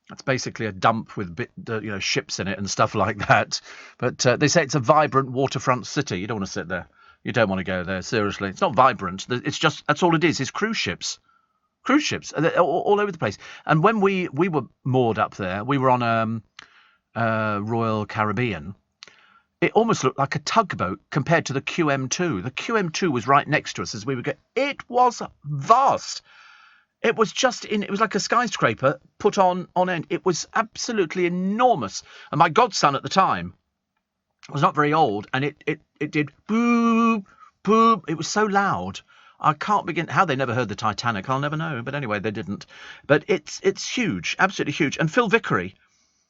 That's basically a dump with ships in it and stuff like that. But they say it's a vibrant waterfront city. You don't want to sit there. You don't want to go there, seriously. It's not vibrant. It's just, that's all it is. It's cruise ships. Cruise ships all over the place. And when we were moored up there, we were on Royal Caribbean. It almost looked like a tugboat compared to the QM2. The QM2 was right next to us as we were going. It was vast. It was it was like a skyscraper put on end. It was absolutely enormous. And my godson at the time was not very old, and it did boop, boop. It was so loud. I can't begin... How they never heard the Titanic, I'll never know. But anyway, they didn't. But it's huge, absolutely huge. And Phil Vickery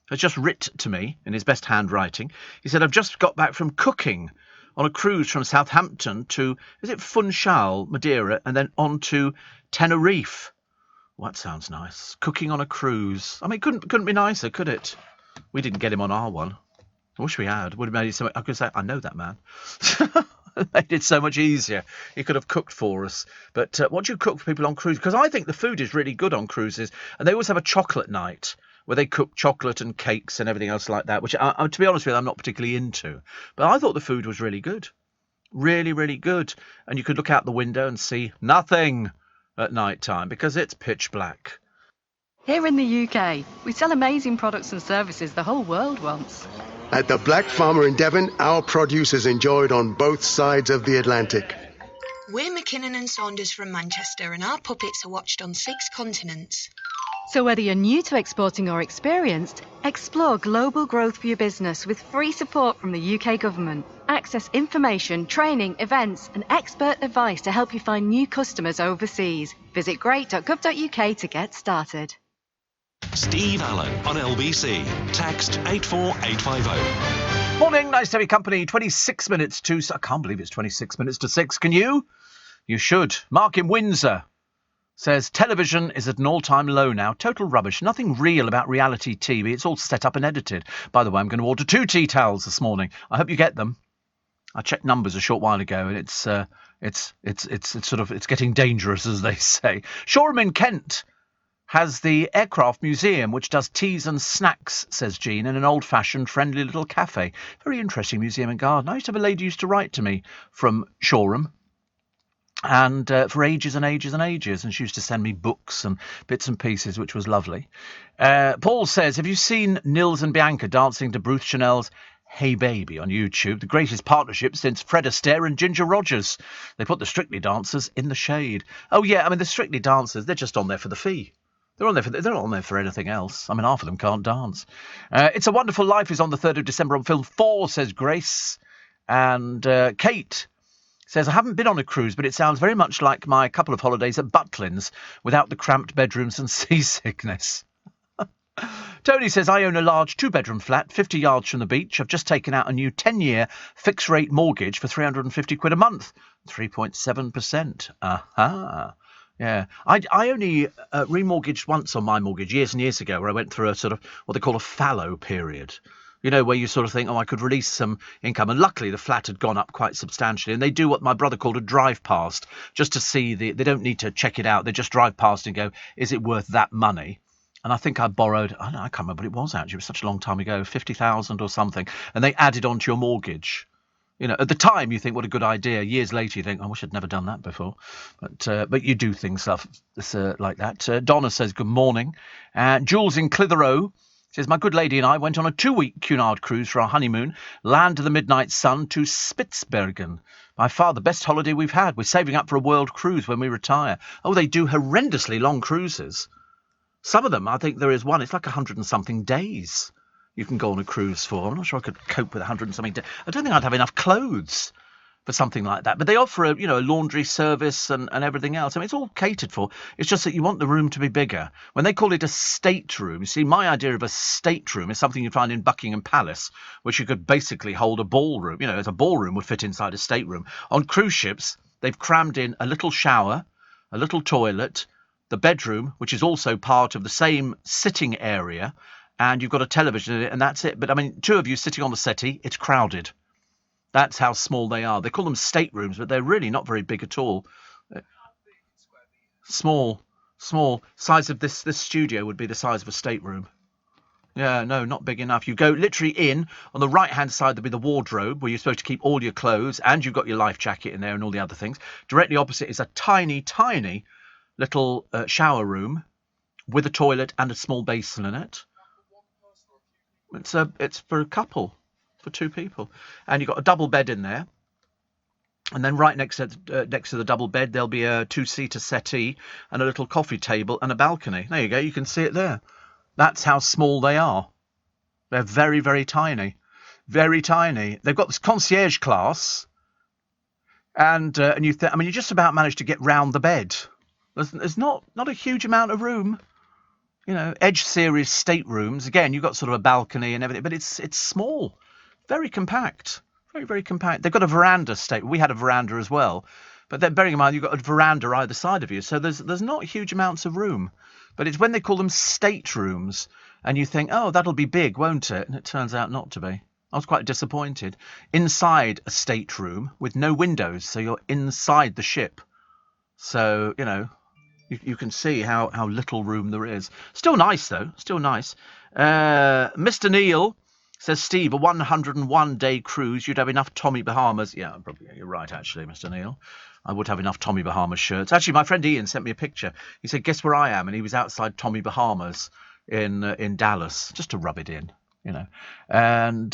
has just writ to me in his best handwriting. He said, I've just got back from cooking on a cruise from Southampton to, is it Funchal, Madeira, and then on to Tenerife. Well, that sounds nice. Cooking on a cruise. I mean, couldn't be nicer, could it? We didn't get him on our one. I wish we had. Would have made it so much... I could say, I know that man. Made it so much easier. He could have cooked for us. But what do you cook for people on cruise? Because I think the food is really good on cruises. And they always have a chocolate night where they cook chocolate and cakes and everything else like that, which, to be honest with you, I'm not particularly into. But I thought the food was really good. Really, really good. And you could look out the window and see nothing at night time because it's pitch black. Here in the UK, we sell amazing products and services the whole world wants. At the Black Farmer in Devon, our produce is enjoyed on both sides of the Atlantic. We're McKinnon and Saunders from Manchester, and our puppets are watched on 6 continents. So whether you're new to exporting or experienced, explore global growth for your business with free support from the UK government. Access information, training, events and expert advice to help you find new customers overseas. Visit great.gov.uk to get started. Steve Allen on LBC. Text 84850. Morning, nice to have your company. 26 minutes to... I can't believe it's 26 minutes to 6. Can you? You should. Mark in Windsor says, television is at an all-time low now. Total rubbish. Nothing real about reality TV. It's all set up and edited. By the way, I'm going to order 2 tea towels this morning. I hope you get them. I checked numbers a short while ago, and it's getting dangerous, as they say. Shoreham in Kent has the Aircraft Museum, which does teas and snacks, says Jean, in an old-fashioned, friendly little cafe. Very interesting museum and garden. I used to have a lady who used to write to me from Shoreham, and for ages and ages and ages, and she used to send me books and bits and pieces, which was lovely. Paul says, have you seen Nils and Bianca dancing to Bruce Chanel's Hey Baby on YouTube? The greatest partnership since Fred Astaire and Ginger Rogers. They put the Strictly dancers in the shade. Oh, yeah, I mean, the Strictly dancers, they're just on there for the fee. They're not on there for anything else. I mean, half of them can't dance. It's a Wonderful Life is on the 3rd of December on Film 4, says Grace. And Kate says, I haven't been on a cruise, but it sounds very much like my couple of holidays at Butlins without the cramped bedrooms and seasickness. Tony says, I own a large 2-bedroom flat 50 yards from the beach. I've just taken out a new 10-year fixed-rate mortgage for £350 a month. 3.7%. Aha. Yeah, I only remortgaged once on my mortgage years and years ago, where I went through a sort of what they call a fallow period. You know, where you sort of think, oh, I could release some income. And luckily, the flat had gone up quite substantially. And they do what my brother called a drive past, just to see they don't need to check it out. They just drive past and go, is it worth that money? And I think I borrowed, I can't remember what it was actually. It was such a long time ago, 50,000 or something. And they added onto your mortgage. You know, at the time you think, what a good idea. Years later you think, I wish I'd never done that before. But you do things like that. Donna says, good morning. Jules in Clitheroe says, my good lady and I went on a 2-week Cunard cruise for our honeymoon, land of the midnight sun to Spitsbergen. By far the best holiday we've had. We're saving up for a world cruise when we retire. Oh, they do horrendously long cruises. Some of them, I think there is one, it's like 100 and something days you can go on a cruise for. I'm not sure I could cope with 100 and something days. I don't think I'd have enough clothes for something like that. But they offer a laundry service and everything else. I mean, it's all catered for. It's just that you want the room to be bigger. When they call it a stateroom, you see, my idea of a stateroom is something you find in Buckingham Palace, which you could basically hold a ballroom. You know, as a ballroom would fit inside a stateroom. On cruise ships, they've crammed in a little shower, a little toilet, the bedroom, which is also part of the same sitting area, and you've got a television in it, and that's it. But, I mean, 2 of you sitting on the settee, it's crowded. That's how small they are. They call them staterooms, but they're really not very big at all. Small. Size of this studio would be the size of a stateroom. Yeah, no, not big enough. You go literally in. On the right-hand side, there'll be the wardrobe, where you're supposed to keep all your clothes, and you've got your life jacket in there and all the other things. Directly opposite is a tiny, tiny little shower room with a toilet and a small basin in it. It's for a couple, for 2 people, and you've got a double bed in there, and then right next to the double bed there'll be a 2-seater settee and a little coffee table and a balcony. There you go, you can see it there. That's how small they are. They're very, very tiny, very tiny. They've got this concierge class, and you just about manage to get round the bed. There's not a huge amount of room. You know, Edge series staterooms, again, you've got sort of a balcony and everything, but it's small, very compact, very, very compact. They've got a veranda we had a veranda as well, but then bearing in mind you've got a veranda either side of you, so there's not huge amounts of room. But it's when they call them staterooms, and you think, oh, that'll be big, won't it? And it turns out not to be. I was quite disappointed. Inside a stateroom with no windows, so you're inside the ship. So, you know, you can see how little room there is. Still nice, though. Still nice. Mr. Neil says, Steve, a 101-day cruise, you'd have enough Tommy Bahamas. Yeah, probably, you're right, actually, Mr. Neil. I would have enough Tommy Bahamas shirts. Actually, my friend Ian sent me a picture. He said, guess where I am? And he was outside Tommy Bahamas in Dallas, just to rub it in, you know. And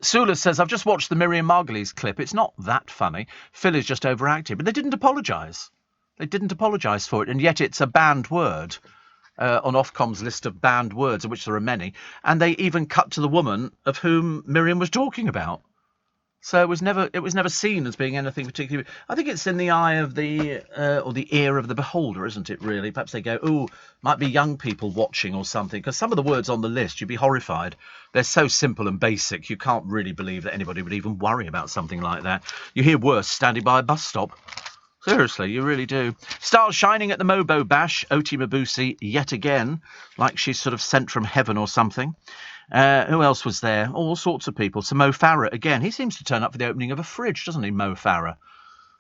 Sula says, I've just watched the Miriam Margolyes clip. It's not that funny. Phil is just overacted. But they didn't apologise. They didn't apologise for it, and yet it's a banned word on Ofcom's list of banned words, of which there are many, and they even cut to the woman of whom Miriam was talking about. So it was never seen as being anything particularly. I think it's in the eye of the or the ear of the beholder, isn't it? Really, perhaps they go, "Oh, might be young people watching or something." Because some of the words on the list, you'd be horrified. They're so simple and basic, you can't really believe that anybody would even worry about something like that. You hear worse standing by a bus stop. Seriously, you really do. Stars shining at the Mobo Bash. Oti Mabuse yet again, like she's sort of sent from heaven or something. Who else was there? All sorts of people. So Mo Farah again. He seems to turn up for the opening of a fridge, doesn't he, Mo Farah?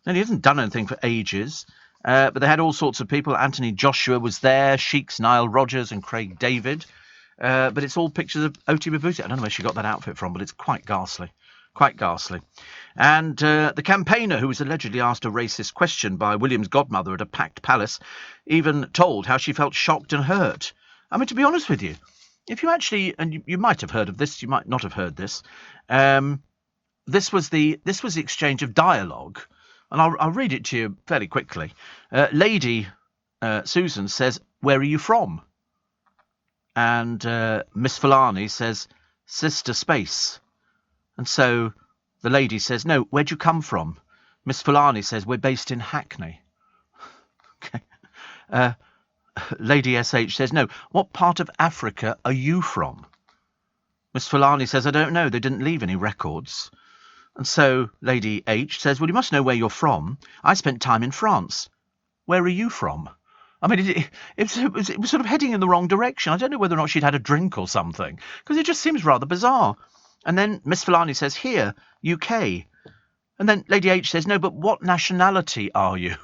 And he hasn't done anything for ages. But they had all sorts of people. Anthony Joshua was there. Sheiks, Nile Rodgers and Craig David. But it's all pictures of Oti Mabuse. I don't know where she got that outfit from, but it's quite ghastly. Quite ghastly. And the campaigner, who was allegedly asked a racist question by William's godmother at a packed palace, even told how she felt shocked and hurt. I mean, to be honest with you, if you actually, and you might have heard of this, you might not have heard this, this was the exchange of dialogue, and I'll read it to you fairly quickly. Lady Susan says, "Where are you from?" And Miss Fulani says, "Sister Space." And so the lady says, "No, where'd you come from?" Miss Fulani says, "We're based in Hackney." Okay. Lady SH says, "No, what part of Africa are you from?" Miss Fulani says, "I don't know. They didn't leave any records." And so Lady H says, "Well, you must know where you're from. I spent time in France. Where are you from?" I mean, it was sort of heading in the wrong direction. I don't know whether or not she'd had a drink or something, because it just seems rather bizarre. And then Miss Fulani says, "Here, UK." And then Lady H says, "No, but what nationality are you?"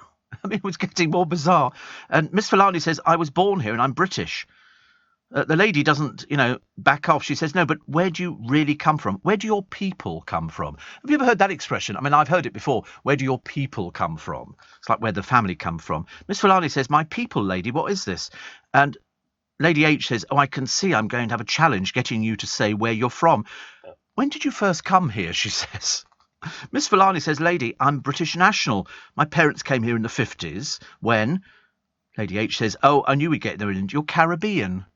I mean, it was getting more bizarre. And Miss Fulani says, "I was born here and I'm British." The lady doesn't, back off. She says, "No, but where do you really come from? Where do your people come from?" Have you ever heard that expression? I mean, I've heard it before. Where do your people come from? It's like where the family come from. Miss Fulani says, "My people, lady, what is this?" And Lady H says, "Oh, I can see I'm going to have a challenge getting you to say where you're from. When did you first come here?" she says. Miss Fulani says, "Lady, I'm British national. My parents came here in the 50s when..." Lady H says, "Oh, I knew we'd get there. You're Caribbean."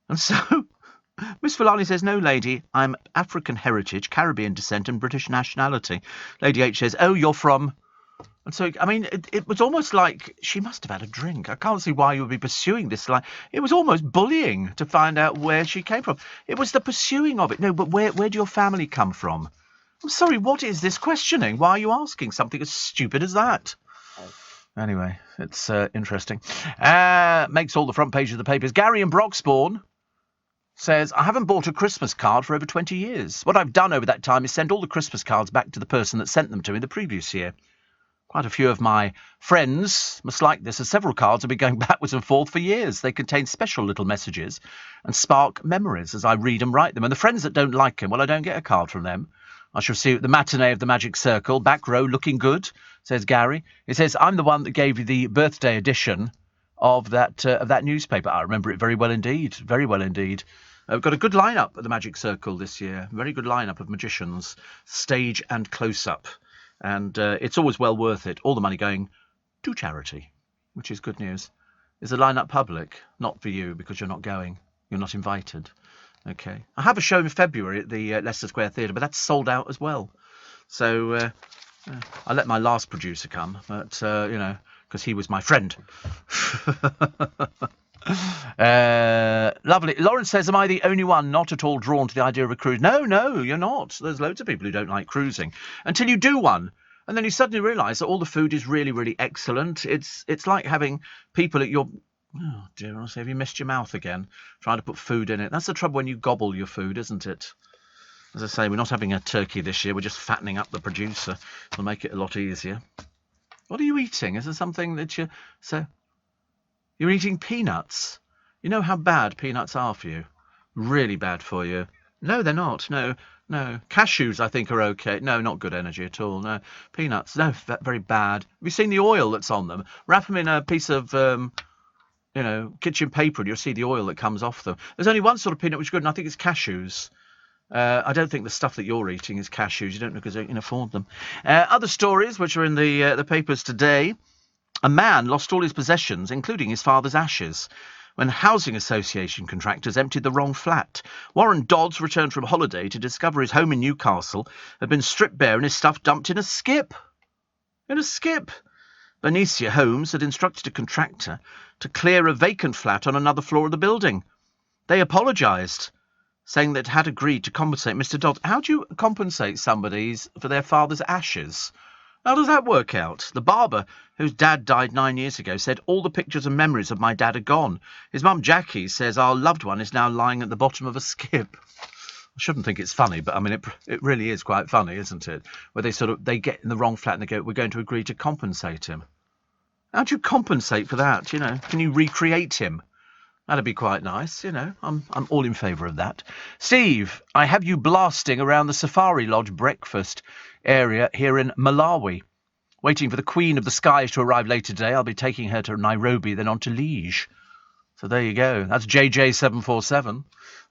And so Miss Fulani says, "No, lady, I'm African heritage, Caribbean descent and British nationality." Lady H says, "Oh, you're from..." And so, I mean, it was almost like she must have had a drink. I can't see why you would be pursuing this. Like, it was almost bullying to find out where she came from. It was the pursuing of it. No, but where do your family come from? I'm sorry, what is this questioning? Why are you asking something as stupid as that? Anyway, it's interesting. Makes all the front page of the papers. Gary in Broxbourne says, "I haven't bought a Christmas card for over 20 years. What I've done over that time is send all the Christmas cards back to the person that sent them to me the previous year. Quite a few of my friends must like this, as several cards have been going backwards and forth for years. They contain special little messages and spark memories as I read and write them. And the friends that don't like them, well, I don't get a card from them. I shall see you at the matinee of the Magic Circle, back row, looking good," says Gary. It says, "I'm the one that gave you the birthday edition of that newspaper." I remember it very well indeed. Very well indeed. We've got a good lineup at the Magic Circle this year. Very good lineup of magicians, stage and close-up. And it's always well worth it. All the money going to charity, which is good news. Is the lineup public? Not for you, because you're not going. You're not invited. Okay. I have a show in February at the Leicester Square Theatre, but that's sold out as well. So I let my last producer come, but, because he was my friend. Lovely. Lawrence says, "Am I the only one not at all drawn to the idea of a cruise?" No, you're not. There's loads of people who don't like cruising. Until you do one. And then you suddenly realise that all the food is really, really excellent. It's like having people at your... Oh, dear, honestly, have you missed your mouth again? Trying to put food in it. That's the trouble when you gobble your food, isn't it? As I say, we're not having a turkey this year. We're just fattening up the producer. It'll make it a lot easier. What are you eating? Is there something that you... So, you're eating peanuts. You know how bad peanuts are for you? Really bad for you. No, they're not. No. Cashews, I think, are okay. No, not good energy at all. No. Peanuts, no, very bad. Have you seen the oil that's on them? Wrap them in a piece of... kitchen paper, and you'll see the oil that comes off them. There's only one sort of peanut which is good, and I think it's cashews. I don't think the stuff that you're eating is cashews. You don't know because you can afford them. Other stories which are in the papers today. A man lost all his possessions, including his father's ashes, when housing association contractors emptied the wrong flat. Warren Dodds returned from holiday to discover his home in Newcastle had been stripped bare and his stuff dumped in a skip. In a skip. Benicia Homes had instructed a contractor to clear a vacant flat on another floor of the building. They apologised, saying that had agreed to compensate Mr. Dodds. How do you compensate somebody for their father's ashes? How does that work out? The barber, whose dad died 9 years ago, said all the pictures and memories of my dad are gone. His mum, Jackie, says our loved one is now lying at the bottom of a skip. I shouldn't think it's funny, but I mean, it really is quite funny, isn't it? Where they get in the wrong flat and they go, we're going to agree to compensate him. How do you compensate for that? You know, can you recreate him? That'd be quite nice, you know. I'm all in favour of that. Steve, I have you blasting around the Safari Lodge breakfast area here in Malawi. Waiting for the Queen of the Skies to arrive later today. I'll be taking her to Nairobi, then on to Liege. So there you go. That's JJ747.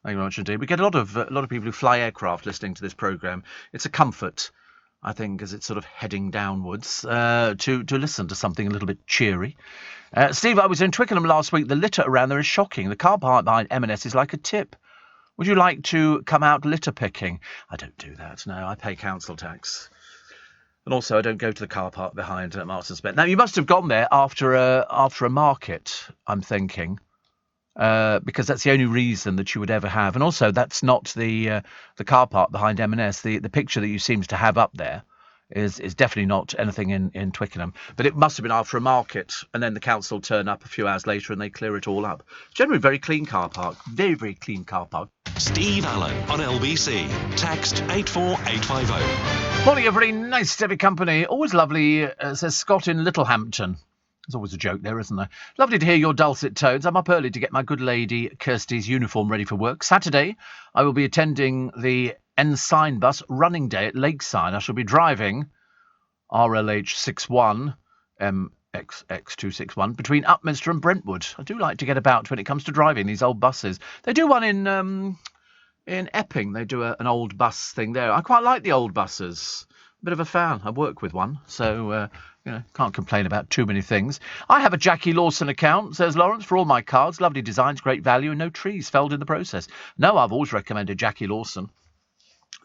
Thank you very much indeed. We get a lot of people who fly aircraft listening to this programme. It's a comfort, I think, as it's sort of heading downwards, to listen to something a little bit cheery. Steve, I was in Twickenham last week. The litter around there is shocking. The car park behind M&S is like a tip. Would you like to come out litter picking? I don't do that, no. I pay council tax. And also, I don't go to the car park behind Marks and Spencer. Now, you must have gone there after a market, I'm thinking, because that's the only reason that you would ever have. And also, that's not the car park behind M&S. The picture that you seem to have up there is definitely not anything in Twickenham. But it must have been after a market, and then the council turn up a few hours later and they clear it all up. Generally, very clean car park. Very, very clean car park. Steve Allen on LBC. Text 84850. Morning, everybody. Nice to have your company. Always lovely, says Scott in Littlehampton. There's always a joke there, isn't there? Lovely to hear your dulcet tones. I'm up early to get my good lady Kirsty's uniform ready for work. Saturday, I will be attending the Ensign bus running day at Lakeside. I shall be driving RLH 61 XX261 between Upminster and Brentwood. I do like to get about when it comes to driving these old buses. They do one in Epping. They do an old bus thing there. I quite like the old buses. A bit of a fan. I work with one, so can't complain about too many things. I have a Jackie Lawson account, says Lawrence, for all my cards. Lovely designs, great value, and no trees felled in the process. No, I've always recommended Jackie Lawson.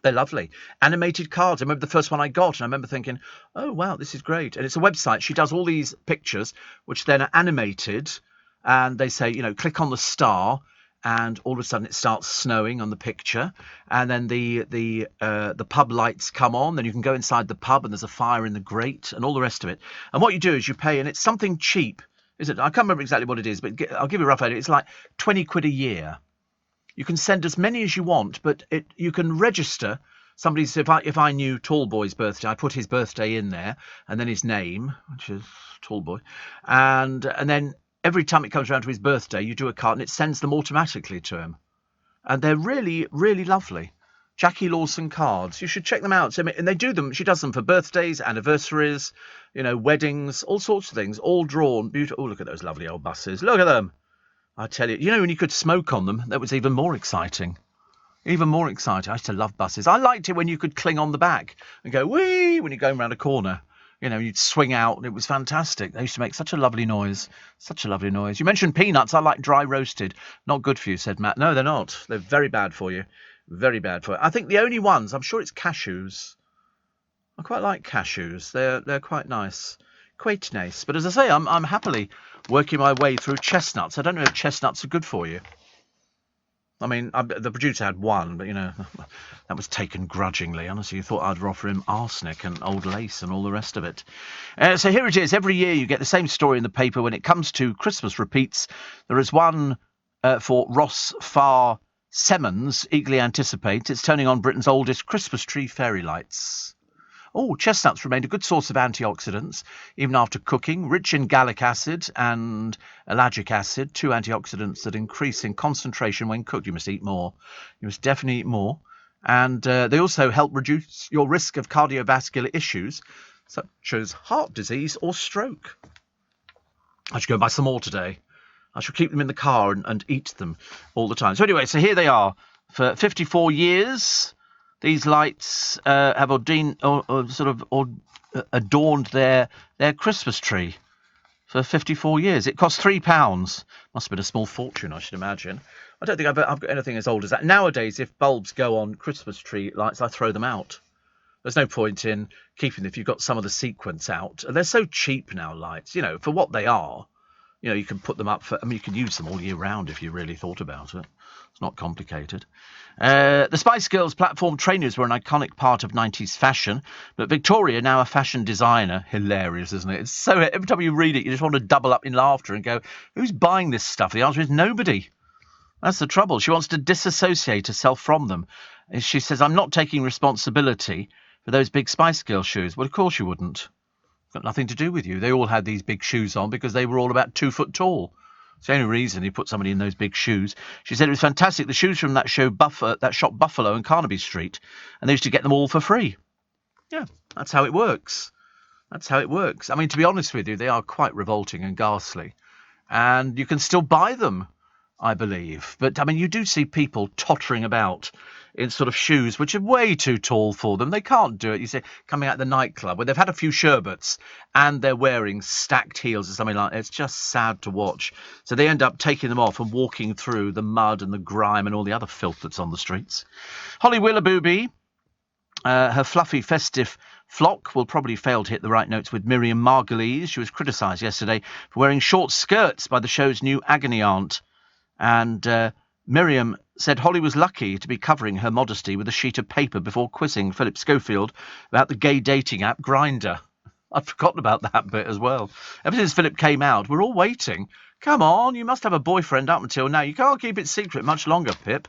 They're lovely. Animated cards. I remember the first one I got, and I remember thinking, oh, wow, this is great. And it's a website. She does all these pictures, which then are animated, and they say, click on the star, and all of a sudden it starts snowing on the picture, and then the pub lights come on, then you can go inside the pub, and there's a fire in the grate, and all the rest of it. And what you do is you pay, and it's something cheap, is it? I can't remember exactly what it is, but I'll give you a rough idea. It's like 20 quid a year. You can send as many as you want, but you can register somebody's. If I knew Tallboy's birthday, I put his birthday in there, and then his name, which is Tallboy, and then every time it comes around to his birthday, you do a card, and it sends them automatically to him, and they're really, really lovely. Jackie Lawson cards. You should check them out. And they do them. She does them for birthdays, anniversaries, weddings, all sorts of things, all drawn. Beautiful. Oh, look at those lovely old buses. Look at them. I tell you, when you could smoke on them, that was even more exciting. Even more exciting. I used to love buses. I liked it when you could cling on the back and go, whee, when you're going around a corner. You'd swing out, and it was fantastic. They used to make such a lovely noise. Such a lovely noise. You mentioned peanuts. I like dry roasted. Not good for you, said Matt. No, they're not. They're very bad for you. Very bad for you. I think the only ones, I'm sure it's cashews. I quite like cashews. They're quite nice. Quite nice. But as I say, I'm happily working my way through chestnuts. I don't know if chestnuts are good for you. I mean, the producer had one, but, that was taken grudgingly. Honestly, you thought I'd offer him arsenic and old lace and all the rest of it. So here it is. Every year you get the same story in the paper when it comes to Christmas repeats. There is one for Ross Farr Semmons, eagerly anticipates. It's turning on Britain's oldest Christmas tree fairy lights. Oh, chestnuts remain a good source of antioxidants, even after cooking, rich in gallic acid and ellagic acid, two antioxidants that increase in concentration when cooked. You must eat more. You must definitely eat more. And they also help reduce your risk of cardiovascular issues, such as heart disease or stroke. I should go and buy some more today. I shall keep them in the car and eat them all the time. So anyway, so here they are. For 54 years... These lights have adorned their Christmas tree for 54 years. It cost £3. Must have been a small fortune, I should imagine. I don't think I've got anything as old as that. Nowadays, if bulbs go on Christmas tree lights, I throw them out. There's no point in keeping them if you've got some of the sequence out. And they're so cheap now, lights, for what they are. You can put them up you can use them all year round if you really thought about it. It's not complicated. The Spice Girls platform trainers were an iconic part of 90s fashion, but Victoria, now a fashion designer, hilarious, isn't it? It's so, every time you read it, you just want to double up in laughter and go, who's buying this stuff? The answer is nobody. That's the trouble. She wants to disassociate herself from them. She says, I'm not taking responsibility for those big Spice Girl shoes. Well, of course you wouldn't. It's got nothing to do with you. They all had these big shoes on because they were all about 2 foot tall. It's the only reason he put somebody in those big shoes. She said it was fantastic. The shoes from that shop Buffalo and Carnaby Street, and they used to get them all for free. Yeah, that's how it works. That's how it works. I mean, to be honest with you, they are quite revolting and ghastly. And you can still buy them, I believe. But, I mean, you do see people tottering about in sort of shoes which are way too tall for them. They can't do it. You see, coming out of the nightclub where they've had a few sherbets and they're wearing stacked heels or something like that. It's just sad to watch. So they end up taking them off and walking through the mud and the grime and all the other filth that's on the streets. Holly Willoughby, her fluffy festive flock will probably fail to hit the right notes with Miriam Margolyes. She was criticised yesterday for wearing short skirts by the show's new agony aunt. And Miriam said Holly was lucky to be covering her modesty with a sheet of paper before quizzing Philip Schofield about the gay dating app Grindr. I'd forgotten about that bit as well. Ever since Philip came out, we're all waiting. Come on, you must have a boyfriend up until now. You can't keep it secret much longer, Pip.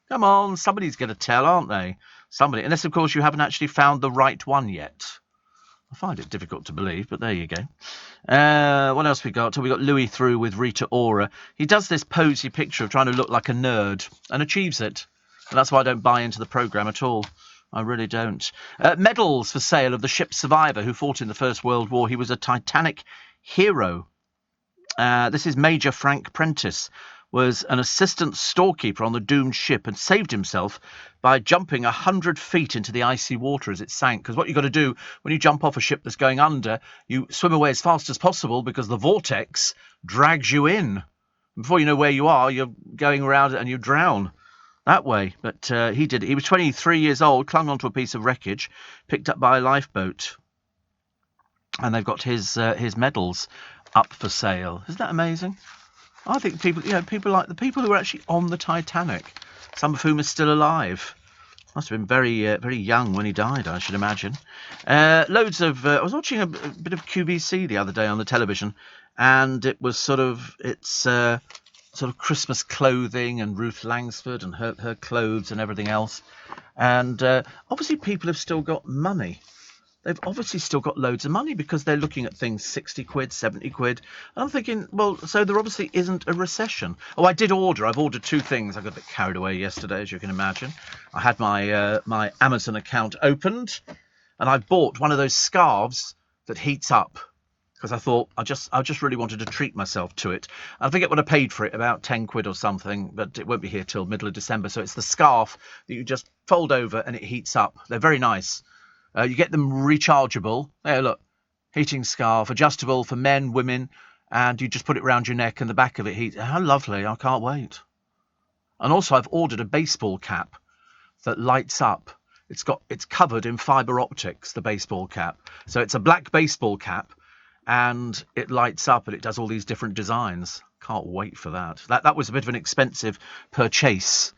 Come on, somebody's going to tell, aren't they? Somebody. Unless, of course, you haven't actually found the right one yet. I find it difficult to believe, but there you go. What else we got? We got Louis through with Rita Ora. He does this posy picture of trying to look like a nerd and achieves it. And that's why I don't buy into the programme at all. I really don't. Medals for sale of the ship's survivor who fought in the First World War. He was a Titanic hero. This is Major Frank Prentice. Was an assistant storekeeper on the doomed ship and saved himself by jumping 100 feet into the icy water as it sank. Because what you've got to do when you jump off a ship that's going under, you swim away as fast as possible because the vortex drags you in. Before you know where you are, you're going around and you drown that way. But he did it. He was 23 years old, clung onto a piece of wreckage, picked up by a lifeboat. And they've got his medals up for sale. Isn't that amazing? I think people like the people who were actually on the Titanic, some of whom are still alive. Must have been very, very young when he died, I should imagine. Loads of. I was watching a bit of QVC the other day on the television, and it was sort of Christmas clothing and Ruth Langsford and her clothes and everything else. And obviously, people have still got money. They've obviously still got loads of money because they're looking at things 60 quid, 70 quid. And I'm thinking, well, so there obviously isn't a recession. Oh, I've ordered 2 things. I got a bit carried away yesterday, as you can imagine. I had my Amazon account opened and I bought one of those scarves that heats up because I thought I just really wanted to treat myself to it. I forget what I paid for it, about 10 quid or something, but it won't be here till middle of December. So it's the scarf that you just fold over and it heats up. They're very nice. You get them rechargeable. There, look, heating scarf, adjustable for men, women, and you just put it around your neck and the back of it heats. How lovely, I can't wait. And also I've ordered a baseball cap that lights up. It's covered in fibre optics, the baseball cap. So it's a black baseball cap and it lights up and it does all these different designs. Can't wait for that. That was a bit of an expensive purchase.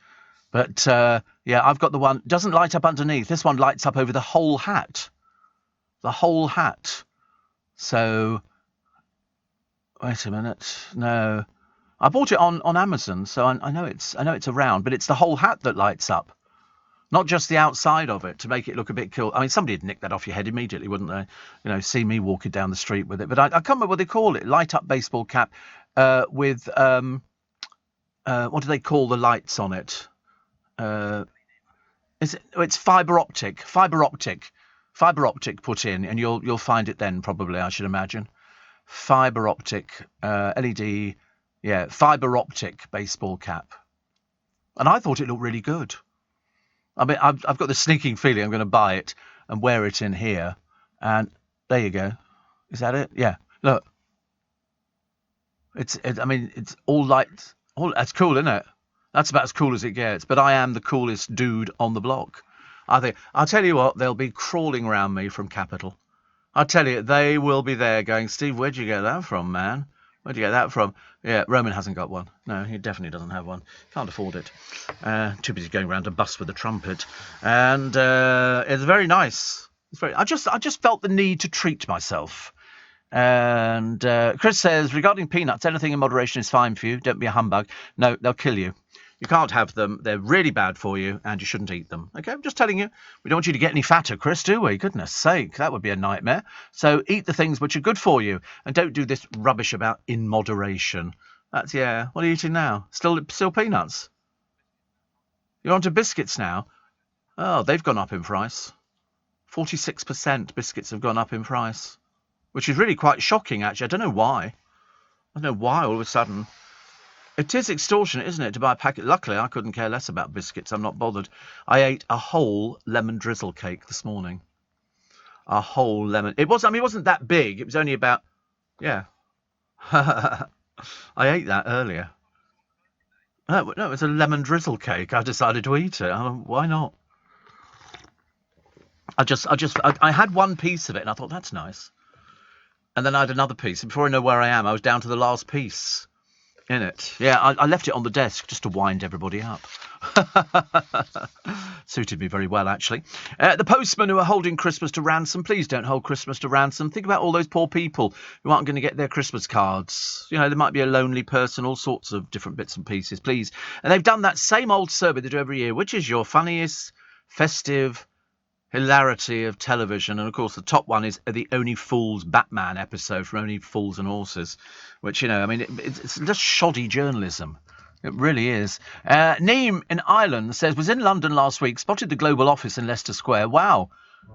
But, I've got the one. Doesn't light up underneath. This one lights up over the whole hat. The whole hat. So, wait a minute. No. I bought it on Amazon, so I know it's around. But it's the whole hat that lights up. Not just the outside of it to make it look a bit cool. I mean, somebody would nick that off your head immediately, wouldn't they? See me walking down the street with it. But I can't remember what they call it. Light up baseball cap with, what do they call the lights on it? It's fibre optic put in, and you'll find it then probably, I should imagine. Fibre optic LED, fibre optic baseball cap, and I thought it looked really good. I mean, I've got the sneaking feeling I'm going to buy it and wear it in here, and there you go. Is that it? Yeah. Look, It's all lights. That's cool, isn't it? That's about as cool as it gets. But I am the coolest dude on the block. I think. I'll tell you what, they'll be crawling around me from Capital. I'll tell you, they will be there going, Steve, where'd you get that from, man? Where'd you get that from? Yeah, Roman hasn't got one. No, he definitely doesn't have one. Can't afford it. Too busy going around to bust with a trumpet. And it's very nice. I just felt the need to treat myself. And Chris says, regarding peanuts, anything in moderation is fine for you. Don't be a humbug. No, they'll kill you. You can't have them. They're really bad for you, and you shouldn't eat them. Okay, I'm just telling you. We don't want you to get any fatter, Chris, do we? Goodness sake, that would be a nightmare. So eat the things which are good for you, and don't do this rubbish about in moderation. That's, yeah. What are you eating now? Still peanuts? You're onto biscuits now? Oh, they've gone up in price. 46% biscuits have gone up in price, which is really quite shocking, actually. I don't know why. I don't know why all of a sudden. It is extortionate, isn't it, to buy a packet? Luckily, I couldn't care less about biscuits. I'm not bothered. I ate a whole lemon drizzle cake this morning. A whole lemon. It wasn't that big. It was only about, yeah. I ate that earlier. No, it was a lemon drizzle cake. I decided to eat it. Why not? I had one piece of it, and I thought, that's nice. And then I had another piece. And before I know where I am, I was down to the last piece in it. Yeah, I left it on the desk just to wind everybody up. Suited me very well, actually. The postmen who are holding Christmas to ransom, please don't hold Christmas to ransom. Think about all those poor people who aren't going to get their Christmas cards. You know, there might be a lonely person, all sorts of different bits and pieces, please. And they've done that same old survey they do every year. Which is your funniest, festive hilarity of television? And of course the top one is the Only Fools Batman episode from Only Fools and Horses, which, you know, I mean, it's just shoddy journalism. It really is. Neem in Ireland says, was in London last week, spotted the Global office in Leicester Square. Wow,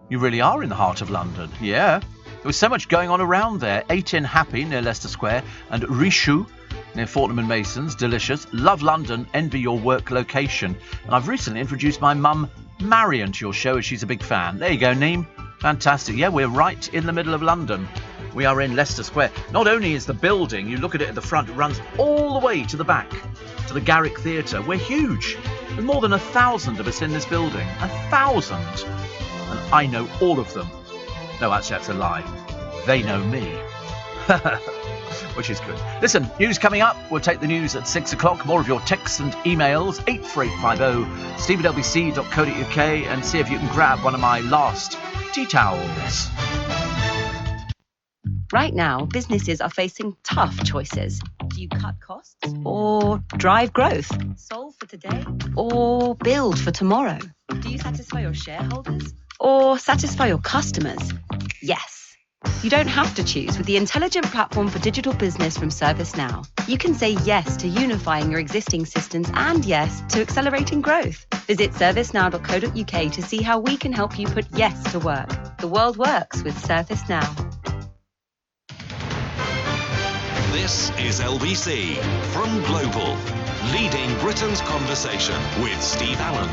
you really are in the heart of London. Yeah, there was so much going on around there. 18 Happy near Leicester Square and Richoux near Fortnum and Mason's. Delicious. Love London. Envy your work location. And I've recently introduced my mum Marion to your show as she's a big fan. There you go, Neem. Fantastic. Yeah, we're right in the middle of London. We are in Leicester Square. Not only is the building, you look at it at the front, it runs all the way to the back, to the Garrick Theatre. We're huge. There's more than 1,000 of us in this building. 1,000. And I know all of them. No, actually, that's a lie. They know me. Which is good. Listen, news coming up. We'll take the news at 6 o'clock. More of your texts and emails. 84850 steve@lbc.co.uk, and see if you can grab one of my last tea towels. Right now, businesses are facing tough choices. Do you cut costs? Or drive growth? Solve for today? Or build for tomorrow? Do you satisfy your shareholders? Or satisfy your customers? Yes. You don't have to choose with the intelligent platform for digital business from ServiceNow. You can say yes to unifying your existing systems and yes to accelerating growth. Visit servicenow.co.uk to see how we can help you put yes to work. The world works with ServiceNow. This is LBC from Global, leading Britain's conversation with Steve Allen.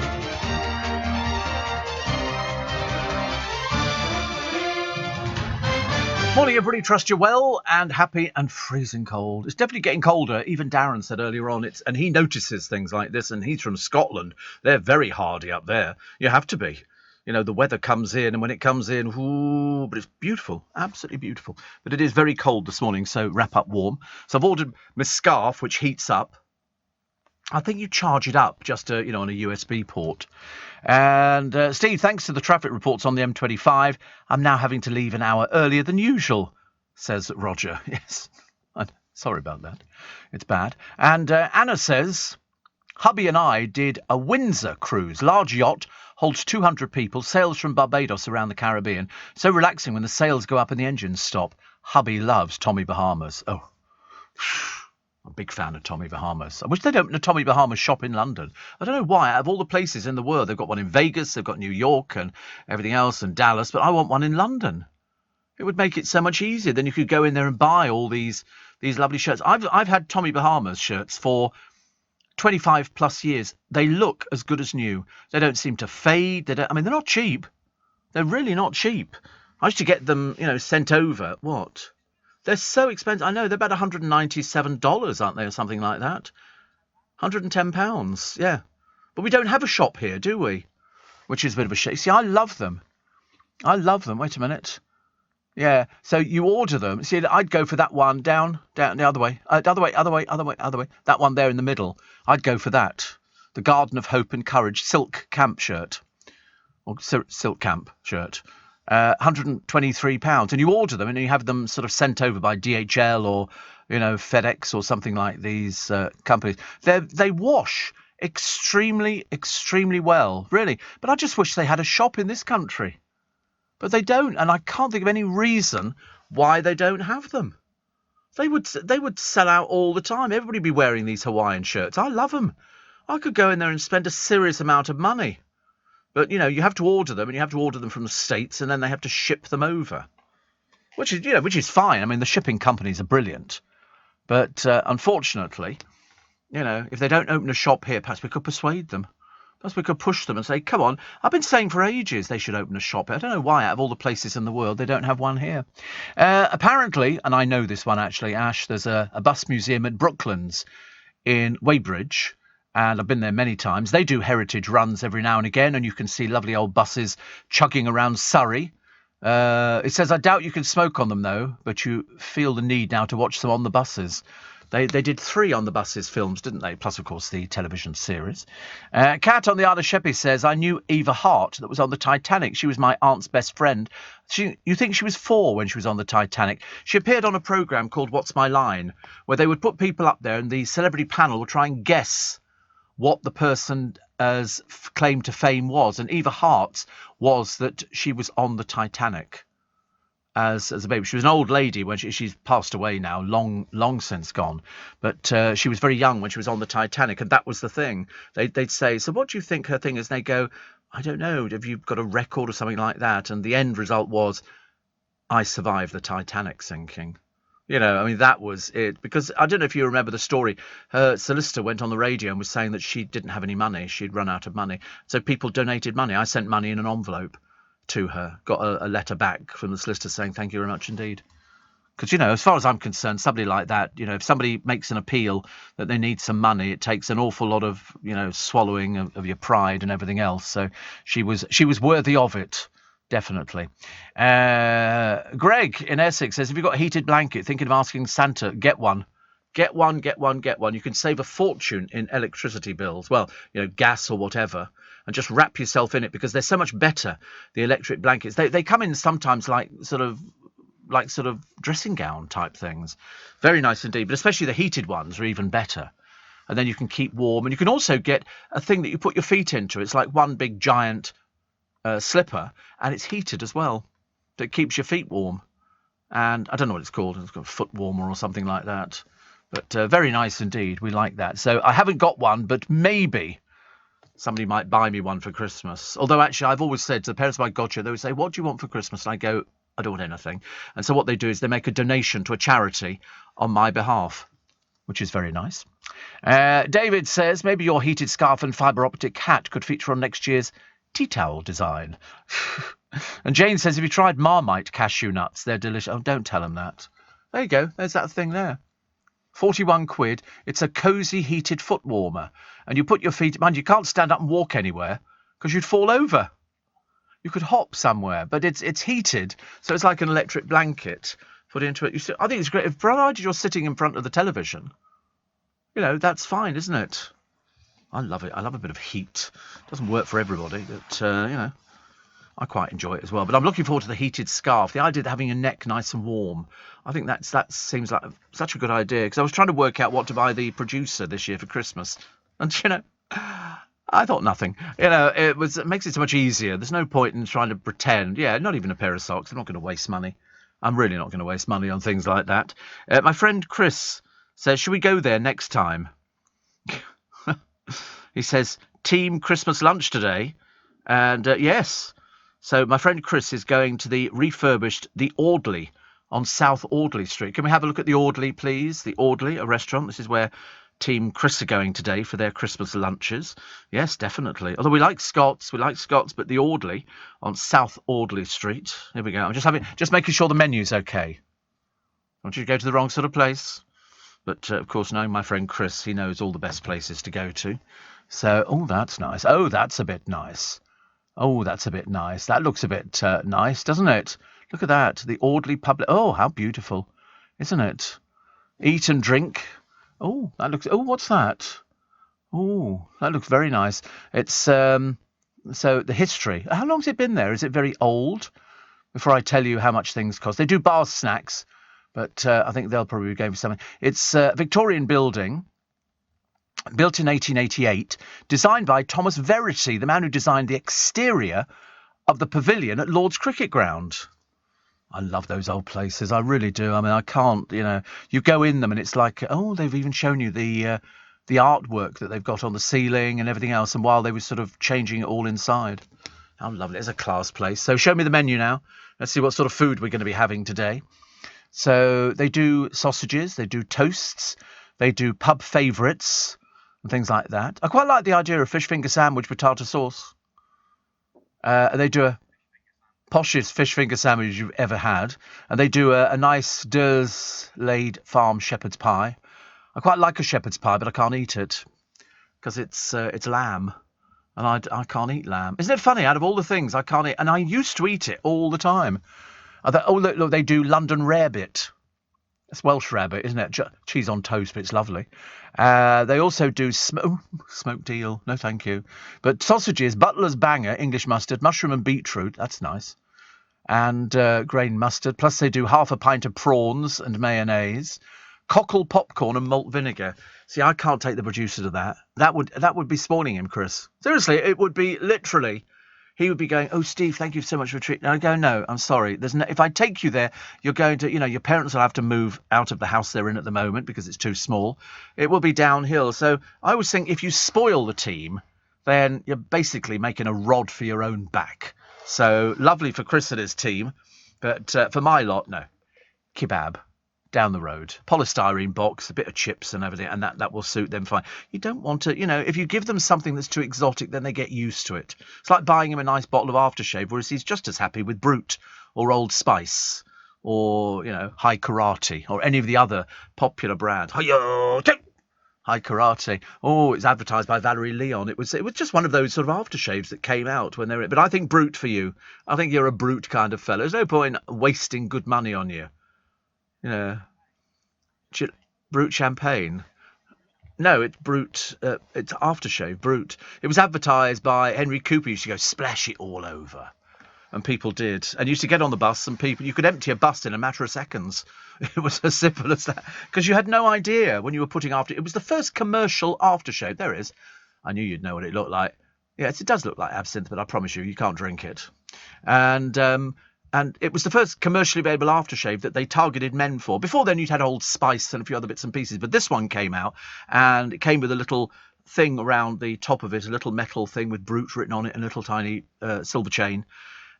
Morning, everybody. Trust you're well and happy and freezing cold. It's definitely getting colder. Even Darren said earlier on, and he notices things like this, and he's from Scotland. They're very hardy up there. You have to be. You know, the weather comes in, and when it comes in, ooh, but it's beautiful, absolutely beautiful. But it is very cold this morning, so wrap up warm. So I've ordered my scarf, which heats up. I think you charge it up just, on a USB port. And Steve, thanks to the traffic reports on the M25, I'm now having to leave an hour earlier than usual, says Roger. Yes, sorry about that. It's bad. And Anna says, hubby and I did a Windsor cruise. Large yacht, holds 200 people, sails from Barbados around the Caribbean. So relaxing when the sails go up and the engines stop. Hubby loves Tommy Bahamas. Oh, I'm a big fan of Tommy Bahamas. I wish they'd open a Tommy Bahamas shop in London. I don't know why. Out of all the places in the world, they've got one in Vegas, they've got New York and everything else, and Dallas, but I want one in London. It would make it so much easier. Then you could go in there and buy all these lovely shirts. I've had Tommy Bahamas shirts for 25 plus years. They look as good as new. They don't seem to fade. They're not cheap. They're really not cheap. I used to get them, sent over. What? They're so expensive. I know, they're about $197, aren't they, or something like that? £110, yeah. But we don't have a shop here, do we? Which is a bit of a shame. See, I love them. Wait a minute. Yeah, so you order them. See, I'd go for that one down, the other way. Other way. That one there in the middle. I'd go for that. The Garden of Hope and Courage silk camp shirt. Or silk camp shirt. £123. And you order them and you have them sort of sent over by DHL or, FedEx or something like these companies. They wash extremely, extremely well, really. But I just wish they had a shop in this country. But they don't, and I can't think of any reason why they don't have them. They would sell out all the time. Everybody would be wearing these Hawaiian shirts. I love them. I could go in there and spend a serious amount of money. But, you have to order them, and you have to order them from the States, and then they have to ship them over. Which is fine. I mean, the shipping companies are brilliant. But unfortunately, if they don't open a shop here, perhaps we could persuade them. Perhaps we could push them and say, come on, I've been saying for ages they should open a shop. I don't know why, out of all the places in the world, they don't have one here. Apparently, and I know this one actually, Ash, there's a bus museum at Brooklands in Weybridge, and I've been there many times. They do heritage runs every now and again, and you can see lovely old buses chugging around Surrey. It says, I doubt you can smoke on them, though, but you feel the need now to watch them on the buses. They did 3 on the buses films, didn't they? Plus, of course, the television series. Kat on the Isle of Sheppey says, I knew Eva Hart that was on the Titanic. She was my aunt's best friend. You think she was 4 when she was on the Titanic. She appeared on a programme called What's My Line, where they would put people up there and the celebrity panel would try and guess what the person's claim to fame was. And Eva Hart's was that she was on the Titanic. As a baby. She was an old lady when she's passed away now, long since gone. But she was very young when she was on the Titanic, and that was the thing. They'd say, so what do you think her thing is? And they go, I don't know, have you got a record or something like that? And the end result was, I survived the Titanic sinking. That was it. Because I don't know if you remember the story. Her solicitor went on the radio and was saying that she didn't have any money. She'd run out of money. So people donated money. I sent money in an envelope to her, got a letter back from the solicitor saying thank you very much indeed. Because, as far as I'm concerned, somebody like that, if somebody makes an appeal that they need some money, it takes an awful lot of, swallowing of your pride and everything else. So she was worthy of it, definitely. Greg in Essex says, have you got a heated blanket? Thinking of asking Santa, get one. Get one. You can save a fortune in electricity bills. Well, gas or whatever. And just wrap yourself in it because they're so much better, the electric blankets. They come in sometimes like sort of dressing gown type things. Very nice indeed, but especially the heated ones are even better. And then you can keep warm. And you can also get a thing that you put your feet into. It's like one big giant slipper, and it's heated as well. So it keeps your feet warm. And I don't know what it's called. It's got a foot warmer or something like that. But very nice indeed. We like that. So I haven't got one, but maybe somebody might buy me one for Christmas. Although, actually, I've always said to the parents of my godchild, they would say, what do you want for Christmas? And I go, I don't want anything. And so what they do is they make a donation to a charity on my behalf, which is very nice. David says, maybe your heated scarf and fibre optic hat could feature on next year's tea towel design. And Jane says, have you tried Marmite cashew nuts? They're delicious. Oh, don't tell them that. There you go. There's that thing there. 41 quid. It's a cosy heated foot warmer. And you put your feet... Mind you can't stand up and walk anywhere because you'd fall over. You could hop somewhere, but it's heated. So it's like an electric blanket put into it. I think it's great. If provided you're sitting in front of the television, that's fine, isn't it? I love it. I love a bit of heat. Doesn't work for everybody, but, I quite enjoy it as well. But I'm looking forward to the heated scarf. The idea of having your neck nice and warm. I think that seems like such a good idea. Because I was trying to work out what to buy the producer this year for Christmas. And, I thought nothing. It makes it so much easier. There's no point in trying to pretend. Yeah, not even a pair of socks. I'm not going to waste money. I'm really not going to waste money on things like that. My friend Chris says, should we go there next time? He says, team Christmas lunch today. And yes. So my friend Chris is going to the refurbished The Audley on South Audley Street. Can we have a look at The Audley, please? The Audley, a restaurant. This is where Team Chris are going today for their Christmas lunches. Yes, definitely. Although we like Scots, but The Audley on South Audley Street. Here we go. I'm just making sure the menu's okay. want you to go to the wrong sort of place. But, of course, knowing my friend Chris, he knows all the best places to go to. So, oh, that's nice. Oh, that's a bit nice. Oh, that's a bit nice. That looks a bit nice, doesn't it? Look at that. The Audley Public... Oh, how beautiful, isn't it? Eat and drink. Oh, that looks... Oh, what's that? Oh, that looks very nice. It's... So, the history. How long's it been there? Is it very old? Before I tell you how much things cost. They do bar snacks. But I think they'll probably be going for something. It's a Victorian building, built in 1888, designed by Thomas Verity, the man who designed the exterior of the pavilion at Lord's Cricket Ground. I love those old places. I really do. I mean, I can't, you go in them and it's like, oh, they've even shown you the artwork that they've got on the ceiling and everything else. And while they were sort of changing it all inside. How lovely. It's a class place. So show me the menu now. Let's see what sort of food we're going to be having today. So they do sausages, they do toasts, they do pub favourites and things like that. I quite like the idea of fish finger sandwich with tartar sauce. They do a poshest fish finger sandwich you've ever had. And they do a nice Durslade Farm shepherd's pie. I quite like a shepherd's pie, but I can't eat it because it's lamb. And I can't eat lamb. Isn't it funny? Out of all the things, I can't eat. And I used to eat it all the time. Look, they do London rarebit. That's Welsh rarebit, isn't it? Cheese on toast, but it's lovely. They also do smoked eel. No, thank you. But sausages, butler's banger, English mustard, mushroom and beetroot. That's nice. And grain mustard. Plus they do half a pint of prawns and mayonnaise. Cockle popcorn and malt vinegar. See, I can't take the producer to that. That would be spoiling him, Chris. Seriously, it would be literally... He would be going, oh, Steve, thank you so much for a treat. And I go, no, I'm sorry. If I take you there, you're going to, your parents will have to move out of the house they're in at the moment because it's too small. It will be downhill. So I always think if you spoil the team, then you're basically making a rod for your own back. So lovely for Chris and his team. But for my lot, no. Kebab. Down the road, polystyrene box, a bit of chips and everything, and that will suit them fine. You don't want to, if you give them something that's too exotic, then they get used to it. It's like buying him a nice bottle of aftershave, whereas he's just as happy with Brute or Old Spice or, High Karate or any of the other popular brands. High Karate. Oh, it's advertised by Valerie Leon. It was just one of those sort of aftershaves that came out when they were. But I think Brute for you. I think you're a Brute kind of fellow. There's no point wasting good money on you. Brute champagne. No, it's Brute. It's aftershave, Brute. It was advertised by Henry Cooper. He used to go splash it all over, and people did. And you used to get on the bus, and you could empty a bus in a matter of seconds. It was as simple as that, because you had no idea when you were putting after. It was the first commercial aftershave. There it is. I knew you'd know what it looked like. Yes, it does look like absinthe, but I promise you can't drink it. And it was the first commercially available aftershave that they targeted men for. Before then, you'd had Old Spice and a few other bits and pieces. But this one came out, and it came with a little thing around the top of it, a little metal thing with Brute written on it, and a little tiny silver chain.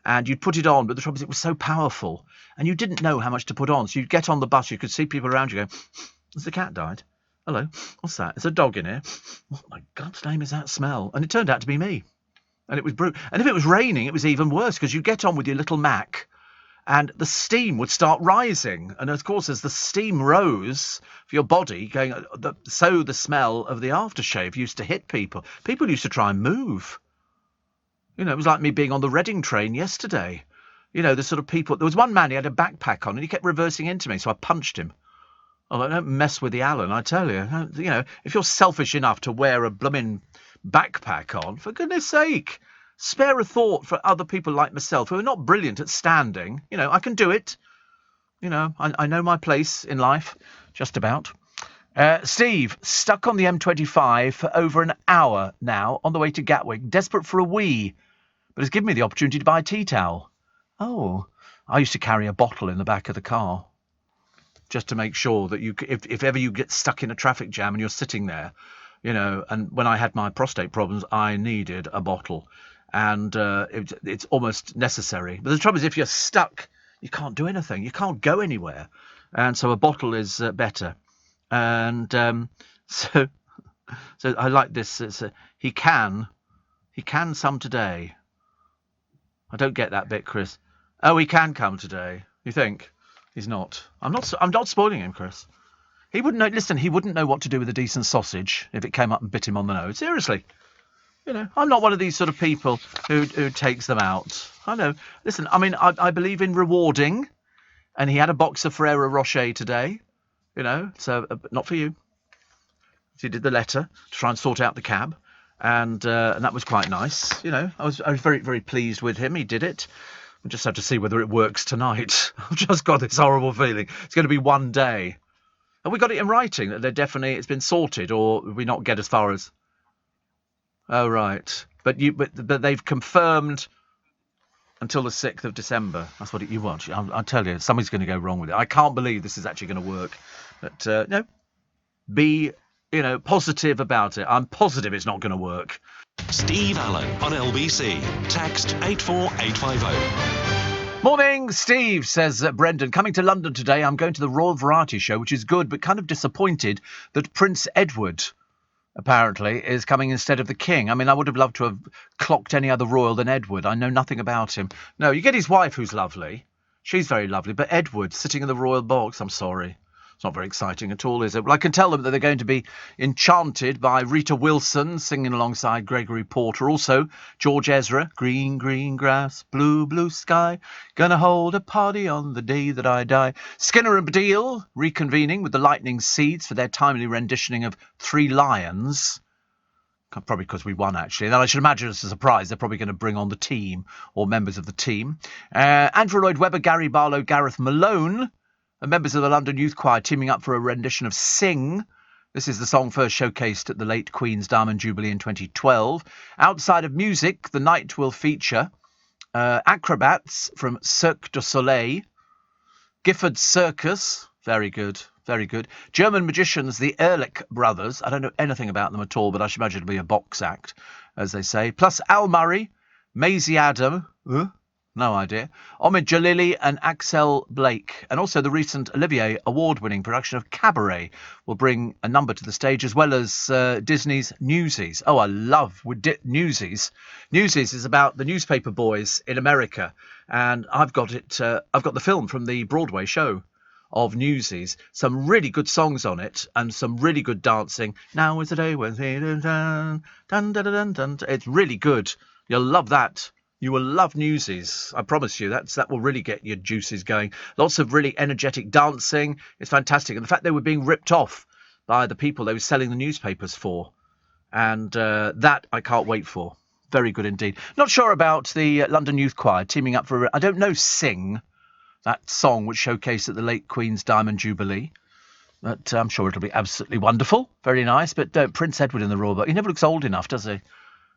And you'd put it on, but the trouble is it was so powerful. And you didn't know how much to put on. So you'd get on the bus, you could see people around you going, has the cat died? Hello, what's that? There's a dog in here. What my God's name is that smell? And it turned out to be me. And it was Brute. And if it was raining, it was even worse, because you get on with your little Mac and the steam would start rising. And, of course, as the steam rose for your body, so the smell of the aftershave used to hit people. People used to try and move. It was like me being on the Reading train yesterday. The sort of people... There was one man, he had a backpack on, and he kept reversing into me, so I punched him. Oh, don't mess with the Allen, I tell you. If you're selfish enough to wear a blooming backpack on, for goodness sake, spare a thought for other people like myself who are not brilliant at standing. I can do it. I know my place in life, just about. Steve, stuck on the M25 for over an hour now, on the way to Gatwick, desperate for a wee, but has given me the opportunity to buy a tea towel. Oh, I used to carry a bottle in the back of the car, just to make sure that if ever you get stuck in a traffic jam and you're sitting there, and when I had my prostate problems, I needed a bottle. And it's almost necessary. But the trouble is, if you're stuck, you can't do anything. You can't go anywhere. And so a bottle is better. And so I like this. He can some today. I don't get that bit, Chris. Oh, he can come today. You think? He's not. I'm not spoiling him, Chris. He wouldn't know. Listen, he wouldn't know what to do with a decent sausage if it came up and bit him on the nose. Seriously. You know, I'm not one of these sort of people who takes them out. I know. Listen, I mean, I believe in rewarding, and he had a box of Ferrero Rocher today. You know, so not for you. He did the letter to try and sort out the cab, and that was quite nice. You know, I was very, very pleased with him. He did it. I just have to see whether it works tonight. I've just got this horrible feeling. It's going to be one day. Have we got it in writing that it's been sorted, or did we not get as far as... Oh, right. But they've confirmed until the 6th of December. That's what you want. I'll tell you, something's going to go wrong with it. I can't believe this is actually going to work. But, no, be, positive about it. I'm positive it's not going to work. Steve Allen on LBC. Text 84850. Morning, Steve, says Brendan. Coming to London today, I'm going to the Royal Variety Show, which is good, but kind of disappointed that Prince Edward, apparently, is coming instead of the King. I mean, I would have loved to have clocked any other royal than Edward. I know nothing about him. No, you get his wife, who's lovely. She's very lovely. But Edward, sitting in the royal box, I'm sorry. It's not very exciting at all, is it? Well, I can tell them that they're going to be enchanted by Rita Wilson singing alongside Gregory Porter. Also, George Ezra, green, green grass, blue, blue sky. Gonna hold a party on the day that I die. Skinner and Baddiel reconvening with the Lightning Seeds for their timely renditioning of Three Lions. Probably because we won, actually. Then I should imagine it's a surprise. They're probably going to bring on the team or members of the team. Andrew Lloyd Webber, Gary Barlow, Gareth Malone, and members of the London Youth Choir teaming up for a rendition of Sing. This is the song first showcased at the late Queen's Diamond Jubilee in 2012. Outside of music, the night will feature acrobats from Cirque du Soleil, Gifford Circus, very good, very good. German magicians, the Ehrlich brothers. I don't know anything about them at all, but I should imagine it'll be a box act, as they say. Plus Al Murray, Maisie Adam, no idea, Omid Jalili and Axel Blake. And also the recent Olivier Award-winning production of Cabaret will bring a number to the stage, as well as Disney's Newsies. Oh, I love Newsies. Newsies is about the newspaper boys in America. And I've got the film from the Broadway show of Newsies. Some really good songs on it and some really good dancing. Now is the day when... It's really good. You'll love that. You will love Newsies. I promise you. That will really get your juices going. Lots of really energetic dancing. It's fantastic. And the fact they were being ripped off by the people they were selling the newspapers for. And that I can't wait for. Very good indeed. Not sure about the London Youth Choir teaming up for... I don't know Sing, that song which showcased at the late Queen's Diamond Jubilee. But I'm sure it'll be absolutely wonderful. Very nice. But Prince Edward in the Royal Book. He never looks old enough, does he?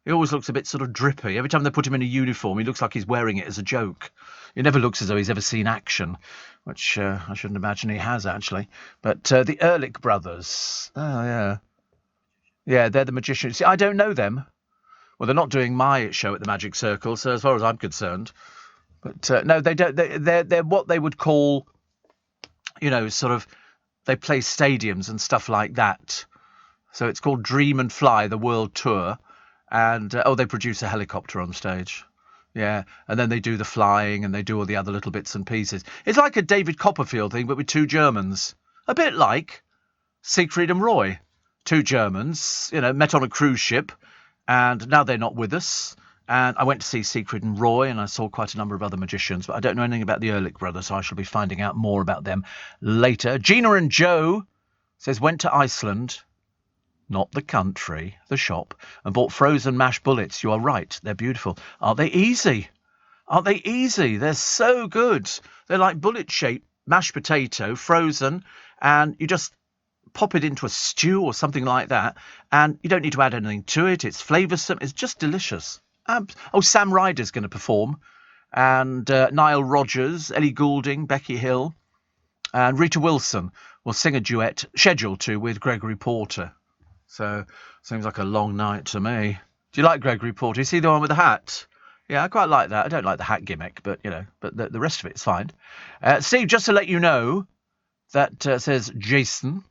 He always looks a bit sort of drippy. Every time they put him in a uniform, he looks like he's wearing it as a joke. He never looks as though he's ever seen action, which I shouldn't imagine he has, actually. But the Ehrlich brothers, oh, yeah. Yeah, they're the magicians. See, I don't know them. Well, they're not doing my show at the Magic Circle, so as far as I'm concerned. But no, they don't. They're what they would call, sort of, they play stadiums and stuff like that. So it's called Dream and Fly, the World Tour. And, they produce a helicopter on stage. Yeah, and then they do the flying and they do all the other little bits and pieces. It's like a David Copperfield thing, but with two Germans. A bit like Siegfried and Roy. Two Germans, met on a cruise ship, and now they're not with us. And I went to see Siegfried and Roy, and I saw quite a number of other magicians, but I don't know anything about the Ehrlich brothers, so I shall be finding out more about them later. Gina and Joe says, went to Iceland... Not the country, the shop, and bought frozen mashed bullets. You are right, they're beautiful. Aren't they easy? Aren't they easy? They're so good. They're like bullet-shaped mashed potato, frozen, and you just pop it into a stew or something like that, and you don't need to add anything to it. It's flavoursome. It's just delicious. Sam Ryder's going to perform, and Nile Rodgers, Ellie Goulding, Becky Hill, and Rita Wilson will sing a duet, scheduled to, with Gregory Porter. So, seems like a long night to me. Do you like Gregory Porter? You see the one with the hat? Yeah, I quite like that. I don't like the hat gimmick, but, but the rest of it's fine. Steve, just to let you know, that says Jason,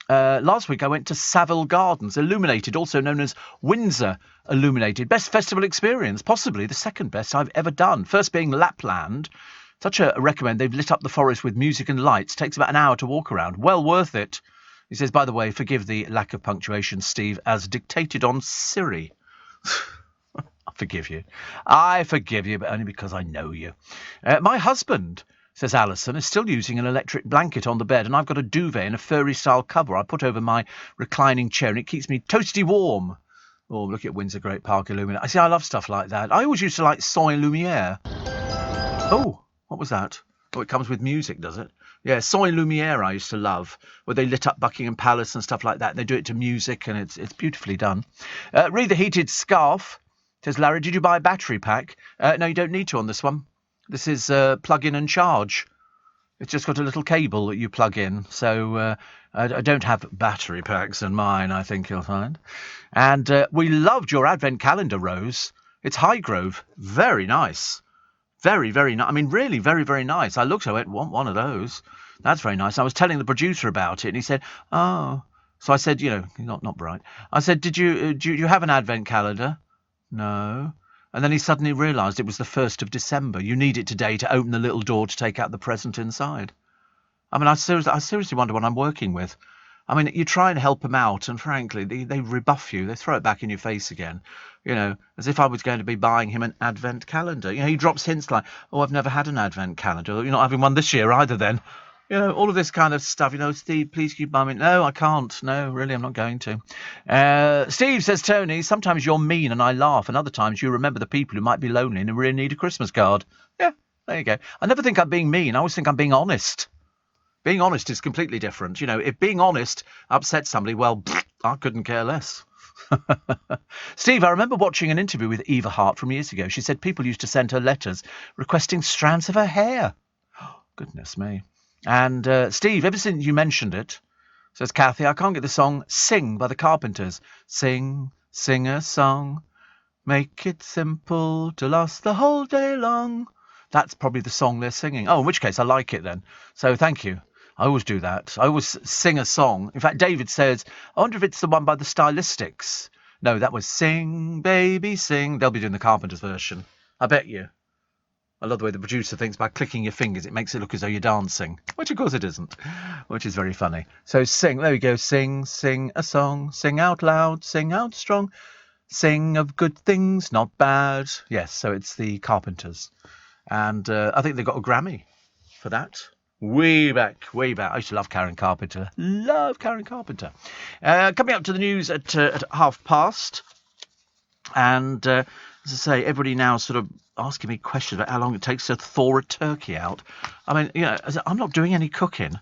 last week I went to Savile Gardens, Illuminated, also known as Windsor Illuminated. Best festival experience, possibly the second best I've ever done. First being Lapland, Such a recommend. They've lit up the forest with music and lights. Takes about an hour to walk around. Well worth it. He says, by the way, forgive the lack of punctuation, Steve, as dictated on Siri. I forgive you. I forgive you, but only because I know you. My husband, says Alison, is still using an electric blanket on the bed, and I've got a duvet and a furry-style cover I put over my reclining chair, and it keeps me toasty warm. Oh, look at Windsor Great Park Illuminate. I see, I love stuff like that. I always used to like Soy Lumiere. Oh, what was that? Oh, it comes with music, does it? Yeah, Soy Lumiere I used to love, where they lit up Buckingham Palace and stuff like that. They do it to music, and it's beautifully done. Read the heated scarf. Says Larry, did you buy a battery pack? No, you don't need to on this one. This is plug in and charge. It's just got a little cable that you plug in. So I don't have battery packs in mine, I think you'll find. And we loved your advent calendar, Rose. It's Highgrove. Very nice. Very, very nice. I mean, really, very, very nice. I looked, I went, want one of those. That's very nice. I was telling the producer about it, and he said, oh. So I said, not bright. I said, do you have an advent calendar? No. And then he suddenly realised it was the 1st of December. You need it today to open the little door to take out the present inside. I mean, I seriously wonder what I'm working with. I mean, you try and help them out, and frankly, they rebuff you. They throw it back in your face again, as if I was going to be buying him an advent calendar. He drops hints like, oh, I've never had an advent calendar. You're not having one this year either then. All of this kind of stuff. Steve, please keep bumming. No, I can't. No, really, I'm not going to. Steve, says Tony, sometimes you're mean and I laugh, and other times you remember the people who might be lonely and really need a Christmas card. Yeah, there you go. I never think I'm being mean. I always think I'm being honest. Being honest is completely different. If being honest upsets somebody, well, I couldn't care less. Steve, I remember watching an interview with Eva Hart from years ago. She said people used to send her letters requesting strands of her hair. Goodness me. And Steve, ever since you mentioned it, says Kathy, I can't get the song Sing by the Carpenters. Sing, sing a song, make it simple to last the whole day long. That's probably the song they're singing. Oh, in which case I like it then. So thank you. I always do that. I always sing a song. In fact, David says, I wonder if it's the one by the Stylistics. No, that was Sing, Baby, Sing. They'll be doing the Carpenters version. I bet you. I love the way the producer thinks by clicking your fingers, it makes it look as though you're dancing, which of course it isn't, which is very funny. So sing, there we go, sing, sing a song, sing out loud, sing out strong, sing of good things, not bad. Yes, so it's the Carpenters. And I think they got a Grammy for that. Way back. I used to love Karen Carpenter. Love Karen Carpenter. Coming up to the news at past. And as I say, everybody now sort of asking me questions about how long it takes to thaw a turkey out. I mean, I'm not doing any cooking.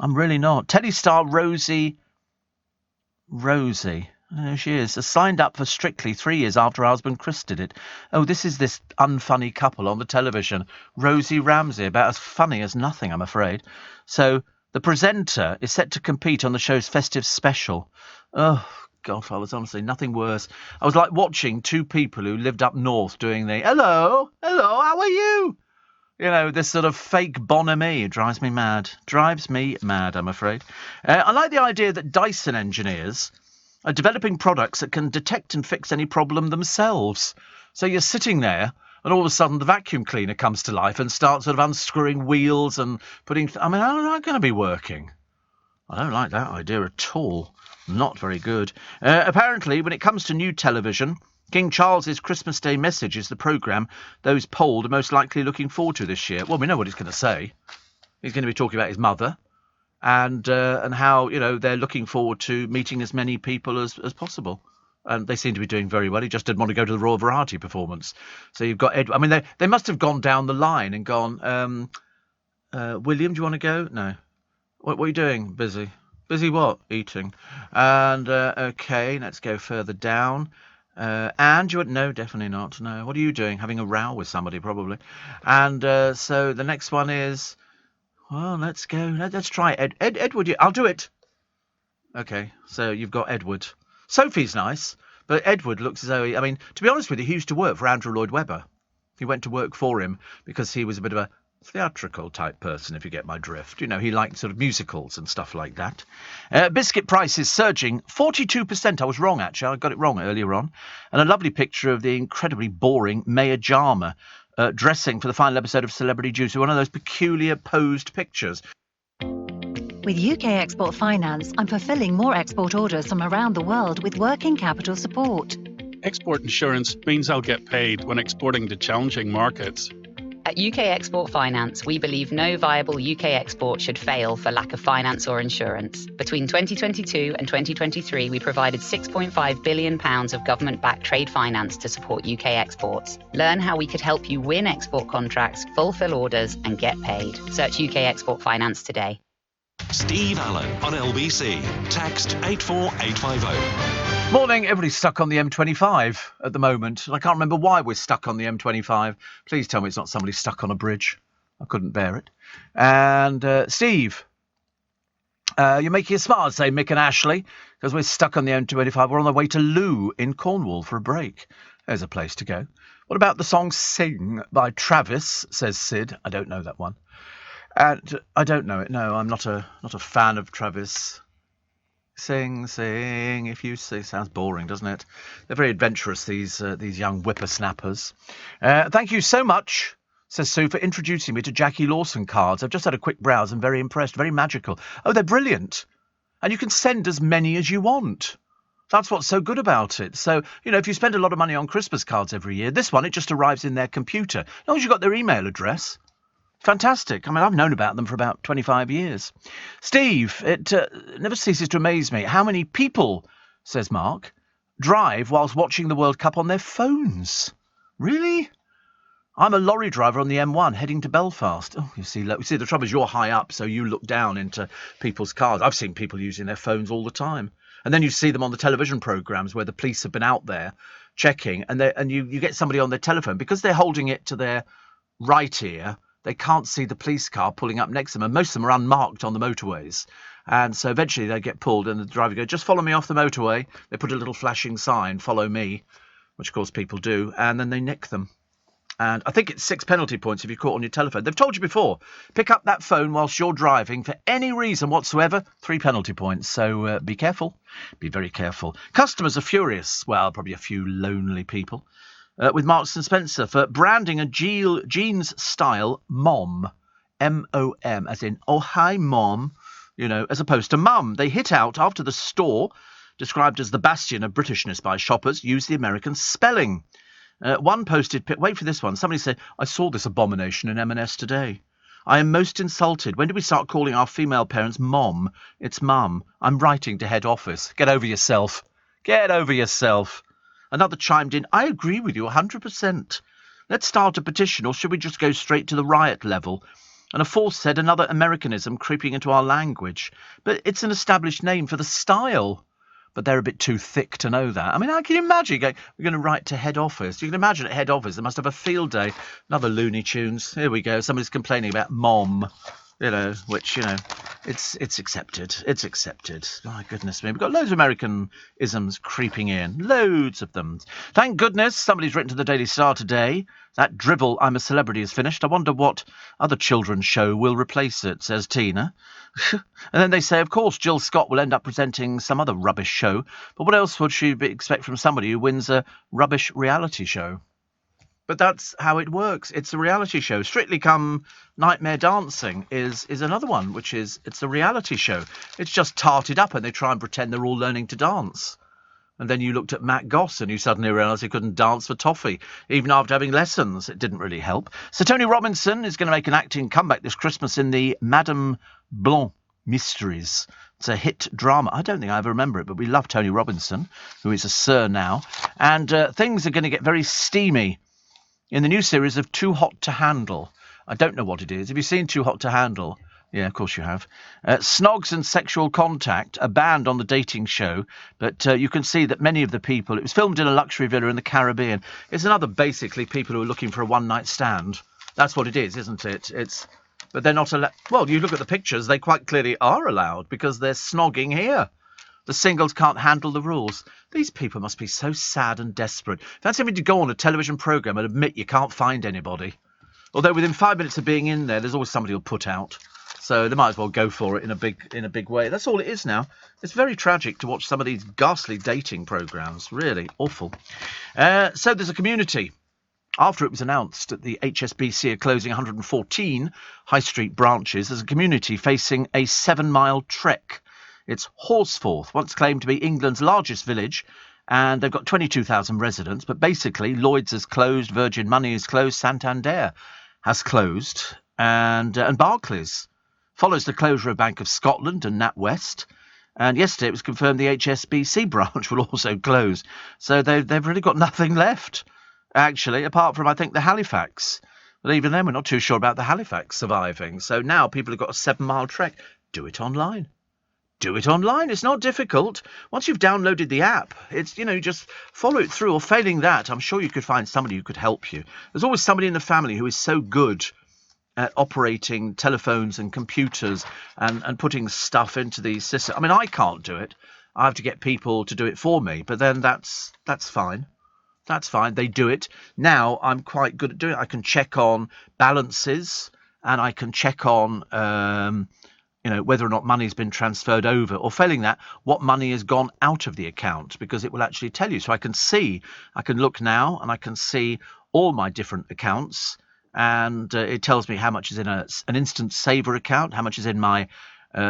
I'm really not. Telly star Rosie, there she is, signed up for Strictly 3 years after her husband Chris did it. Oh, this is this unfunny couple on the television. Rosie Ramsey, about as funny as nothing, I'm afraid. So the presenter is set to compete on the show's festive special. Oh, God, fellas, honestly, nothing worse. I was like watching two people who lived up north doing the, hello, how are you? This sort of fake bonhomie. It drives me mad, I'm afraid. I like the idea that Dyson engineers are developing products that can detect and fix any problem themselves. So you're sitting there, and all of a sudden the vacuum cleaner comes to life and starts sort of unscrewing wheels and putting... how am I going to be working? I don't like that idea at all. Not very good. Apparently, when it comes to new television, King Charles's Christmas Day message is the programme those polled are most likely looking forward to this year. Well, we know what he's going to say. He's going to be talking about his mother and how, they're looking forward to meeting as many people as possible. And they seem to be doing very well. He just didn't want to go to the Royal Variety performance. So you've got Edward. I mean, they must have gone down the line and gone, William, do you want to go? No. What are you doing? Busy. Busy what? Eating. And, OK, let's go further down. And you no, definitely not. No. What are you doing? Having a row with somebody, probably. And so the next one is, well, let's go. Let's try Edward. I'll do it. OK, so you've got Edward. Sophie's nice, but Edward looks as though to be honest with you, he used to work for Andrew Lloyd Webber. He went to work for him because he was a bit of a theatrical type person, if you get my drift. He liked sort of musicals and stuff like that. Biscuit prices surging 42%. I was wrong, actually. I got it wrong earlier on. And a lovely picture of the incredibly boring Maya Jama dressing for the final episode of Celebrity Juicy, one of those peculiar posed pictures. With UK Export Finance, I'm fulfilling more export orders from around the world with working capital support. Export insurance means I'll get paid when exporting to challenging markets. At UK Export Finance, we believe no viable UK export should fail for lack of finance or insurance. Between 2022 and 2023, we provided £6.5 billion of government-backed trade finance to support UK exports. Learn how we could help you win export contracts, fulfill orders, and get paid. Search UK Export Finance today. Steve Allen on LBC. Text 84850. Morning, everybody's stuck on the M25 at the moment. And I can't remember why we're stuck on the M25. Please tell me it's not somebody stuck on a bridge. I couldn't bear it. And Steve, you're making a smart, say Mick and Ashley, because we're stuck on the M25. We're on the way to Loo in Cornwall for a break. There's a place to go. What about the song Sing by Travis, says Sid. I don't know that one. And I don't know it. No, I'm not a fan of Travis. Sing, sing, if you sing. Sounds boring, doesn't it? They're very adventurous, these young whippersnappers. Thank you so much, says Sue, for introducing me to Jackie Lawson cards. I've just had a quick browse. I'm very impressed. Very magical. Oh, they're brilliant. And you can send as many as you want. That's what's so good about it. So, if you spend a lot of money on Christmas cards every year, this one, it just arrives in their computer. As long as you've got their email address. Fantastic. I mean, I've known about them for about 25 years. Steve, it never ceases to amaze me how many people, says Mark, drive whilst watching the World Cup on their phones. Really? I'm a lorry driver on the M1 heading to Belfast. Oh, you see, the trouble is you're high up, so you look down into people's cars. I've seen people using their phones all the time. And then you see them on the television programmes where the police have been out there checking, and you get somebody on their telephone. Because they're holding it to their right ear, they can't see the police car pulling up next to them, and most of them are unmarked on the motorways. And so eventually they get pulled, and the driver goes, just follow me off the motorway. They put a little flashing sign, follow me, which of course people do, and then they nick them. And I think it's 6 penalty points if you're caught on your telephone. They've told you before, pick up that phone whilst you're driving for any reason whatsoever, 3 penalty points. So be careful. Be very careful. Customers are furious. Well, probably a few lonely people. With Marks & Spencer for branding a jeans style mom, M-O-M, as in, oh, hi, mom, as opposed to mum. They hit out after the store, described as the bastion of Britishness by shoppers, used the American spelling. One posted, wait for this one, somebody said, I saw this abomination in M&S today. I am most insulted. When do we start calling our female parents mom? It's mum. I'm writing to head office. Get over yourself. Get over yourself. Another chimed in, I agree with you 100%. Let's start a petition, or should we just go straight to the riot level? And a fourth said another Americanism creeping into our language. But it's an established name for the style. But they're a bit too thick to know that. I mean, I can imagine going, we're going to write to head office. You can imagine at head office, they must have a field day. Another Looney Tunes. Here we go. Somebody's complaining about mom. Which, it's accepted. It's accepted. My goodness me. We've got loads of Americanisms creeping in. Loads of them. Thank goodness somebody's written to the Daily Star today. That drivel, I'm a Celebrity, is finished. I wonder what other children's show will replace it, says Tina. And then they say, of course, Jill Scott will end up presenting some other rubbish show. But what else would she expect from somebody who wins a rubbish reality show? But that's how it works. It's a reality show. Strictly Come Nightmare Dancing is another one, which is, it's a reality show. It's just tarted up and they try and pretend they're all learning to dance. And then you looked at Matt Goss and you suddenly realised he couldn't dance for toffee. Even after having lessons, it didn't really help. Sir Tony Robinson is going to make an acting comeback this Christmas in the Madame Blanc Mysteries. It's a hit drama. I don't think I ever remember it, but we love Tony Robinson, who is a sir now. And things are going to get very steamy in the new series of Too Hot to Handle. I don't know what it is. Have you seen Too Hot to Handle? Yeah, of course you have. Snogs and sexual contact are banned on the dating show, but you can see that many of the people... It was filmed in a luxury villa in the Caribbean. It's another, basically, people who are looking for a one-night stand. That's what it is, isn't it? But they're not allowed... Well, you look at the pictures, they quite clearly are allowed, because they're snogging here. The singles can't handle the rules. These people must be so sad and desperate. Fancy having to go on a television programme and admit you can't find anybody. Although within 5 minutes of being in there's always somebody who'll put out. So they might as well go for it in a big way. That's all it is now. It's very tragic to watch some of these ghastly dating programmes. Really awful. So there's a community after it was announced that the HSBC are closing 114 high street branches as a community facing a 7-mile trek. It's Horsforth, once claimed to be England's largest village, and they've got 22,000 residents, but basically Lloyds has closed, Virgin Money has closed, Santander has closed, and Barclays follows the closure of Bank of Scotland and NatWest. And yesterday it was confirmed the HSBC branch will also close. So they've really got nothing left, actually, apart from, I think, the Halifax. But even then, we're not too sure about the Halifax surviving. So now people have got a 7-mile trek. Do it online. Do it online. It's not difficult. Once you've downloaded the app, it's, you just follow it through. Or failing that, I'm sure you could find somebody who could help you. There's always somebody in the family who is so good at operating telephones and computers and putting stuff into these systems. I mean, I can't do it. I have to get people to do it for me. But then that's fine. That's fine. They do it. Now I'm quite good at doing it. I can check on balances and I can check on whether or not money's been transferred over, or failing that, what money has gone out of the account, because it will actually tell you. So I can look now and I can see all my different accounts, and it tells me how much is in an instant saver account, how much is in my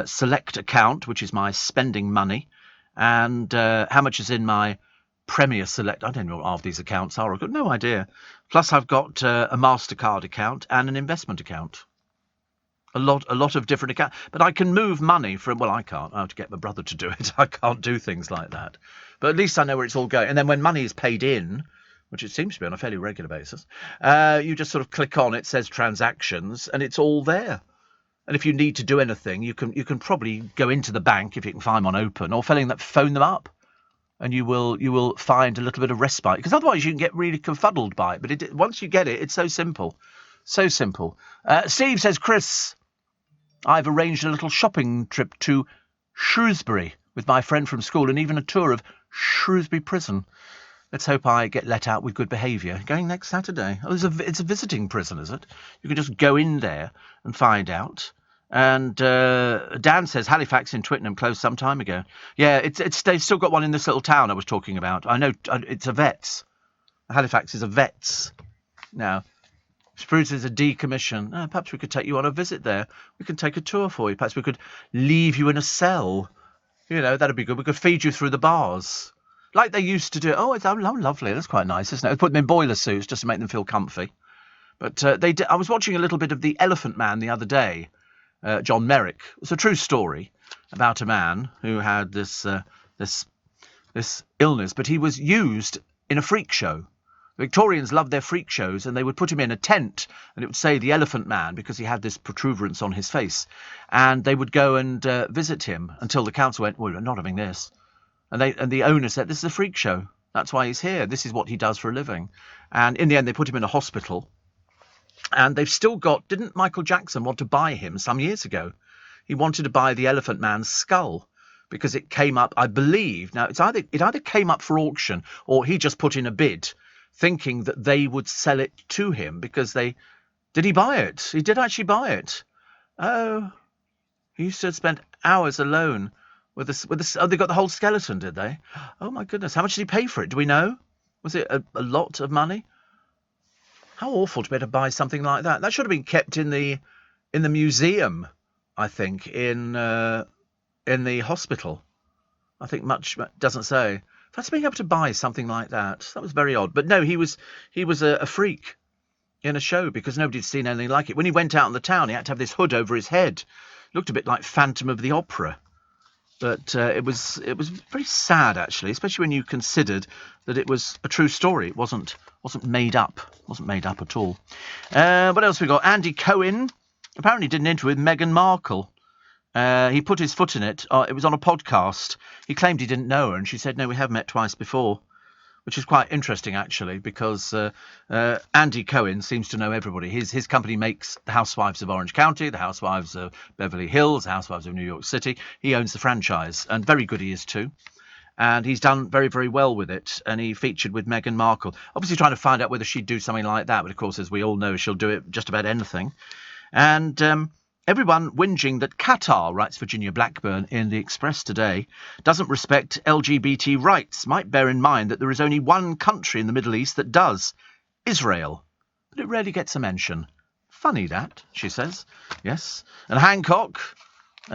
select account, which is my spending money, and how much is in my Premier Select. I don't know what half these accounts are. I've got no idea. Plus I've got a MasterCard account and an investment account. A lot of different accounts. But I can move money from, well, I can't. I have to get my brother to do it. I can't do things like that. But at least I know where it's all going. And then when money is paid in, which it seems to be on a fairly regular basis, you just sort of click on it, says transactions, and it's all there. And if you need to do anything, you can probably go into the bank if you can find one open, or failing that, phone them up, and you will find a little bit of respite. Because otherwise you can get really confuddled by it. But once you get it, it's so simple. So simple. Steve says, Chris, I've arranged a little shopping trip to Shrewsbury with my friend from school, and even a tour of Shrewsbury Prison. Let's hope I get let out with good behaviour. Going next Saturday. Oh, it's a visiting prison, is it? You can just go in there and find out. And Dan says Halifax in Twickenham closed some time ago. Yeah, they've still got one in this little town I was talking about. I know it's a Vets. Halifax is a Vets now. Spruce is a decommission. Perhaps we could take you on a visit there. We can take a tour for you. Perhaps we could leave you in a cell. That'd be good. We could feed you through the bars, like they used to do. Oh, it's lovely. That's quite nice, isn't it? Put them in boiler suits just to make them feel comfy. But I was watching a little bit of The Elephant Man the other day. John Merrick. It's a true story about a man who had this illness, but he was used in a freak show. Victorians loved their freak shows, and they would put him in a tent, and it would say the Elephant Man because he had this protuberance on his face. And they would go and visit him until the council went, well, we're not having this. And the owner said, this is a freak show. That's why he's here. This is what he does for a living. And in the end, they put him in a hospital. And they've still got, didn't Michael Jackson want to buy him some years ago? He wanted to buy the Elephant Man's skull because it came up, I believe. Now, it either came up for auction or he just put in a bid, thinking that they would sell it to him because did he buy it? He did actually buy it. Oh, he used to spend hours alone with this. Oh, they got the whole skeleton, did they? Oh my goodness. How much did he pay for it? Do we know? Was it a lot of money? How awful to be able to buy something like that. That should have been kept in the museum, I think, in the hospital. I think much doesn't say. That's being able to buy something like that. That was very odd. But no, he was a freak in a show because nobody had seen anything like it. When he went out in the town, he had to have this hood over his head. Looked a bit like Phantom of the Opera. But it was very sad, actually, especially when you considered that it was a true story. It wasn't made up. It wasn't made up at all. What else we got? Andy Cohen apparently did an interview with Meghan Markle. He put his foot in it. It was on a podcast. He claimed he didn't know her, and she said, no, we have met twice before, which is quite interesting, actually, because Andy Cohen seems to know everybody. His company makes the Housewives of Orange County, the Housewives of Beverly Hills, the Housewives of New York City. He owns the franchise, and very good he is too. And he's done very, very well with it, and he featured with Meghan Markle. Obviously trying to find out whether she'd do something like that, but of course, as we all know, she'll do it just about anything. And everyone whinging that Qatar, writes Virginia Blackburn in the Express today, doesn't respect LGBT rights might bear in mind that there is only one country in the Middle East that does. Israel. But it rarely gets a mention. Funny that, she says. Yes. And Hancock,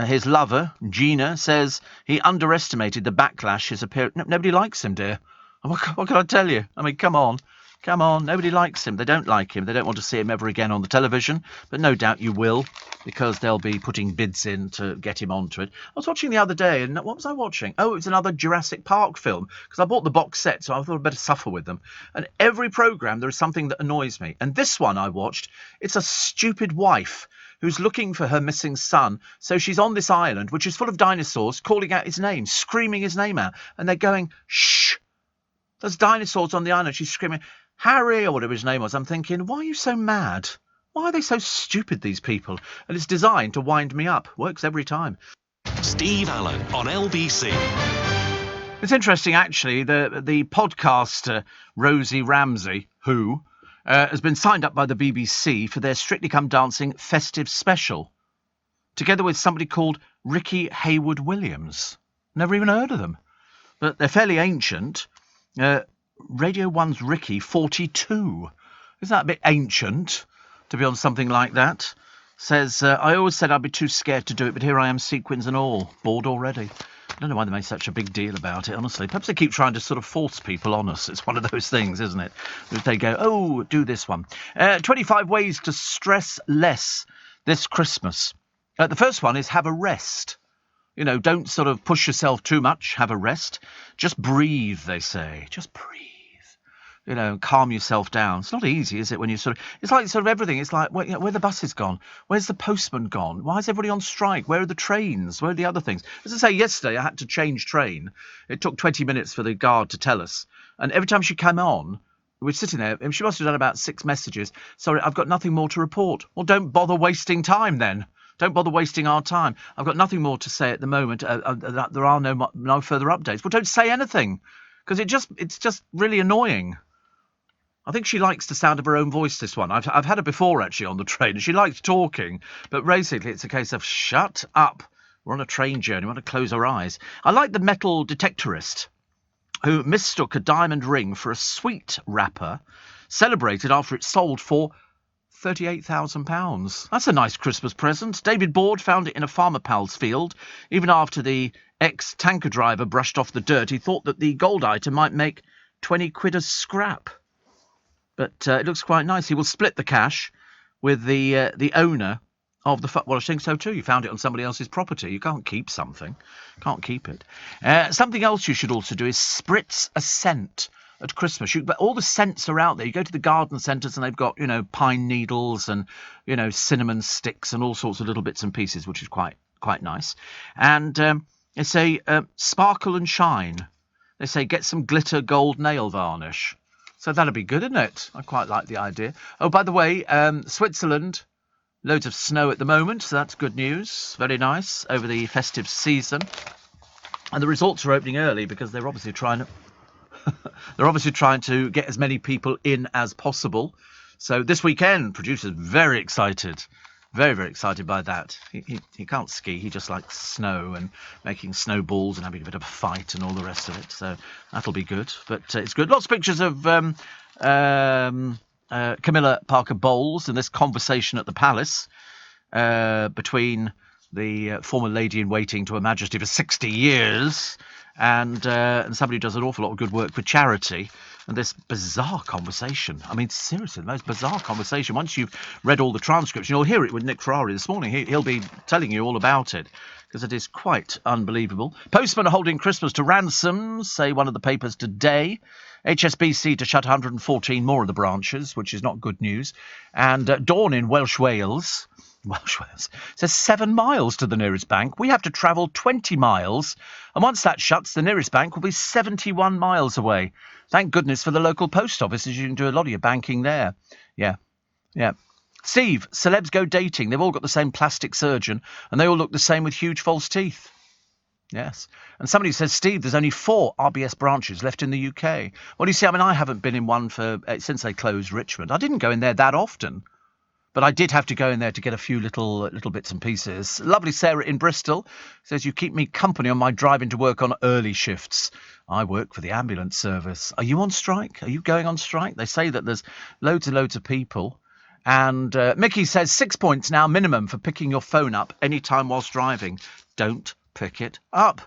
his lover, Gina, says he underestimated the backlash his appearance... Nobody likes him, dear. What can I tell you? I mean, come on. Come on, nobody likes him. They don't like him. They don't want to see him ever again on the television. But no doubt you will, because they'll be putting bids in to get him onto it. I was watching the other day, and what was I watching? Oh, it was another Jurassic Park film, because I bought the box set, so I thought I'd better suffer with them. And every programme, there is something that annoys me. And this one I watched, it's a stupid wife who's looking for her missing son. So she's on this island, which is full of dinosaurs, calling out his name, screaming his name out. And they're going, shh, there's dinosaurs on the island. She's screaming, Harry, or whatever his name was. I'm thinking, why are you so mad? Why are they so stupid, these people? And it's designed to wind me up. Works every time. Steve Allen on LBC. It's interesting, actually. The podcaster Rosie Ramsey, who has been signed up by the BBC for their Strictly Come Dancing festive special, together with somebody called Ricky Hayward Williams. Never even heard of them. But they're fairly ancient. Radio 1's Ricky, 42. Isn't that a bit ancient to be on something like that? Says, I always said I'd be too scared to do it, but here I am, sequins and all. Bored already. I don't know why they made such a big deal about it, honestly. Perhaps they keep trying to sort of force people on us. It's one of those things, isn't it? They go, oh, do this one. 25 ways to stress less this Christmas. The first one is have a rest. You know, don't sort of push yourself too much. Have a rest. Just breathe, they say. Just breathe. You know, calm yourself down. It's not easy, is it, when you sort of... It's like sort of everything. It's like, where the bus has gone? Where's the postman gone? Why is everybody on strike? Where are the trains? Where are the other things? As I say, yesterday I had to change train. It took 20 minutes for the guard to tell us. And every time she came on, we were sitting there, and she must have done about 6 messages. Sorry, I've got nothing more to report. Well, don't bother wasting time then. Don't bother wasting our time. I've got nothing more to say at the moment. There are no further updates. Well, don't say anything, because it's just really annoying. I think she likes the sound of her own voice, this one. I've had her before, actually, on the train, and she likes talking. But basically, it's a case of shut up. We're on a train journey. We want to close our eyes. I like the metal detectorist who mistook a diamond ring for a sweet wrapper, celebrated after it sold for £38,000. That's a nice Christmas present. David Board found it in a Farmer Pal's field. Even after the ex-tanker driver brushed off the dirt, he thought that the gold item might make 20 quid as scrap. But it looks quite nice. He will split the cash with the owner of the... Well, I think so too. You found it on somebody else's property. You can't keep something. Can't keep it. Something else you should also do is spritz a scent at Christmas. But all the scents are out there. You go to the garden centres and they've got, you know, pine needles and, you know, cinnamon sticks and all sorts of little bits and pieces, which is quite nice. And they say sparkle and shine. They say get some glitter gold nail varnish. So that'll be good, isn't it? I quite like the idea. Oh, by the way, Switzerland, loads of snow at the moment, so that's good news. Very nice over the festive season. And the resorts are opening early because they're obviously trying to get as many people in as possible. So this weekend, producers very excited. Very, very excited by that. He can't ski. He just likes snow and making snowballs and having a bit of a fight and all the rest of it. So that'll be good. But it's good. Lots of pictures of Camilla Parker Bowles and this conversation at the palace between the former lady-in-waiting to Her Majesty for 60 years and somebody who does an awful lot of good work for charity. And this bizarre conversation. I mean, seriously, the most bizarre conversation. Once you've read all the transcripts, you'll hear it with Nick Ferrari this morning. He'll be telling you all about it, because it is quite unbelievable. Postmen are holding Christmas to ransom, say one of the papers today. HSBC to shut 114 more of the branches, which is not good news. And Dawn in Welsh Wales says 7 miles to the nearest bank. We have to travel 20 miles. And once that shuts, the nearest bank will be 71 miles away. Thank goodness for the local post offices. You can do a lot of your banking there. Yeah. Steve, celebs go dating. They've all got the same plastic surgeon, and they all look the same with huge false teeth. Yes. And somebody says, Steve, there's only 4 RBS branches left in the UK. Well, you see, I mean, I haven't been in one since they closed Richmond. I didn't go in there that often. But I did have to go in there to get a few little bits and pieces. Lovely Sarah in Bristol says, you keep me company on my drive into work on early shifts. I work for the ambulance service. Are you on strike? Are you going on strike? They say that there's loads and loads of people. And Mickey says 6 points now minimum for picking your phone up anytime whilst driving. Don't pick it up.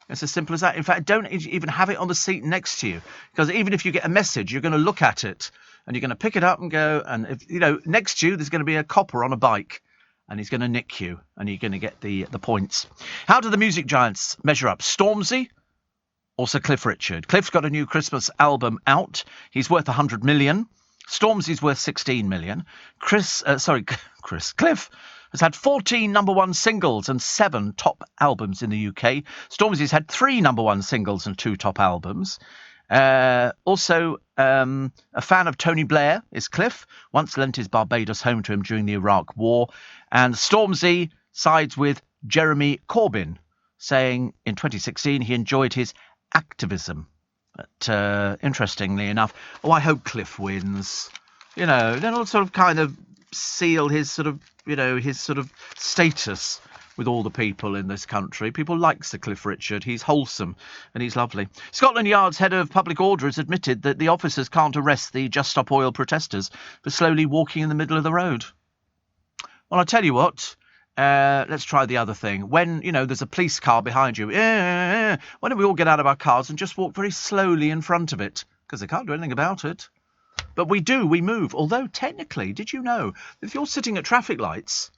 It's as simple as that. In fact, don't even have it on the seat next to you. Because even if you get a message, you're going to look at it. And you're going to pick it up and go, and if next to you, there's going to be a copper on a bike, and he's going to nick you, and you're going to get the points. How do the music giants measure up? Stormzy, also Cliff Richard. Cliff's got a new Christmas album out. He's worth 100 million. Stormzy's worth 16 million. Cliff has had 14 number one singles and 7 top albums in the UK. Stormzy's had 3 number one singles and 2 top albums. Also, a fan of Tony Blair is Cliff, once lent his Barbados home to him during the Iraq War. And Stormzy sides with Jeremy Corbyn, saying in 2016 he enjoyed his activism. But interestingly enough, I hope Cliff wins. Then it'll sort of kind of seal his sort of status with all the people in this country. People like Sir Cliff Richard. He's wholesome and he's lovely. Scotland Yard's head of public order has admitted that the officers can't arrest the Just Stop Oil protesters for slowly walking in the middle of the road. Well, I'll tell you what. Let's try the other thing. When, there's a police car behind you, why don't we all get out of our cars and just walk very slowly in front of it? Because they can't do anything about it. But we move. Although, technically, did you know that if you're sitting at traffic lights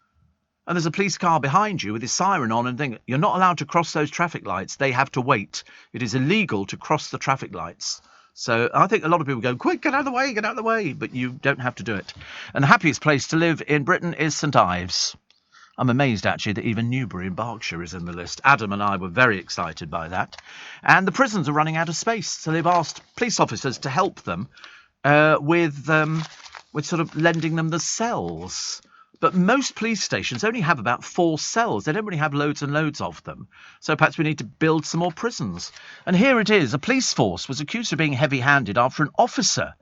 and there's a police car behind you with his siren on and thing, you're not allowed to cross those traffic lights. They have to wait. It is illegal to cross the traffic lights. So I think a lot of people go, quick, get out of the way. But you don't have to do it. And the happiest place to live in Britain is St Ives. I'm amazed, actually, that even Newbury in Berkshire is in the list. Adam and I were very excited by that. And the prisons are running out of space. So they've asked police officers to help them with sort of lending them the cells. But most police stations only have about 4 cells. They don't really have loads and loads of them. So perhaps we need to build some more prisons. And here it is. A police force was accused of being heavy-handed after an officer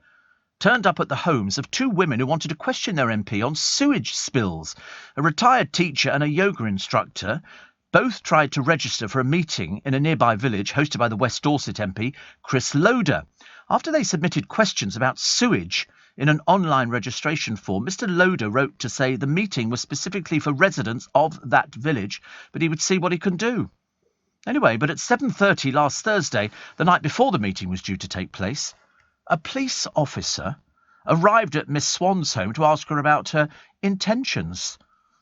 turned up at the homes of 2 women who wanted to question their MP on sewage spills. A retired teacher and a yoga instructor both tried to register for a meeting in a nearby village hosted by the West Dorset MP, Chris Loader. After they submitted questions about sewage in an online registration form, Mr. Loader wrote to say the meeting was specifically for residents of that village, but he would see what he can do. Anyway, but at 7:30 last Thursday, the night before the meeting was due to take place, a police officer arrived at Miss Swan's home to ask her about her intentions.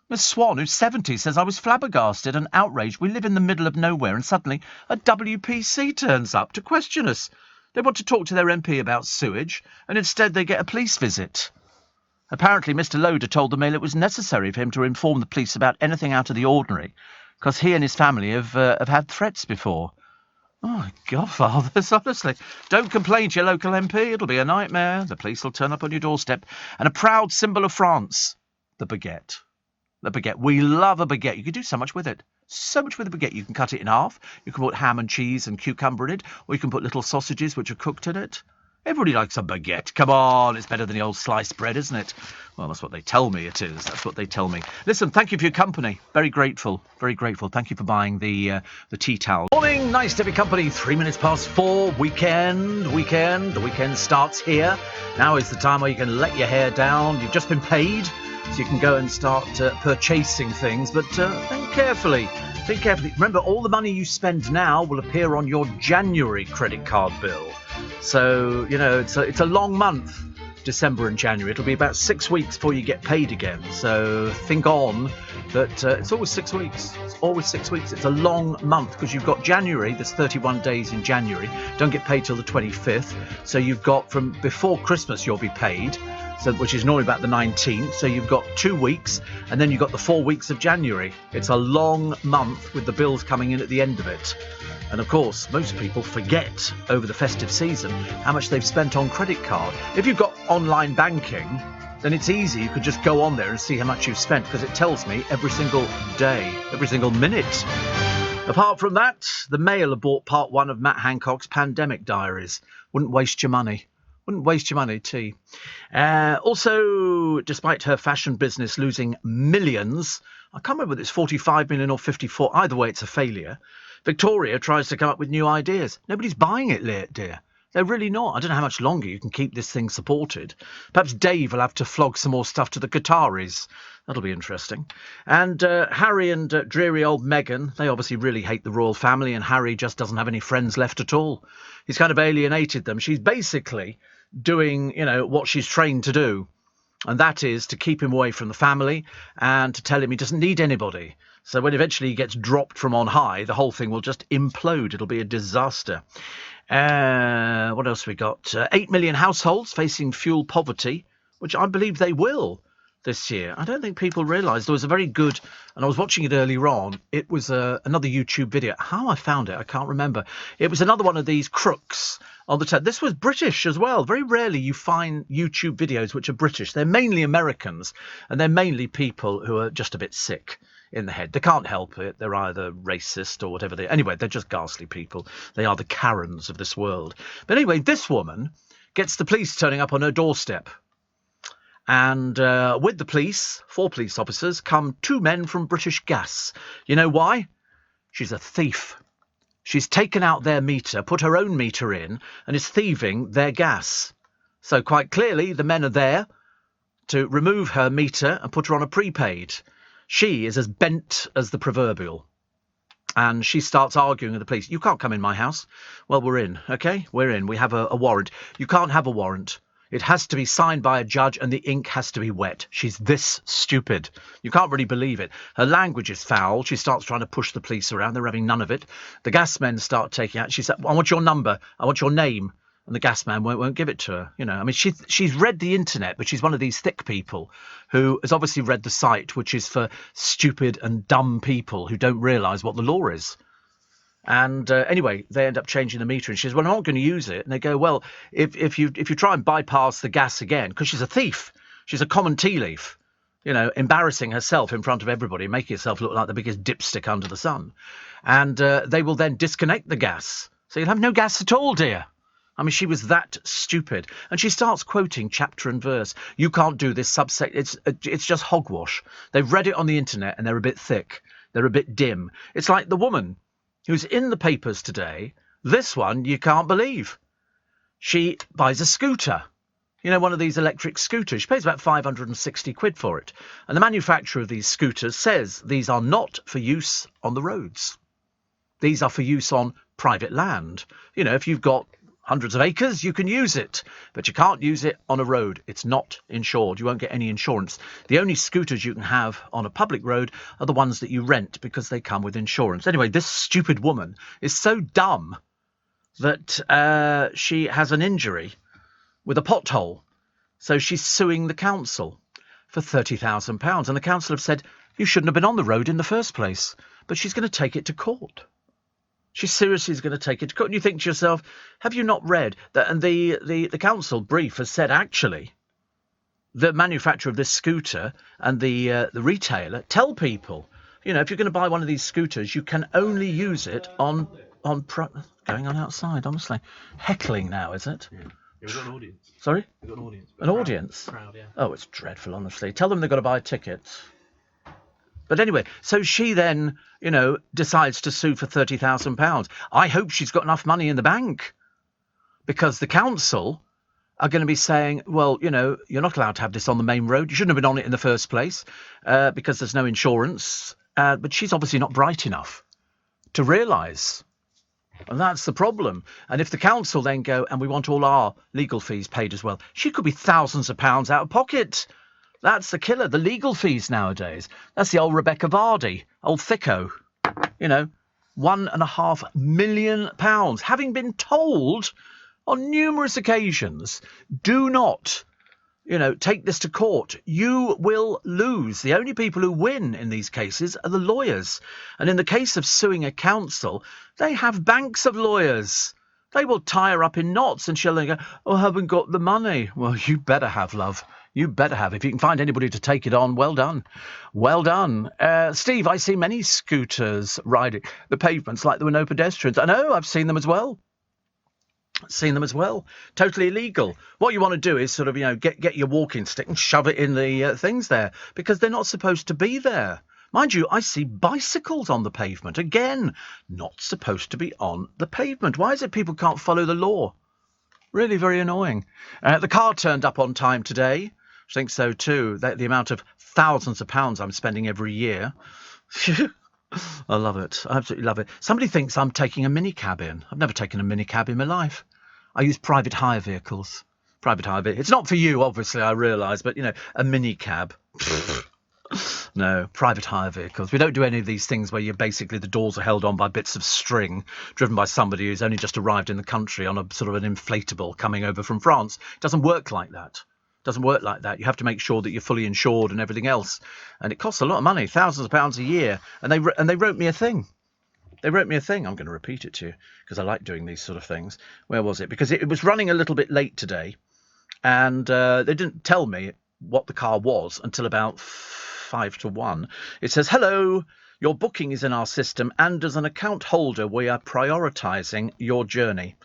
Miss Swan, who's 70, says, I was flabbergasted and outraged. We live in the middle of nowhere and suddenly a WPC turns up to question us. They want to talk to their MP about sewage and instead they get a police visit. Apparently Mr. Loader told the Mail it was necessary for him to inform the police about anything out of the ordinary because he and his family have had threats before. Oh, Godfathers, honestly. Don't complain to your local MP. It'll be a nightmare. The police will turn up on your doorstep. And a proud symbol of France, the baguette. The baguette. We love a baguette. You can do so much with it. So much with a baguette. You can cut it in half. You can put ham and cheese and cucumber in it. Or you can put little sausages which are cooked in it. Everybody likes a baguette. Come on, it's better than the old sliced bread, isn't it? Well, that's what they tell me it is. That's what they tell me. Listen, thank you for your company. Very grateful. Very grateful. Thank you for buying the tea towel. Morning, nice to have your company. 3 minutes past 4. Weekend. The weekend starts here. Now is the time where you can let your hair down. You've just been paid, so you can go and start purchasing things. But think carefully. Think carefully. Remember, all the money you spend now will appear on your January credit card bill. So, it's a long month, December and January. It'll be about 6 weeks before you get paid again. So think on that it's always 6 weeks. It's always 6 weeks. It's a long month because you've got January. There's 31 days in January. Don't get paid till the 25th. So you've got from before Christmas you'll be paid, which is normally about the 19th. So you've got 2 weeks and then you've got the 4 weeks of January. It's a long month with the bills coming in at the end of it. And of course, most people forget over the festive season how much they've spent on credit card. If you've got online banking, then it's easy. You could just go on there and see how much you've spent because it tells me every single day, every single minute. Apart from that, the Mail have bought part 1 of Matt Hancock's Pandemic Diaries. Wouldn't waste your money. Wouldn't waste your money, tea. Also, despite her fashion business losing millions, I can't remember whether it's 45 million or 54. Either way, it's a failure. Victoria tries to come up with new ideas. Nobody's buying it, dear. They're really not. I don't know how much longer you can keep this thing supported. Perhaps Dave will have to flog some more stuff to the Qataris. That'll be interesting. And Harry and dreary old Meghan, they obviously really hate the royal family, and Harry just doesn't have any friends left at all. He's kind of alienated them. She's basically doing, what she's trained to do, and that is to keep him away from the family and to tell him he doesn't need anybody. So when eventually he gets dropped from on high, the whole thing will just implode. It'll be a disaster. What else we got? 8 million households facing fuel poverty, which I believe they will this year. I don't think people realise there was a very good, and I was watching it earlier on, it was another YouTube video. How I found it, I can't remember. It was another one of these crooks on the This was British as well. Very rarely you find YouTube videos which are British. They're mainly Americans, and they're mainly people who are just a bit sick in the head. They can't help it. They're either racist or whatever anyway, they're just ghastly people. They are the Karens of this world. But anyway, this woman gets the police turning up on her doorstep. And with the police, 4 police officers, come 2 men from British Gas. You know why? She's a thief. She's taken out their meter, put her own meter in, and is thieving their gas. So quite clearly, the men are there to remove her meter and put her on a prepaid. She is as bent as the proverbial. And she starts arguing with the police. You can't come in my house. Well, we're in, OK? We're in. We have a warrant. You can't have a warrant. It has to be signed by a judge and the ink has to be wet. She's this stupid. You can't really believe it. Her language is foul. She starts trying to push the police around. They're having none of it. The gas men start taking out. She said, I want your number. I want your name. And the gas man won't give it to her. I mean, she's read the internet, but she's one of these thick people who has obviously read the site, which is for stupid and dumb people who don't realise what the law is. And anyway, they end up changing the meter, and she says, well, I'm not going to use it. And they go, well, if you try and bypass the gas again, because she's a thief, she's a common tea leaf, embarrassing herself in front of everybody, making herself look like the biggest dipstick under the sun. And they will then disconnect the gas. So you'll have no gas at all, dear. I mean, she was that stupid. And she starts quoting chapter and verse. You can't do this subsect. It's just hogwash. They've read it on the internet and they're a bit thick. They're a bit dim. It's like the woman who's in the papers today. This one you can't believe. She buys a scooter. One of these electric scooters. She pays about 560 quid for it. And the manufacturer of these scooters says these are not for use on the roads. These are for use on private land. If you've got hundreds of acres, you can use it, but you can't use it on a road. It's not insured. You won't get any insurance. The only scooters you can have on a public road are the ones that you rent because they come with insurance. Anyway, this stupid woman is so dumb that she has an injury with a pothole. So she's suing the council for £30,000. And the council have said, you shouldn't have been on the road in the first place. But she's going to take it to court. She seriously is going to take it to court. And you think to yourself, have you not read that? And the council brief has said, actually, the manufacturer of this scooter and the retailer tell people, if you're going to buy one of these scooters, you can only use it on going on outside, honestly. Heckling now, is it? Yeah, we've got an audience. Sorry? We've got an audience. An audience? Crowd, yeah. Oh, it's dreadful, honestly. Tell them they've got to buy tickets. But anyway, so she then, decides to sue for £30,000. I hope she's got enough money in the bank, because the council are going to be saying, well, you're not allowed to have this on the main road. You shouldn't have been on it in the first place because there's no insurance. But she's obviously not bright enough to realise. And that's the problem. And if the council then go, and we want all our legal fees paid as well, she could be thousands of pounds out of pocket. That's the killer, the legal fees nowadays. That's the old Rebecca Vardy, old thicko. £1.5 million, having been told on numerous occasions, do not, take this to court. You will lose. The only people who win in these cases are the lawyers. And in the case of suing a council, they have banks of lawyers. They will tie her up in knots and she'll then go, oh, I haven't got the money. Well, you better have, love. You better have. If you can find anybody to take it on, well done. Well done. Steve, I see many scooters riding the pavements like there were no pedestrians. I know, I've seen them as well. Seen them as well. Totally illegal. What you want to do is sort of, get your walking stick and shove it in the things there, because they're not supposed to be there. Mind you, I see bicycles on the pavement. Again, not supposed to be on the pavement. Why is it people can't follow the law? Really very annoying. The car turned up on time today. I think so too. The amount of thousands of pounds I'm spending every year. I love it. I absolutely love it. Somebody thinks I'm taking a minicab in. I've never taken a minicab in my life. I use private hire vehicles. Private hire vehicles. It's not for you, obviously, I realise, but, a minicab. No, private hire vehicles. We don't do any of these things where the doors are held on by bits of string, driven by somebody who's only just arrived in the country on a sort of an inflatable coming over from France. It doesn't work like that. Doesn't work like that. You have to make sure that you're fully insured and everything else. And it costs a lot of money, thousands of pounds a year. And they wrote me a thing. I'm going to repeat it to you because I like doing these sort of things. Where was it? Because it was running a little bit late today. And they didn't tell me what the car was until about 5 to 1. It says, hello, your booking is in our system, and as an account holder, we are prioritising your journey.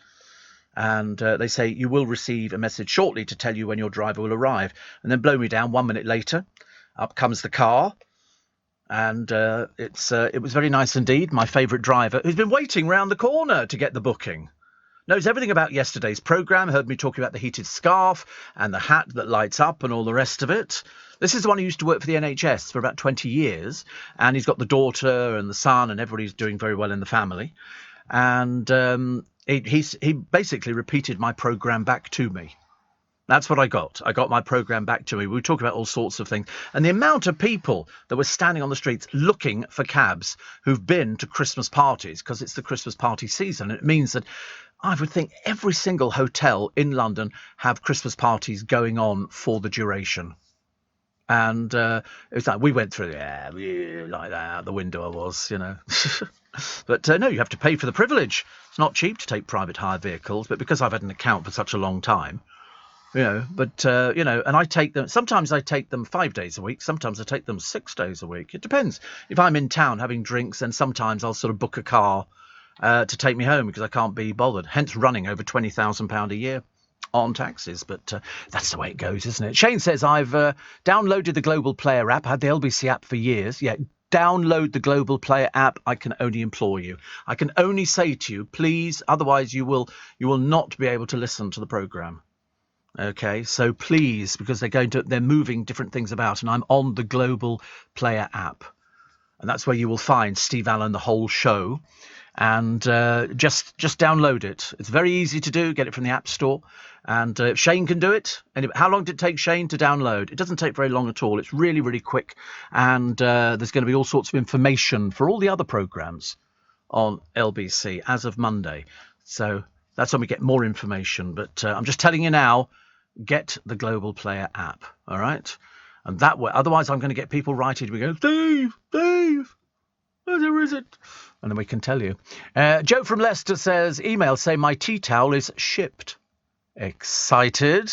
And they say you will receive a message shortly to tell you when your driver will arrive. And then blow me down 1 minute later. Up comes the car. And it was very nice indeed. My favourite driver, who's been waiting round the corner to get the booking. Knows everything about yesterday's programme, heard me talking about the heated scarf and the hat that lights up and all the rest of it. This is the one who used to work for the NHS for about 20 years. And he's got the daughter and the son, and everybody's doing very well in the family. And he basically repeated my programme back to me. That's what I got. I got my programme back to me. We were talking about all sorts of things. And the amount of people that were standing on the streets looking for cabs who've been to Christmas parties, because it's the Christmas party season. And it means that I would think every single hotel in London have Christmas parties going on for the duration. And it was like, we went through, like that, out the window I was, But no, you have to pay for the privilege. It's not cheap to take private hire vehicles, but because I've had an account for such a long time, and I take them, sometimes I take them 5 days a week, sometimes I take them 6 days a week. It depends. If I'm in town having drinks, then sometimes I'll sort of book a car to take me home because I can't be bothered, hence running over £20,000 a year on taxis. But that's the way it goes, isn't it? Shane says, I've downloaded the Global Player app, had the LBC app for years. Yeah, download the Global Player app. I can only implore you. I can only say to you, please, otherwise you will not be able to listen to the programme. Okay, so please, because they're moving different things about, and I'm on the Global Player app. And that's where you will find Steve Allen, the whole show. And just download it. It's very easy to do. Get it from the App Store. And Shane can do it. And how long did it take Shane to download? It doesn't take very long at all. It's really, really quick. And there's going to be all sorts of information for all the other programmes on LBC as of Monday. So that's when we get more information. But I'm just telling you now, get the Global Player app. All right? And that way, otherwise I'm going to get people writing. We go, Steve, where is it? And then we can tell you. Joe from Leicester says, email say my tea towel is shipped. Excited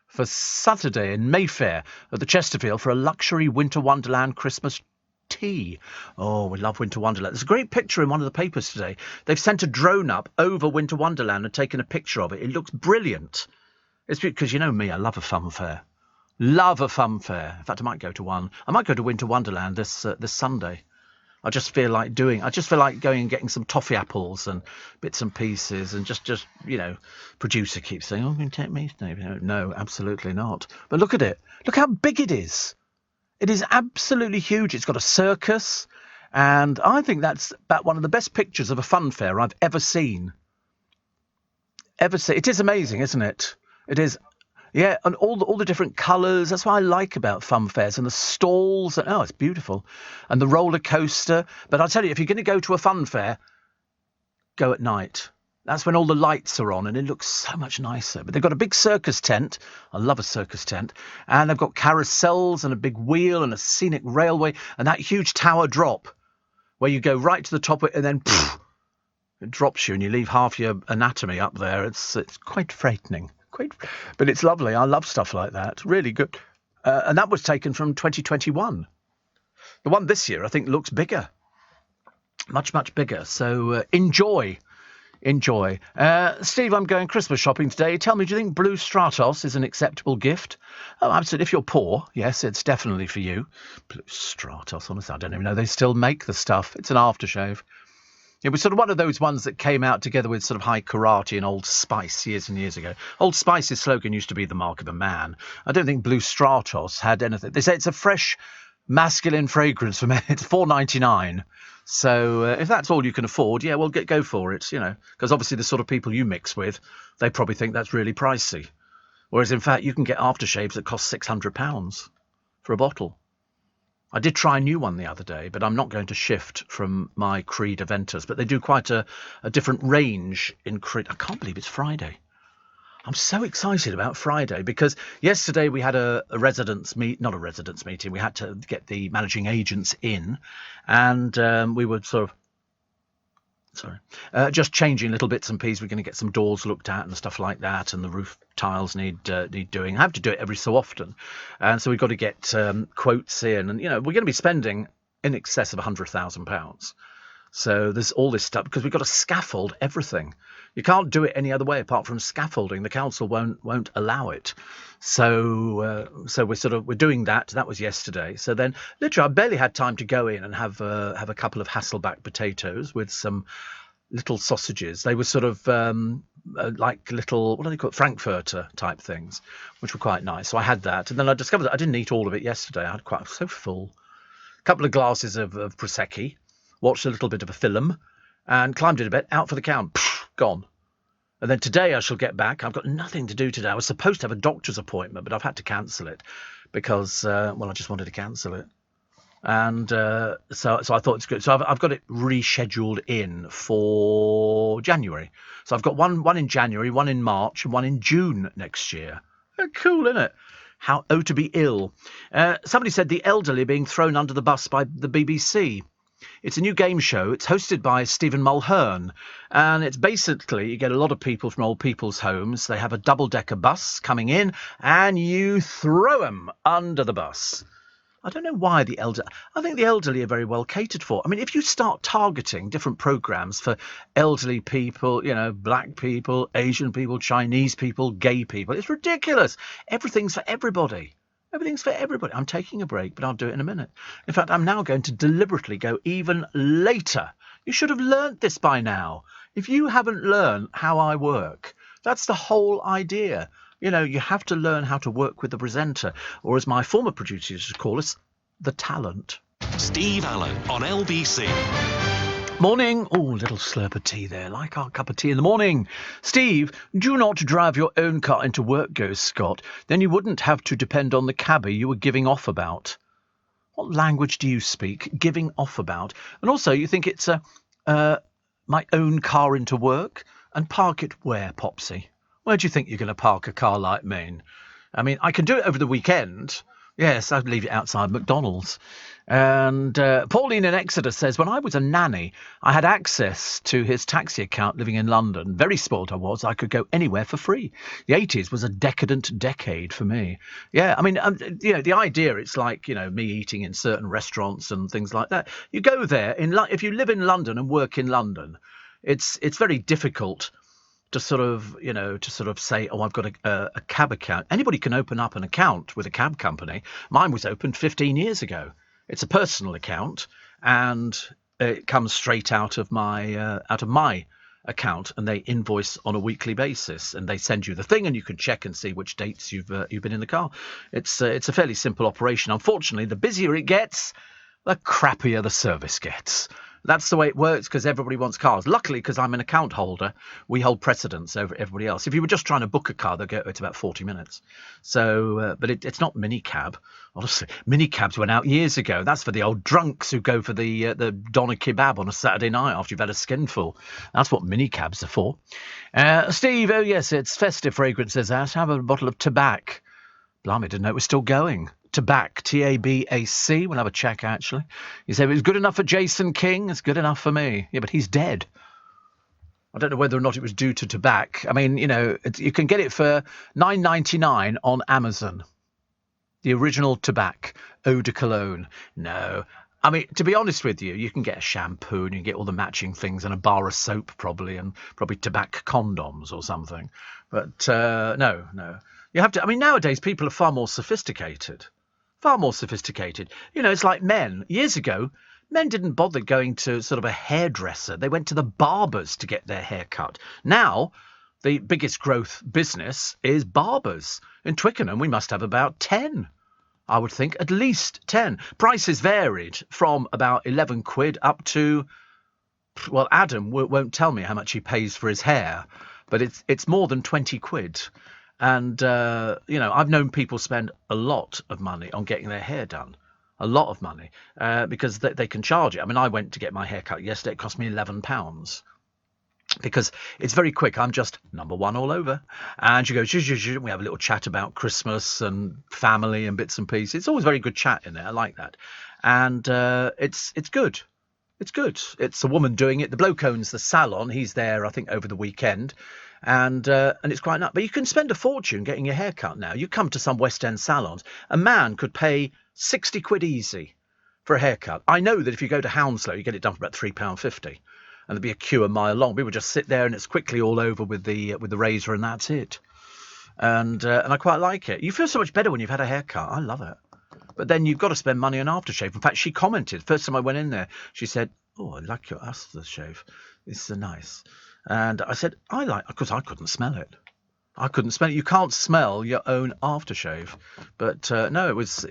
for Saturday in Mayfair at the Chesterfield for a luxury Winter Wonderland Christmas tea. Oh, we love Winter Wonderland. There's a great picture in one of the papers today. They've sent a drone up over Winter Wonderland and taken a picture of it. It looks brilliant. It's because, you know me, I love a fun fair. Love a fun fair. In fact, I might go to one. I might go to Winter Wonderland this Sunday. I just feel like going and getting some toffee apples and bits and pieces, and just producer keeps saying, oh, can you take me? No, absolutely not. But look at it. Look how big it is. It is absolutely huge. It's got a circus, and I think that's about one of the best pictures of a fun fair I've ever seen. It is amazing, isn't it? It is. Yeah, and all the different colours. That's what I like about fun fairs, and the stalls. Oh, it's beautiful. And the roller coaster. But I'll tell you, if you're going to go to a fun fair, go at night. That's when all the lights are on, and it looks so much nicer. But they've got a big circus tent. I love a circus tent. And they've got carousels and a big wheel and a scenic railway and that huge tower drop where you go right to the top of it and then it drops you and you leave half your anatomy up there. It's quite frightening. But it's lovely. I love stuff like that. Really good. And that was taken from 2021. The one this year, I think, looks bigger. Much, much bigger. So enjoy Enjoy. Steve, I'm going Christmas shopping today. Tell me, do you think blue Stratos is an acceptable gift? Oh, absolutely. If you're poor, yes, it's definitely for you. Blue Stratos, honestly, I don't even know they still make the stuff. It's an aftershave. It was sort of one of those ones that came out together with sort of High Karate and Old Spice years and years ago. Old Spice's slogan used to be the mark of a man. I don't think blue Stratos had anything. They say it's a fresh masculine fragrance for men. It's $4.99. So if that's all you can afford, yeah, well, go for it, because obviously the sort of people you mix with, they probably think that's really pricey. Whereas, in fact, you can get aftershaves that cost £600 for a bottle. I did try a new one the other day, but I'm not going to shift from my Creed Aventus. But they do quite a different range in Creed. I can't believe it's Friday. I'm so excited about Friday because yesterday we had not a residents meeting. We had to get the managing agents in, and we were sort of just changing little bits and pieces. We're going to get some doors looked at and stuff like that, and the roof tiles need doing. I have to do it every so often, and so we've got to get quotes in, and we're going to be spending in excess of £100,000. So there's all this stuff because we've got to scaffold everything. You can't do it any other way apart from scaffolding. The council won't allow it. So we're doing that. That was yesterday. So then literally I barely had time to go in and have a couple of Hasselback potatoes with some little sausages. They were sort of like little, what do they call it, Frankfurter type things, which were quite nice. So I had that, and then I discovered that I didn't eat all of it yesterday. I was so full. A couple of glasses of Prosecco. Watched a little bit of a film and climbed in a bed, out for the count, gone. And then today I shall get back. I've got nothing to do today. I was supposed to have a doctor's appointment, but I've had to cancel it because, I just wanted to cancel it. And so I thought it's good. So I've got it rescheduled in for January. So I've got one in January, one in March, and one in June next year. Cool, isn't it? How to be ill. Somebody said the elderly are being thrown under the bus by the BBC. It's a new game show. It's hosted by Stephen Mulhern, and it's basically you get a lot of people from old people's homes. They have a double-decker bus coming in, and you throw them under the bus. I don't know why I think the elderly are very well catered for. I mean, if you start targeting different programs for elderly people, black people, Asian people, Chinese people, gay people, it's ridiculous. Everything's for everybody. Everything's for everybody. I'm taking a break, but I'll do it in a minute. In fact, I'm now going to deliberately go even later. You should have learnt this by now. If you haven't learned how I work, that's the whole idea. You have to learn how to work with the presenter, or as my former producer used to call us, the talent. Steve Allen on LBC. Morning. Oh, little slurp of tea there, like our cup of tea in the morning. Steve, do not drive your own car into work, goes Scott. Then you wouldn't have to depend on the cabbie you were giving off about. What language do you speak? Giving off about. And also, you think it's my own car into work? And park it where, Popsy? Where do you think you're going to park a car like mine? I mean, I can do it over the weekend. Yes, I'd leave it outside McDonald's. And Pauline in Exeter says, when I was a nanny, I had access to his taxi account living in London. Very spoiled I was. I could go anywhere for free. The 80s was a decadent decade for me. Yeah, I mean, the idea, it's like, me eating in certain restaurants and things like that. You go there, if you live in London and work in London, it's very difficult to sort of say, oh, I've got a cab account. Anybody can open up an account with a cab company. Mine was opened 15 years ago. It's a personal account, and it comes straight out of my account, and they invoice on a weekly basis, and they send you the thing, and you can check and see which dates you've been in the car. It's a fairly simple operation. Unfortunately, the busier it gets, the crappier the service gets. That's the way it works because everybody wants cars. Luckily, because I'm an account holder, we hold precedence over everybody else. If you were just trying to book a car, they'll go to about 40 minutes. So, but it's not minicab. Honestly, minicabs went out years ago. That's for the old drunks who go for the doner kebab on a Saturday night after you've had a skinful. That's what minicabs are for. Steve, oh yes, it's festive fragrances out. Have a bottle of tobacco. Blimey, didn't know it was still going. Tabac, Tabac. We'll have a check, actually. You say it was good enough for Jason King. It's good enough for me. Yeah, but he's dead. I don't know whether or not it was due to tobacco. I mean, you can get it for $9.99 on Amazon. The original tobacco, eau de cologne. No, I mean, to be honest with you, you can get a shampoo and you can get all the matching things and a bar of soap probably, and probably tobacco condoms or something. But no. You have to. I mean, nowadays people are far more sophisticated. Far more sophisticated. You know, it's like men. Years ago, men didn't bother going to sort of a hairdresser. They went to the barbers to get their hair cut. Now, the biggest growth business is barbers. In Twickenham, we must have about 10. I would think at least 10. Prices varied from about 11 quid up to, well, Adam won't tell me how much he pays for his hair, but it's more than 20 quid. And, you know, I've known people spend a lot of money on getting their hair done. A lot of money, because they can charge it. I mean, I went to get my hair cut yesterday. It cost me £11. Because it's very quick. I'm just number one all over. And she goes, we have a little chat about Christmas and family and bits and pieces. It's always very good chat in there. I like that. And it's good. It's good. It's a woman doing it. The bloke owns the salon. He's there, I think, over the weekend. And it's quite nice. But you can spend a fortune getting your hair cut now. You come to some West End salons. A man could pay 60 quid easy for a haircut. I know that if you go to Hounslow, you get it done for about £3.50. And there'd be a queue a mile long. People just sit there and it's quickly all over with the razor, and that's it. And I quite like it. You feel so much better when you've had a haircut. I love it. But then you've got to spend money on aftershave. In fact, she commented, first time I went in there, she said, "Oh, I like your aftershave. This is nice." And I said, because I couldn't smell it. I couldn't smell it. You can't smell your own aftershave. But no, it was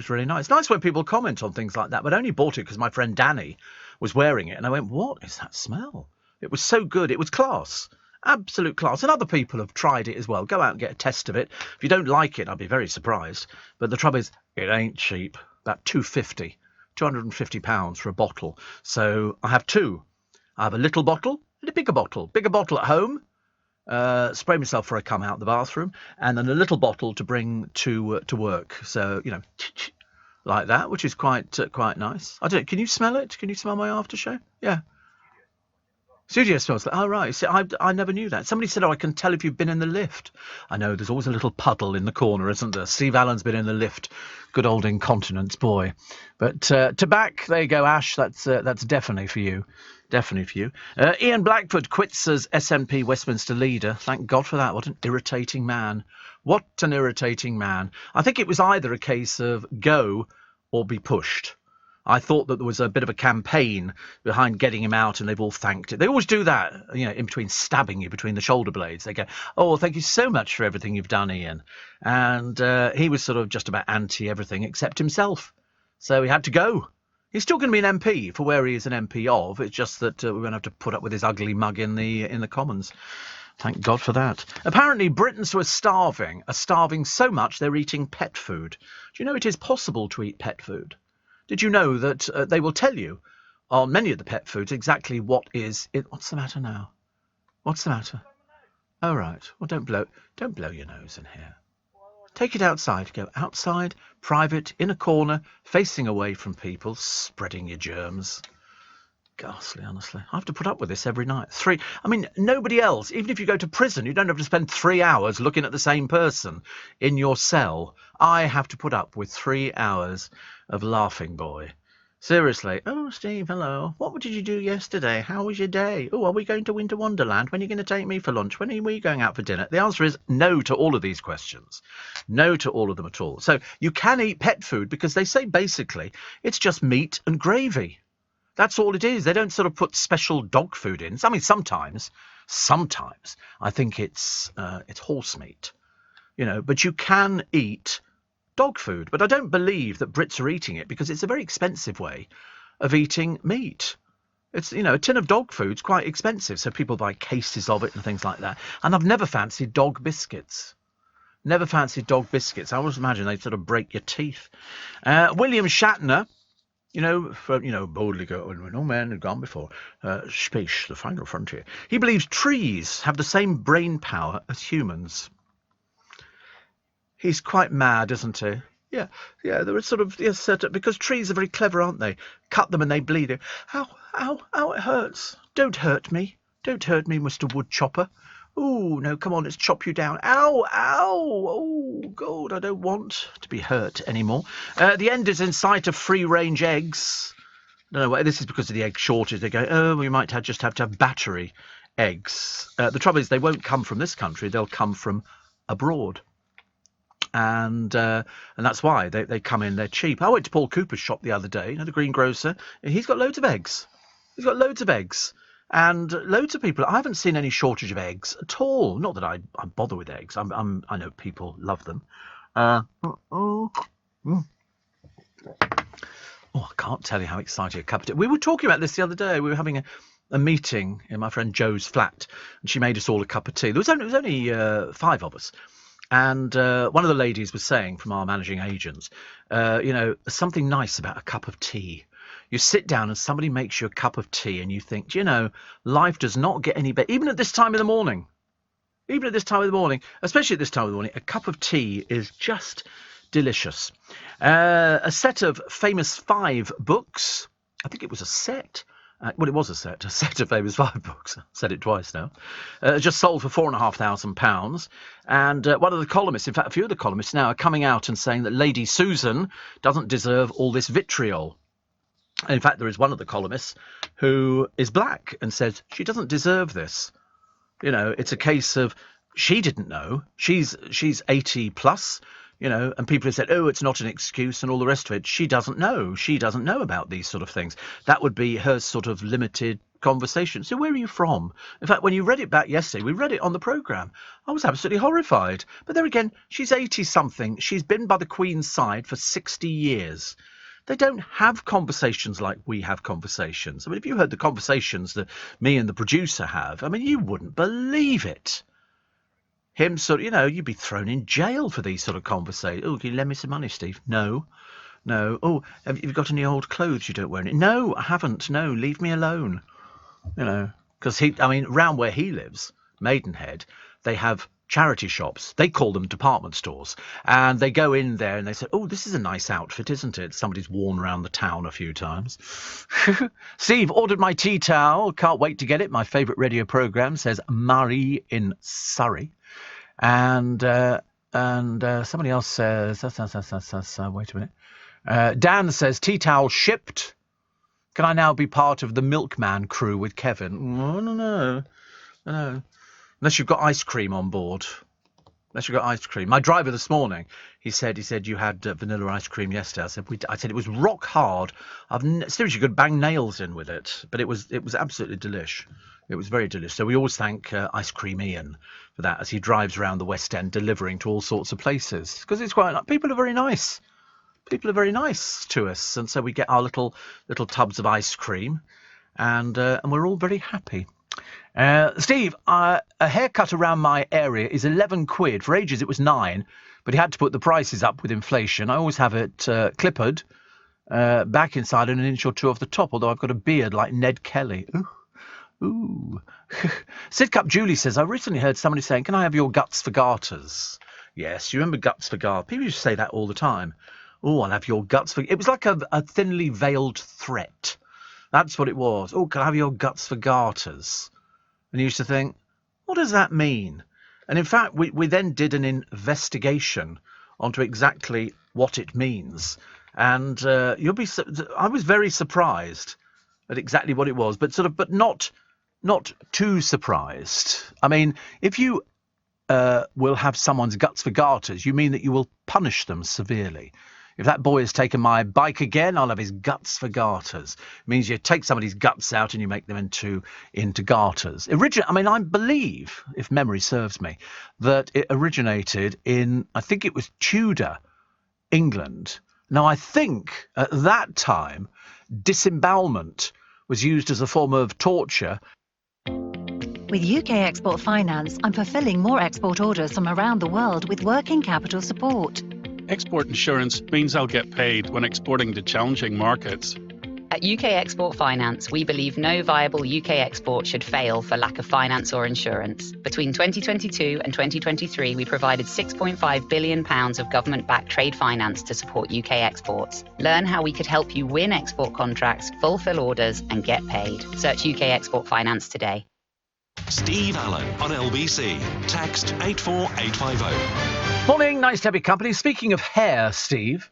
really nice. Nice when people comment on things like that. But I only bought it because my friend Danny was wearing it. And I went, what is that smell? It was so good. It was class. Absolute class. And other people have tried it as well. Go out and get a test of it. If you don't like it, I'd be very surprised. But the trouble is, it ain't cheap. About £250 for a bottle. So I have two. I have a little bottle and a bigger bottle. Bigger bottle at home. Spray myself before I come out the bathroom, and then a little bottle to bring to work. So, you know, like that, which is quite nice. I don't. Can you smell it? Can you smell my aftershave? Yeah. Studio smells like. Oh right. See, I never knew that. Somebody said, "Oh, I can tell if you've been in the lift." I know. There's always a little puddle in the corner, isn't there? Steve Allen's been in the lift. Good old incontinence boy. But to back, there you go, Ash. That's definitely for you. Definitely for you. Ian Blackford quits as SNP Westminster leader. Thank God for that. What an irritating man. What an irritating man. I think it was either a case of go or be pushed. I thought that there was a bit of a campaign behind getting him out, and they've all thanked it. They always do that, you know, in between stabbing you between the shoulder blades. They go, "Oh, thank you so much for everything you've done, Ian." And he was sort of just about anti-everything except himself. So he had to go. He's still going to be an MP for where he is an MP of. It's just that we're going to have to put up with his ugly mug in the Commons. Thank God for that. Apparently, Britons who are starving so much they're eating pet food. Do you know it is possible to eat pet food? Did you know that they will tell you on many of the pet foods exactly what is it? What's the matter now? What's the matter? Oh, right. Well, don't blow your nose in here. Take it outside. Go outside, private, in a corner, facing away from people, spreading your germs. Ghastly, honestly. I have to put up with this every night. Nobody else. Even if you go to prison, you don't have to spend 3 hours looking at the same person in your cell. I have to put up with 3 hours of laughing boy. Seriously. "Oh, Steve, hello. What did you do yesterday? How was your day? Oh, are we going to Winter Wonderland? When are you going to take me for lunch? When are we going out for dinner?" The answer is no to all of these questions. No to all of them at all. So you can eat pet food because they say basically it's just meat and gravy. That's all it is. They don't sort of put special dog food in. I mean, sometimes I think it's horse meat, you know, but you can eat dog food. But I don't believe that Brits are eating it because it's a very expensive way of eating meat. It's, you know, a tin of dog food's quite expensive, so people buy cases of it and things like that. And I've never fancied dog biscuits. Never fancied dog biscuits. I always imagine they'd sort of break your teeth. William Shatner, boldly go, no man had gone before. Space, the final frontier. He believes trees have the same brain power as humans. He's quite mad, isn't he? Yeah, there are sort of, yes, because trees are very clever, aren't they? Cut them and they bleed. Ow, it hurts. Don't hurt me, Mr. Woodchopper. Oh, no, come on, let's chop you down. Ow, oh, God, I don't want to be hurt anymore. The end is in sight of free-range eggs. I don't know. This is because of the egg shortage. They go, oh, we might just have to have battery eggs. The trouble is they won't come from this country. They'll come from abroad. And that's why they come in. They're cheap. I went to Paul Cooper's shop the other day, the greengrocer. He's got loads of eggs. And loads of people. I haven't seen any shortage of eggs at all. Not that I bother with eggs. I know people love them. Oh, I can't tell you how exciting a cup of tea. We were talking about this the other day. We were having a meeting in my friend Jo's flat, and she made us all a cup of tea. There was only 5 of us. And one of the ladies was saying, from our managing agents, something nice about a cup of tea. You sit down and somebody makes you a cup of tea and you think, life does not get any better. Even at this time of the morning, especially at this time of the morning, a cup of tea is just delicious. A set of famous 5 books. I think it was a set. It was a set of famous 5 books. I've said it twice now. Just sold for £4,500. And one of the columnists, in fact, a few of the columnists now are coming out and saying that Lady Susan doesn't deserve all this vitriol. In fact, there is one of the columnists who is black and says she doesn't deserve this. It's a case of she didn't know. She's 80 plus. And people have said, oh, it's not an excuse and all the rest of it. She doesn't know. She doesn't know about these sort of things. That would be her sort of limited conversation. So where are you from? In fact, when you read it back yesterday, we read it on the programme. I was absolutely horrified. But there again, she's 80-something. She's been by the Queen's side for 60 years. They don't have conversations like we have conversations. I mean, if you heard the conversations that me and the producer have, I mean, you wouldn't believe it. Him you'd be thrown in jail for these sort of conversations. Oh, can you lend me some money, Steve? No. Oh, have you got any old clothes you don't wear? No, I haven't. No, leave me alone. Because round where he lives, Maidenhead, they have charity shops. They call them department stores. And they go in there and they say, oh, this is a nice outfit, isn't it? Somebody's worn around the town a few times. Steve, ordered my tea towel. Can't wait to get it. My favourite radio programme, says Marie in Surrey. And somebody else says, wait a minute. Dan says, tea towel shipped. Can I now be part of the Milkman crew with Kevin? Oh, no. Unless you've got ice cream on board. My driver this morning, he said you had vanilla ice cream yesterday. I said it was rock hard. Seriously, you could bang nails in with it, but it was absolutely delish. It was very delicious. So we always thank Ice Cream Ian for that as he drives around the West End delivering to all sorts of places, because it's quite. People are very nice. People are very nice to us, and so we get our little tubs of ice cream, and we're all very happy. Steve, a haircut around my area is 11 quid. For ages it was 9, but he had to put the prices up with inflation. I always have it clippered back inside and an inch or 2 off the top, although I've got a beard like Ned Kelly. Ooh. Sidcup Julie says, I recently heard somebody saying, can I have your guts for garters? Yes, you remember guts for garters. People used to say that all the time. Oh, I'll have your guts for... It was like a thinly veiled threat. That's what it was. Oh, can I have your guts for garters? And you used to think, what does that mean? And in fact, we then did an investigation onto exactly what it means. And I was very surprised at exactly what it was, but not too surprised. I mean, if you will have someone's guts for garters, you mean that you will punish them severely. If that boy has taken my bike again, I'll have his guts for garters. It means you take somebody's guts out and you make them into garters. I believe, if memory serves me, that it originated in, I think it was Tudor England. Now, I think at that time, disembowelment was used as a form of torture. With UK Export Finance, I'm fulfilling more export orders from around the world with working capital support. Export insurance means I'll get paid when exporting to challenging markets. At UK Export Finance, we believe no viable UK export should fail for lack of finance or insurance. Between 2022 and 2023, we provided £6.5 billion of government-backed trade finance to support UK exports. Learn how we could help you win export contracts, fulfill orders, and get paid. Search UK Export Finance today. Steve Allen on LBC. Text 84850. Morning, nice to have your company. Speaking of hair, Steve,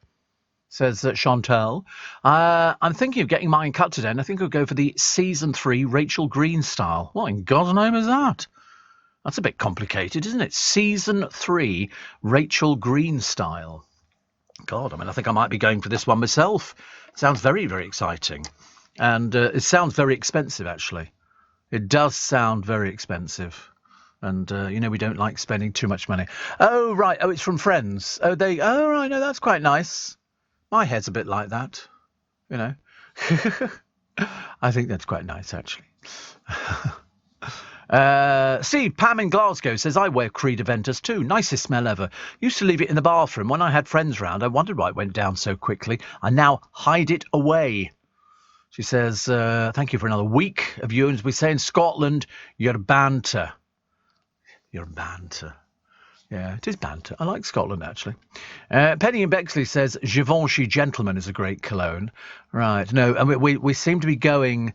says Chantal. I'm thinking of getting mine cut today, and I think I'll go for the Season 3 Rachel Green style. What in God's name is that? That's a bit complicated, isn't it? Season 3 Rachel Green style. God, I mean, I think I might be going for this one myself. It sounds very, very exciting. And it sounds very expensive, actually. It does sound very expensive. And, we don't like spending too much money. Oh, right. Oh, it's from friends. Oh, right. No, that's quite nice. My head's a bit like that, I think that's quite nice, actually. Steve, Pam in Glasgow says, I wear Creed Aventus too. Nicest smell ever. Used to leave it in the bathroom. When I had friends round, I wondered why it went down so quickly. I now hide it away. She says, thank you for another week of you. And as we say in Scotland, you're banter. You're banter. Yeah, it is banter. I like Scotland, actually. Penny in Bexley says, Givenchy Gentleman is a great cologne. Right. No, and we seem to be going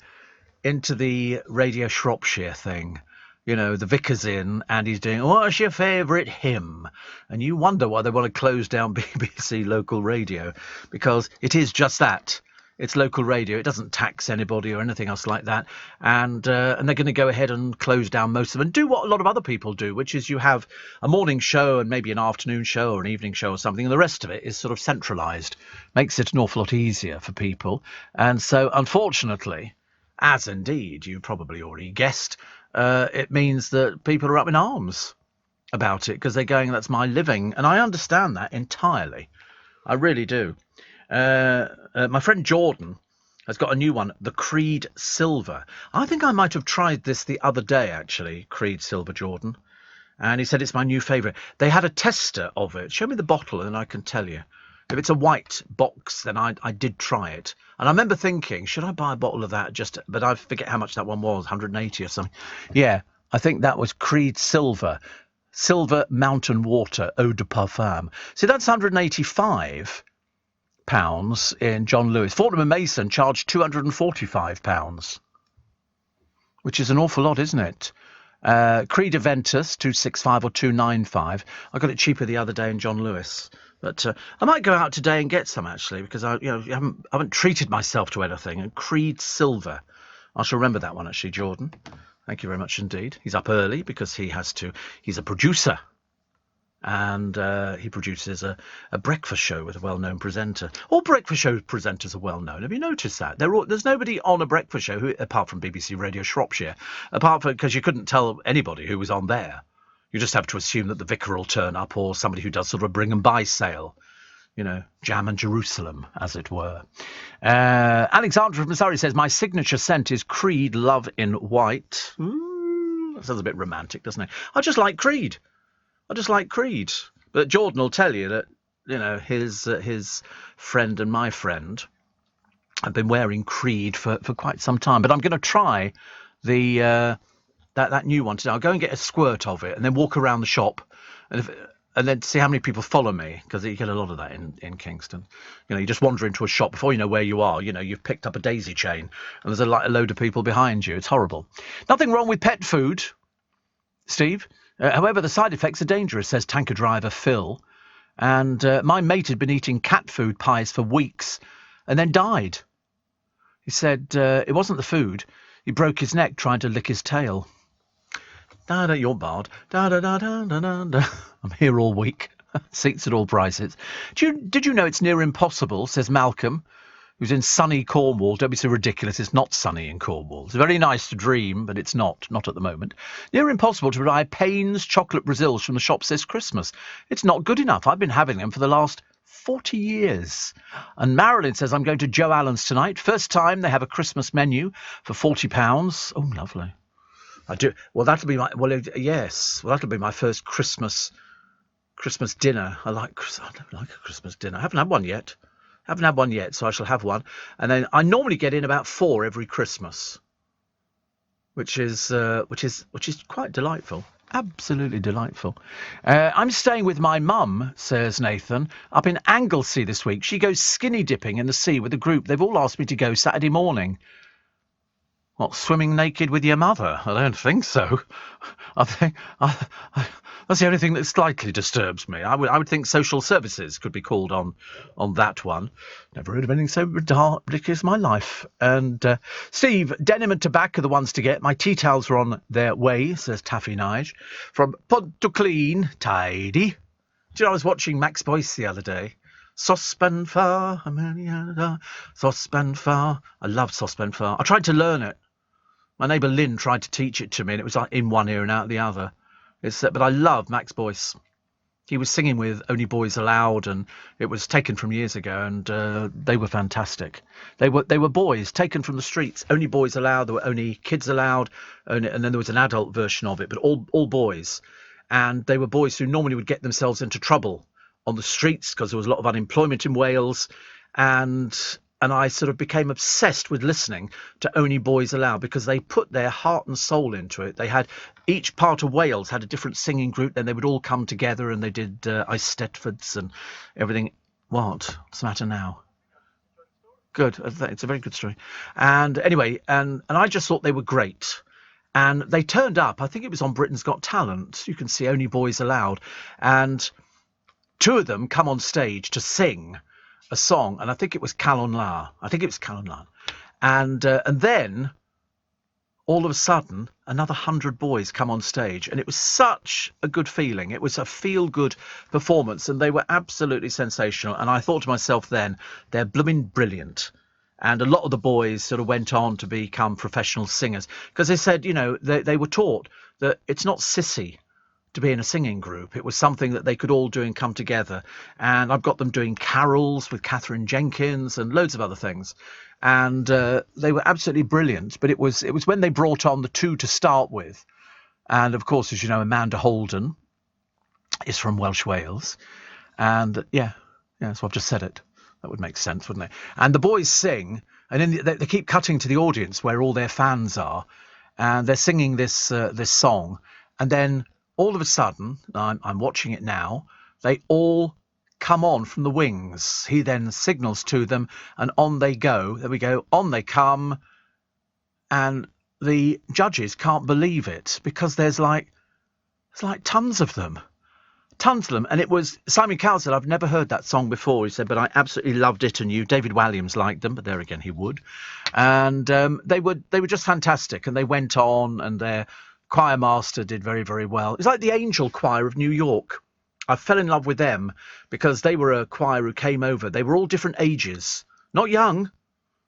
into the Radio Shropshire thing. The vicar's in and he's doing, what's your favourite hymn? And you wonder why they want to close down BBC local radio, because it is just that. It's local radio. It doesn't tax anybody or anything else like that. And they're going to go ahead and close down most of them and do what a lot of other people do, which is you have a morning show and maybe an afternoon show or an evening show or something, and the rest of it is sort of centralised. Makes it an awful lot easier for people. And so, unfortunately, as indeed you probably already guessed, it means that people are up in arms about it because they're going, that's my living. And I understand that entirely. I really do. My friend Jordan has got a new one, the Creed Silver. I think I might have tried this the other day, actually, Creed Silver, Jordan. And he said it's my new favourite. They had a tester of it. Show me the bottle and I can tell you. If it's a white box, then I did try it. And I remember thinking, should I buy a bottle of that? But I forget how much that one was, 180 or something. Yeah, I think that was Creed Silver. Silver Mountain Water, Eau de Parfum. See, that's £185 in John Lewis. Fortnum & Mason charged £245, which is an awful lot, isn't it? Creed Aventus, 265 or 295. I got it cheaper the other day in John Lewis. But I might go out today and get some, actually, because I haven't treated myself to anything. And Creed Silver. I shall remember that one, actually, Jordan. Thank you very much indeed. He's up early because he has to. He's a producer. And he produces a breakfast show with a well-known presenter. All breakfast show presenters are well-known. Have you noticed that? There's nobody on a breakfast show, apart from BBC Radio Shropshire, because you couldn't tell anybody who was on there. You just have to assume that the vicar will turn up or somebody who does sort of a bring and buy sale. Jam and Jerusalem, as it were. Alexandra from Surrey says, my signature scent is Creed Love in White. That sounds a bit romantic, doesn't it? I just like Creed. But Jordan will tell you that, his friend and my friend have been wearing Creed for quite some time. But I'm going to try the that new one today. I'll go and get a squirt of it and then walk around the shop and then see how many people follow me, because you get a lot of that in Kingston. You just wander into a shop before you know where you are. You've picked up a daisy chain and there's a load of people behind you. It's horrible. Nothing wrong with pet food, Steve. However, the side effects are dangerous, says tanker driver Phil. And my mate had been eating cat food pies for weeks and then died. He said it wasn't the food. He broke his neck trying to lick his tail. Da-da, you're barred. Da-da-da-da-da-da. I'm here all week. Seats at all prices. Did you know it's near impossible, says Malcolm, who's in sunny Cornwall. Don't be so ridiculous. It's not sunny in Cornwall. It's very nice to dream, but it's not at the moment. Near impossible to buy Payne's chocolate Brazils from the shops this Christmas. It's not good enough. I've been having them for the last 40 years. And Marilyn says, I'm going to Joe Allen's tonight. First time they have a Christmas menu for £40. Oh, lovely. I do. Well, that'll be my. Well, yes. Well, that'll be my first Christmas dinner. I like a Christmas dinner. I haven't had one yet. So I shall have one. And then I normally get in about 4 every Christmas, which is quite delightful. Absolutely delightful. I'm staying with my mum, says Nathan, up in Anglesey this week. She goes skinny dipping in the sea with a group. They've all asked me to go Saturday morning. What, swimming naked with your mother? I don't think so. I think that's the only thing that slightly disturbs me. I would think social services could be called on that one. Never heard of anything so ridiculous in my life. And Steve, denim and tobacco are the ones to get. My tea towels are on their way, says Taffy Nige. From Pontoclean, tidy. Do you know, I was watching Max Boyce the other day. Saucepan Phare, Saucepan Phare. I love Saucepan Phare. I tried to learn it. My neighbour Lynn tried to teach it to me, and it was like in one ear and out the other. But I love Max Boyce. He was singing with Only Boys Allowed, and it was taken from years ago, and they were fantastic. They were boys taken from the streets. Only Boys Allowed. There were only kids allowed, and then there was an adult version of it, but all boys. And they were boys who normally would get themselves into trouble on the streets because there was a lot of unemployment in Wales, and I sort of became obsessed with listening to Only Boys Allowed because they put their heart and soul into it. They had each part of Wales had a different singing group, then they would all come together and they did Eisteddfods and everything. What's the matter now? Good. It's a very good story. And anyway, and I just thought they were great. And they turned up. I think it was on Britain's Got Talent. You can see Only Boys Allowed. And two of them come on stage to sing a song, and I think it was Calon La. And then all of a sudden another 100 boys come on stage, and it was such a good feeling. It was a feel-good performance, and they were absolutely sensational. And I thought to myself then, they're blooming brilliant. And a lot of the boys sort of went on to become professional singers because they said, you know, they were taught that it's not sissy to be in a singing group. It was something that they could all do and come together. And I've got them doing carols with Catherine Jenkins and loads of other things. And they were absolutely brilliant. But it was when they brought on the two to start with. And of course, as you know, Amanda Holden is from Welsh Wales. And yeah, so I've just said it. That would make sense, wouldn't it? And the boys sing, and then they keep cutting to the audience where all their fans are. And they're singing this song. And then all of a sudden, I'm watching it now, they all come on from the wings. He then signals to them, and on they go. There we go. On they come. And the judges can't believe it because there's like tons of them. And it was Simon Cowell said, I've never heard that song before. He said, but I absolutely loved it and you. David Walliams liked them, but there again, he would. And they were just fantastic. And they went on, and their choir master did very, very well. It's like the Angel Choir of New York. I fell in love with them because they were a choir who came over. They were all different ages, not young.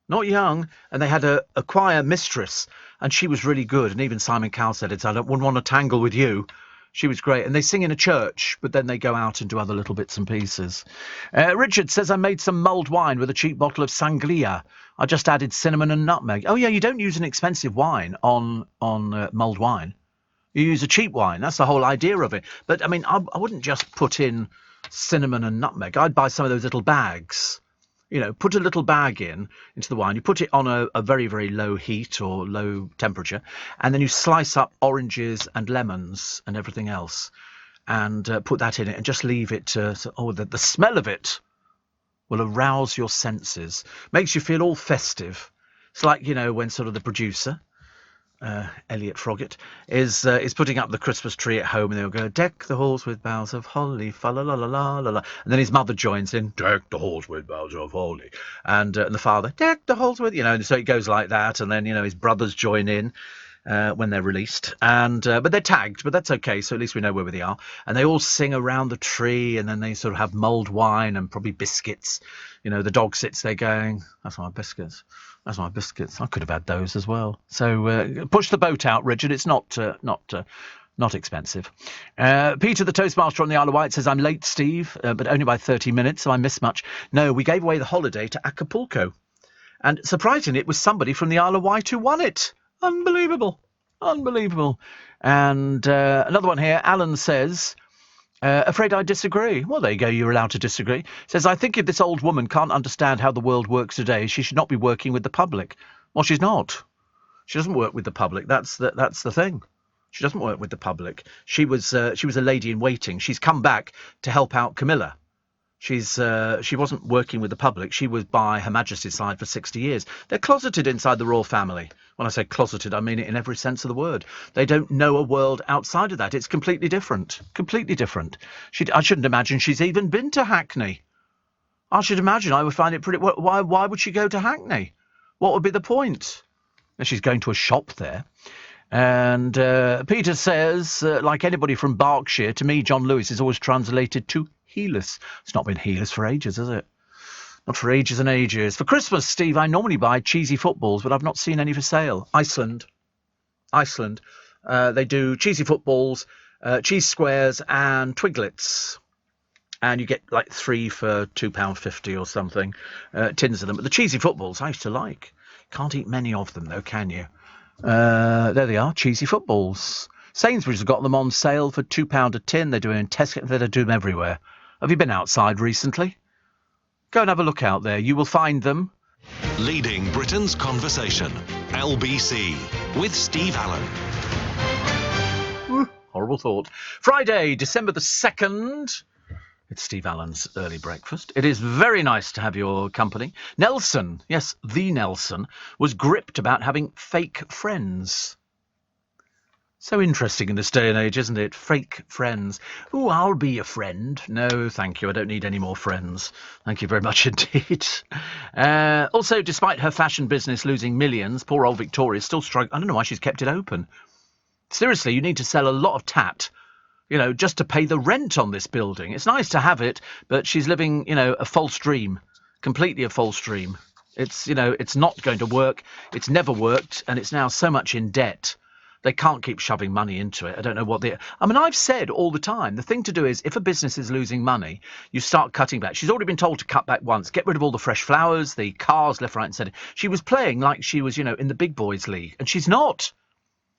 And they had a choir mistress, and she was really good. And even Simon Cowell said it. I wouldn't want to tangle with you. She was great. And they sing in a church, but then they go out and do other little bits and pieces. Richard says, I made some mulled wine with a cheap bottle of sangria. I just added cinnamon and nutmeg. Oh, yeah, you don't use an expensive wine on mulled wine. You use a cheap wine. That's the whole idea of it. But, I mean, I wouldn't just put in cinnamon and nutmeg. I'd buy some of those little bags. You know, put a little bag into the wine. You put it on a very, very low heat or low temperature, and then you slice up oranges and lemons and everything else, and put that in it, and just leave it. The smell of it will arouse your senses, makes you feel all festive. It's like, you know, when sort of the producer, Elliot Froggatt, is putting up the Christmas tree at home, and they'll go, deck the halls with boughs of holly, fa la la la la la la, and then his mother joins in, deck the halls with boughs of holly, and the father, deck the halls with, you know, and so it goes like that, and then, you know, his brothers join in when they're released, and but they're tagged, but that's okay, so at least we know where they are, and they all sing around the tree, and then they sort of have mulled wine and probably biscuits. You know, the dog sits there going, that's my biscuits. That's my biscuits. I could have had those as well. So push the boat out, Richard. It's not expensive. Peter, the Toastmaster on the Isle of Wight, says, I'm late, Steve, but only by 30 minutes, so I missed much. No, we gave away the holiday to Acapulco. And surprisingly, it was somebody from the Isle of Wight who won it. Unbelievable. And another one here, Alan says, afraid I disagree. Well, there you go. You're allowed to disagree. Says, I think if this old woman can't understand how the world works today, she should not be working with the public. Well, she's not. She doesn't work with the public. That's the thing. She doesn't work with the public. She was a lady in waiting. She's come back to help out Camilla. She wasn't working with the public. She was by Her Majesty's side for 60 years. They're closeted inside the royal family. When I say closeted, I mean it in every sense of the word. They don't know a world outside of that. It's completely different. Completely different. I shouldn't imagine she's even been to Hackney. I should imagine I would find it pretty... Why would she go to Hackney? What would be the point? She's going to a shop there. And Peter says, like anybody from Berkshire, to me, John Lewis is always translated to heeless. It's not been heeless for ages, has it? Not for ages and ages. For Christmas, Steve, I normally buy cheesy footballs, but I've not seen any for sale. Iceland. They do cheesy footballs, cheese squares and twiglets. And you get like 3 for £2.50 or something, tins of them. But the cheesy footballs I used to like. Can't eat many of them, though, can you? There they are, cheesy footballs. Sainsbury's have got them on sale for £2 a tin. They do them in Tesco. They do them everywhere. Have you been outside recently? Go and have a look out there. You will find them. Leading Britain's conversation. LBC with Steve Allen. Horrible thought. Friday, December the 2nd. It's Steve Allen's early breakfast. It is very nice to have your company. Nelson, yes, the Nelson, was gripped about having fake friends. So interesting in this day and age, isn't it? Fake friends. Ooh, I'll be your friend. No, thank you. I don't need any more friends. Thank you very much indeed. Also, despite her fashion business losing millions, poor old Victoria's still struggling. I don't know why she's kept it open. Seriously, you need to sell a lot of tat, just to pay the rent on this building. It's nice to have it, but she's living, a false dream. Completely a false dream. It's not going to work. It's never worked, and it's now so much in debt. They can't keep shoving money into it. I don't know what I've said all the time, the thing to do is, if a business is losing money, you start cutting back. She's already been told to cut back once, get rid of all the fresh flowers, the cars left, right and centre. She was playing like she was, in the big boys league, and she's not.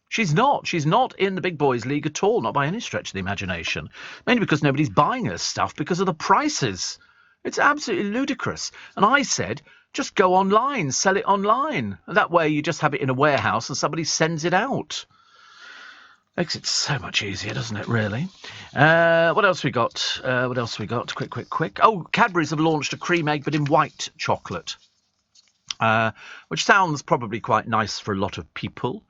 She's not. She's not in the big boys league at all, not by any stretch of the imagination. Mainly because nobody's buying her stuff because of the prices. It's absolutely ludicrous. And I said, just go online, sell it online. That way you just have it in a warehouse and somebody sends it out. Makes it so much easier, doesn't it, really? What else we got? Quick. Oh, Cadbury's have launched a cream egg, but in white chocolate, which sounds probably quite nice for a lot of people.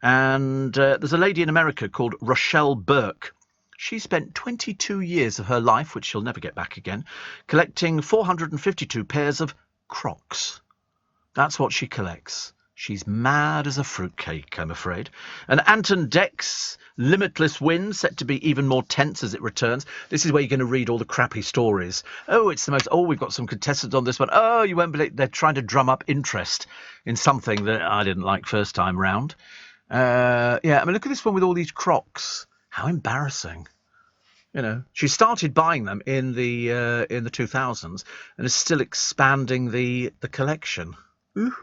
And there's a lady in America called Rochelle Burke. She spent 22 years of her life, which she'll never get back again, collecting 452 pairs of Crocs. That's what she collects. She's mad as a fruitcake, I'm afraid. And Anton Deck's limitless win, set to be even more tense as it returns. This is where you're going to read all the crappy stories. Oh, it's the most... Oh, we've got some contestants on this one. Oh, you won't believe... They're trying to drum up interest in something that I didn't like first time round. Look at this one with all these Crocs. How embarrassing. She started buying them in the 2000s and is still expanding the collection. Ooh.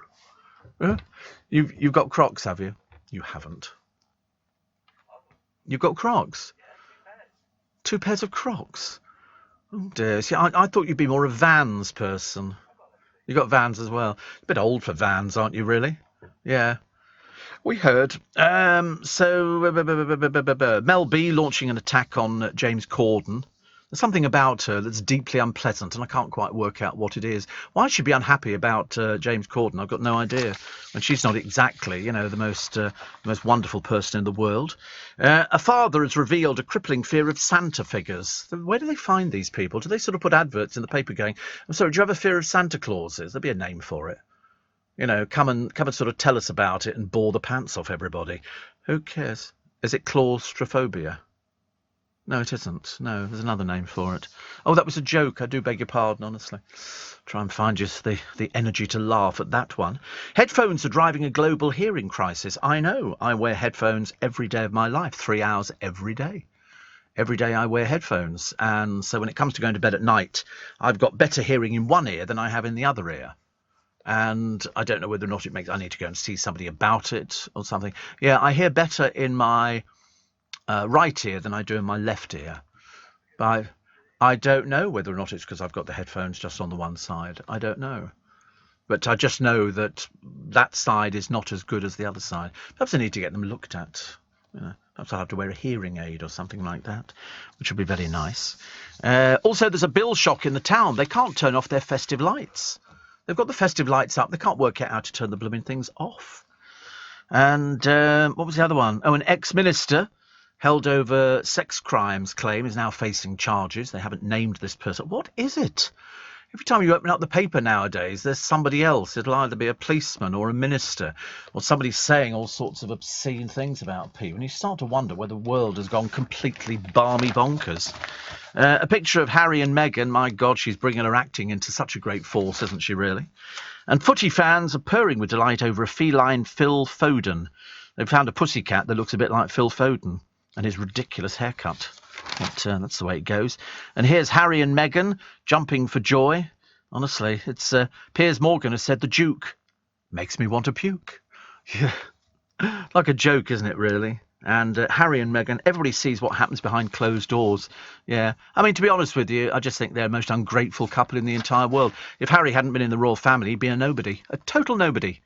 You've got Crocs, have you? You haven't. You've got Crocs? 2 pairs of Crocs? Oh dear. See, I thought you'd be more a Vans person. You got Vans as well. A bit old for Vans, aren't you, really? Yeah. We heard. Mel B launching an attack on James Corden. There's something about her that's deeply unpleasant, and I can't quite work out what it is. Why should she be unhappy about James Corden? I've got no idea. And she's not exactly, the most wonderful person in the world. A father has revealed a crippling fear of Santa figures. Where do they find these people? Do they sort of put adverts in the paper going, I'm sorry, do you have a fear of Santa Clauses? There'll be a name for it. Come and sort of tell us about it and bore the pants off everybody. Who cares? Is it claustrophobia? No, it isn't. No, there's another name for it. Oh, that was a joke. I do beg your pardon, honestly. Try and find just the energy to laugh at that one. Headphones are driving a global hearing crisis. I know. I wear headphones every day of my life, 3 hours every day. Every day I wear headphones. And so when it comes to going to bed at night, I've got better hearing in one ear than I have in the other ear. And I don't know whether or not it makes... I need to go and see somebody about it or something. Yeah, I hear better in my... right ear than I do in my left ear. But I don't know whether or not it's because I've got the headphones just on the one side. I don't know. But I just know that that side is not as good as the other side. Perhaps I need to get them looked at. Perhaps I'll have to wear a hearing aid or something like that, which would be very nice. Also, there's a bill shock in the town. They can't turn off their festive lights. They've got the festive lights up. They can't work out how to turn the blooming things off. And what was the other one? Oh, an ex-minister held over sex crimes claim is now facing charges. They haven't named this person. What is it? Every time you open up the paper nowadays, there's somebody else. It'll either be a policeman or a minister or somebody saying all sorts of obscene things about people. And you start to wonder whether the world has gone completely balmy bonkers. A picture of Harry and Meghan. My God, she's bringing her acting into such a great force, isn't she, really? And footy fans are purring with delight over a feline Phil Foden. They've found a pussycat that looks a bit like Phil Foden and his ridiculous haircut. But that's the way it goes. And here's Harry and Meghan jumping for joy. Honestly, it's Piers Morgan has said the Duke makes me want to puke. Yeah. Like a joke, isn't it, really? And Harry and Meghan, everybody sees what happens behind closed doors. Yeah. I mean, to be honest with you, I just think they're the most ungrateful couple in the entire world. If Harry hadn't been in the royal family, he'd be a nobody. A total nobody.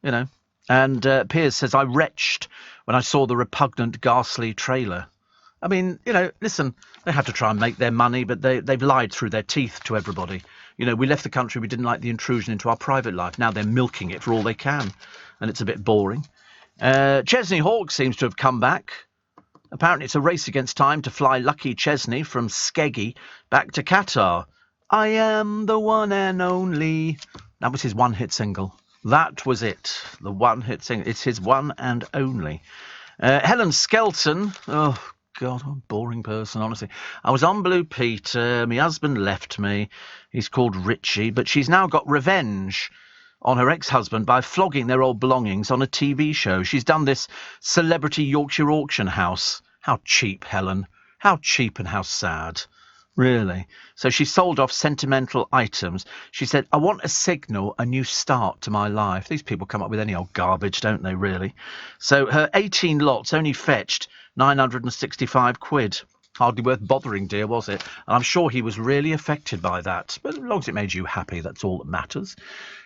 You know. And Piers says, I retched when I saw the repugnant, ghastly trailer. I mean, you know, listen, they have to try and make their money, but they've lied through their teeth to everybody. You know, we left the country, we didn't like the intrusion into our private life. Now they're milking it for all they can, and it's a bit boring. Chesney Hawkes seems to have come back. Apparently it's a race against time to fly Lucky Chesney from Skeggy back to Qatar. I am the one and only. That was his one-hit single. That was it. The one-hit single. It's his one and only. Helen Skelton. Oh, God, what a boring person, honestly. I was on Blue Peter. My husband left me. He's called Richie, but she's now got revenge on her ex-husband by flogging their old belongings on a TV show. She's done this Celebrity Yorkshire Auction House. How cheap, Helen. How cheap and how sad. Really. So she sold off sentimental items. She said, I want a signal, a new start to my life. These people come up with any old garbage, don't they, really? So her 18 lots only fetched 965 quid. Hardly worth bothering, dear, was it? And I'm sure he was really affected by that. But as long as it made you happy, that's all that matters.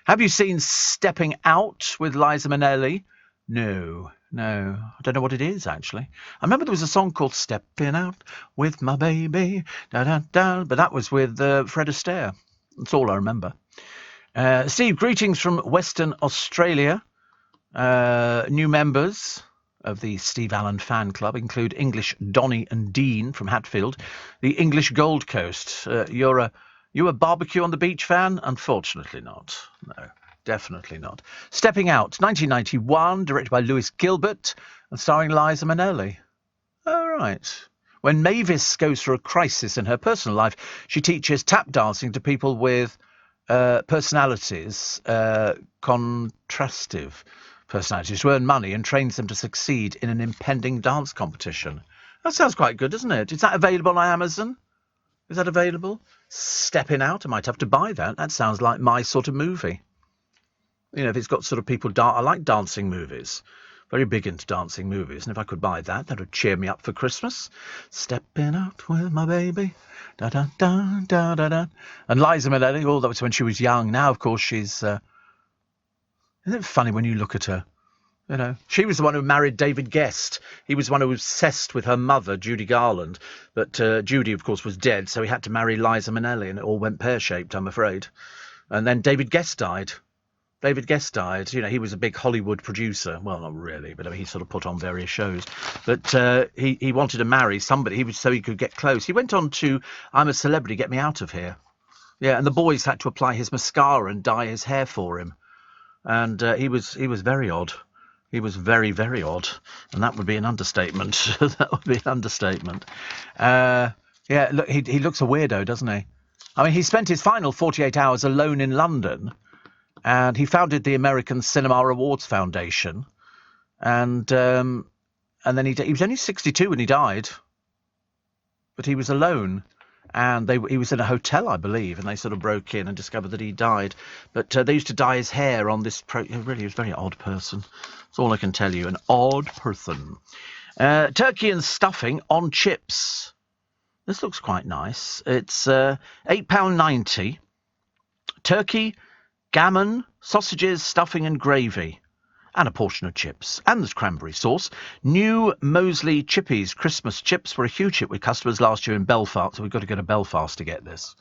Have you seen Stepping Out with Liza Minnelli? No. I don't know what it is, actually. I remember there was a song called Stepping Out with My Baby, da-da-da, but that was with Fred Astaire. That's all I remember. Steve, greetings from Western Australia. New members of the Steve Allen fan club include English Donny and Dean from Hatfield, the English Gold Coast. You a barbecue on the beach fan? Unfortunately not. No, definitely not. Stepping Out, 1991, directed by Lewis Gilbert and starring Liza Minnelli. All right. When Mavis goes through a crisis in her personal life, she teaches tap dancing to people with personalities, contrastive personalities, to earn money and trains them to succeed in an impending dance competition. That sounds quite good, doesn't it? Is that available on Amazon? Is that available? Stepping Out? I might have to buy that. That sounds like my sort of movie. You know, if it's got sort of people... I like dancing movies. Very big into dancing movies. And if I could buy that, that would cheer me up for Christmas. Stepping out with my baby. Da-da-da-da-da-da. And Liza Minnelli, oh, that was when she was young. Now, of course, she's... Isn't it funny when you look at her? You know, she was the one who married David Guest. He was the one who was obsessed with her mother, Judy Garland. But Judy, of course, was dead, so he had to marry Liza Minnelli, and it all went pear-shaped, I'm afraid. And then David Guest died. You know, he was a big Hollywood producer. Well, not really, but I mean, he sort of put on various shows. But he wanted to marry somebody so he could get close. He went on to I'm a Celebrity, Get Me Out of Here. Yeah, and the boys had to apply his mascara and dye his hair for him. And he was very odd. He was very, very odd. And that would be an understatement. That would be an understatement. Yeah, look, he looks a weirdo, doesn't he? I mean, he spent his final 48 hours alone in London. And he founded the American Cinema Awards Foundation. And then he was only 62 when he died. But he was alone. And he was in a hotel, I believe, and they sort of broke in and discovered that he died. But they used to dye his hair on this... Really, he was a very odd person. That's all I can tell you. An odd person. Turkey and stuffing on chips. This looks quite nice. It's £8.90. Turkey, gammon, sausages, stuffing and gravy. and a portion of chips. And there's cranberry sauce. New Moseley Chippies Christmas chips were a huge hit with customers last year in Belfast, so we've got to go to Belfast to get this.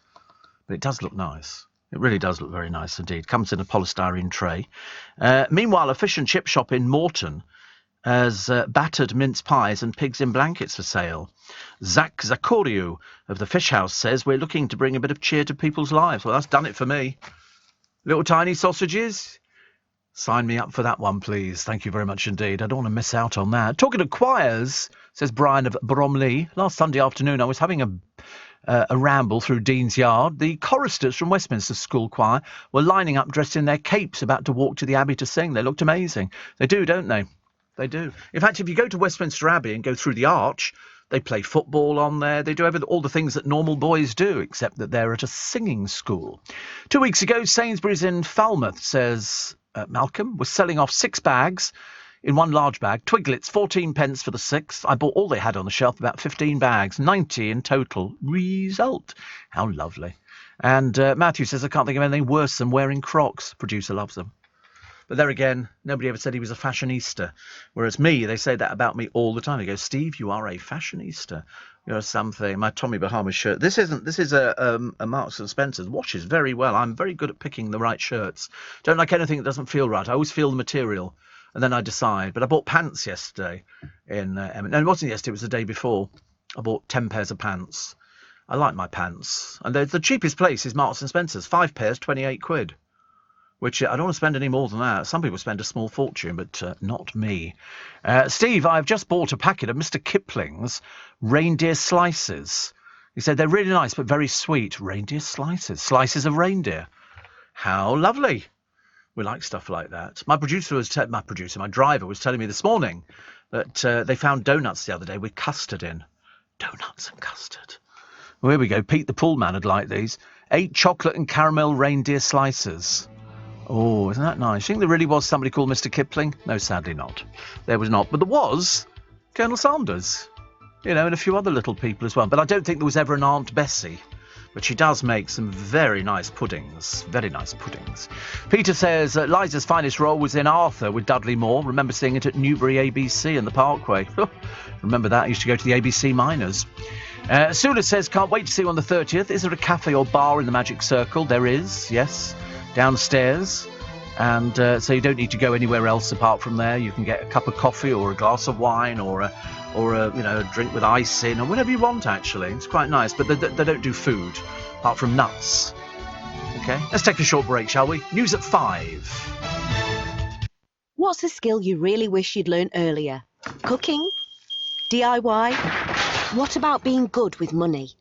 But it does look nice. It really does look very nice indeed. Comes in a polystyrene tray. Meanwhile, a fish and chip shop in Morton has battered mince pies and pigs in blankets for sale. Zach Zakoriou of the Fish House says, we're looking to bring a bit of cheer to people's lives. Well, that's done it for me. Little tiny sausages? Sign me up for that one, please. Thank you very much indeed. I don't want to miss out on that. Talking of choirs, says Brian of Bromley, last Sunday afternoon I was having a ramble through Dean's Yard. The choristers from Westminster School Choir were lining up dressed in their capes about to walk to the Abbey to sing. They looked amazing. They do, don't they? They do. In fact, if you go to Westminster Abbey and go through the arch, they play football on there. They do all the things that normal boys do, except that they're at a singing school. 2 weeks ago, Sainsbury's in Falmouth, says Malcolm, was selling off 6 bags in one large bag. Twiglets, 14 pence for the 6. I bought all they had on the shelf, about 15 bags, 90 in total. Result. How lovely. And Matthew says, I can't think of anything worse than wearing Crocs. Producer loves them. But there again, nobody ever said he was a fashionista. Whereas me, they say that about me all the time. They go, Steve, you are a fashionista. You're something. My Tommy Bahama shirt. This is a Marks and Spencer's. Washes very well. I'm very good at picking the right shirts. Don't like anything that doesn't feel right. I always feel the material, and then I decide. But I bought pants yesterday in Emmett. No, it wasn't yesterday. It was the day before. I bought 10 pairs of pants. I like my pants. And the cheapest place is Marks and Spencer's. 5 pairs, 28 quid. Which I don't want to spend any more than that. Some people spend a small fortune, but not me. Steve, I've just bought a packet of Mr. Kipling's reindeer slices. He said they're really nice, but very sweet. Reindeer slices. Slices of reindeer. How lovely. We like stuff like that. My driver was telling me this morning that they found donuts the other day with custard in. Donuts and custard. Well, here we go. Pete the pool man would like these. 8 chocolate and caramel reindeer slices. Oh, isn't that nice? You think there really was somebody called Mr. Kipling? No, sadly not. There was not. But there was Colonel Sanders, and a few other little people as well. But I don't think there was ever an Aunt Bessie. But she does make some very nice puddings. Very nice puddings. Peter says Liza's finest role was in Arthur with Dudley Moore. Remember seeing it at Newbury ABC in the Parkway. Remember that? I used to go to the ABC Miners. Sula says, can't wait to see you on the 30th. Is there a cafe or bar in the Magic Circle? There is, yes. Downstairs, and so you don't need to go anywhere else apart from there. You can get a cup of coffee or a glass of wine or a drink with ice in or whatever you want. Actually, it's quite nice, but they don't do food apart from nuts. Okay, let's take a short break, shall we? News at 5. What's a skill you really wish you'd learned earlier? Cooking? DIY? What about being good with money?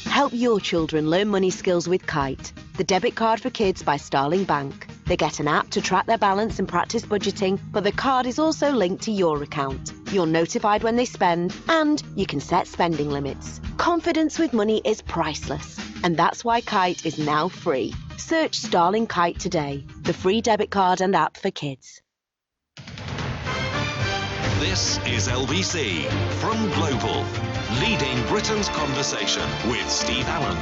Help your children learn money skills with Kite, the debit card for kids by Starling Bank. They get an app to track their balance and practice budgeting, but the card is also linked to your account. You're notified when they spend, and you can set spending limits. Confidence with money is priceless, and that's why Kite is now free. Search Starling Kite today, the free debit card and app for kids. This is LBC from Global, leading Britain's conversation with Steve Allen.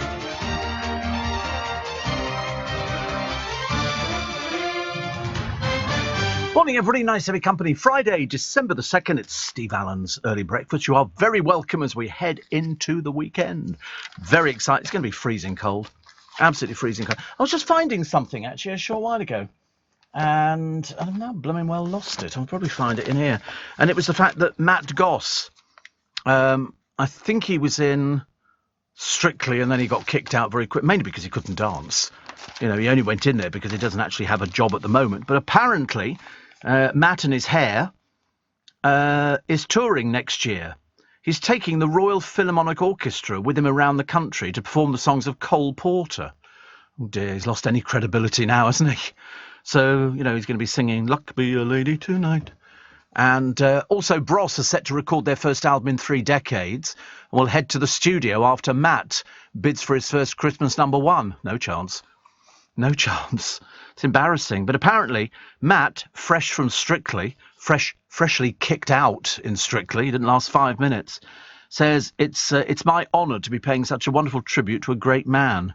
Morning, everybody. Nice to have your company. Friday, December the 2nd. It's Steve Allen's Early Breakfast. You are very welcome as we head into the weekend. Very excited. It's going to be freezing cold. Absolutely freezing cold. I was just finding something, actually, a short while ago. And I've now blooming well lost it. I'll probably find it in here. And it was the fact that Matt Goss, I think he was in Strictly and then he got kicked out very quick, mainly because he couldn't dance. He only went in there because he doesn't actually have a job at the moment. But apparently, Matt and his hair is touring next year. He's taking the Royal Philharmonic Orchestra with him around the country to perform the songs of Cole Porter. Oh dear, he's lost any credibility now, hasn't he? So, he's going to be singing Luck Be a Lady Tonight. And also Bros are set to record their first album in 3 decades and will head to the studio after Matt bids for his first Christmas #1. No chance. No chance. It's embarrassing. But apparently Matt, fresh from Strictly, freshly kicked out in Strictly, he didn't last 5 minutes, says it's my honour to be paying such a wonderful tribute to a great man.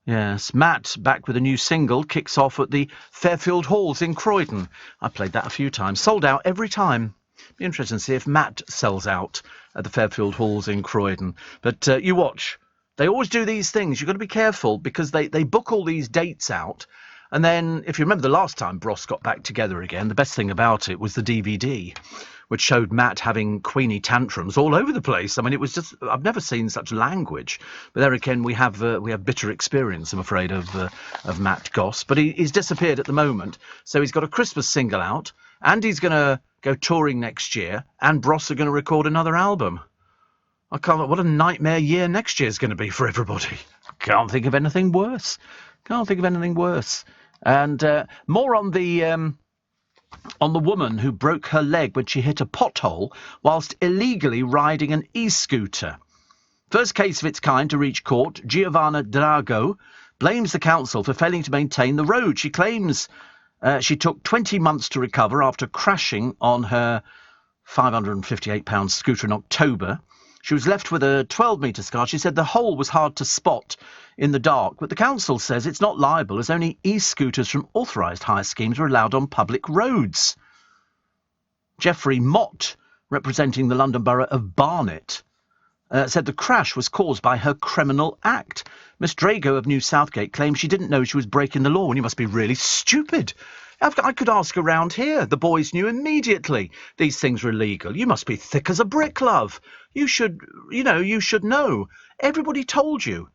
Yes, Matt, back with a new single, kicks off at the Fairfield Halls in Croydon. I played that a few times. Sold out every time. Be interesting to see if Matt sells out at the Fairfield Halls in Croydon. But you watch. They always do these things. You've got to be careful because they book all these dates out. And then, if you remember the last time Bros got back together again, the best thing about it was the DVD, which showed Matt having Queenie tantrums all over the place. I mean, it was just, I've never seen such language. But there again, we have bitter experience, I'm afraid, of Matt Goss. But he's disappeared at the moment. So he's got a Christmas single out, and he's going to go touring next year, and Bros are going to record another album. What a nightmare year next year's going to be for everybody. Can't think of anything worse. And more on the woman who broke her leg when she hit a pothole whilst illegally riding an e-scooter. First case of its kind to reach court, Giovanna Drago blames the council for failing to maintain the road. She claims she took 20 months to recover after crashing on her £558 scooter in October. She was left with a 12-metre scar. She said the hole was hard to spot in the dark, but the council says it's not liable as only e-scooters from authorised hire schemes are allowed on public roads. Geoffrey Mott, representing the London Borough of Barnet, said the crash was caused by her criminal act. Miss Drago of New Southgate claims she didn't know she was breaking the law, and you must be really stupid. I could ask around here. The boys knew immediately these things were illegal. You must be thick as a brick, love. You should know. Everybody told you.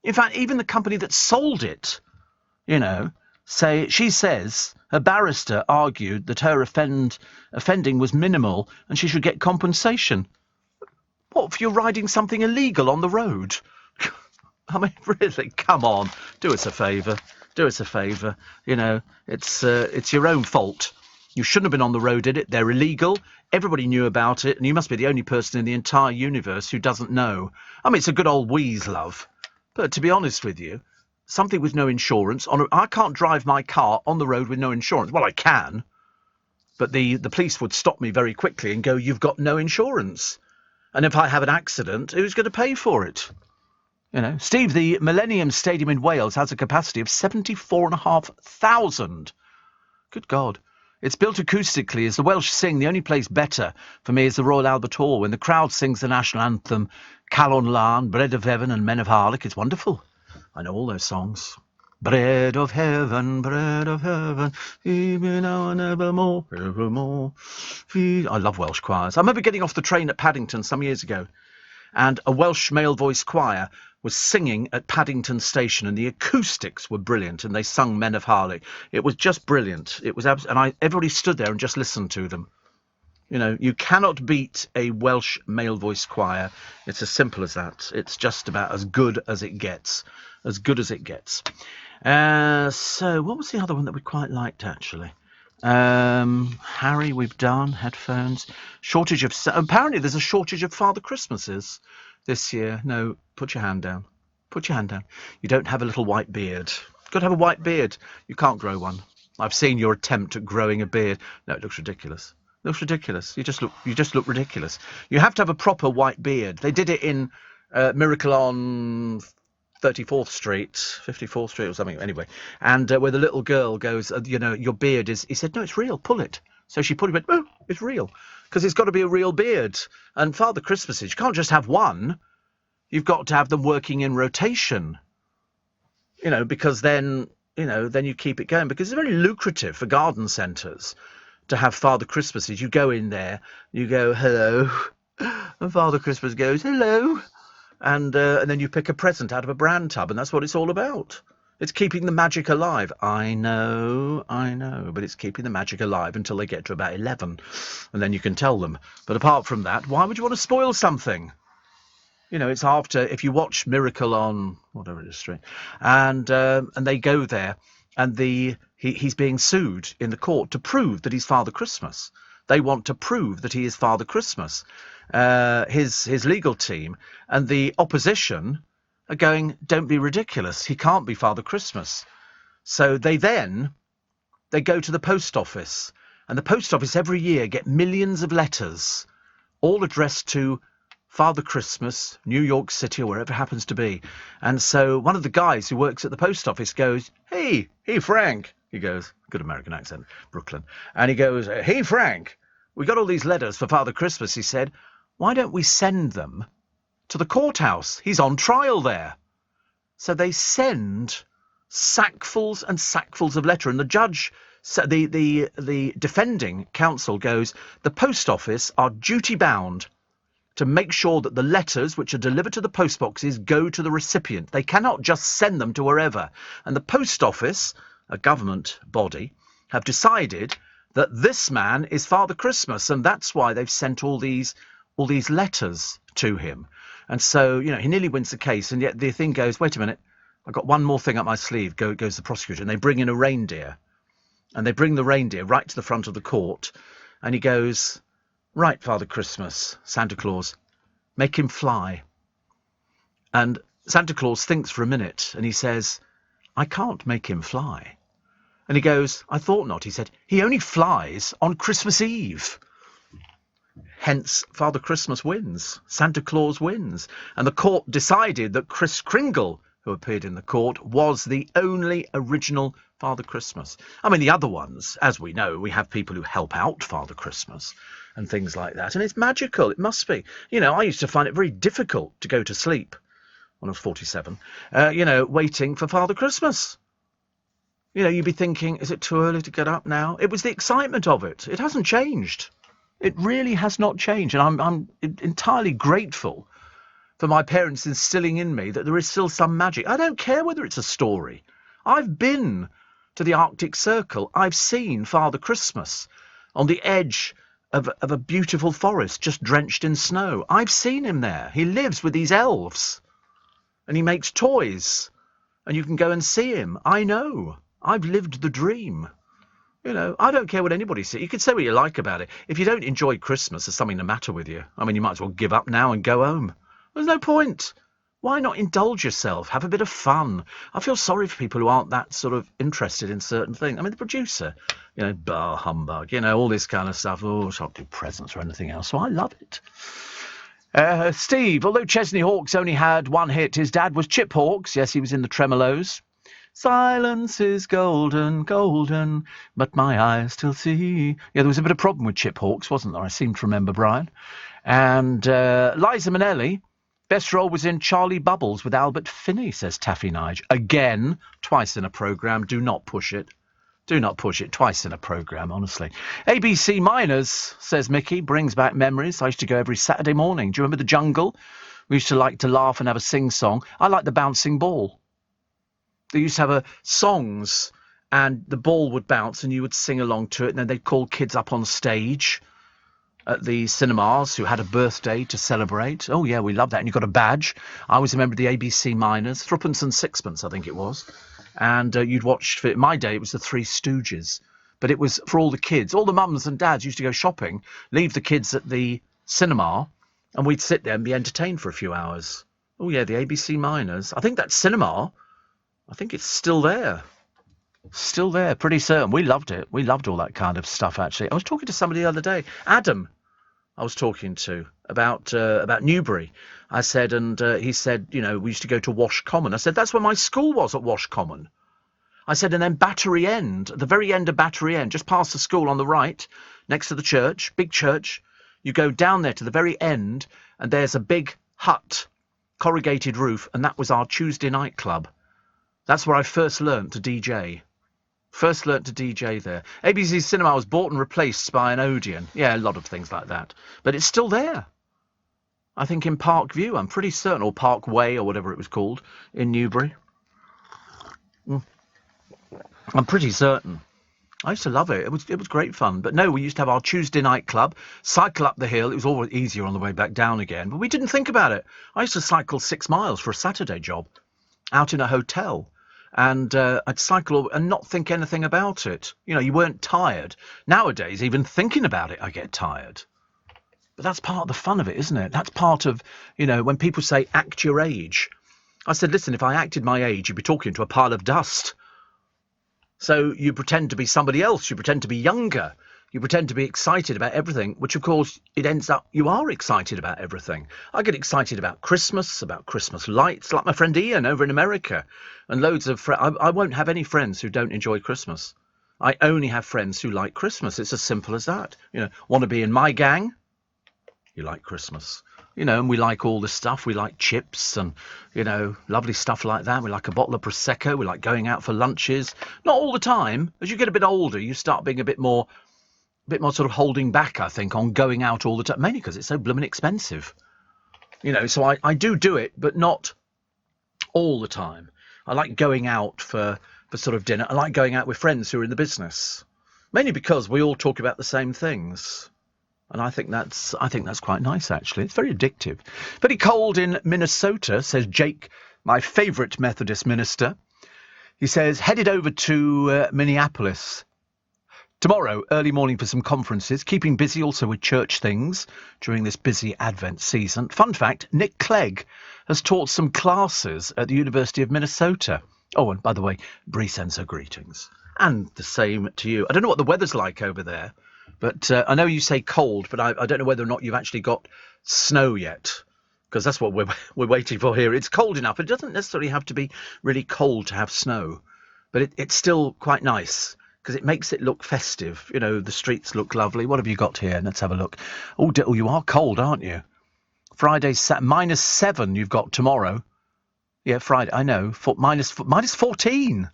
In fact, even the company that sold it, she says her barrister argued that her offending was minimal and she should get compensation. What, for you riding something illegal on the road? I mean, really, come on. Do us a favour. It's your own fault. You shouldn't have been on the road, did it? They're illegal. Everybody knew about it, and you must be the only person in the entire universe who doesn't know. I mean, it's a good old wheeze, love. But to be honest with you, something with no insurance. I can't drive my car on the road with no insurance. Well, I can. But the police would stop me very quickly and go, you've got no insurance. And if I have an accident, who's going to pay for it? Steve, the Millennium Stadium in Wales has a capacity of 74,500. Good God. It's built acoustically. As the Welsh sing, the only place better for me is the Royal Albert Hall. When the crowd sings the national anthem, Calon Lan, Bread of Heaven and Men of Harlech, it's wonderful. I know all those songs. Bread of heaven, even now and evermore, evermore. I love Welsh choirs. I remember getting off the train at Paddington some years ago, and a Welsh male voice choir was singing at Paddington Station, and the acoustics were brilliant, and they sung Men of Harlech. It was just brilliant. It was everybody stood there and just listened to them. You cannot beat a Welsh male voice choir. It's as simple as that. It's just about as good as it gets. As good as it gets. So what was the other one that we quite liked, actually? Harry, we've done. Headphones. Apparently there's a shortage of Father Christmases this year. No, put your hand down. Put your hand down. You don't have a little white beard. You've got to have a white beard. You can't grow one. I've seen your attempt at growing a beard. No, it looks ridiculous. It looks ridiculous. You just look ridiculous. You have to have a proper white beard. They did it in Miracle on 34th Street, 54th Street or something. Anyway, and where the little girl goes, your beard is... He said, no, it's real. Pull it. So she pulled it. Oh, it's real. Because it's got to be a real beard. And Father Christmases, you can't just have one. You've got to have them working in rotation. Because then you keep it going. Because it's very lucrative for garden centres to have Father Christmases. You go in there, you go, hello. And Father Christmas goes, hello. And then you pick a present out of a brand tub, and that's what it's all about. It's keeping the magic alive. I know, but it's keeping the magic alive until they get to about 11, and then you can tell them. But apart from that, why would you want to spoil something? It's after, if you watch Miracle on whatever it is, street, and they go there, and he's being sued in the court to prove that he's Father Christmas. They want to prove that he is Father Christmas. His legal team and the opposition are going, don't be ridiculous. He can't be Father Christmas. So they go to the post office, and the post office every year get millions of letters, all addressed to Father Christmas, New York City, or wherever it happens to be. And so one of the guys who works at the post office goes, hey, Frank. He goes, good American accent, Brooklyn. And he goes, hey, Frank, we got all these letters for Father Christmas, he said. Why don't we send them to the courthouse? He's on trial there. So they send sackfuls and sackfuls of letter, and the judge, the defending counsel goes, the post office are duty-bound to make sure that the letters which are delivered to the post boxes go to the recipient. They cannot just send them to wherever. And the post office, a government body, have decided that this man is Father Christmas, and that's why they've sent all these letters to him. And so, you know, he nearly wins the case, and yet the thing goes, wait a minute, I've got one more thing up my sleeve, goes the prosecutor, and they bring in a reindeer. And they bring the reindeer right to the front of the court, and he goes, right, Father Christmas, Santa Claus, make him fly. And Santa Claus thinks for a minute, and he says, I can't make him fly. And he goes, I thought not. He said, he only flies on Christmas Eve. Hence, Father Christmas wins. Santa Claus wins. And the court decided that Kris Kringle, who appeared in the court, was the only original Father Christmas. I mean, the other ones, as we know, we have people who help out Father Christmas and things like that. And it's magical. It must be. You know, I used to find it very difficult to go to sleep when I was 47, waiting for Father Christmas. You know, you'd be thinking, is it too early to get up now? It was the excitement of it. It hasn't changed. It really has not changed. And I'm entirely grateful for my parents instilling in me that there is still some magic. I don't care whether it's a story. I've been to the Arctic Circle. I've seen Father Christmas on the edge of a beautiful forest just drenched in snow. I've seen him there. He lives with these elves and he makes toys and you can go and see him. I know. I've lived the dream. You know, I don't care what anybody says. You can say what you like about it. If you don't enjoy Christmas, there's something the matter with you. I mean, you might as well give up now and go home. There's no point. Why not indulge yourself? Have a bit of fun. I feel sorry for people who aren't that sort of interested in certain things. I mean, the producer, bah humbug, all this kind of stuff. Oh, I shan't do presents or anything else. So I love it. Steve, although Chesney Hawkes only had one hit, his dad was Chip Hawkes. Yes, he was in the Tremolos. Silence is golden, golden, but my eyes still see. Yeah, there was a bit of problem with Chip Hawkes, wasn't there? I seem to remember, Brian. And Liza Minnelli, best role was in Charlie Bubbles with Albert Finney, says Taffy Nige. Again, twice in a programme. Do not push it. Do not push it. Twice in a programme, honestly. ABC Miners, says Mickey, brings back memories. I used to go every Saturday morning. Do you remember the jungle? We used to like to laugh and have a sing-song. I like the bouncing ball. They used to have songs and the ball would bounce and you would sing along to it, and then they'd call kids up on stage at the cinemas who had a birthday to celebrate. Oh, yeah, we love that. And you got a badge. I always remember the ABC Miners, threepence and sixpence, I think it was. And you'd watch, in my day, it was the Three Stooges. But it was for all the kids. All the mums and dads used to go shopping, leave the kids at the cinema, and we'd sit there and be entertained for a few hours. Oh, yeah, the ABC Miners. I think that cinema, I think it's still there. Still there, pretty certain. We loved it. We loved all that kind of stuff, actually. I was talking to somebody the other day, Adam, I was talking to, about Newbury. I said, and he said, we used to go to Wash Common. I said, that's where my school was, at Wash Common. I said, and then Battery End, at the very end of Battery End, just past the school on the right, next to the church, big church, you go down there to the very end, and there's a big hut, corrugated roof, and that was our Tuesday night club. That's where I first learnt to DJ. First learnt to DJ there. ABC Cinema was bought and replaced by an Odeon. Yeah, a lot of things like that. But it's still there. I think in Park View, I'm pretty certain, or Park Way, or whatever it was called, in Newbury. I'm pretty certain. I used to love it. It was great fun. But no, we used to have our Tuesday night club, cycle up the hill. It was always easier on the way back down again. But we didn't think about it. I used to cycle 6 miles for a Saturday job out in a hotel. And I'd cycle and not think anything about it. You weren't tired. Nowadays, even thinking about it, I get tired. But that's part of the fun of it, isn't it? That's part of, when people say, act your age. I said, listen, if I acted my age, you'd be talking to a pile of dust. So you pretend to be somebody else. You pretend to be younger. You pretend to be excited about everything, which, of course, it ends up you are excited about everything. I get excited about Christmas lights, like my friend Ian over in America, and loads of I won't have any friends who don't enjoy Christmas. I only have friends who like Christmas. It's as simple as that. Want to be in my gang? You like Christmas. And we like all this stuff. We like chips and, lovely stuff like that. We like a bottle of Prosecco. We like going out for lunches. Not all the time. As you get a bit older, you start being a bit more sort of holding back, I think, on going out all the time. Mainly because it's so blooming expensive. So I do it, but not all the time. I like going out for sort of dinner. I like going out with friends who are in the business. Mainly because we all talk about the same things. And I think that's quite nice, actually. It's very addictive. Very cold in Minnesota, says Jake, my favourite Methodist minister. He says, headed over to Minneapolis tomorrow, early morning for some conferences, keeping busy also with church things during this busy Advent season. Fun fact, Nick Clegg has taught some classes at the University of Minnesota. Oh, and by the way, Bree sends her greetings. And the same to you. I don't know what the weather's like over there. But I know you say cold, but I don't know whether or not you've actually got snow yet, because that's what we're waiting for here. It's cold enough. It doesn't necessarily have to be really cold to have snow, but it's still quite nice because it makes it look festive. The streets look lovely. What have you got here? Let's have a look. Oh, you are cold, aren't you? Friday, -7 you've got tomorrow. Yeah, Friday, I know. Minus 14.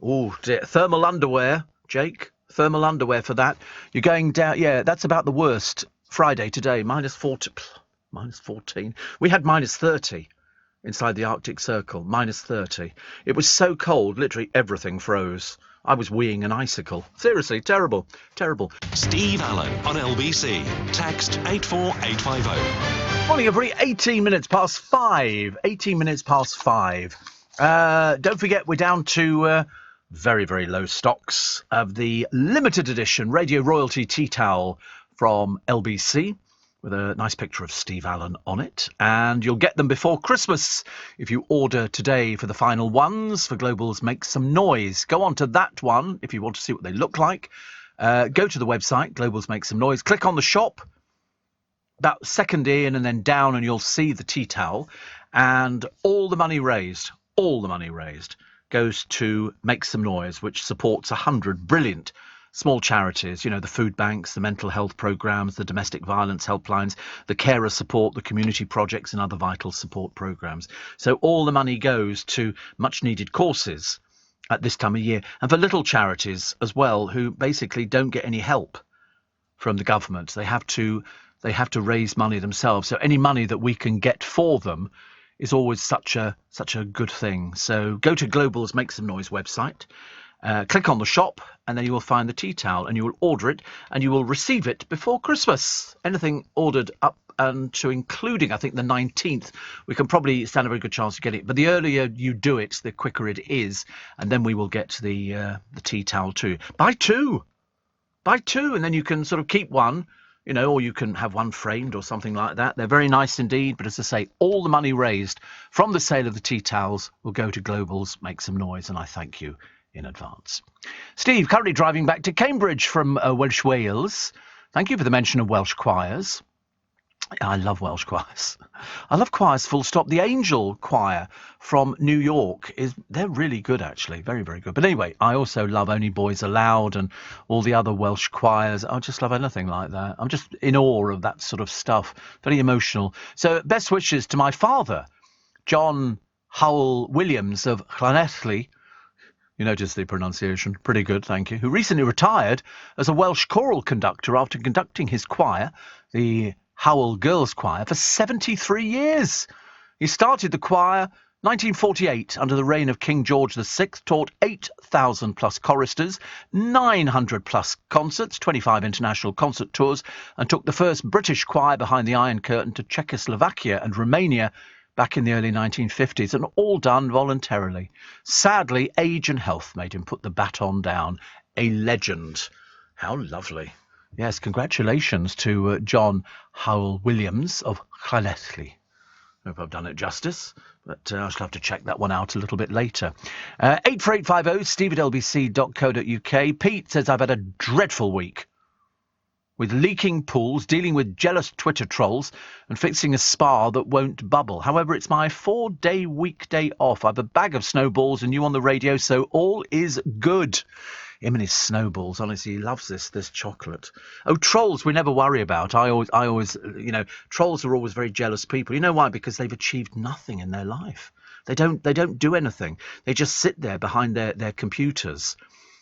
Oh, dear. Thermal underwear, Jake. Thermal underwear for that. You're going down. Yeah, that's about the worst. Friday today, -14. We had -30 inside the Arctic Circle. -30. It was so cold, literally everything froze. I was weeing an icicle. Seriously, terrible. Steve Allen on LBC. Text 84850. Morning, everybody. 18 minutes past 5. 18 minutes past 5. Don't forget, we're down to very, very low stocks of the limited edition Radio Royalty tea towel from LBC with a nice picture of Steve Allen on it. And you'll get them before Christmas if you order today for the final ones for Global's Make Some Noise. Go on to that one if you want to see what they look like. Go to the website, Global's Make Some Noise. Click on the shop, about second in and then down, and you'll see the tea towel. And all the money raised goes to Make Some Noise, which supports 100 brilliant small charities, the food banks, the mental health programmes, the domestic violence helplines, the carer support, the community projects and other vital support programmes. So all the money goes to much needed courses at this time of year, and for little charities as well who basically don't get any help from the government. They have to raise money themselves. So any money that we can get for them is always such a good thing. So go to Global's Make Some Noise website, click on the shop, and then you will find the tea towel, and you will order it, and you will receive it before Christmas. Anything ordered up and to including, I think, the 19th, we can probably stand a very good chance of getting it. But the earlier you do it, the quicker it is, and then we will get the tea towel too. Buy two, and then you can sort of keep one. Or you can have one framed or something like that. They're very nice indeed. But as I say, all the money raised from the sale of the tea towels will go to Global's Make Some Noise, and I thank you in advance. Steve, currently driving back to Cambridge from Welsh Wales. Thank you for the mention of Welsh choirs. I love Welsh choirs. I love choirs full stop. The Angel Choir from New York, they're really good, actually. Very, very good. But anyway, I also love Only Boys Aloud and all the other Welsh choirs. I just love anything like that. I'm just in awe of that sort of stuff. Very emotional. So best wishes to my father, John Howell Williams of Llanelli. You notice the pronunciation. Pretty good, thank you. Who recently retired as a Welsh choral conductor after conducting his choir, the Howell Girls Choir, for 73 years. He started the choir 1948 under the reign of King George VI, taught 8,000 plus choristers, 900 plus concerts, 25 international concert tours, and took the first British choir behind the Iron Curtain to Czechoslovakia and Romania back in the early 1950s, and all done voluntarily. Sadly, age and health made him put the baton down. A legend. How lovely. Yes, congratulations to John Howell Williams of Llanelli. Hope I've done it justice, but I shall have to check that one out a little bit later. 84850 steve@lbc.co.uk. Pete says, I've had a dreadful week. with leaking pools, dealing with jealous Twitter trolls, and fixing a spa that won't bubble. However, it's my 4-day weekday off. I've a bag of snowballs and you on the radio, so all is good. Him and his snowballs, honestly, he loves this chocolate. Oh, trolls we never worry about. I always, trolls are always very jealous people. You know why? Because they've achieved nothing in their life. They don't do anything. They just sit there behind their computers,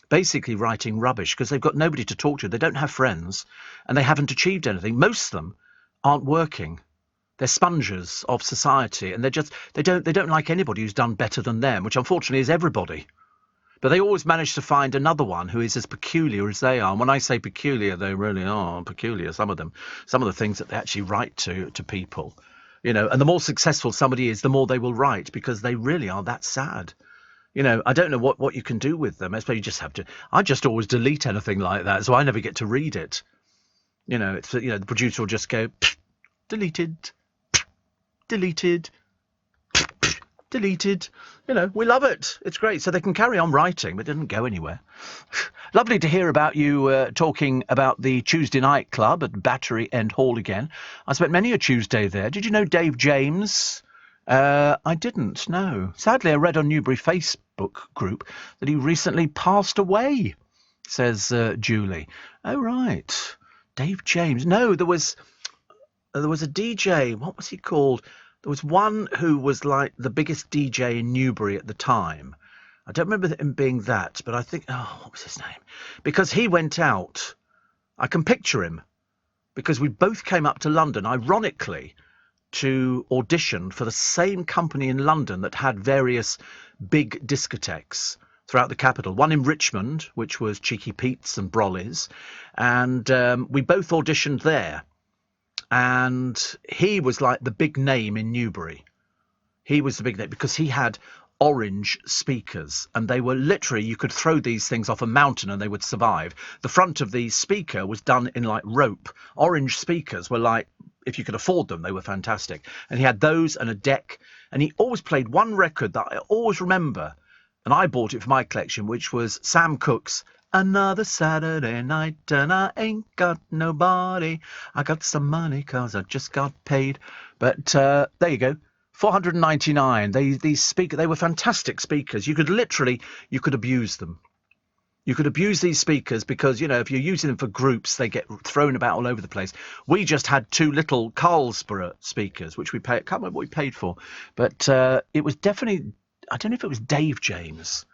basically writing rubbish because they've got nobody to talk to. They don't have friends, and they haven't achieved anything. Most of them aren't working. They're sponges of society, and they don't like anybody who's done better than them, which unfortunately is everybody. But they always manage to find another one who is as peculiar as they are. And when I say peculiar, they really are peculiar, some of them. Some of the things that they actually write to people. And the more successful somebody is, the more they will write, because they really are that sad. I don't know what you can do with them. I suppose you just have to. I just always delete anything like that, so I never get to read it. It's the producer will just go, deleted, deleted, deleted. We love it. It's great. So they can carry on writing, but it doesn't go anywhere. Lovely to hear about you talking about the Tuesday night club at Battery End Hall again. I spent many a Tuesday there. Did you know Dave James? I didn't, no. Sadly, I read on Newbury Facebook group that he recently passed away, says Julie. Oh, right. Dave James. No, there was a DJ. What was he called? There was one who was like the biggest DJ in Newbury at the time. I don't remember him being that, but I think... Oh, what was his name? Because he went out. I can picture him. Because we both came up to London, ironically, to audition for the same company in London that had various big discotheques throughout the capital. One in Richmond, which was Cheeky Pete's and Brolly's, and we both auditioned there. And he was like the big name in Newbury. He was the big name because he had orange speakers, and they were literally, you could throw these things off a mountain and they would survive. The front of the speaker was done in like rope. Orange speakers were like, if you could afford them, they were fantastic. And he had those and a deck, and he always played one record that I always remember, and I bought it for my collection, which was Sam Cooke's Another Saturday Night and I Ain't Got Nobody. I got some money 'cause I just got paid. But there you go. 499. They were fantastic speakers. You could abuse them. You could abuse these speakers because, if you're using them for groups, they get thrown about all over the place. We just had two little Carlsberg speakers, which we paid. I can't remember what we paid for, but it was definitely, I don't know if it was Dave James.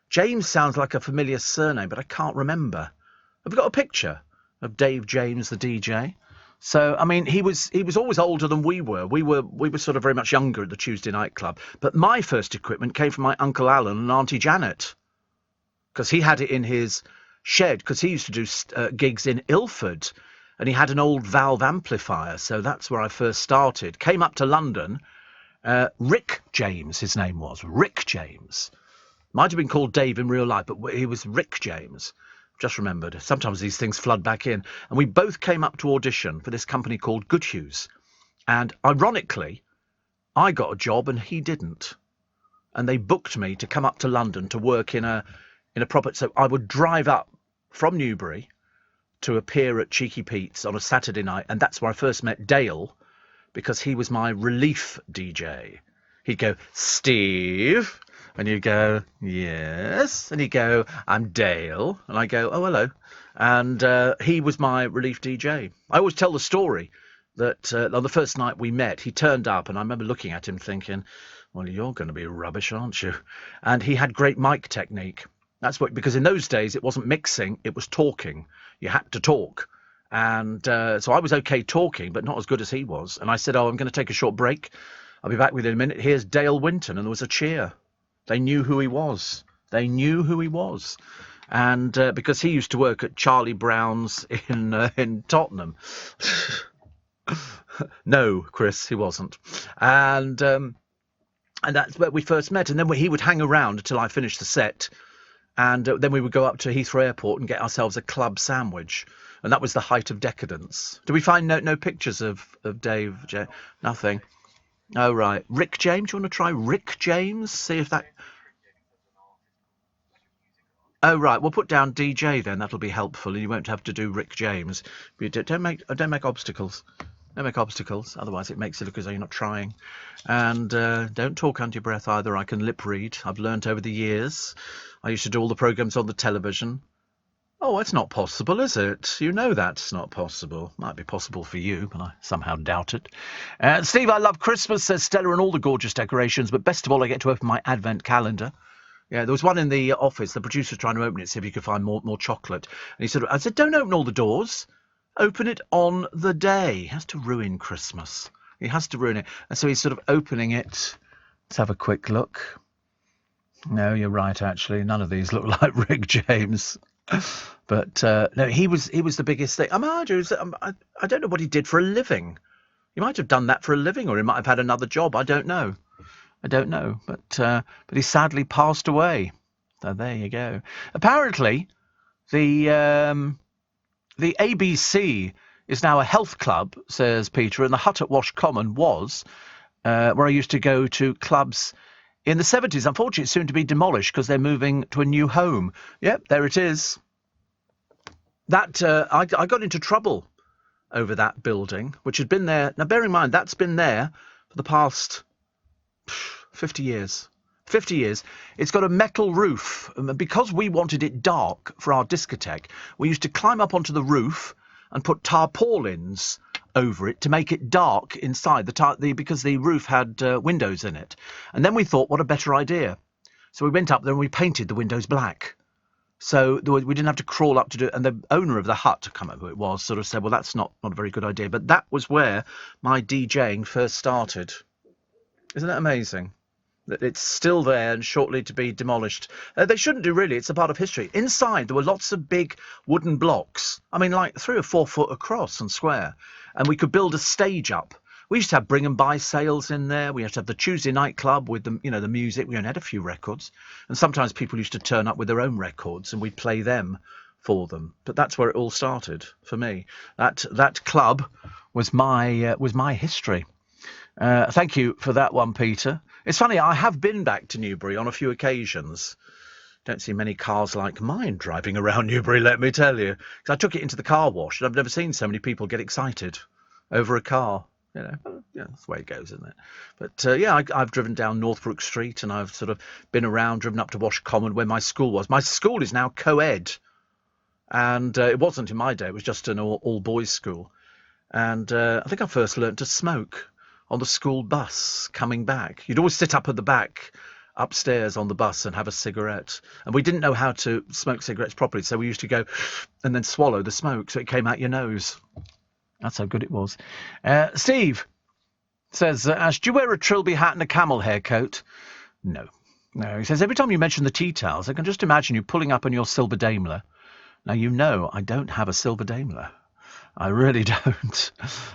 James sounds like a familiar surname, but I can't remember. Have we got a picture of Dave James, the DJ? So, I mean, he was always older than we were. We were sort of very much younger at the Tuesday night club. But my first equipment came from my Uncle Alan and Auntie Janet, because he had it in his shed, because he used to do gigs in Ilford, and he had an old valve amplifier. So that's where I first started. Came up to London. Rick James, his name was. Rick James. Might have been called Dave in real life, but he was Rick James. Just remembered. Sometimes these things flood back in. And we both came up to audition for this company called Goodhues. And ironically, I got a job and he didn't. And they booked me to come up to London to work in a proper... So I would drive up from Newbury to appear at Cheeky Pete's on a Saturday night. And that's where I first met Dale, because he was my relief DJ. He'd go, Steve... And you go, yes. And he'd go, I'm Dale. And I go, oh, hello. And he was my relief DJ. I always tell the story that on the first night we met, he turned up, and I remember looking at him thinking, well, you're going to be rubbish, aren't you? And he had great mic technique. That's what, because in those days it wasn't mixing, it was talking. You had to talk. And so I was okay talking, but not as good as he was. And I said, oh, I'm going to take a short break. I'll be back within a minute. Here's Dale Winton. And there was a cheer. They knew who he was. They knew who he was. And because he used to work at Charlie Brown's in Tottenham. No, Chris, he wasn't. And that's where we first met. And then he would hang around until I finished the set. And then we would go up to Heathrow Airport and get ourselves a club sandwich. And that was the height of decadence. Did we find no pictures of Dave? Nothing. Oh, right. Rick James? Do you want to try Rick James? See if that... Oh, right. We'll put down DJ then. That'll be helpful, and you won't have to do Rick James. But don't make obstacles. Don't make obstacles. Otherwise, it makes it look as though you're not trying. And don't talk under your breath either. I can lip read. I've learnt over the years. I used to do all the programmes on the television. Oh, it's not possible, is it? You know that's not possible. Might be possible for you, but I somehow doubt it. Steve, I love Christmas, says Stella, and all the gorgeous decorations, but best of all, I get to open my advent calendar. Yeah, there was one in the office. The producer was trying to open it, see if he could find more chocolate. And I said, don't open all the doors. Open it on the day. He has to ruin Christmas. He has to ruin it. And so he's sort of opening it. Let's have a quick look. No, you're right, actually. None of these look like Rick James. But no, he was the biggest thing. I don't know what he did for a living. He might have done that for a living, or he might have had another job. I don't know. But he sadly passed away. So there you go. Apparently, the ABC is now a health club, says Peter, and the hut at Wash Common was where I used to go to clubs in the 70s. Unfortunately, it's soon to be demolished because they're moving to a new home. Yep, there it is. That I got into trouble over that building, which had been there. Now, bear in mind, that's been there for the past 50 years. 50 years. It's got a metal roof. Because we wanted it dark for our discotheque, we used to climb up onto the roof and put tarpaulins over it to make it dark inside because the roof had windows in it. And then we thought, what a better idea. So we went up there and we painted the windows black. So we didn't have to crawl up to do it. And the owner of the hut, I can't remember who it was, sort of said, well, that's not a very good idea. But that was where my DJing first started. Isn't that amazing? That it's still there and shortly to be demolished. They shouldn't do, really. It's a part of history. Inside, there were lots of big wooden blocks. I mean, like 3 or 4 foot across and square. And we could build a stage up. We used to have bring and buy sales in there. We used to have the Tuesday night club with the music. We only had a few records. And sometimes people used to turn up with their own records and we'd play them for them. But that's where it all started for me. That club was my history. Thank you for that one, Peter. It's funny, I have been back to Newbury on a few occasions. Don't see many cars like mine driving around Newbury, let me tell you. Because I took it into the car wash, and I've never seen so many people get excited over a car. Yeah, that's the way it goes, isn't it? But yeah, I've driven down Northbrook Street, and I've sort of been around, driven up to Wash Common where my school was. My school is now co-ed, and it wasn't in my day. It was just an all-boys school. And I think I first learnt to smoke on the school bus coming back. You'd always sit up at the back upstairs on the bus and have a cigarette. And we didn't know how to smoke cigarettes properly, so we used to go and then swallow the smoke so it came out your nose. That's how good it was. Steve says, Ash, do you wear a Trilby hat and a camel hair coat? No. He says, every time you mention the tea towels, I can just imagine you pulling up on your silver Daimler. Now, you know I don't have a silver Daimler. I really don't.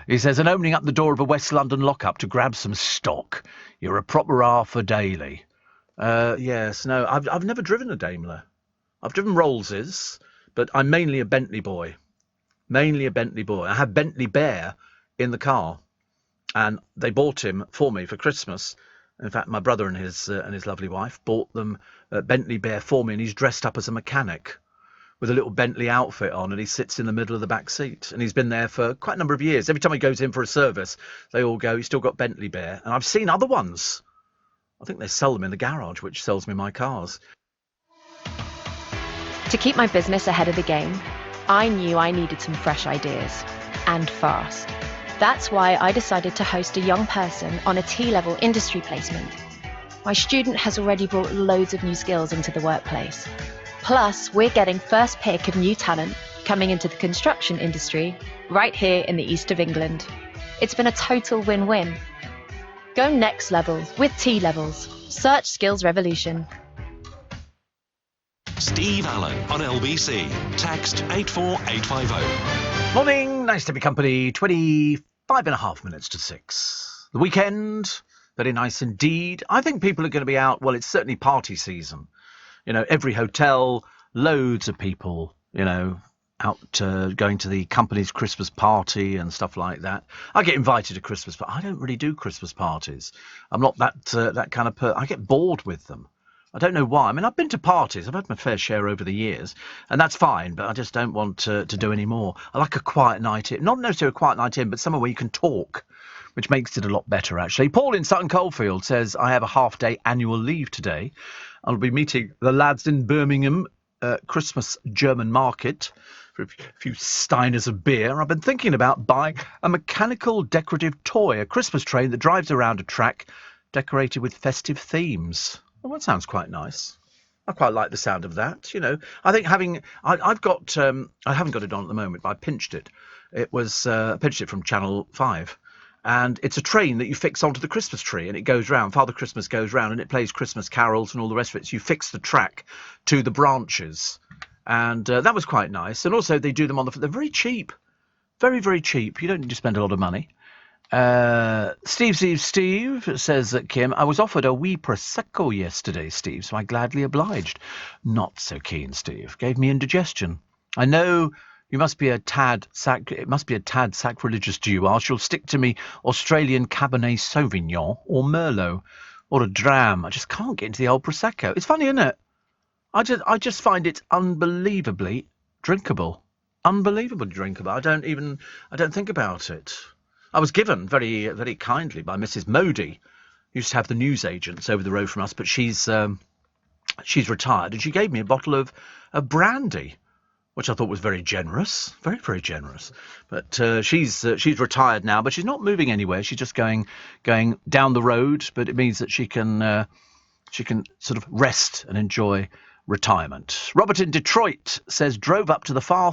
He says, and opening up the door of a West London lockup to grab some stock. You're a proper Arthur Daly. Yes, no, I've never driven a Daimler. I've driven Rollses, but I'm mainly a Bentley boy. I have Bentley Bear in the car, and they bought him for me for Christmas. In fact, my brother and his lovely wife bought them Bentley Bear for me, and he's dressed up as a mechanic with a little Bentley outfit on, and he sits in the middle of the back seat. And he's been there for quite a number of years. Every time he goes in for a service, they all go, he's still got Bentley Bear. And I've seen other ones. I think they sell them in the garage, which sells me my cars. To keep my business ahead of the game, I knew I needed some fresh ideas, and fast. That's why I decided to host a young person on a T-level industry placement. My student has already brought loads of new skills into the workplace. Plus, we're getting first pick of new talent coming into the construction industry right here in the east of England. It's been a total win-win. Go next level with T-Levels. Search Skills Revolution. Steve Allen on LBC. Text 84850. Morning, nice to be company. 25.5 minutes to 6. The weekend, very nice indeed. I think people are going to be out, well, it's certainly party season. You know, every hotel, loads of people, out going to the company's Christmas party and stuff like that. I get invited to Christmas, but I don't really do Christmas parties. I'm not that kind of person. I get bored with them. I don't know why. I mean, I've been to parties. I've had my fair share over the years, and that's fine, but I just don't want to do any more. I like a quiet night in. Not necessarily a quiet night in, but somewhere where you can talk, which makes it a lot better, actually. Paul in Sutton Coldfield says, I have a half-day annual leave today. I'll be meeting the lads in Birmingham Christmas German market for a few steiners of beer. I've been thinking about buying a mechanical decorative toy, a Christmas train that drives around a track decorated with festive themes. Well, that sounds quite nice. I quite like the sound of that. You know, I think I've got, I haven't got it on at the moment, but I pinched it. It was, pinched it from Channel 5. And it's a train that you fix onto the Christmas tree, and it goes round. Father Christmas goes round, and it plays Christmas carols and all the rest of it. So you fix the track to the branches, and that was quite nice. And also they do them on they're very cheap, very, very cheap. You don't need to spend a lot of money. Steve says that, Kim, I was offered a wee Prosecco yesterday, Steve, so I gladly obliged. Not so keen, Steve. Gave me indigestion. I know. It must be a tad sacrilegious to you. I shall stick to me Australian Cabernet Sauvignon or Merlot or a Dram. I just can't get into the old Prosecco. It's funny, isn't it? I just find it unbelievably drinkable. Unbelievably drinkable. I don't think about it. I was given very, very kindly by Mrs. Modi. Used to have the newsagents over the road from us, but she's retired, and she gave me a bottle of brandy, which I thought was very generous, very, very generous. But she's retired now, but she's not moving anywhere. She's just going down the road, but it means that she can sort of rest and enjoy retirement. Robert in Detroit says, drove up to the far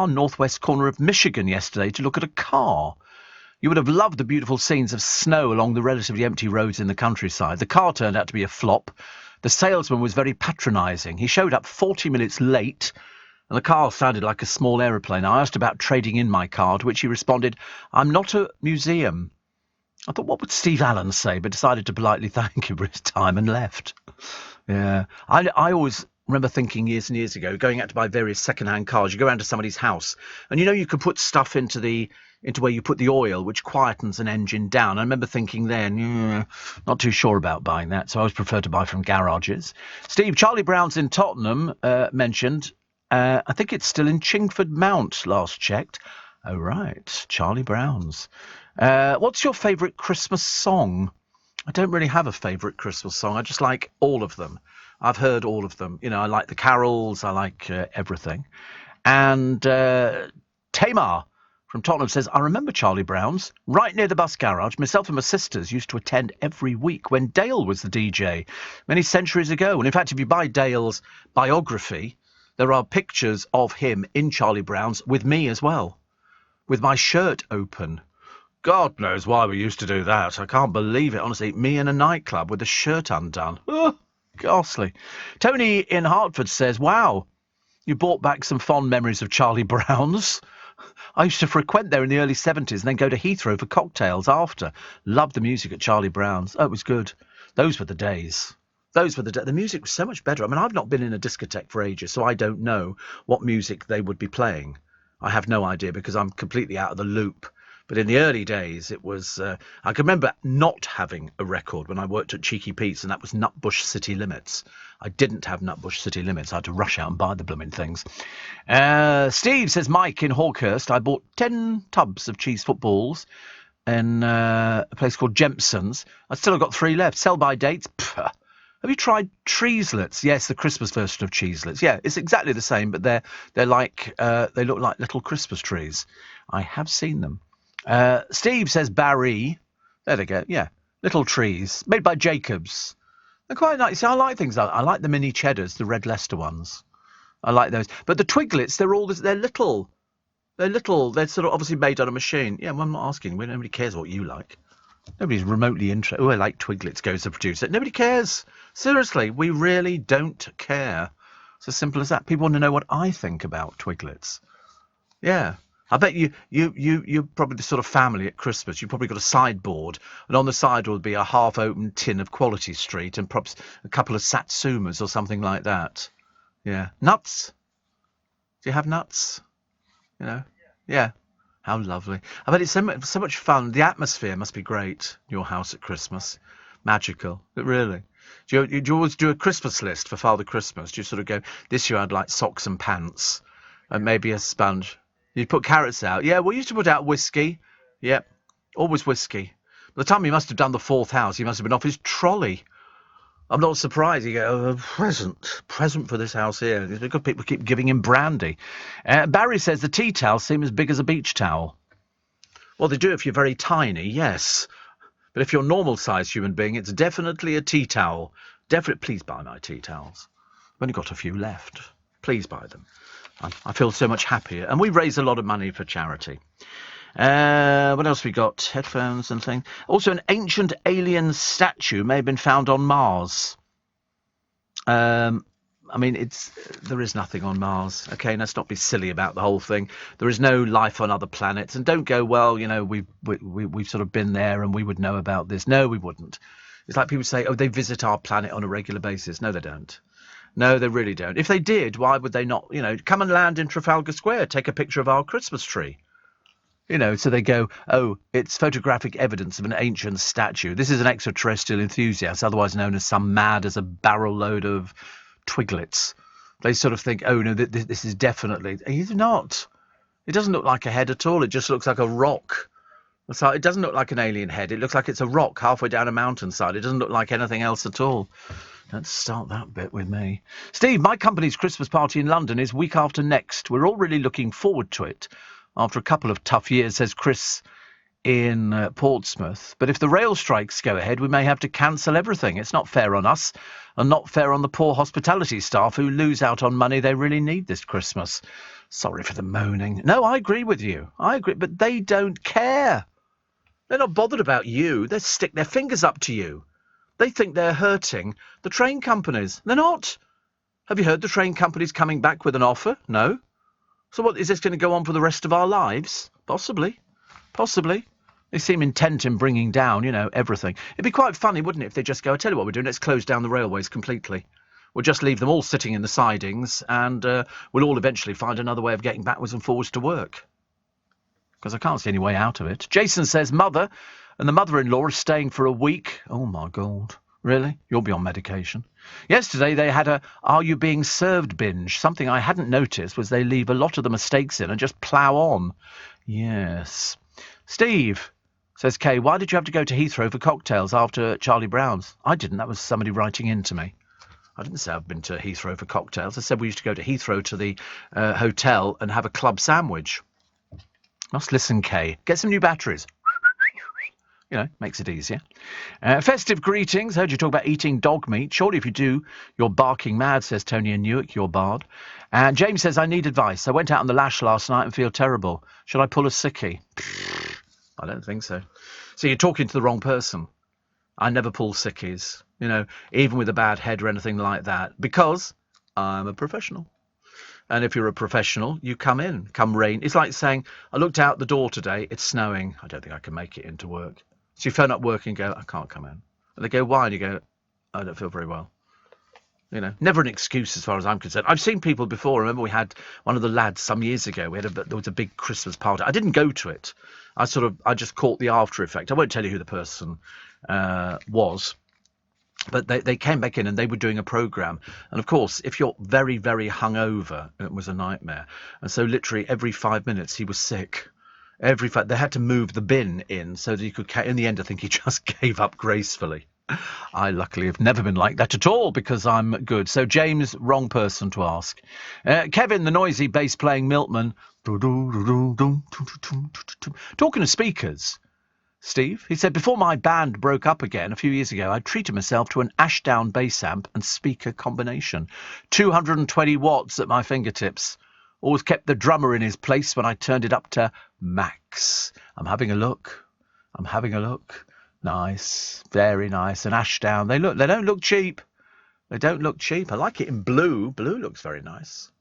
northwest corner of Michigan yesterday to look at a car. You would have loved the beautiful scenes of snow along the relatively empty roads in the countryside. The car turned out to be a flop. The salesman was very patronising. He showed up 40 minutes late, and the car sounded like a small aeroplane. I asked about trading in my car, to which he responded, I'm not a museum. I thought, what would Steve Allen say, but decided to politely thank him for his time and left. Yeah. I always remember thinking years and years ago, going out to buy various second-hand cars, you go around to somebody's house, and you can put stuff into where you put the oil, which quietens an engine down. I remember thinking then, not too sure about buying that, so I always prefer to buy from garages. Steve, Charlie Brown's in Tottenham mentioned, I think it's still in Chingford Mount, last checked. Oh, right, Charlie Brown's. What's your favourite Christmas song? I don't really have a favourite Christmas song. I just like all of them. I've heard all of them. I like the carols. I like everything. And Tamar from Tottenham says, I remember Charlie Brown's right near the bus garage. Myself and my sisters used to attend every week when Dale was the DJ many centuries ago. And in fact, if you buy Dale's biography, there are pictures of him in Charlie Brown's with me as well, with my shirt open. God knows why we used to do that. I can't believe it, honestly. Me in a nightclub with the shirt undone. Oh, ghastly. Tony in Hertford says, wow, you brought back some fond memories of Charlie Brown's. I used to frequent there in the early 70s and then go to Heathrow for cocktails after. Loved the music at Charlie Brown's. Oh, it was good. Those were the days. The music was so much better. I mean, I've not been in a discotheque for ages, so I don't know what music they would be playing. I have no idea because I'm completely out of the loop. But in the early days, it was... I can remember not having a record when I worked at Cheeky Pete's, and that was Nutbush City Limits. I didn't have Nutbush City Limits. I had to rush out and buy the blooming things. Steve says, Mike in Hawkhurst, I bought 10 tubs of cheese footballs in a place called Jempson's. I've still got 3 left. Sell-by dates? Pfft. Have you tried Treeslets? Yes, the Christmas version of Cheeselets. Yeah, it's exactly the same, but they're like they look like little Christmas trees. I have seen them. Steve says Barry. There they go. Yeah, little trees made by Jacobs. They're quite nice. See, I like things like I like the mini cheddars, the red Leicester ones. I like those. But the Twiglets, they're little. They're little. They're sort of obviously made on a machine. Yeah, well, I'm not asking. Nobody cares what you like. Nobody's remotely interested. Oh, I like Twiglets, goes the producer. Nobody cares. Seriously, we really don't care. It's as simple as that. People want to know what I think about Twiglets. Yeah. I bet you're probably the sort of family at Christmas. You've probably got a sideboard, and on the side will be a half-open tin of Quality Street and perhaps a couple of Satsumas or something like that. Yeah. Nuts? Do you have nuts? Yeah. How lovely. I bet it's so much fun. The atmosphere must be great, your house at Christmas. Magical. Really. Do you always do a Christmas list for Father Christmas? Do you sort of go, this year I'd like socks and pants and maybe a sponge? You put carrots out. Yeah, we used to put out whiskey. Yep, always whiskey. By the time he must have done the fourth house, he must have been off his trolley. I'm not surprised. You go, a present for this house here. Because people keep giving him brandy. Barry says the tea towels seem as big as a beach towel. Well, they do if you're very tiny, yes. But if you're a normal-sized human being, it's definitely a tea towel. Please buy my tea towels. I've only got a few left. Please buy them. I feel so much happier. And we raise a lot of money for charity. What else we got? Headphones and things. Also, an ancient alien statue may have been found on Mars. I mean, there is nothing on Mars. Okay, let's not be silly about the whole thing. There is no life on other planets. And don't go, well, you know, we've sort of been there and we would know about this. No, we wouldn't. It's like people say, oh, they visit our planet on a regular basis. No, they don't. No, they really don't. If they did, why would they not, you know, come and land in Trafalgar Square, take a picture of our Christmas tree? You know, so they go, oh, it's photographic evidence of an ancient statue. This is an extraterrestrial enthusiast, otherwise known as some mad as a barrel load of twiglets. They sort of think, oh, no, this is definitely... He's not. It doesn't look like a head at all. It just looks like a rock. So it doesn't look like an alien head. It looks like it's a rock halfway down a mountainside. It doesn't look like anything else at all. Let's start that bit with me. Steve, my company's Christmas party in London is week after next. We're all really looking forward to it. After a couple of tough years, says Chris in Portsmouth. But if the rail strikes go ahead, we may have to cancel everything. It's not fair on us and not fair on the poor hospitality staff who lose out on money they really need this Christmas. Sorry for the moaning. No, I agree with you. I agree. But they don't care. They're not bothered about you. They stick their fingers up to you. They think they're hurting the train companies. They're not. Have you heard the train companies coming back with an offer? No. So what, is this going to go on for the rest of our lives? Possibly. Possibly. They seem intent in bringing down, you know, everything. It'd be quite funny, wouldn't it, if they just go, I tell you what we're doing, let's close down the railways completely. We'll just leave them all sitting in the sidings and we'll all eventually find another way of getting backwards and forwards to work. Because I can't see any way out of it. Jason says mother and the mother-in-law are staying for a week. Oh, my God. Really? You'll be on medication. Yesterday they had a Are You Being Served binge. Something I hadn't noticed was they leave a lot of the mistakes in and just plough on. Yes. Steve, says Kay, why did you have to go to Heathrow for cocktails after Charlie Brown's? I didn't. That was somebody writing in to me. I didn't say I've been to Heathrow for cocktails. I said we used to go to Heathrow to the hotel and have a club sandwich. Must listen, Kay. Get some new batteries. You know, makes it easier. Festive greetings. Heard you talk about eating dog meat. Surely if you do, you're barking mad, says Tony in Newark, your bard. And James says, I need advice. I went out on the lash last night and feel terrible. Should I pull a sickie? I don't think so. So you're talking to the wrong person. I never pull sickies, you know, even with a bad head or anything like that, because I'm a professional. And if you're a professional, you come in, come rain. It's like saying, I looked out the door today, it's snowing. I don't think I can make it into work. So you phone up work and go, I can't come in. And they go, why? And you go, I don't feel very well. You know, never an excuse as far as I'm concerned. I've seen people before. I remember we had one of the lads some years ago. There was a big Christmas party. I didn't go to it. I just caught the after effect. I won't tell you who the person was. But they came back in and they were doing a programme. And, of course, if you're very, very hungover, it was a nightmare. And so literally every 5 minutes he was sick. They had to move the bin in so that you could... In the end, I think he just gave up gracefully. I luckily have never been like that at all because I'm good. So, James, wrong person to ask. Kevin, the noisy bass-playing milkman. Talking of speakers... Steve, he said, before my band broke up again a few years ago, I treated myself to an Ashdown bass amp and speaker combination. 220 watts at my fingertips. Always kept the drummer in his place when I turned it up to max. I'm having a look. Nice. Very nice. An Ashdown. They don't look cheap. They don't look cheap. I like it in blue. Blue looks very nice.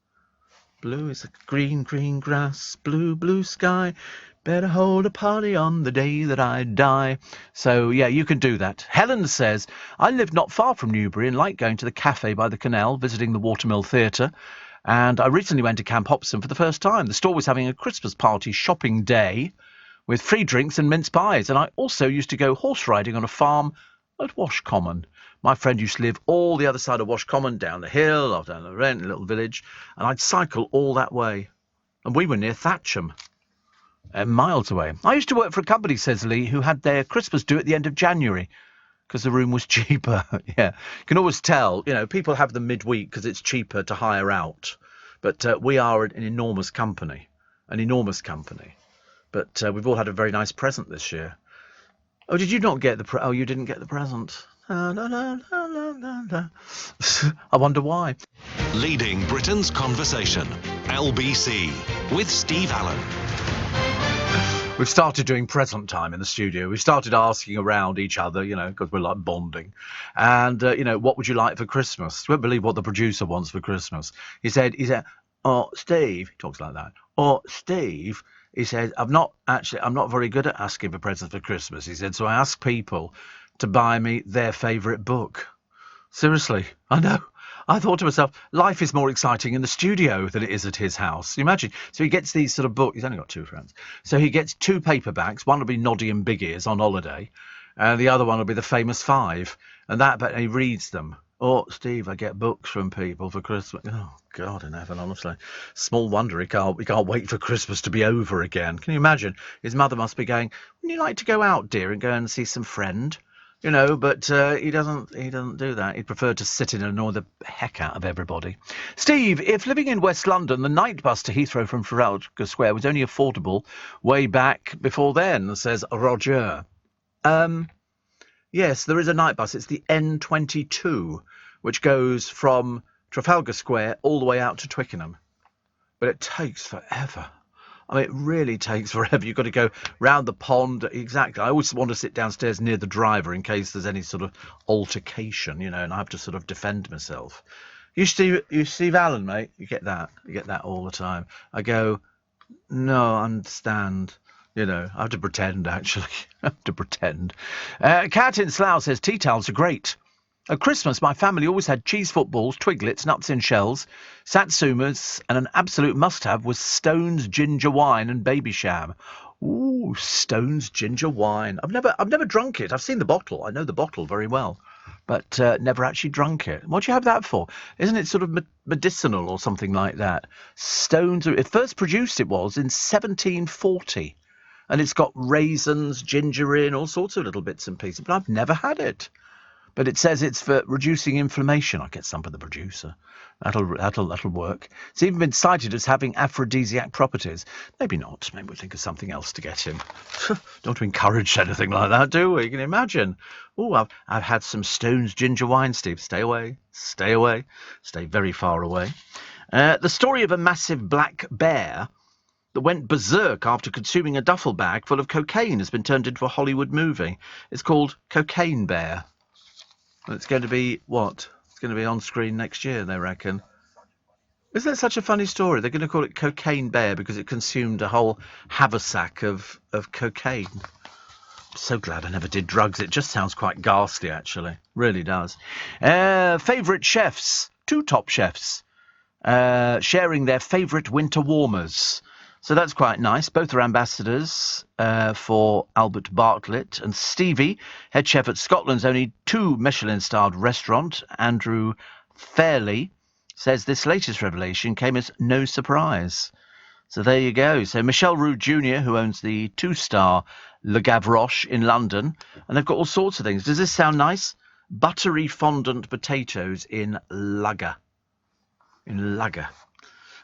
Blue is a green, green grass. Blue, blue sky. Better hold a party on the day that I die. So, yeah, you can do that. Helen says, I live not far from Newbury and like going to the cafe by the canal, visiting the Watermill Theatre. And I recently went to Camp Hobson for the first time. The store was having a Christmas party shopping day with free drinks and mince pies. And I also used to go horse riding on a farm at Wash Common. My friend used to live all the other side of Wash Common, down the hill, or down the Rent, a little village, and I'd cycle all that way. And we were near Thatcham, miles away. I used to work for a company, says Lee, who had their Christmas due at the end of January, because the room was cheaper. Yeah, you can always tell, people have them midweek because it's cheaper to hire out. But we are an enormous company, But we've all had a very nice present this year. Oh, did you not get the you didn't get the present? No. I wonder why. Leading Britain's Conversation, LBC, with Steve Allen. We've started doing present time in the studio. We started asking around each other, because we're like bonding. And, what would you like for Christmas? You won't believe what the producer wants for Christmas. He said, oh, Steve, he talks like that. Oh, Steve, he said, I'm not very good at asking for presents for Christmas. He said, so I ask people to buy me their favourite book. Seriously, I know. I thought to myself, life is more exciting in the studio than it is at his house. Imagine. So he gets these sort of books. He's only got 2 friends. So he gets 2 paperbacks. One will be Noddy and Big Ears on holiday. And the other one will be The Famous Five. And he reads them. Oh, Steve, I get books from people for Christmas. Oh, God in heaven, honestly. Small wonder he can't wait for Christmas to be over again. Can you imagine? His mother must be going, wouldn't you like to go out, dear, and go and see some friend? But he doesn't do that. He'd prefer to sit in and annoy the heck out of everybody. Steve, if living in West London, the night bus to Heathrow from Trafalgar Square was only affordable way back before then, says Roger. Yes, there is a night bus. It's the N22, which goes from Trafalgar Square all the way out to Twickenham. But it takes forever. I mean, it really takes forever. You've got to go round the pond. Exactly. I always want to sit downstairs near the driver in case there's any sort of altercation, and I have to sort of defend myself. You Steve Allen, mate, you get that. You get that all the time. I go, no, I understand. I have to pretend, actually. I have to pretend. Cat in Slough says, tea towels are great. At Christmas, my family always had cheese footballs, twiglets, nuts in shells, satsumas, and an absolute must-have was Stone's ginger wine and Babycham. Ooh, Stone's ginger wine. I've never drunk it. I've seen the bottle. I know the bottle very well, but never actually drunk it. What do you have that for? Isn't it sort of medicinal or something like that? Stone's. It first produced it was in 1740, and it's got raisins, ginger in, all sorts of little bits and pieces. But I've never had it. But it says it's for reducing inflammation. I'll get some for the producer. That'll work. It's even been cited as having aphrodisiac properties. Maybe not. Maybe we'll think of something else to get him. Don't want to encourage anything like that, do we? You can imagine. Oh, I've had some Stone's ginger wine, Steve. Stay away. Stay away. Stay very far away. The story of a massive black bear that went berserk after consuming a duffel bag full of cocaine has been turned into a Hollywood movie. It's called Cocaine Bear. It's going to be what? It's going to be on screen next year, they reckon. Is that such a funny story? They're going to call it Cocaine Bear because it consumed a whole haversack of cocaine. I'm so glad I never did drugs. It just sounds quite ghastly, actually. Really does. Favourite chefs. 2 top chefs sharing their favourite winter warmers. So that's quite nice. Both are ambassadors for Albert Bartlett. And Stevie, head chef at Scotland's only 2 Michelin-starred restaurant, Andrew Fairley, says this latest revelation came as no surprise. So there you go. So Michel Roux Jr., who owns the 2-star Le Gavroche in London, and they've got all sorts of things. Does this sound nice? Buttery fondant potatoes in lager.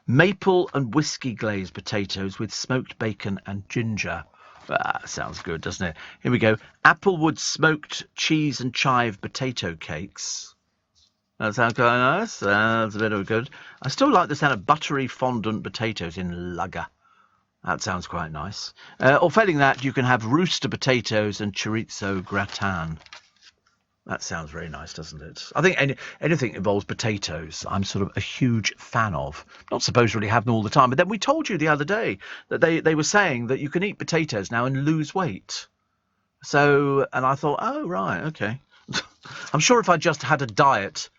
Maple and whiskey glazed potatoes with smoked bacon and ginger. Sounds good, doesn't it? Here we go. Applewood smoked cheese and chive potato cakes. That sounds quite nice. That's a bit of good. I still like the sound of buttery fondant potatoes in lager. That sounds quite nice. Or failing that, you can have rooster potatoes and chorizo gratin. That sounds very nice, doesn't it? I think anything that involves potatoes, I'm sort of a huge fan of. Not supposed to really have them all the time. But then we told you the other day that they were saying that you can eat potatoes now and lose weight. So, and I thought, oh, right, okay. I'm sure if I just had a diet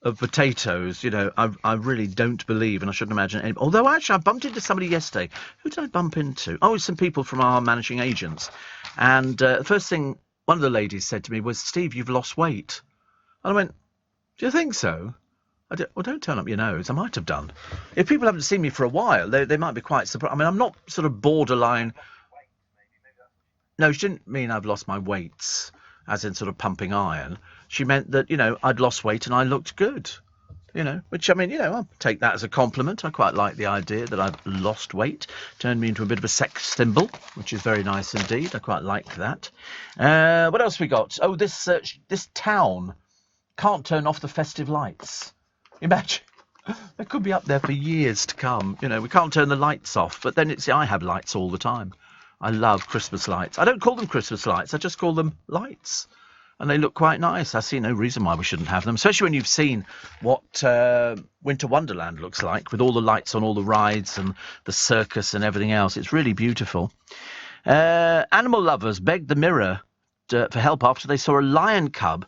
of potatoes, I really don't believe, and I shouldn't imagine any. Although, actually, I bumped into somebody yesterday. Who did I bump into? Oh, some people from our managing agents. And the first thing one of the ladies said to me was, Steve, you've lost weight. And I went, do you think so? Well, don't turn up your nose. I might have done. If people haven't seen me for a while, they might be quite surprised. I mean, I'm not sort of borderline. No, she didn't mean I've lost my weights, as in sort of pumping iron. She meant that, I'd lost weight and I looked good. Which, I mean, I'll take that as a compliment. I quite like the idea that I've lost weight. Turned me into a bit of a sex symbol, which is very nice indeed. I quite like that. What else we got? Oh, this town can't turn off the festive lights. Imagine. They could be up there for years to come. We can't turn the lights off. But then I have lights all the time. I love Christmas lights. I don't call them Christmas lights. I just call them lights. And they look quite nice. I see no reason why we shouldn't have them, especially when you've seen what Winter Wonderland looks like, with all the lights on all the rides and the circus and everything else. It's really beautiful. Animal lovers begged the Mirror for help after they saw a lion cub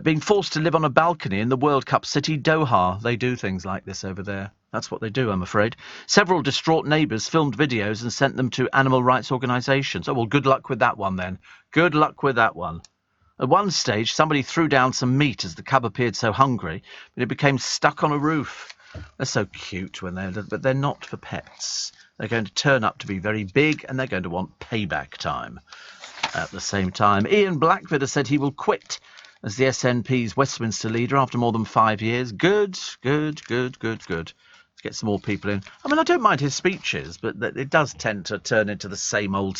being forced to live on a balcony in the World Cup city Doha. They do things like this over there. That's what they do, I'm afraid. Several distraught neighbours filmed videos and sent them to animal rights organisations. Oh, well, good luck with that one, then. Good luck with that one. At one stage, somebody threw down some meat as the cub appeared so hungry, but it became stuck on a roof. They're so cute when they're little, but they're not for pets. They're going to turn up to be very big, and they're going to want payback time. At the same time, Ian Blackford has said he will quit as the SNP's Westminster leader after more than 5 years. Good. Let's get some more people in. I mean, I don't mind his speeches, but it does tend to turn into the same old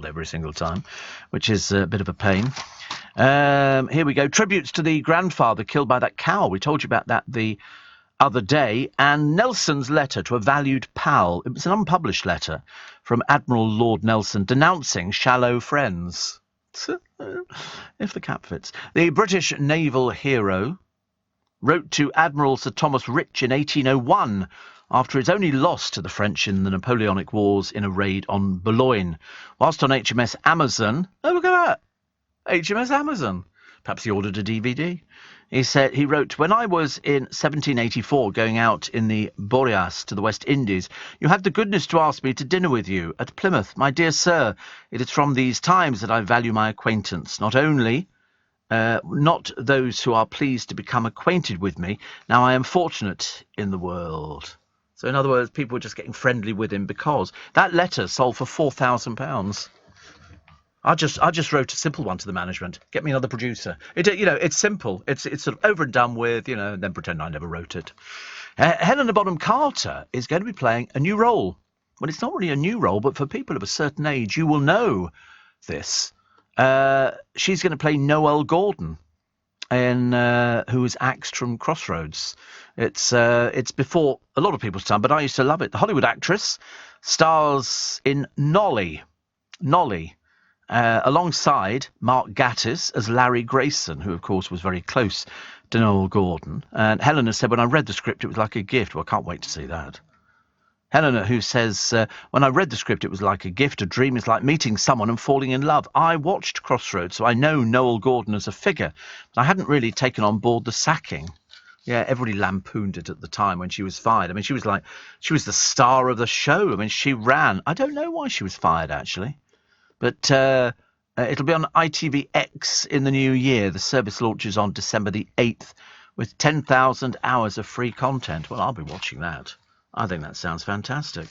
every single time, which is a bit of a pain. Here we go. Tributes to the grandfather killed by that cow. We told you about that the other day. And Nelson's letter to a valued pal. It was an unpublished letter from Admiral Lord Nelson denouncing shallow friends. If the cap fits. The British naval hero wrote to Admiral Sir Thomas Rich in 1801 after his only loss to the French in the Napoleonic Wars in a raid on Boulogne. Whilst on HMS Amazon, oh, look at that, HMS Amazon. Perhaps he ordered a DVD. He wrote, when I was in 1784 going out in the Boreas to the West Indies, you had the goodness to ask me to dinner with you at Plymouth. My dear sir, it is from these times that I value my acquaintance, not only not those who are pleased to become acquainted with me. Now I am fortunate in the world. So in other words, people were just getting friendly with him because that letter sold for £4,000. I just wrote a simple one to the management. Get me another producer. It's simple. It's sort of over and done with, and then pretend I never wrote it. Helena Bonham Carter is going to be playing a new role. Well, it's not really a new role, but for people of a certain age, you will know this. She's going to play Noelle Gordon, who was axed from Crossroads. It's before a lot of people's time, but I used to love it. The Hollywood actress stars in Nolly, alongside Mark Gatiss as Larry Grayson, who, of course, was very close to Noelle Gordon. And Helena said, when I read the script, it was like a gift. Well, I can't wait to see that. Helena, who says, when I read the script, it was like a gift. A dream is like meeting someone and falling in love. I watched Crossroads, so I know Noelle Gordon as a figure. But I hadn't really taken on board the sacking. Yeah, everybody lampooned it at the time when she was fired. I mean, she was the star of the show. I mean, she ran. I don't know why she was fired, actually. But it'll be on ITVX in the new year. The service launches on December the 8th with 10,000 hours of free content. Well, I'll be watching that. I think that sounds fantastic.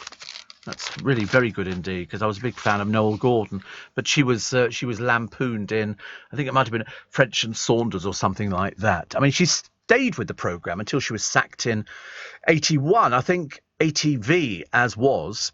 That's really very good indeed, because I was a big fan of Noelle Gordon, but she was lampooned in, I think it might have been French and Saunders or something like that. I mean, she stayed with the programme until she was sacked in 81. I think ATV, as was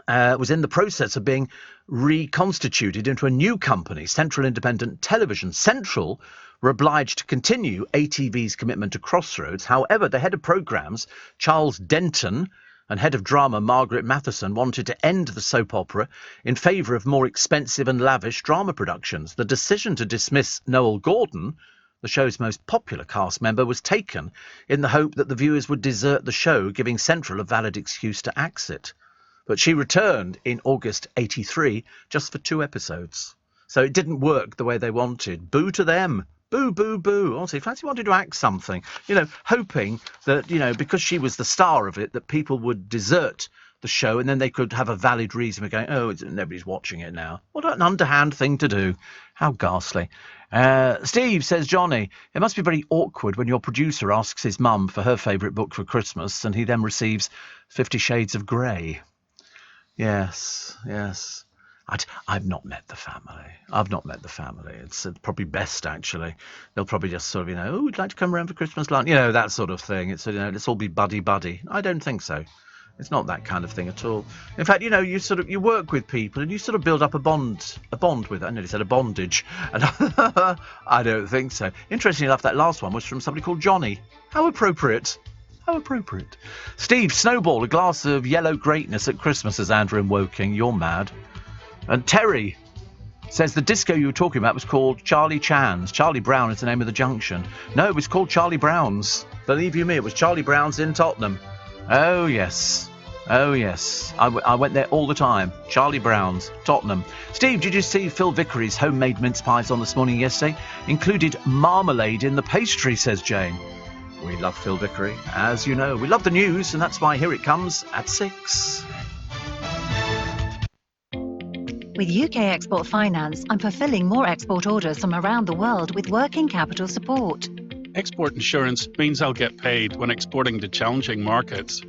in the process of being reconstituted into a new company, Central Independent Television. Central were obliged to continue ATV's commitment to Crossroads. However, the head of programmes, Charles Denton, and head of drama, Margaret Matheson, wanted to end the soap opera in favour of more expensive and lavish drama productions. The decision to dismiss Noelle Gordon, the show's most popular cast member, was taken in the hope that the viewers would desert the show, giving Central a valid excuse to axe it. But she returned in August 83 just for 2 episodes. So it didn't work the way they wanted. Boo to them. Boo, boo, boo. Honestly, fancy wanted to act something, hoping that, because she was the star of it, that people would desert the show, and then they could have a valid reason for going, oh, nobody's watching it now. What an underhand thing to do. How ghastly. Steve, says Johnny, it must be very awkward when your producer asks his mum for her favourite book for Christmas and he then receives 50 Shades of Grey. Yes. I've not met the family. It's probably best, actually. They'll probably just sort of, oh, we'd like to come around for Christmas lunch. That sort of thing. It's, let's all be buddy-buddy. I don't think so. It's not that kind of thing at all. In fact, you work with people and you sort of build up a bond with. I nearly said a bondage. And I don't think so. Interestingly enough, that last one was from somebody called Johnny. How appropriate. Steve, Snowball, a glass of yellow greatness at Christmas, says Andrew in Woking. You're mad. And Terry says the disco you were talking about was called Charlie Chan's. Charlie Brown is the name of the junction. No, it was called Charlie Brown's. Believe you me, it was Charlie Brown's in Tottenham. Oh, yes. I went there all the time. Charlie Brown's, Tottenham. Steve, did you see Phil Vickery's homemade mince pies on this morning yesterday? Included marmalade in the pastry, says Jane. We love Phil Vickery, as you know. We love the news, and that's why here it comes at 6. With UK Export Finance, I'm fulfilling more export orders from around the world with working capital support. Export insurance means I'll get paid when exporting to challenging markets.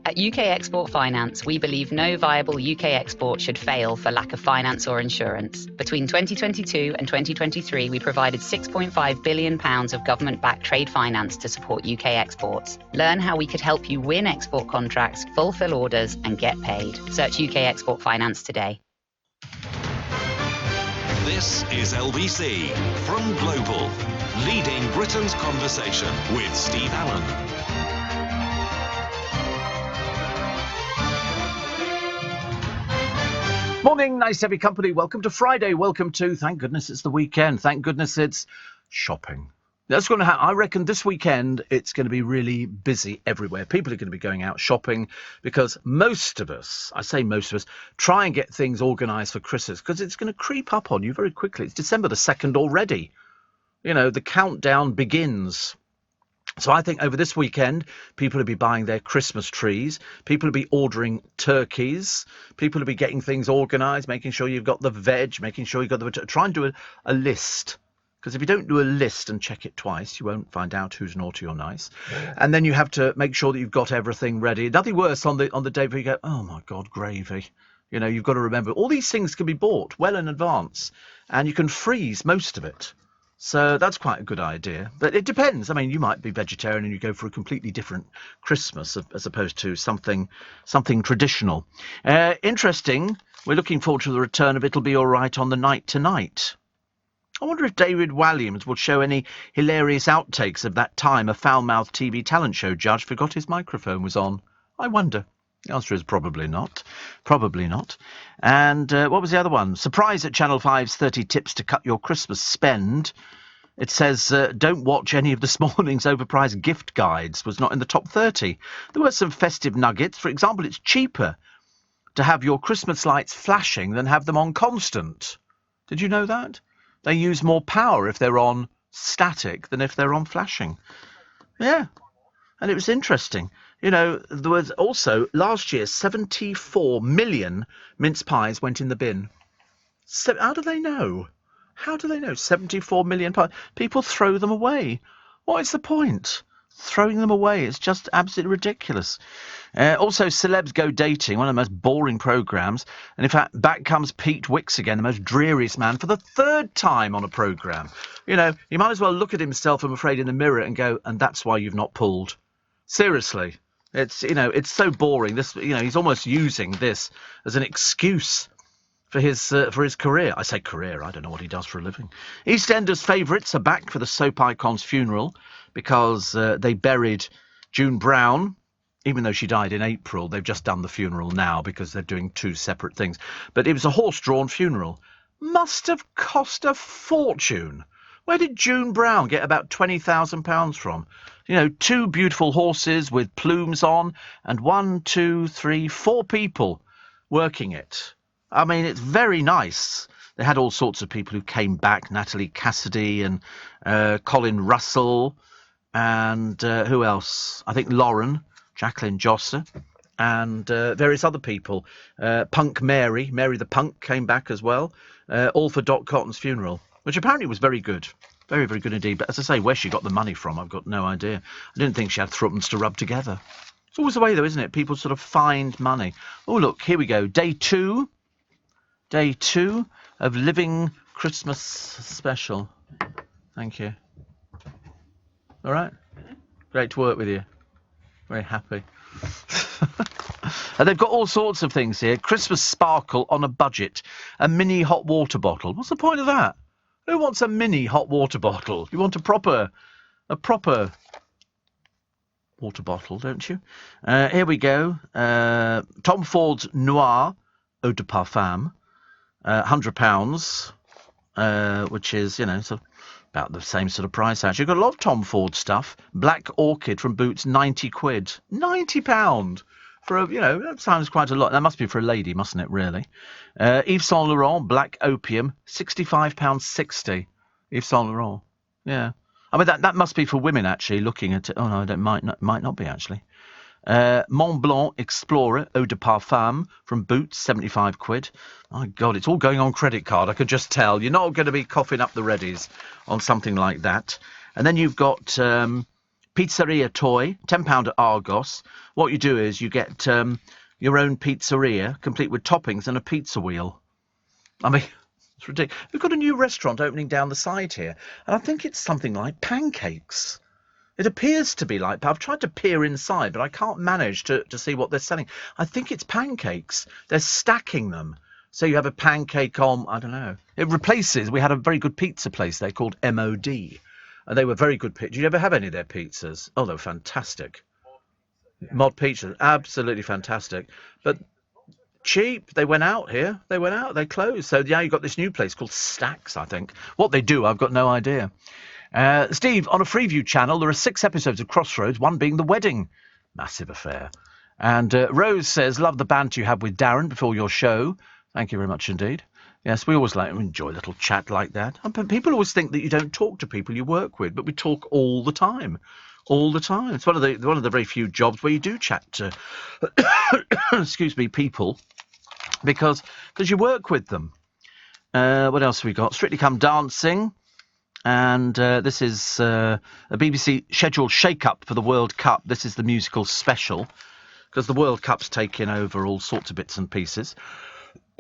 At UK Export Finance, we believe no viable UK export should fail for lack of finance or insurance. Between 2022 and 2023, we provided £6.5 billion of government-backed trade finance to support UK exports. Learn how we could help you win export contracts, fulfill orders, and get paid. Search UK Export Finance today. This is LBC from Global, leading Britain's conversation with Steve Allen. Morning, nice to have your company. Welcome to Friday. Welcome to, thank goodness it's the weekend. Thank goodness it's shopping. That's going to happen. I reckon this weekend it's going to be really busy everywhere. People are going to be going out shopping because most of us, I say most of us, try and get things organised for Christmas because it's going to creep up on you very quickly. It's December the 2nd already. The countdown begins. So I think over this weekend, people will be buying their Christmas trees. People will be ordering turkeys. People will be getting things organised, making sure you've got the veg, making sure you've got the... Try and do a list. Because if you don't do a list and check it twice, you won't find out who's naughty or nice. And then you have to make sure that you've got everything ready. Nothing worse on the day where you go, oh, my God, gravy. You've got to remember, all these things can be bought well in advance. And you can freeze most of it. So that's quite a good idea. But it depends. I mean, you might be vegetarian and you go for a completely different Christmas as opposed to something traditional. Interesting. We're looking forward to the return of It'll Be All Right on the Night Tonight. I wonder if David Walliams will show any hilarious outtakes of that time a foul-mouthed TV talent show judge forgot his microphone was on. I wonder. The answer is probably not. Probably not. And what was the other one? Surprise at Channel 5's 30 tips to cut your Christmas spend. It says, don't watch any of this morning's overpriced gift guides was not in the top 30. There were some festive nuggets. For example, it's cheaper to have your Christmas lights flashing than have them on constant. Did you know that? They use more power if they're on static than if they're on flashing. Yeah. And it was interesting. There was also, last year, 74 million mince pies went in the bin. So, how do they know? 74 million pies. People throw them away. What is the point? Throwing them away. It's just absolutely ridiculous. Also, Celebs Go Dating, one of the most boring programmes. And in fact, back comes Pete Wicks again, the most dreariest man, for the third time on a programme. He might as well look at himself, I'm afraid, in the mirror and go, and that's why you've not pulled. Seriously. It's so boring. This, he's almost using this as an excuse for his career. I say career, I don't know what he does for a living. EastEnders favourites are back for the soap icon's funeral because they buried June Brown. Even though she died in April, they've just done the funeral now because they're doing two separate things. But it was a horse-drawn funeral. Must have cost a fortune. Where did June Brown get about £20,000 from? Two beautiful horses with plumes on and 1, 2, 3, 4 people working it. I mean, it's very nice. They had all sorts of people who came back, Natalie Cassidy and Colin Russell and who else? I think Lauren, Jacqueline Josser. and various other people. Punk Mary the Punk came back as well, all for Dot Cotton's funeral, which apparently was very good. Very, very good indeed. But as I say, where she got the money from, I've got no idea. I didn't think she had threepence to rub together. It's always the way, though, isn't it? People sort of find money. Oh, look, here we go. Day two of Living Christmas Special. Thank you. All right. Great to work with you. Very happy. And they've got all sorts of things here. Christmas sparkle on a budget. A mini hot water bottle. What's the point of that? Who wants a mini hot water bottle? You want a proper water bottle, don't you? Here we go. Tom Ford's Noir Eau de Parfum, £100, which is, you know, sort of about the same sort of price, actually. You've got a lot of Tom Ford stuff. Black Orchid from Boots, £90. £90 for a, you know, that sounds quite a lot. That must be for a lady, mustn't it, really? Yves Saint Laurent, Black Opium, £65.60. Yves Saint Laurent, yeah. I mean, that must be for women, actually, looking at it. Oh, no, it might not be, actually. Mont Blanc Explorer Eau de Parfum from Boots, £75. My God, it's all going on credit card. I could just tell. You're not going to be coughing up the readies on something like that. And then you've got Pizzeria Toy, £10 at Argos. What you do is you get your own pizzeria, complete with toppings and a pizza wheel. I mean, it's ridiculous. We've got a new restaurant opening down the side here, and I think it's something like pancakes. It appears to be like, I've tried to peer inside, but I can't manage to see what they're selling. I think it's pancakes. They're stacking them. So you have a pancake on, I don't know. It replaces, we had a very good pizza place there called MOD. And they were very good pizzas. Did you ever have any of their pizzas? Oh, they were fantastic. Mod Pizza, absolutely fantastic. But cheap. They went out here. They went out. They closed. So now you've got this new place called Stacks, I think. What they do, I've got no idea. Steve, on a Freeview channel, there are 6 episodes of Crossroads, one being The Wedding. Massive affair. And Rose says, love the banter you have with Darren before your show. Thank you very much indeed. Yes, we always enjoy a little chat like that. People always think that you don't talk to people you work with, but we talk all the time. All the time. It's one of the very few jobs where you do chat to excuse me, people, because you work with them. What else have we got? Strictly Come Dancing. And this is a BBC scheduled shake-up for the World Cup. This is the musical special, because the World Cup's taking over all sorts of bits and pieces.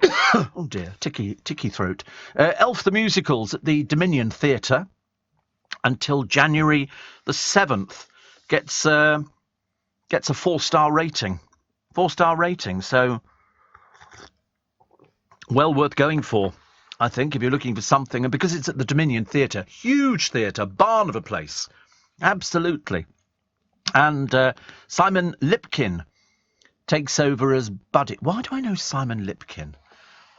Oh dear, ticky throat. Elf the Musicals at the Dominion Theatre until January the 7th gets a 4-star rating. 4-star rating, so well worth going for, I think, if you're looking for something. And because it's at the Dominion Theatre, huge theatre, barn of a place. Absolutely. And Simon Lipkin takes over as Buddy. Why do I know Simon Lipkin?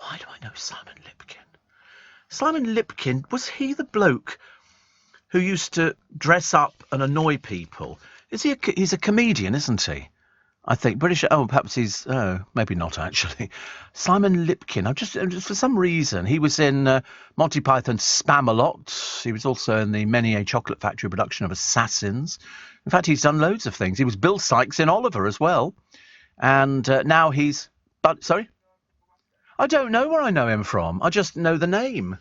Why do I know Simon Lipkin? Simon Lipkin, was he the bloke who used to dress up and annoy people? He's a comedian, isn't he? I think British. Oh, perhaps he's. Oh, maybe not actually. Simon Lipkin. I just for some reason he was in Monty Python's Spamalot. He was also in the Menier Chocolate Factory production of Assassins. In fact, he's done loads of things. He was Bill Sykes in Oliver as well, and now he's. But sorry, I don't know where I know him from. I just know the name.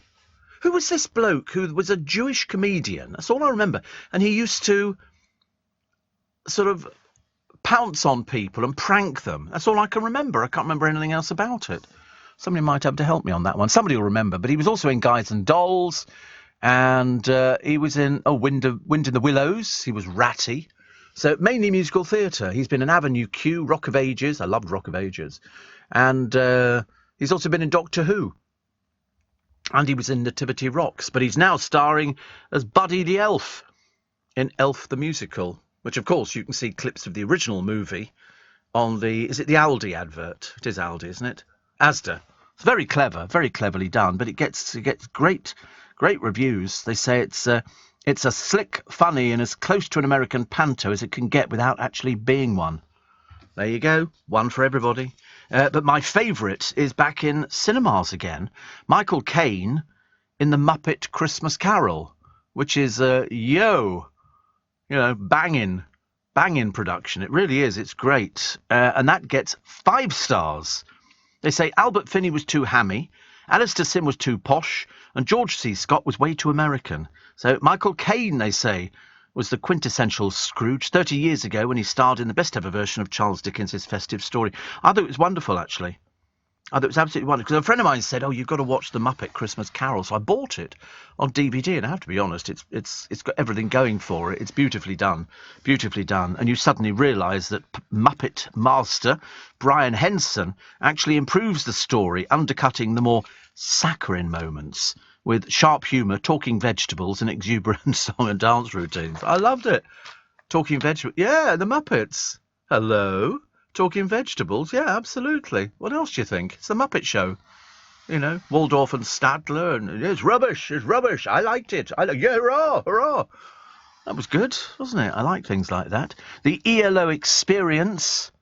Who was this bloke who was a Jewish comedian? That's all I remember. And he used to sort of pounce on people and prank them. That's all I can remember. I can't remember anything else about it. Somebody might have to help me on that one. Somebody will remember. But he was also in Guys and Dolls, and he was in Wind in the Willows. He was Ratty. So mainly musical theatre. He's been in Avenue Q, Rock of Ages. I loved Rock of Ages. And he's also been in Doctor Who. And he was in Nativity Rocks. But he's now starring as Buddy the Elf in Elf the Musical, which, of course, you can see clips of the original movie on is it the Aldi advert? It is Aldi, isn't it? Asda. It's very clever, very cleverly done, but it gets great reviews. They say it's a slick, funny, and as close to an American panto as it can get without actually being one. There you go, one for everybody. But my favourite is back in cinemas again. Michael Caine in The Muppet Christmas Carol, which is banging banging production. It really is. It's great. And that gets 5 stars. They say Albert Finney was too hammy, Alistair Sim was too posh, and George C. Scott was way too American. So Michael Caine, they say, was the quintessential Scrooge 30 years ago when he starred in the best ever version of Charles Dickens' Festive Story. I thought it was wonderful, actually. I thought it was absolutely wonderful. Because a friend of mine said, you've got to watch The Muppet Christmas Carol. So I bought it on DVD, and I have to be honest, it's got everything going for it. It's beautifully done. Beautifully done. And you suddenly realise that Muppet master Brian Henson actually improves the story, undercutting the more saccharine moments with sharp humour, talking vegetables, and exuberant song and dance routines. I loved it. Talking vegetables. Yeah, the Muppets. Hello. Talking vegetables. Yeah, absolutely. What else do you think? It's the Muppet Show. You know, Waldorf and Statler, and it's rubbish. It's rubbish. I liked it. Yeah, hurrah, hurrah. That was good, wasn't it? I like things like that. The ELO Experience.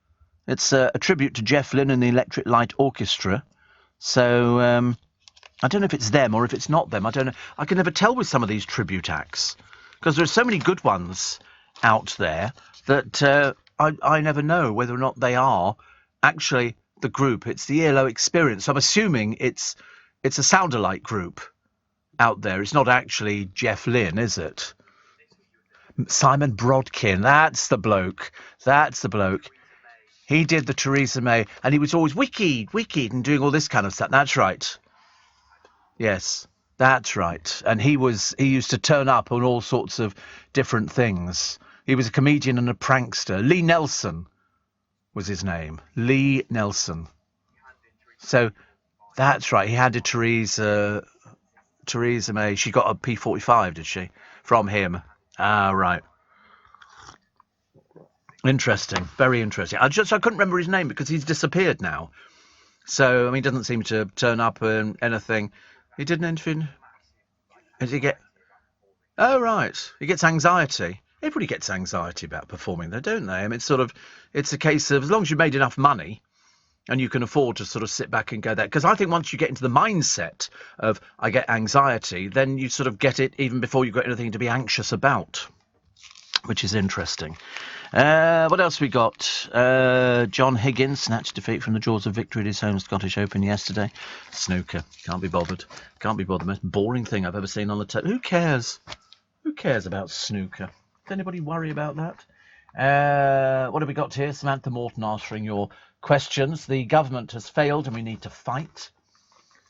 It's a tribute to Jeff Lynne and the Electric Light Orchestra. So, I don't know if it's them or if it's not them. I don't know. I can never tell with some of these tribute acts because there are so many good ones out there that I never know whether or not they are actually the group. It's the ELO Experience. So I'm assuming it's a sound-alike group out there. It's not actually Jeff Lynne, is it? Simon Brodkin. That's the bloke. That's the bloke. He did the Theresa May, and he was always wicked, and doing all this kind of stuff. That's right. Yes, that's right. And he used to turn up on all sorts of different things. He was a comedian and a prankster. Lee Nelson was his name. Lee Nelson. So that's right. He handed Theresa May. She got a P45, did she? From him. Ah, right. Interesting. Very interesting. I couldn't remember his name because he's disappeared now. So, I mean, he doesn't seem to turn up and anything. He did an interview. Did he get... Oh, right. He gets anxiety. Everybody gets anxiety about performing, though, don't they? I mean, it's a case of as long as you've made enough money and you can afford to sort of sit back and go there. Because I think once you get into the mindset of I get anxiety, then you sort of get it even before you've got anything to be anxious about, which is interesting. What else we got? John Higgins snatched defeat from the jaws of victory at his home Scottish Open yesterday. Snooker. Can't be bothered. Can't be bothered. Most boring thing I've ever seen on the telly. Who cares? Who cares about snooker? Does anybody worry about that? What have we got here? Samantha Morton answering your questions. The government has failed and we need to fight.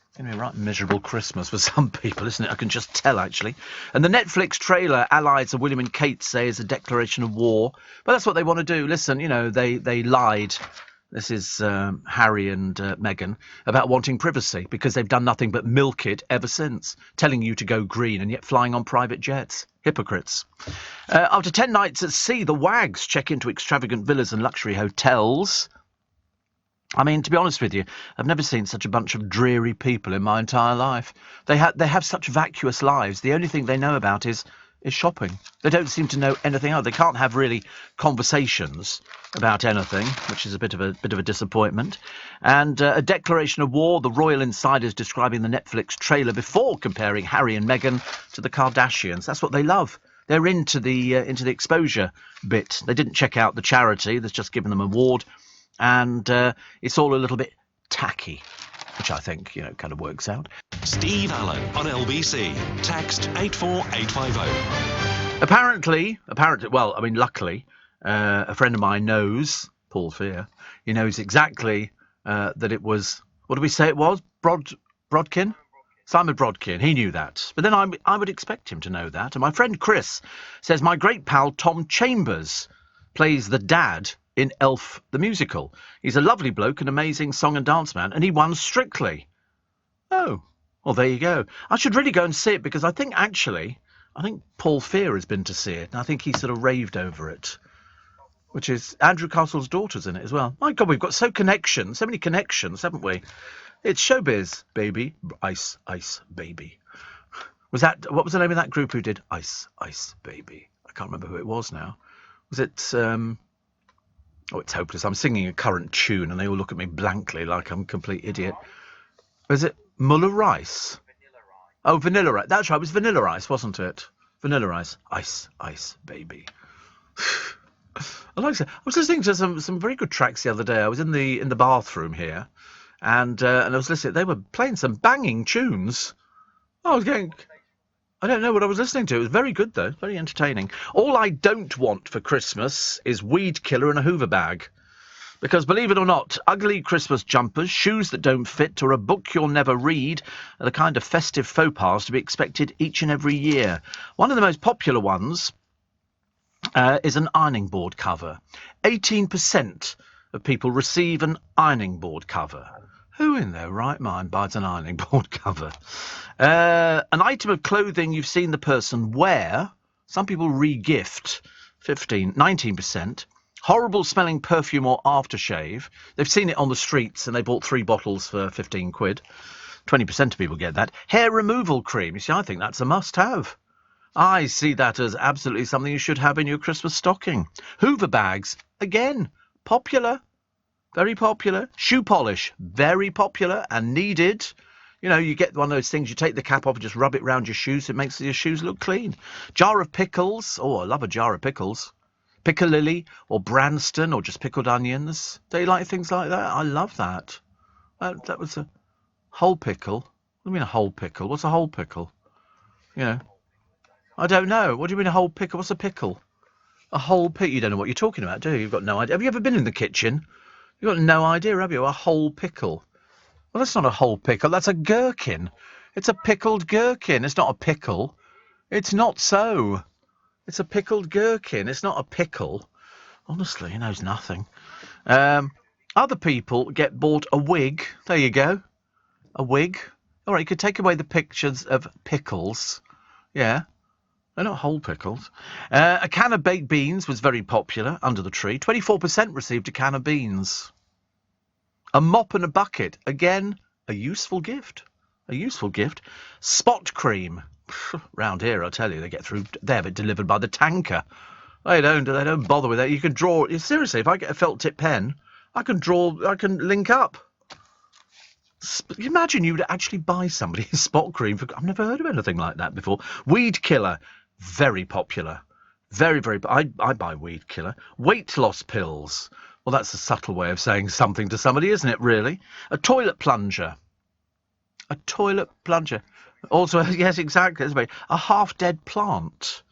It's going to be a right miserable Christmas for some people, isn't it? I can just tell, actually. And the Netflix trailer, allies of William and Kate say, is a declaration of war. But that's what they want to do. Listen, you know, they lied. This is Harry and Meghan about wanting privacy because they've done nothing but milk it ever since, telling you to go green and yet flying on private jets. Hypocrites. After 10 nights at sea, the wags check into extravagant villas and luxury hotels. I mean, to be honest with you, I've never seen such a bunch of dreary people in my entire life. They have such vacuous lives. The only thing they know about is shopping. They don't seem to know anything else. They can't have really conversations about anything, which is a bit of a disappointment. And a declaration of war. The royal insiders describing the Netflix trailer before comparing Harry and Meghan to the Kardashians. That's what they love. They're into the exposure bit. They didn't check out the charity that's just given them an award. And it's all a little bit tacky, which I think, you know, kind of works out. Steve Allen on LBC. Text 84850. Apparently, well, I mean, luckily, a friend of mine knows, Paul Fear, he knows exactly that it was, what did we say it was? Brodkin? Simon Brodkin. He knew that. But then I would expect him to know that. And my friend Chris says my great pal Tom Chambers plays the dad in Elf the Musical. He's a lovely bloke, an amazing song and dance man, and he won Strictly. Oh, well, there you go. I should really go and see it because I think Paul Fear has been to see it, and I think he sort of raved over it, which is Andrew Castle's daughter's in it as well. My God, we've got so many connections, haven't we? It's showbiz, baby. Ice, Ice, Baby. What was the name of that group who did Ice, Ice, Baby? I can't remember who it was now. Was it... Oh, it's hopeless. I'm singing a current tune and they all look at me blankly like I'm a complete idiot. Was it Muller Rice? Oh, Vanilla Rice. That's right. It was Vanilla Rice, wasn't it? Vanilla Rice. Ice, Ice, Baby. I was listening to some very good tracks the other day. I was in the bathroom here, and I was listening. They were playing some banging tunes. I was going. I don't know what I was listening to. It was very good though, very entertaining. All I don't want for Christmas is weed killer and a Hoover bag. Because, believe it or not, ugly Christmas jumpers, shoes that don't fit, or a book you'll never read are the kind of festive faux pas to be expected each and every year. One of the most popular ones is an ironing board cover. 18% of people receive an ironing board cover. Who in their right mind buys an ironing board cover? An item of clothing you've seen the person wear. Some people re-gift. 19%. Horrible smelling perfume or aftershave. They've seen it on the streets and they bought 3 bottles for 15 quid. 20% of people get that. Hair removal cream. You see, I think that's a must-have. I see that as absolutely something you should have in your Christmas stocking. Hoover bags. Again, popular. Very popular. Shoe polish. Very popular and needed. You know, you get one of those things, you take the cap off and just rub it round your shoes. It makes your shoes look clean. Jar of pickles. Oh, I love a jar of pickles. Piccalilli or Branston or just pickled onions. Do you like things like that? I love that. That was a whole pickle. What do you mean a whole pickle? What's a whole pickle? You know, I don't know. What do you mean a whole pickle? What's a pickle? A whole pickle? You don't know what you're talking about, do you? You've got no idea. Have you ever been in the kitchen? You've got no idea, have you? A whole pickle. Well, that's not a whole pickle. That's a gherkin. It's a pickled gherkin. It's not a pickle. It's not so. It's a pickled gherkin. It's not a pickle. Honestly, he knows nothing. Other people get bought a wig. There you go. A wig. All right, you could take away the pictures of pickles. Yeah. They're not whole pickles. A can of baked beans was very popular under the tree. 24% received a can of beans. A mop and a bucket. Again, a useful gift. A useful gift. Spot cream. Round here, I'll tell you, they have it delivered by the tanker. They don't bother with that. You can draw. Seriously, if I get a felt tip pen, I can link up. Imagine you would actually buy somebody a spot cream. I've never heard of anything like that before. Weed killer, very popular. Very, very. I buy weed killer. Weight loss pills. Well, that's a subtle way of saying something to somebody, isn't it, really? A toilet plunger. A toilet plunger. Also, yes, exactly. A half-dead plant.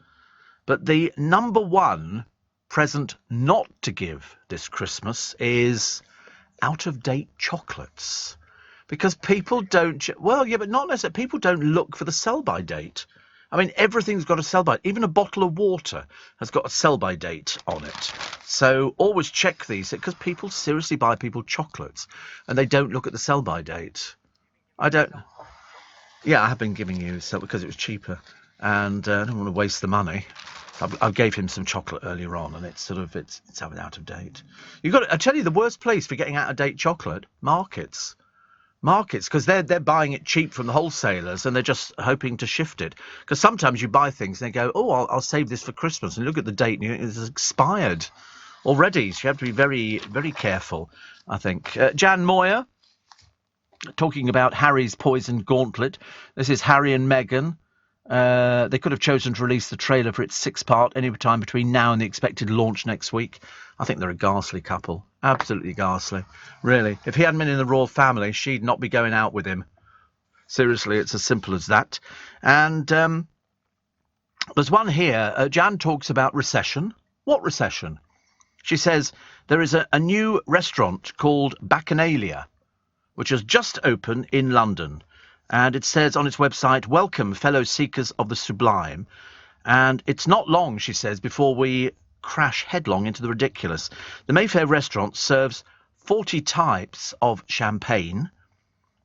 But the number one present not to give this Christmas is out-of-date chocolates. Because people don't... Well, yeah, but not necessarily. People don't look for the sell-by date. I mean, everything's got a sell-by. Even a bottle of water has got a sell-by date on it. So always check these, because people seriously buy people chocolates, and they don't look at the sell-by date. I don't... Yeah, I have been giving you so because it was cheaper, and I don't want to waste the money. I gave him some chocolate earlier on, and it's out of date. I tell you, the worst place for getting out of date chocolate, markets, because they're buying it cheap from the wholesalers, and they're just hoping to shift it. Because sometimes you buy things and they go, oh, I'll save this for Christmas, and look at the date, and it's expired already. So you have to be very, very careful, I think. Jan Moyer. Talking about Harry's poisoned gauntlet. This is Harry and Meghan. They could have chosen to release the trailer for its 6th part any time between now and the expected launch next week. I think they're a ghastly couple. Absolutely ghastly. Really. If he hadn't been in the royal family, she'd not be going out with him. Seriously, it's as simple as that. And there's one here. Jan talks about recession. What recession? She says there is a new restaurant called Bacchanalia, which has just opened in London. And it says on its website, welcome, fellow seekers of the sublime. And it's not long, she says, before we crash headlong into the ridiculous. The Mayfair restaurant serves 40 types of champagne,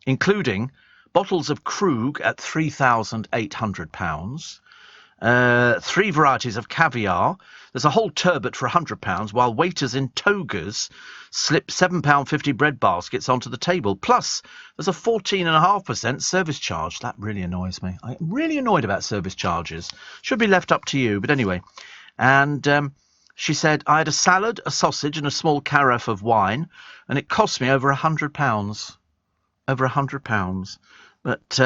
including bottles of Krug at £3,800, 3 varieties of caviar. There's a whole turbot for £100, while waiters in togas slip £7.50 bread baskets onto the table. Plus, there's a 14.5% service charge. That really annoys me. I'm really annoyed about service charges. Should be left up to you, but anyway. And she said, I had a salad, a sausage, and a small carafe of wine, and it cost me over £100. Over £100. But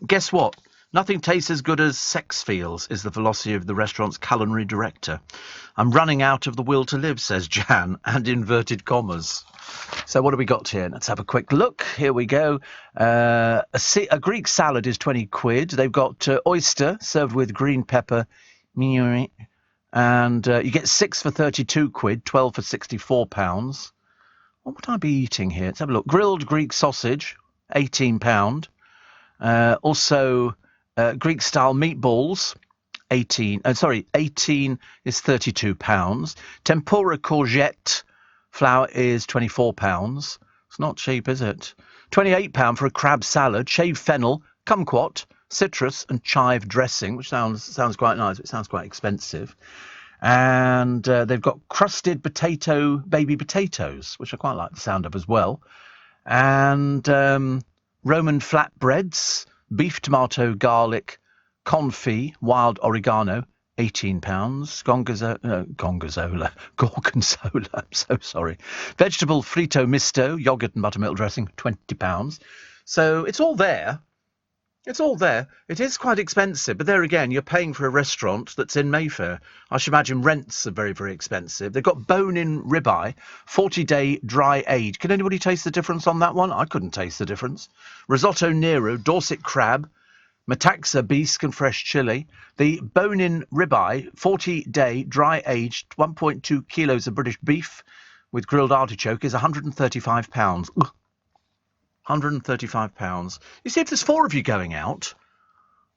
guess what? Nothing tastes as good as sex feels, is the philosophy of the restaurant's culinary director. I'm running out of the will to live, says Jan, and inverted commas. So what have we got here? Let's have a quick look. Here we go. A Greek salad is 20 quid. They've got oyster served with green pepper. And you get 6 for 32 quid, 12 for £64. What would I be eating here? Let's have a look. Grilled Greek sausage, £18. Also, Greek-style meatballs, 18 is £32. Tempura courgette flour is £24. It's not cheap, is it? £28 for a crab salad, shaved fennel, kumquat, citrus and chive dressing, which sounds quite nice. It sounds quite expensive. And they've got crusted baby potatoes, which I quite like the sound of as well. And Roman flatbreads, beef, tomato, garlic, confit, wild oregano, £18. Gorgonzola, I'm so sorry. Vegetable frito misto, yoghurt and buttermilk dressing, £20. So it's all there. It's all there. It is quite expensive, but there again, you're paying for a restaurant that's in Mayfair. I should imagine rents are very, very expensive. They've got bone-in ribeye, 40-day dry age. Can anybody taste the difference on that one? I couldn't taste the difference. Risotto Nero, Dorset crab, Metaxa bisque and fresh chilli. The bone-in ribeye, 40-day dry aged, 1.2 kilos of British beef with grilled artichoke is £135. Ugh. £135. You see, if there's 4 of you going out,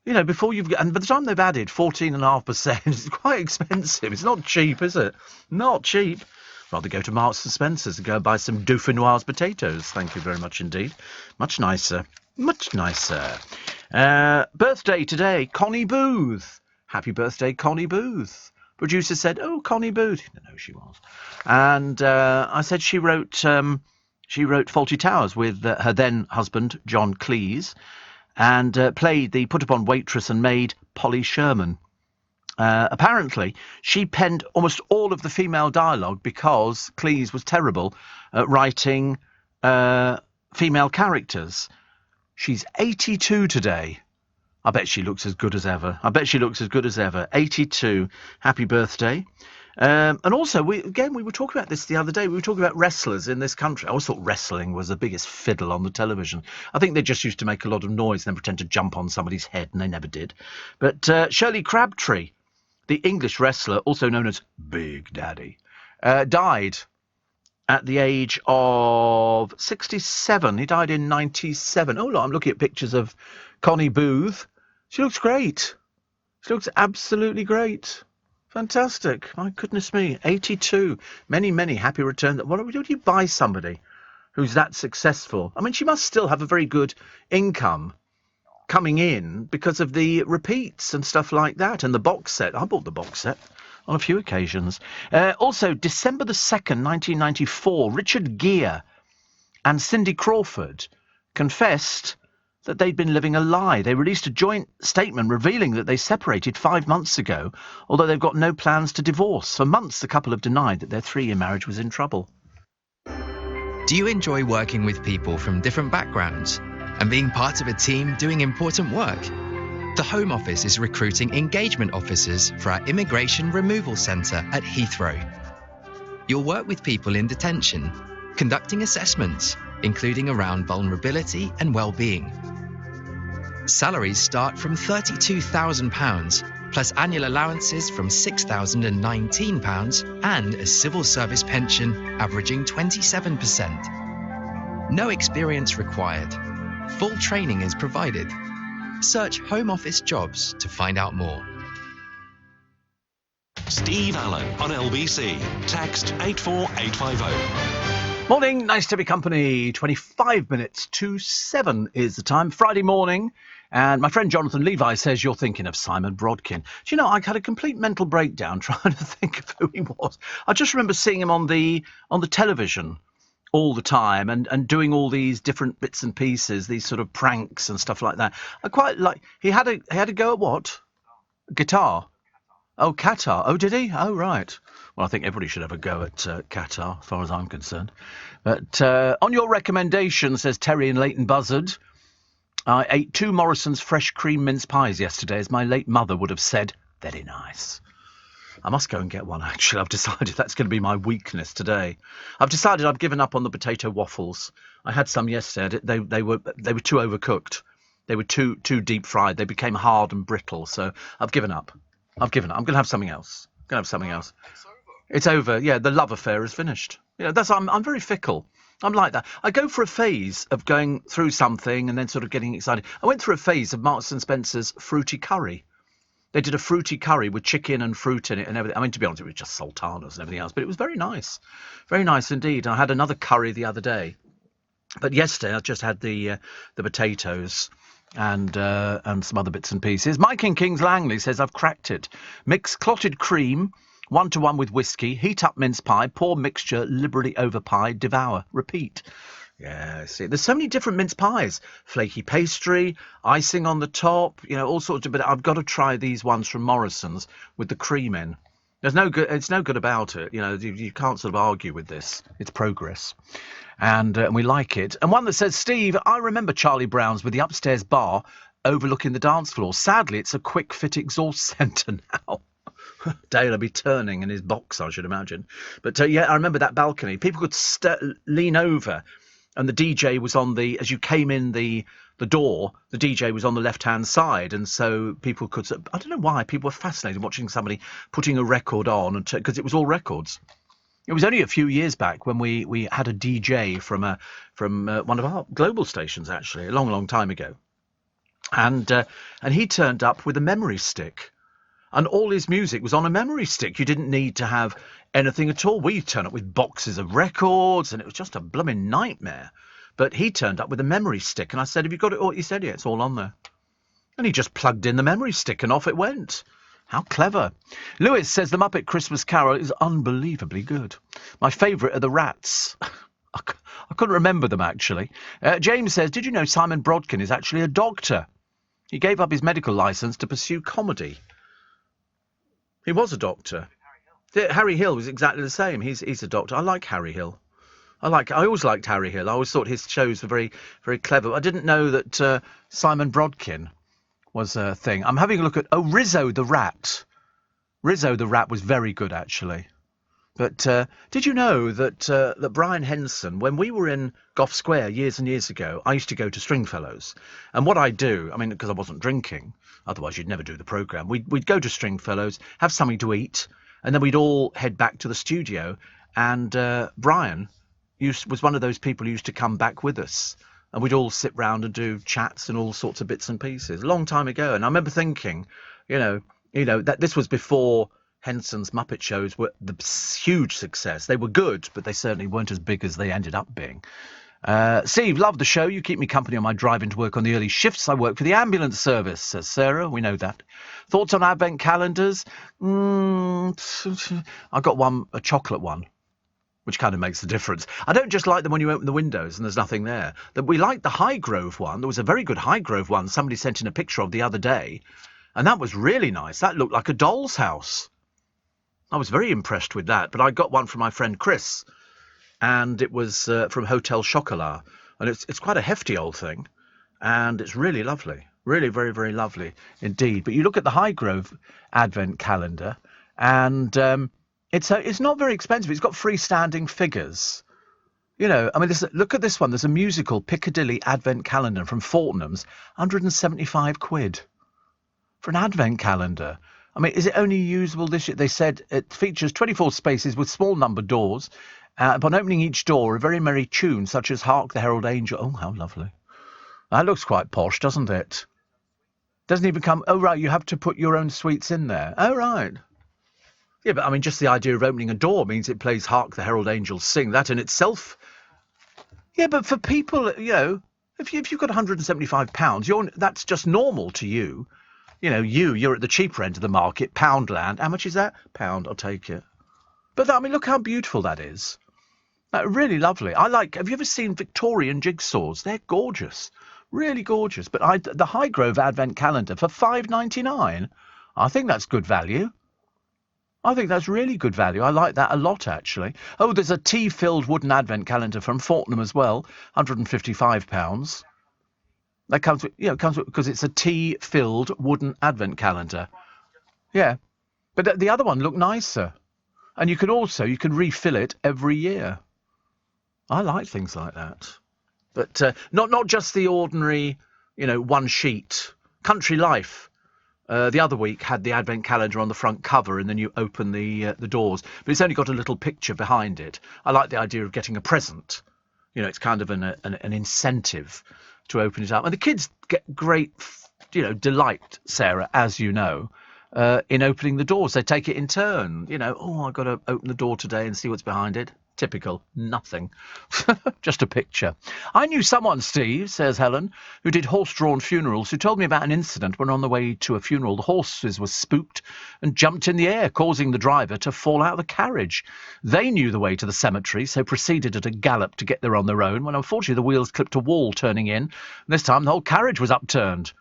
before and by the time they've added 14.5%, it's quite expensive. It's not cheap, is it? Not cheap. Rather go to Marks and Spencer's and go and buy some Dauphinoise potatoes. Thank you very much indeed. Much nicer. Much nicer. Birthday today, Connie Booth. Happy birthday, Connie Booth. Producer said, "Oh, Connie Booth." I didn't know who she was. And I said she wrote Fawlty Towers with her then husband, John Cleese, and played the put-upon waitress and maid, Polly Sherman. Apparently, she penned almost all of the female dialogue because Cleese was terrible at writing female characters. She's 82 today. I bet she looks as good as ever. 82. Happy birthday. And also, we were talking about this the other day. We were talking about wrestlers in this country. I always thought wrestling was the biggest fiddle on the television. I think they just used to make a lot of noise and then pretend to jump on somebody's head, and they never did. But Shirley Crabtree, the English wrestler, also known as Big Daddy, died at the age of 67. He died in 97. Oh, look, I'm looking at pictures of Connie Booth. She looks great. She looks absolutely great. Fantastic. My goodness me. 82. Many, many happy returns. What do you buy somebody who's that successful? I mean, she must still have a very good income coming in because of the repeats and stuff like that, and the box set. I bought the box set on a few occasions. Also, December the 2nd, 1994, Richard Gere and Cindy Crawford confessed that they'd been living a lie. They released a joint statement revealing that they separated 5 months ago, although they've got no plans to divorce. For months, the couple have denied that their 3-year marriage was in trouble. Do you enjoy working with people from different backgrounds and being part of a team doing important work? The Home Office is recruiting engagement officers for our Immigration Removal Centre at Heathrow. You'll work with people in detention, conducting assessments, including around vulnerability and well-being. Salaries start from £32,000, plus annual allowances from £6,019 and a civil service pension averaging 27%. No experience required. Full training is provided. Search Home Office jobs to find out more. Steve Allen on LBC. Text 84850. Morning, nice to be company. 25 minutes to 7 is the time. Friday morning. And my friend Jonathan Levi says you're thinking of Simon Brodkin. Do you know, I had a complete mental breakdown trying to think of who he was. I just remember seeing him on the television all the time and doing all these different bits and pieces, these sort of pranks and stuff like that. I quite like. He had a go at what? Guitar. Oh, Qatar. Oh, did he? Oh, right. Well, I think everybody should have a go at Qatar, as far as I'm concerned. But on your recommendation, says Terry in Leighton Buzzard, I ate 2 Morrison's fresh cream mince pies yesterday, as my late mother would have said. Very nice. I must go and get one, actually. I've decided that's going to be my weakness today. I've decided I've given up on the potato waffles. I had some yesterday. They were too overcooked. They were too deep fried. They became hard and brittle. So I've given up. I'm going to have something else. It's over. Yeah, the love affair is finished. I'm very fickle. I'm like that. I go for a phase of going through something and then sort of getting excited. I went through a phase of Marks and Spencer's fruity curry. They did a fruity curry with chicken and fruit in it and everything. I mean, to be honest, it was just sultanas and everything else, but it was very nice. Very nice indeed. I had another curry the other day. But yesterday I just had the potatoes and some other bits and pieces. Mike in Kings Langley says, I've cracked it. Mix clotted cream 1-to-1 with whiskey, heat up mince pie, pour mixture liberally over pie, devour, repeat. Yeah, see, there's so many different mince pies. Flaky pastry, icing on the top, all sorts of, but I've got to try these ones from Morrison's with the cream in. It's no good about it. You can't sort of argue with this. It's progress. And we like it. And one that says, Steve, I remember Charlie Brown's with the upstairs bar overlooking the dance floor. Sadly, it's a quick fit exhaust centre now. Dale will be turning in his box, I should imagine. But yeah, I remember that balcony. People could lean over, and the DJ was on as you came in the door, the DJ was on the left-hand side, and so people could, I don't know why, people were fascinated watching somebody putting a record on, because it was all records. It was only a few years back when we had a DJ from one of our global stations, actually, a long, long time ago. And he turned up with a memory stick. And all his music was on a memory stick. You didn't need to have anything at all. We turned up with boxes of records, and it was just a blooming nightmare. But he turned up with a memory stick, and I said, have you got it all? He said, yeah, it's all on there. And he just plugged in the memory stick, and off it went. How clever. Lewis says the Muppet Christmas Carol is unbelievably good. My favourite are the Rats. I couldn't remember them, actually. James says, did you know Simon Brodkin is actually a doctor? He gave up his medical licence to pursue comedy. He was a doctor. Harry Hill was exactly the same. He's a doctor. I like Harry Hill. I always liked Harry Hill. I always thought his shows were very, very clever. I didn't know that Simon Brodkin was a thing. I'm having a look at Rizzo the Rat. Rizzo the Rat was very good, actually. But did you know that Brian Henson, when we were in Gough Square years and years ago, I used to go to Stringfellows. And what I'd do, I mean, because I wasn't drinking, otherwise you'd never do the programme, we'd go to Stringfellows, have something to eat, and then we'd all head back to the studio. And Brian was one of those people who used to come back with us. And we'd all sit round and do chats and all sorts of bits and pieces. A long time ago. And I remember thinking, that this was before Henson's Muppet shows were the huge success. They were good, but they certainly weren't as big as they ended up being. Steve, love the show. You keep me company on my drive into work on the early shifts. I work for the ambulance service, says Sarah. We know that. Thoughts on advent calendars? I got one, a chocolate one, which kind of makes the difference. I don't just like them when you open the windows and there's nothing there. We like the Highgrove one. There was a very good Highgrove one somebody sent in a picture of the other day, and that was really nice. That looked like a doll's house. I was very impressed with that, but I got one from my friend Chris, and it was from Hotel Chocolat, and it's quite a hefty old thing, and it's really lovely, really very, very lovely indeed. But you look at the Highgrove Advent calendar, and it's not very expensive. It's got freestanding figures. I mean, look at this one. There's a musical Piccadilly Advent calendar from Fortnum's, 175 quid for an Advent calendar. I mean, is it only usable this year? They said it features 24 spaces with small numbered doors. Upon opening each door, a very merry tune, such as Hark the Herald Angel. Oh, how lovely. That looks quite posh, doesn't it? Doesn't even come... Oh, right, you have to put your own sweets in there. Oh, right. Yeah, but I mean, just the idea of opening a door means it plays Hark the Herald Angels Sing. That in itself... Yeah, but for people, if you've got £175, that's just normal to you. You're at the cheaper end of the market, Poundland. How much is that? £1, I'll take it. But, I mean, look how beautiful that is. Really lovely. Have you ever seen Victorian jigsaws? They're gorgeous. Really gorgeous. But the Highgrove Advent calendar for £5.99, I think that's good value. I think that's really good value. I like that a lot, actually. Oh, there's a tea-filled wooden Advent calendar from Fortnum as well, £155. That comes with, because it's a tea-filled wooden advent calendar. Yeah. But the other one looked nicer. And you can refill it every year. I like things like that. But not just the ordinary, one sheet. Country Life, the other week, had the advent calendar on the front cover, and then you open the doors. But it's only got a little picture behind it. I like the idea of getting a present. It's kind of an incentive to open it up. And the kids get great, delight, Sarah, as you know, in opening the doors. They take it in turn. I've got to open the door today and see what's behind it. Typical. Nothing. Just a picture. I knew someone, Steve, says Helen, who did horse-drawn funerals, who told me about an incident when on the way to a funeral the horses were spooked and jumped in the air, causing the driver to fall out of the carriage. They knew the way to the cemetery, so proceeded at a gallop to get there on their own, when unfortunately the wheels clipped a wall turning in, and this time the whole carriage was upturned.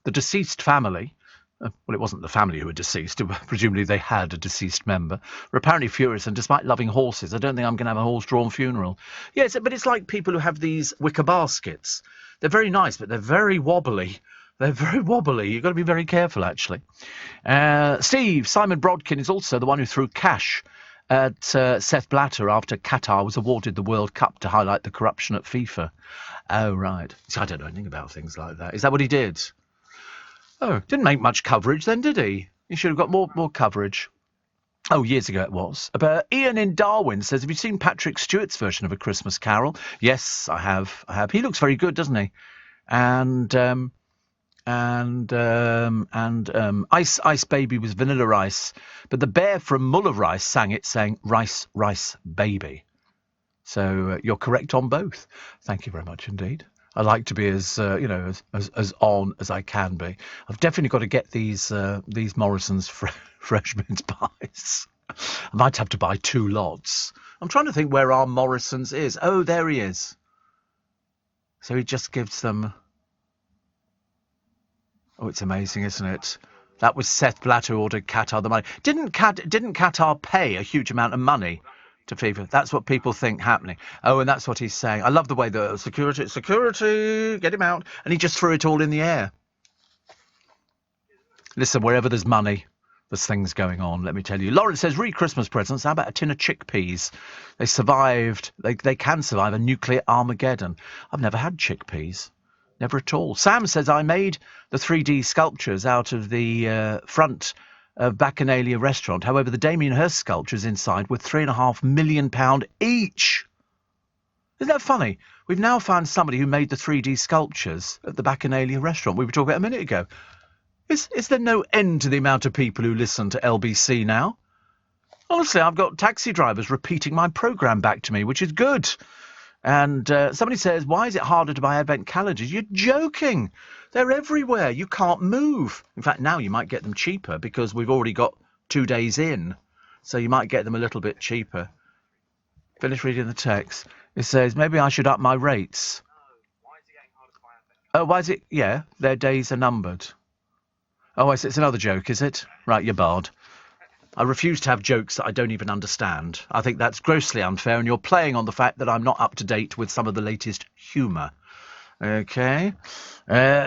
The deceased family... well, it wasn't the family who were deceased. Presumably they had a deceased member. Were apparently furious, and despite loving horses, I don't think I'm going to have a horse-drawn funeral. Yes, but it's like people who have these wicker baskets. They're very nice, but they're very wobbly. You've got to be very careful, actually. Steve, Simon Brodkin is also the one who threw cash at Seth Blatter after Qatar was awarded the World Cup to highlight the corruption at FIFA. Oh, right. See, I don't know anything about things like that. Is that what he did? Oh, didn't make much coverage then, did he? He should have got more coverage. Oh, years ago it was. But Ian in Darwin says, have you seen Patrick Stewart's version of A Christmas Carol? Yes, I have. He looks very good, doesn't he? And Ice Baby was Vanilla Rice, but the bear from Muller Rice sang it, saying Rice, Rice, Baby. So you're correct on both. Thank you very much indeed. I like to be as on as I can be. I've definitely got to get these Morrison's fresh mince pies. I might have to buy 2 lots. I'm trying to think where our Morrison's is. Oh, there he is. So he just gives them... Oh, it's amazing, isn't it? That was Seth Blatter who ordered Qatar the money. Didn't Qatar pay a huge amount of money to FIFA? That's what people think happening. Oh, and that's what he's saying. I love the way the security, get him out. And he just threw it all in the air. Listen, wherever there's money, there's things going on, let me tell you. Lawrence says, read Christmas presents. How about a tin of chickpeas? They survived. They can survive a nuclear Armageddon. I've never had chickpeas. Never at all. Sam says, I made the 3D sculptures out of the front of Bacchanalia restaurant. However, the Damien Hirst sculptures inside were £3.5 million each. Isn't that funny? We've now found somebody who made the 3D sculptures at the Bacchanalia restaurant we were talking about a minute ago. Is there no end to the amount of people who listen to LBC now? Honestly, I've got taxi drivers repeating my programme back to me, which is good. And somebody says, why is it harder to buy advent calendars? You're joking. They're everywhere. You can't move. In fact, now you might get them cheaper because we've already got 2 days in. So you might get them a little bit cheaper. Finish reading the text. It says, maybe I should up my rates. Oh, why is it? Yeah, their days are numbered. Oh, it's another joke, is it? Right, you're barred. I refuse to have jokes that I don't even understand. I think that's grossly unfair, and you're playing on the fact that I'm not up to date with some of the latest humour. Okay.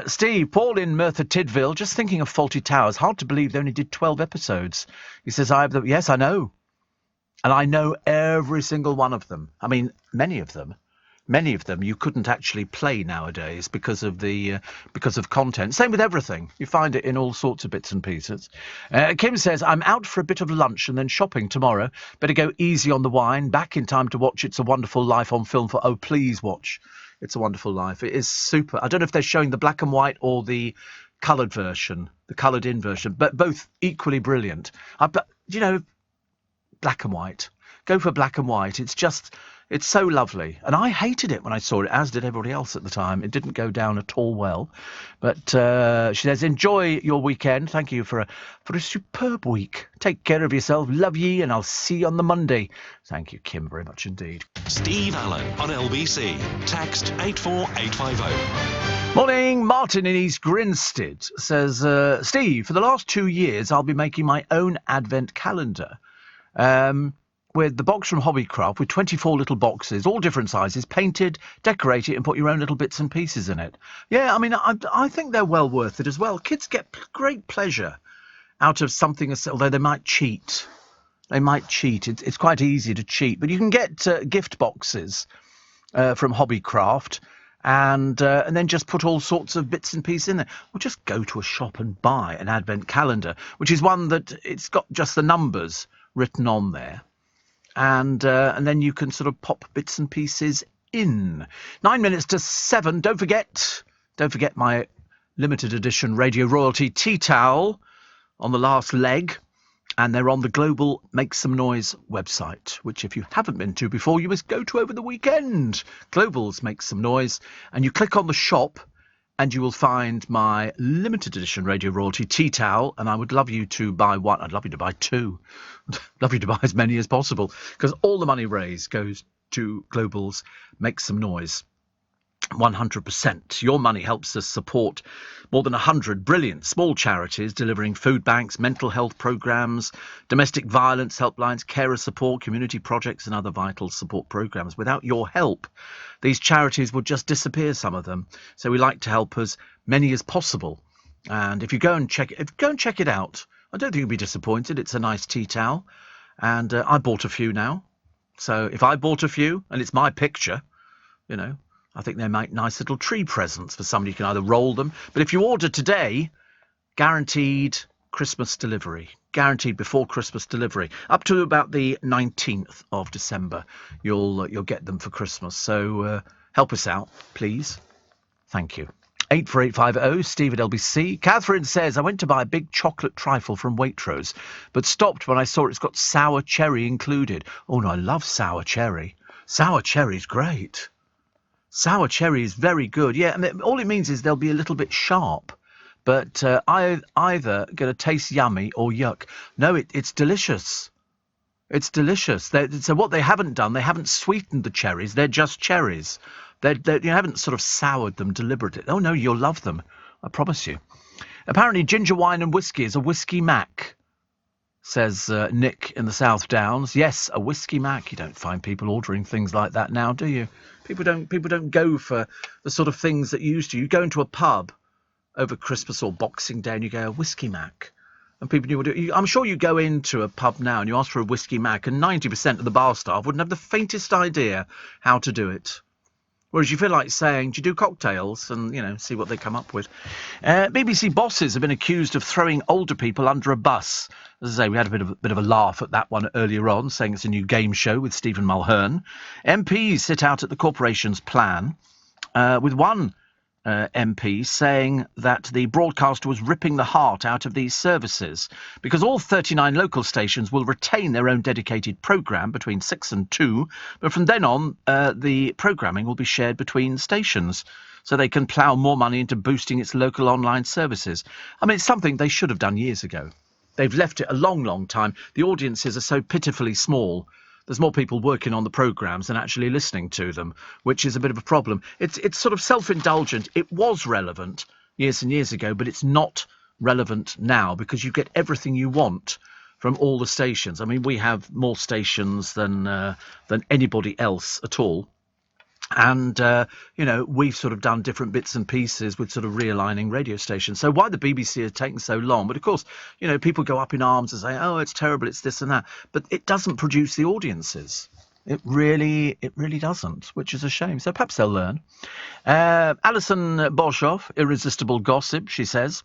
Steve, Paul in Merthyr Tydfil, just thinking of Fawlty Towers. Hard to believe they only did 12 episodes. He says, yes, I know. And I know every single one of them. I mean, many of them you couldn't actually play nowadays because of content. Same with everything. You find it in all sorts of bits and pieces. Kim says, I'm out for a bit of lunch and then shopping tomorrow. Better go easy on the wine. Back in time to watch It's a Wonderful Life on film for... Oh, please watch It's a Wonderful Life. It is super. I don't know if they're showing the black and white or the coloured version, the coloured-in version, but both equally brilliant. Black and white. Go for black and white. It's so lovely. And I hated it when I saw it, as did everybody else at the time. It didn't go down at all well. But she says, enjoy your weekend. Thank you for a superb week. Take care of yourself. Love ye, and I'll see you on the Monday. Thank you, Kim, very much indeed. Steve Allen on LBC. Text 84850. Morning. Martin in East Grinstead says, Steve, for the last 2 years, I'll be making my own advent calendar. with the box from Hobbycraft with 24 little boxes, all different sizes, painted, decorated, and put your own little bits and pieces in it. Yeah, I mean, I think they're well worth it as well. Kids get great pleasure out of something, although they might cheat. They might cheat. It's quite easy to cheat, but you can get gift boxes from Hobbycraft, and then just put all sorts of bits and pieces in there. Or just go to a shop and buy an advent calendar, which is one that it's got just the numbers written on there, and then you can sort of pop bits and pieces in. 9 minutes to 7. Don't forget my limited edition Radio Royalty tea towel on the last leg. And they're on the Global Make Some Noise website, which if you haven't been to before, you must go to over the weekend. Global's Make Some Noise. And you click on the shop and you will find my limited edition Radio Royalty tea towel. And I would love you to buy one. I'd love you to buy two. I'd love you to buy as many as possible, because all the money raised goes to Global's Make Some Noise. 100%. Your money helps us support more than 100 brilliant small charities delivering food banks, mental health programmes, domestic violence helplines, carer support, community projects and other vital support programmes. Without your help, these charities would just disappear, some of them. So we like to help as many as possible. And if you go and check it out, I don't think you'll be disappointed. It's a nice tea towel. And I bought a few now. So if I bought a few, and it's my picture, you know, I think they make nice little tree presents for somebody. You can either roll them, but if you order today, guaranteed Christmas delivery, guaranteed before Christmas delivery, up to about the 19th of December, you'll get them for Christmas. So help us out, please. Thank you. 84850 Steve at LBC. Catherine says, I went to buy a big chocolate trifle from Waitrose, but stopped when I saw it's got sour cherry included. Oh no, I love sour cherry. Sour cherry's great. Sour cherry is very good. Yeah, and all it means is they'll be a little bit sharp, but either going to taste yummy or yuck. No, it's delicious. It's delicious. So what they haven't done, they haven't sweetened the cherries. They're just cherries. You haven't sort of soured them deliberately. Oh, no, you'll love them. I promise you. Apparently, ginger wine and whiskey is a whiskey mac, says Nick in the South Downs. Yes, a whiskey mac. You don't find people ordering things like that now, do you? People don't go for the sort of things that you used to. You go into a pub over Christmas or Boxing Day and you go, a whiskey mac. And people knew what it. I'm sure you go into a pub now and you ask for a whiskey mac, and 90% of the bar staff wouldn't have the faintest idea how to do it. Whereas you feel like saying, do you do cocktails? And, you know, see what they come up with. BBC bosses have been accused of throwing older people under a bus. As I say, we had a bit of a laugh at that one earlier on, saying it's a new game show with Stephen Mulhern. MPs sit out at the corporation's plan, with one MP saying that the broadcaster was ripping the heart out of these services because all 39 local stations will retain their own dedicated programme between 6 and 2, but from then on the programming will be shared between stations so they can plough more money into boosting its local online services. I mean, it's something they should have done years ago. They've left it a long, long time. The audiences are so pitifully small. There's more people working on the programmes than actually listening to them, which is a bit of a problem. It's sort of self-indulgent. It was relevant years and years ago, but it's not relevant now because you get everything you want from all the stations. I mean, we have more stations than anybody else at all. And, you know, we've sort of done different bits and pieces with sort of realigning radio stations. So why the BBC has taken so long? But, of course, you know, people go up in arms and say, oh, it's terrible, it's this and that. But it doesn't produce the audiences. It really doesn't, which is a shame. So perhaps they'll learn. Alison Boshoff, Irresistible Gossip, she says.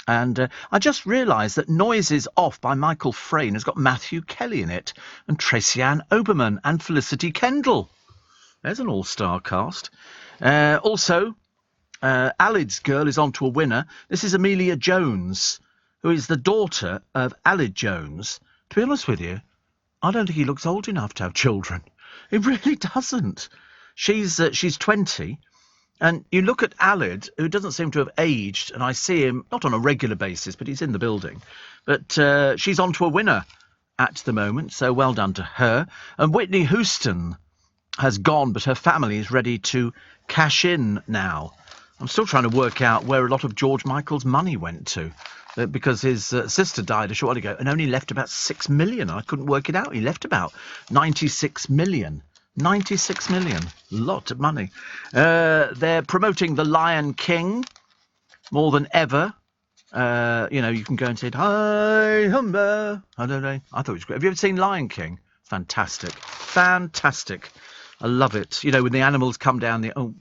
And I just realised that Noises Off by Michael Frayn has got Matthew Kelly in it and Tracy Ann Oberman and Felicity Kendall. There's an all-star cast. Also, Alid's Girl is on to a winner. This is Amelia Jones, who is the daughter of Alid Jones. To be honest with you, I don't think he looks old enough to have children. He really doesn't. She's 20, and you look at Alid, who doesn't seem to have aged, and I see him, not on a regular basis, but he's in the building. But she's on to a winner at the moment, so well done to her. And Whitney Houston has gone, but her family is ready to cash in now. I'm still trying to work out where a lot of George Michael's money went to. because his sister died a short while ago and only left about 6 million. I couldn't work it out. He left about 96 million. 96 million. Lot of money. They're promoting The Lion King more than ever. You can go and say, hi, humber. I don't know. I thought it was great. Have you ever seen Lion King? Fantastic. Fantastic. I love it. When the animals come down the... Oh,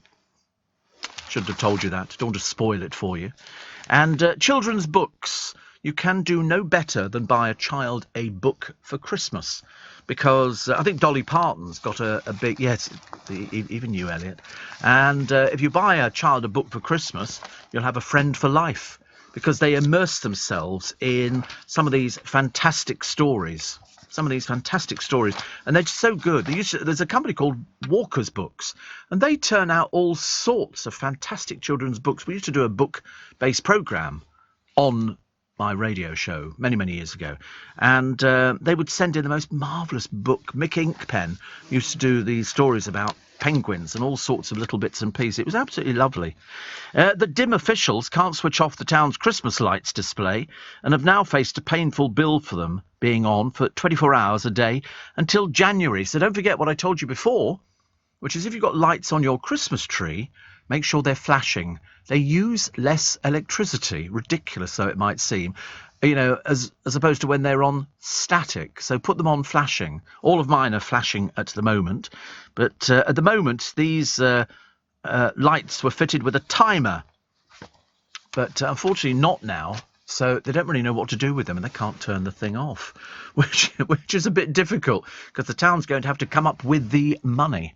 shouldn't have told you that. Don't want to spoil it for you. And children's books. You can do no better than buy a child a book for Christmas. Because I think Dolly Parton's got a big... Yes, even you, Elliot. And if you buy a child a book for Christmas, you'll have a friend for life. Because they immerse themselves in some of these fantastic stories. And they're just so good. There's a company called Walker's Books, and they turn out all sorts of fantastic children's books. We used to do a book-based programme on my radio show many years ago, and they would send in the most marvellous book. Mick Inkpen used to do these stories about penguins and all sorts of little bits and pieces. It was absolutely lovely. The dim officials can't switch off the town's Christmas lights display and have now faced a painful bill for them being on for 24 hours a day until January. So don't forget what I told you before, which is if you've got lights on your Christmas tree, make sure they're flashing. They use less electricity, ridiculous though it might seem, as opposed to when they're on static. So put them on flashing. All of mine are flashing at the moment. But at the moment, these lights were fitted with a timer. But unfortunately not now. So they don't really know what to do with them, and they can't turn the thing off, which is a bit difficult, because the town's going to have to come up with the money.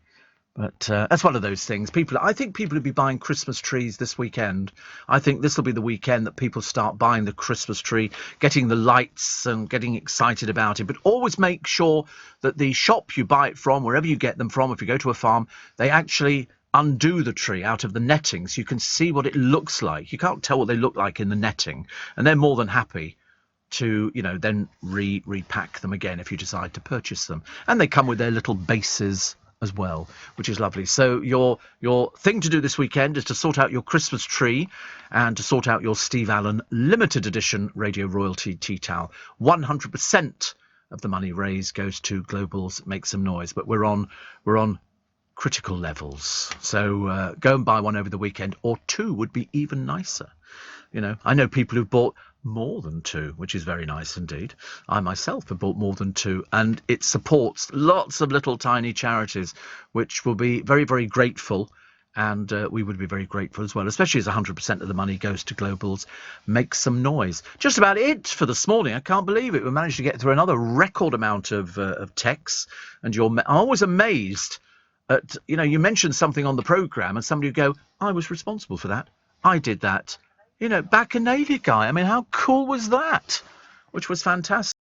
But that's one of those things. I think people will be buying Christmas trees this weekend. I think this will be the weekend that people start buying the Christmas tree, getting the lights and getting excited about it. But always make sure that the shop you buy it from, wherever you get them from, if you go to a farm, they actually undo the tree out of the netting so you can see what it looks like. You can't tell what they look like in the netting. And they're more than happy to, then repack them again if you decide to purchase them. And they come with their little bases as well, which is lovely. So your thing to do this weekend is to sort out your Christmas tree and to sort out your Steve Allen limited edition Radio Royalty tea towel. 100% of the money raised goes to Global's Make Some Noise, but we're on critical levels. So go and buy one over the weekend, or two would be even nicer. I know people who've bought more than two, which is very nice indeed. I myself have bought more than two, and it supports lots of little tiny charities, which will be very, very grateful, and we would be very grateful as well, especially as 100% of the money goes to Global's Make Some Noise. Just about it for this morning. I can't believe it. We managed to get through another record amount of texts, and I'm always amazed at, you mentioned something on the programme and somebody would go, I was responsible for that. I did that. Bacchanalia guy. I mean, how cool was that? Which was fantastic.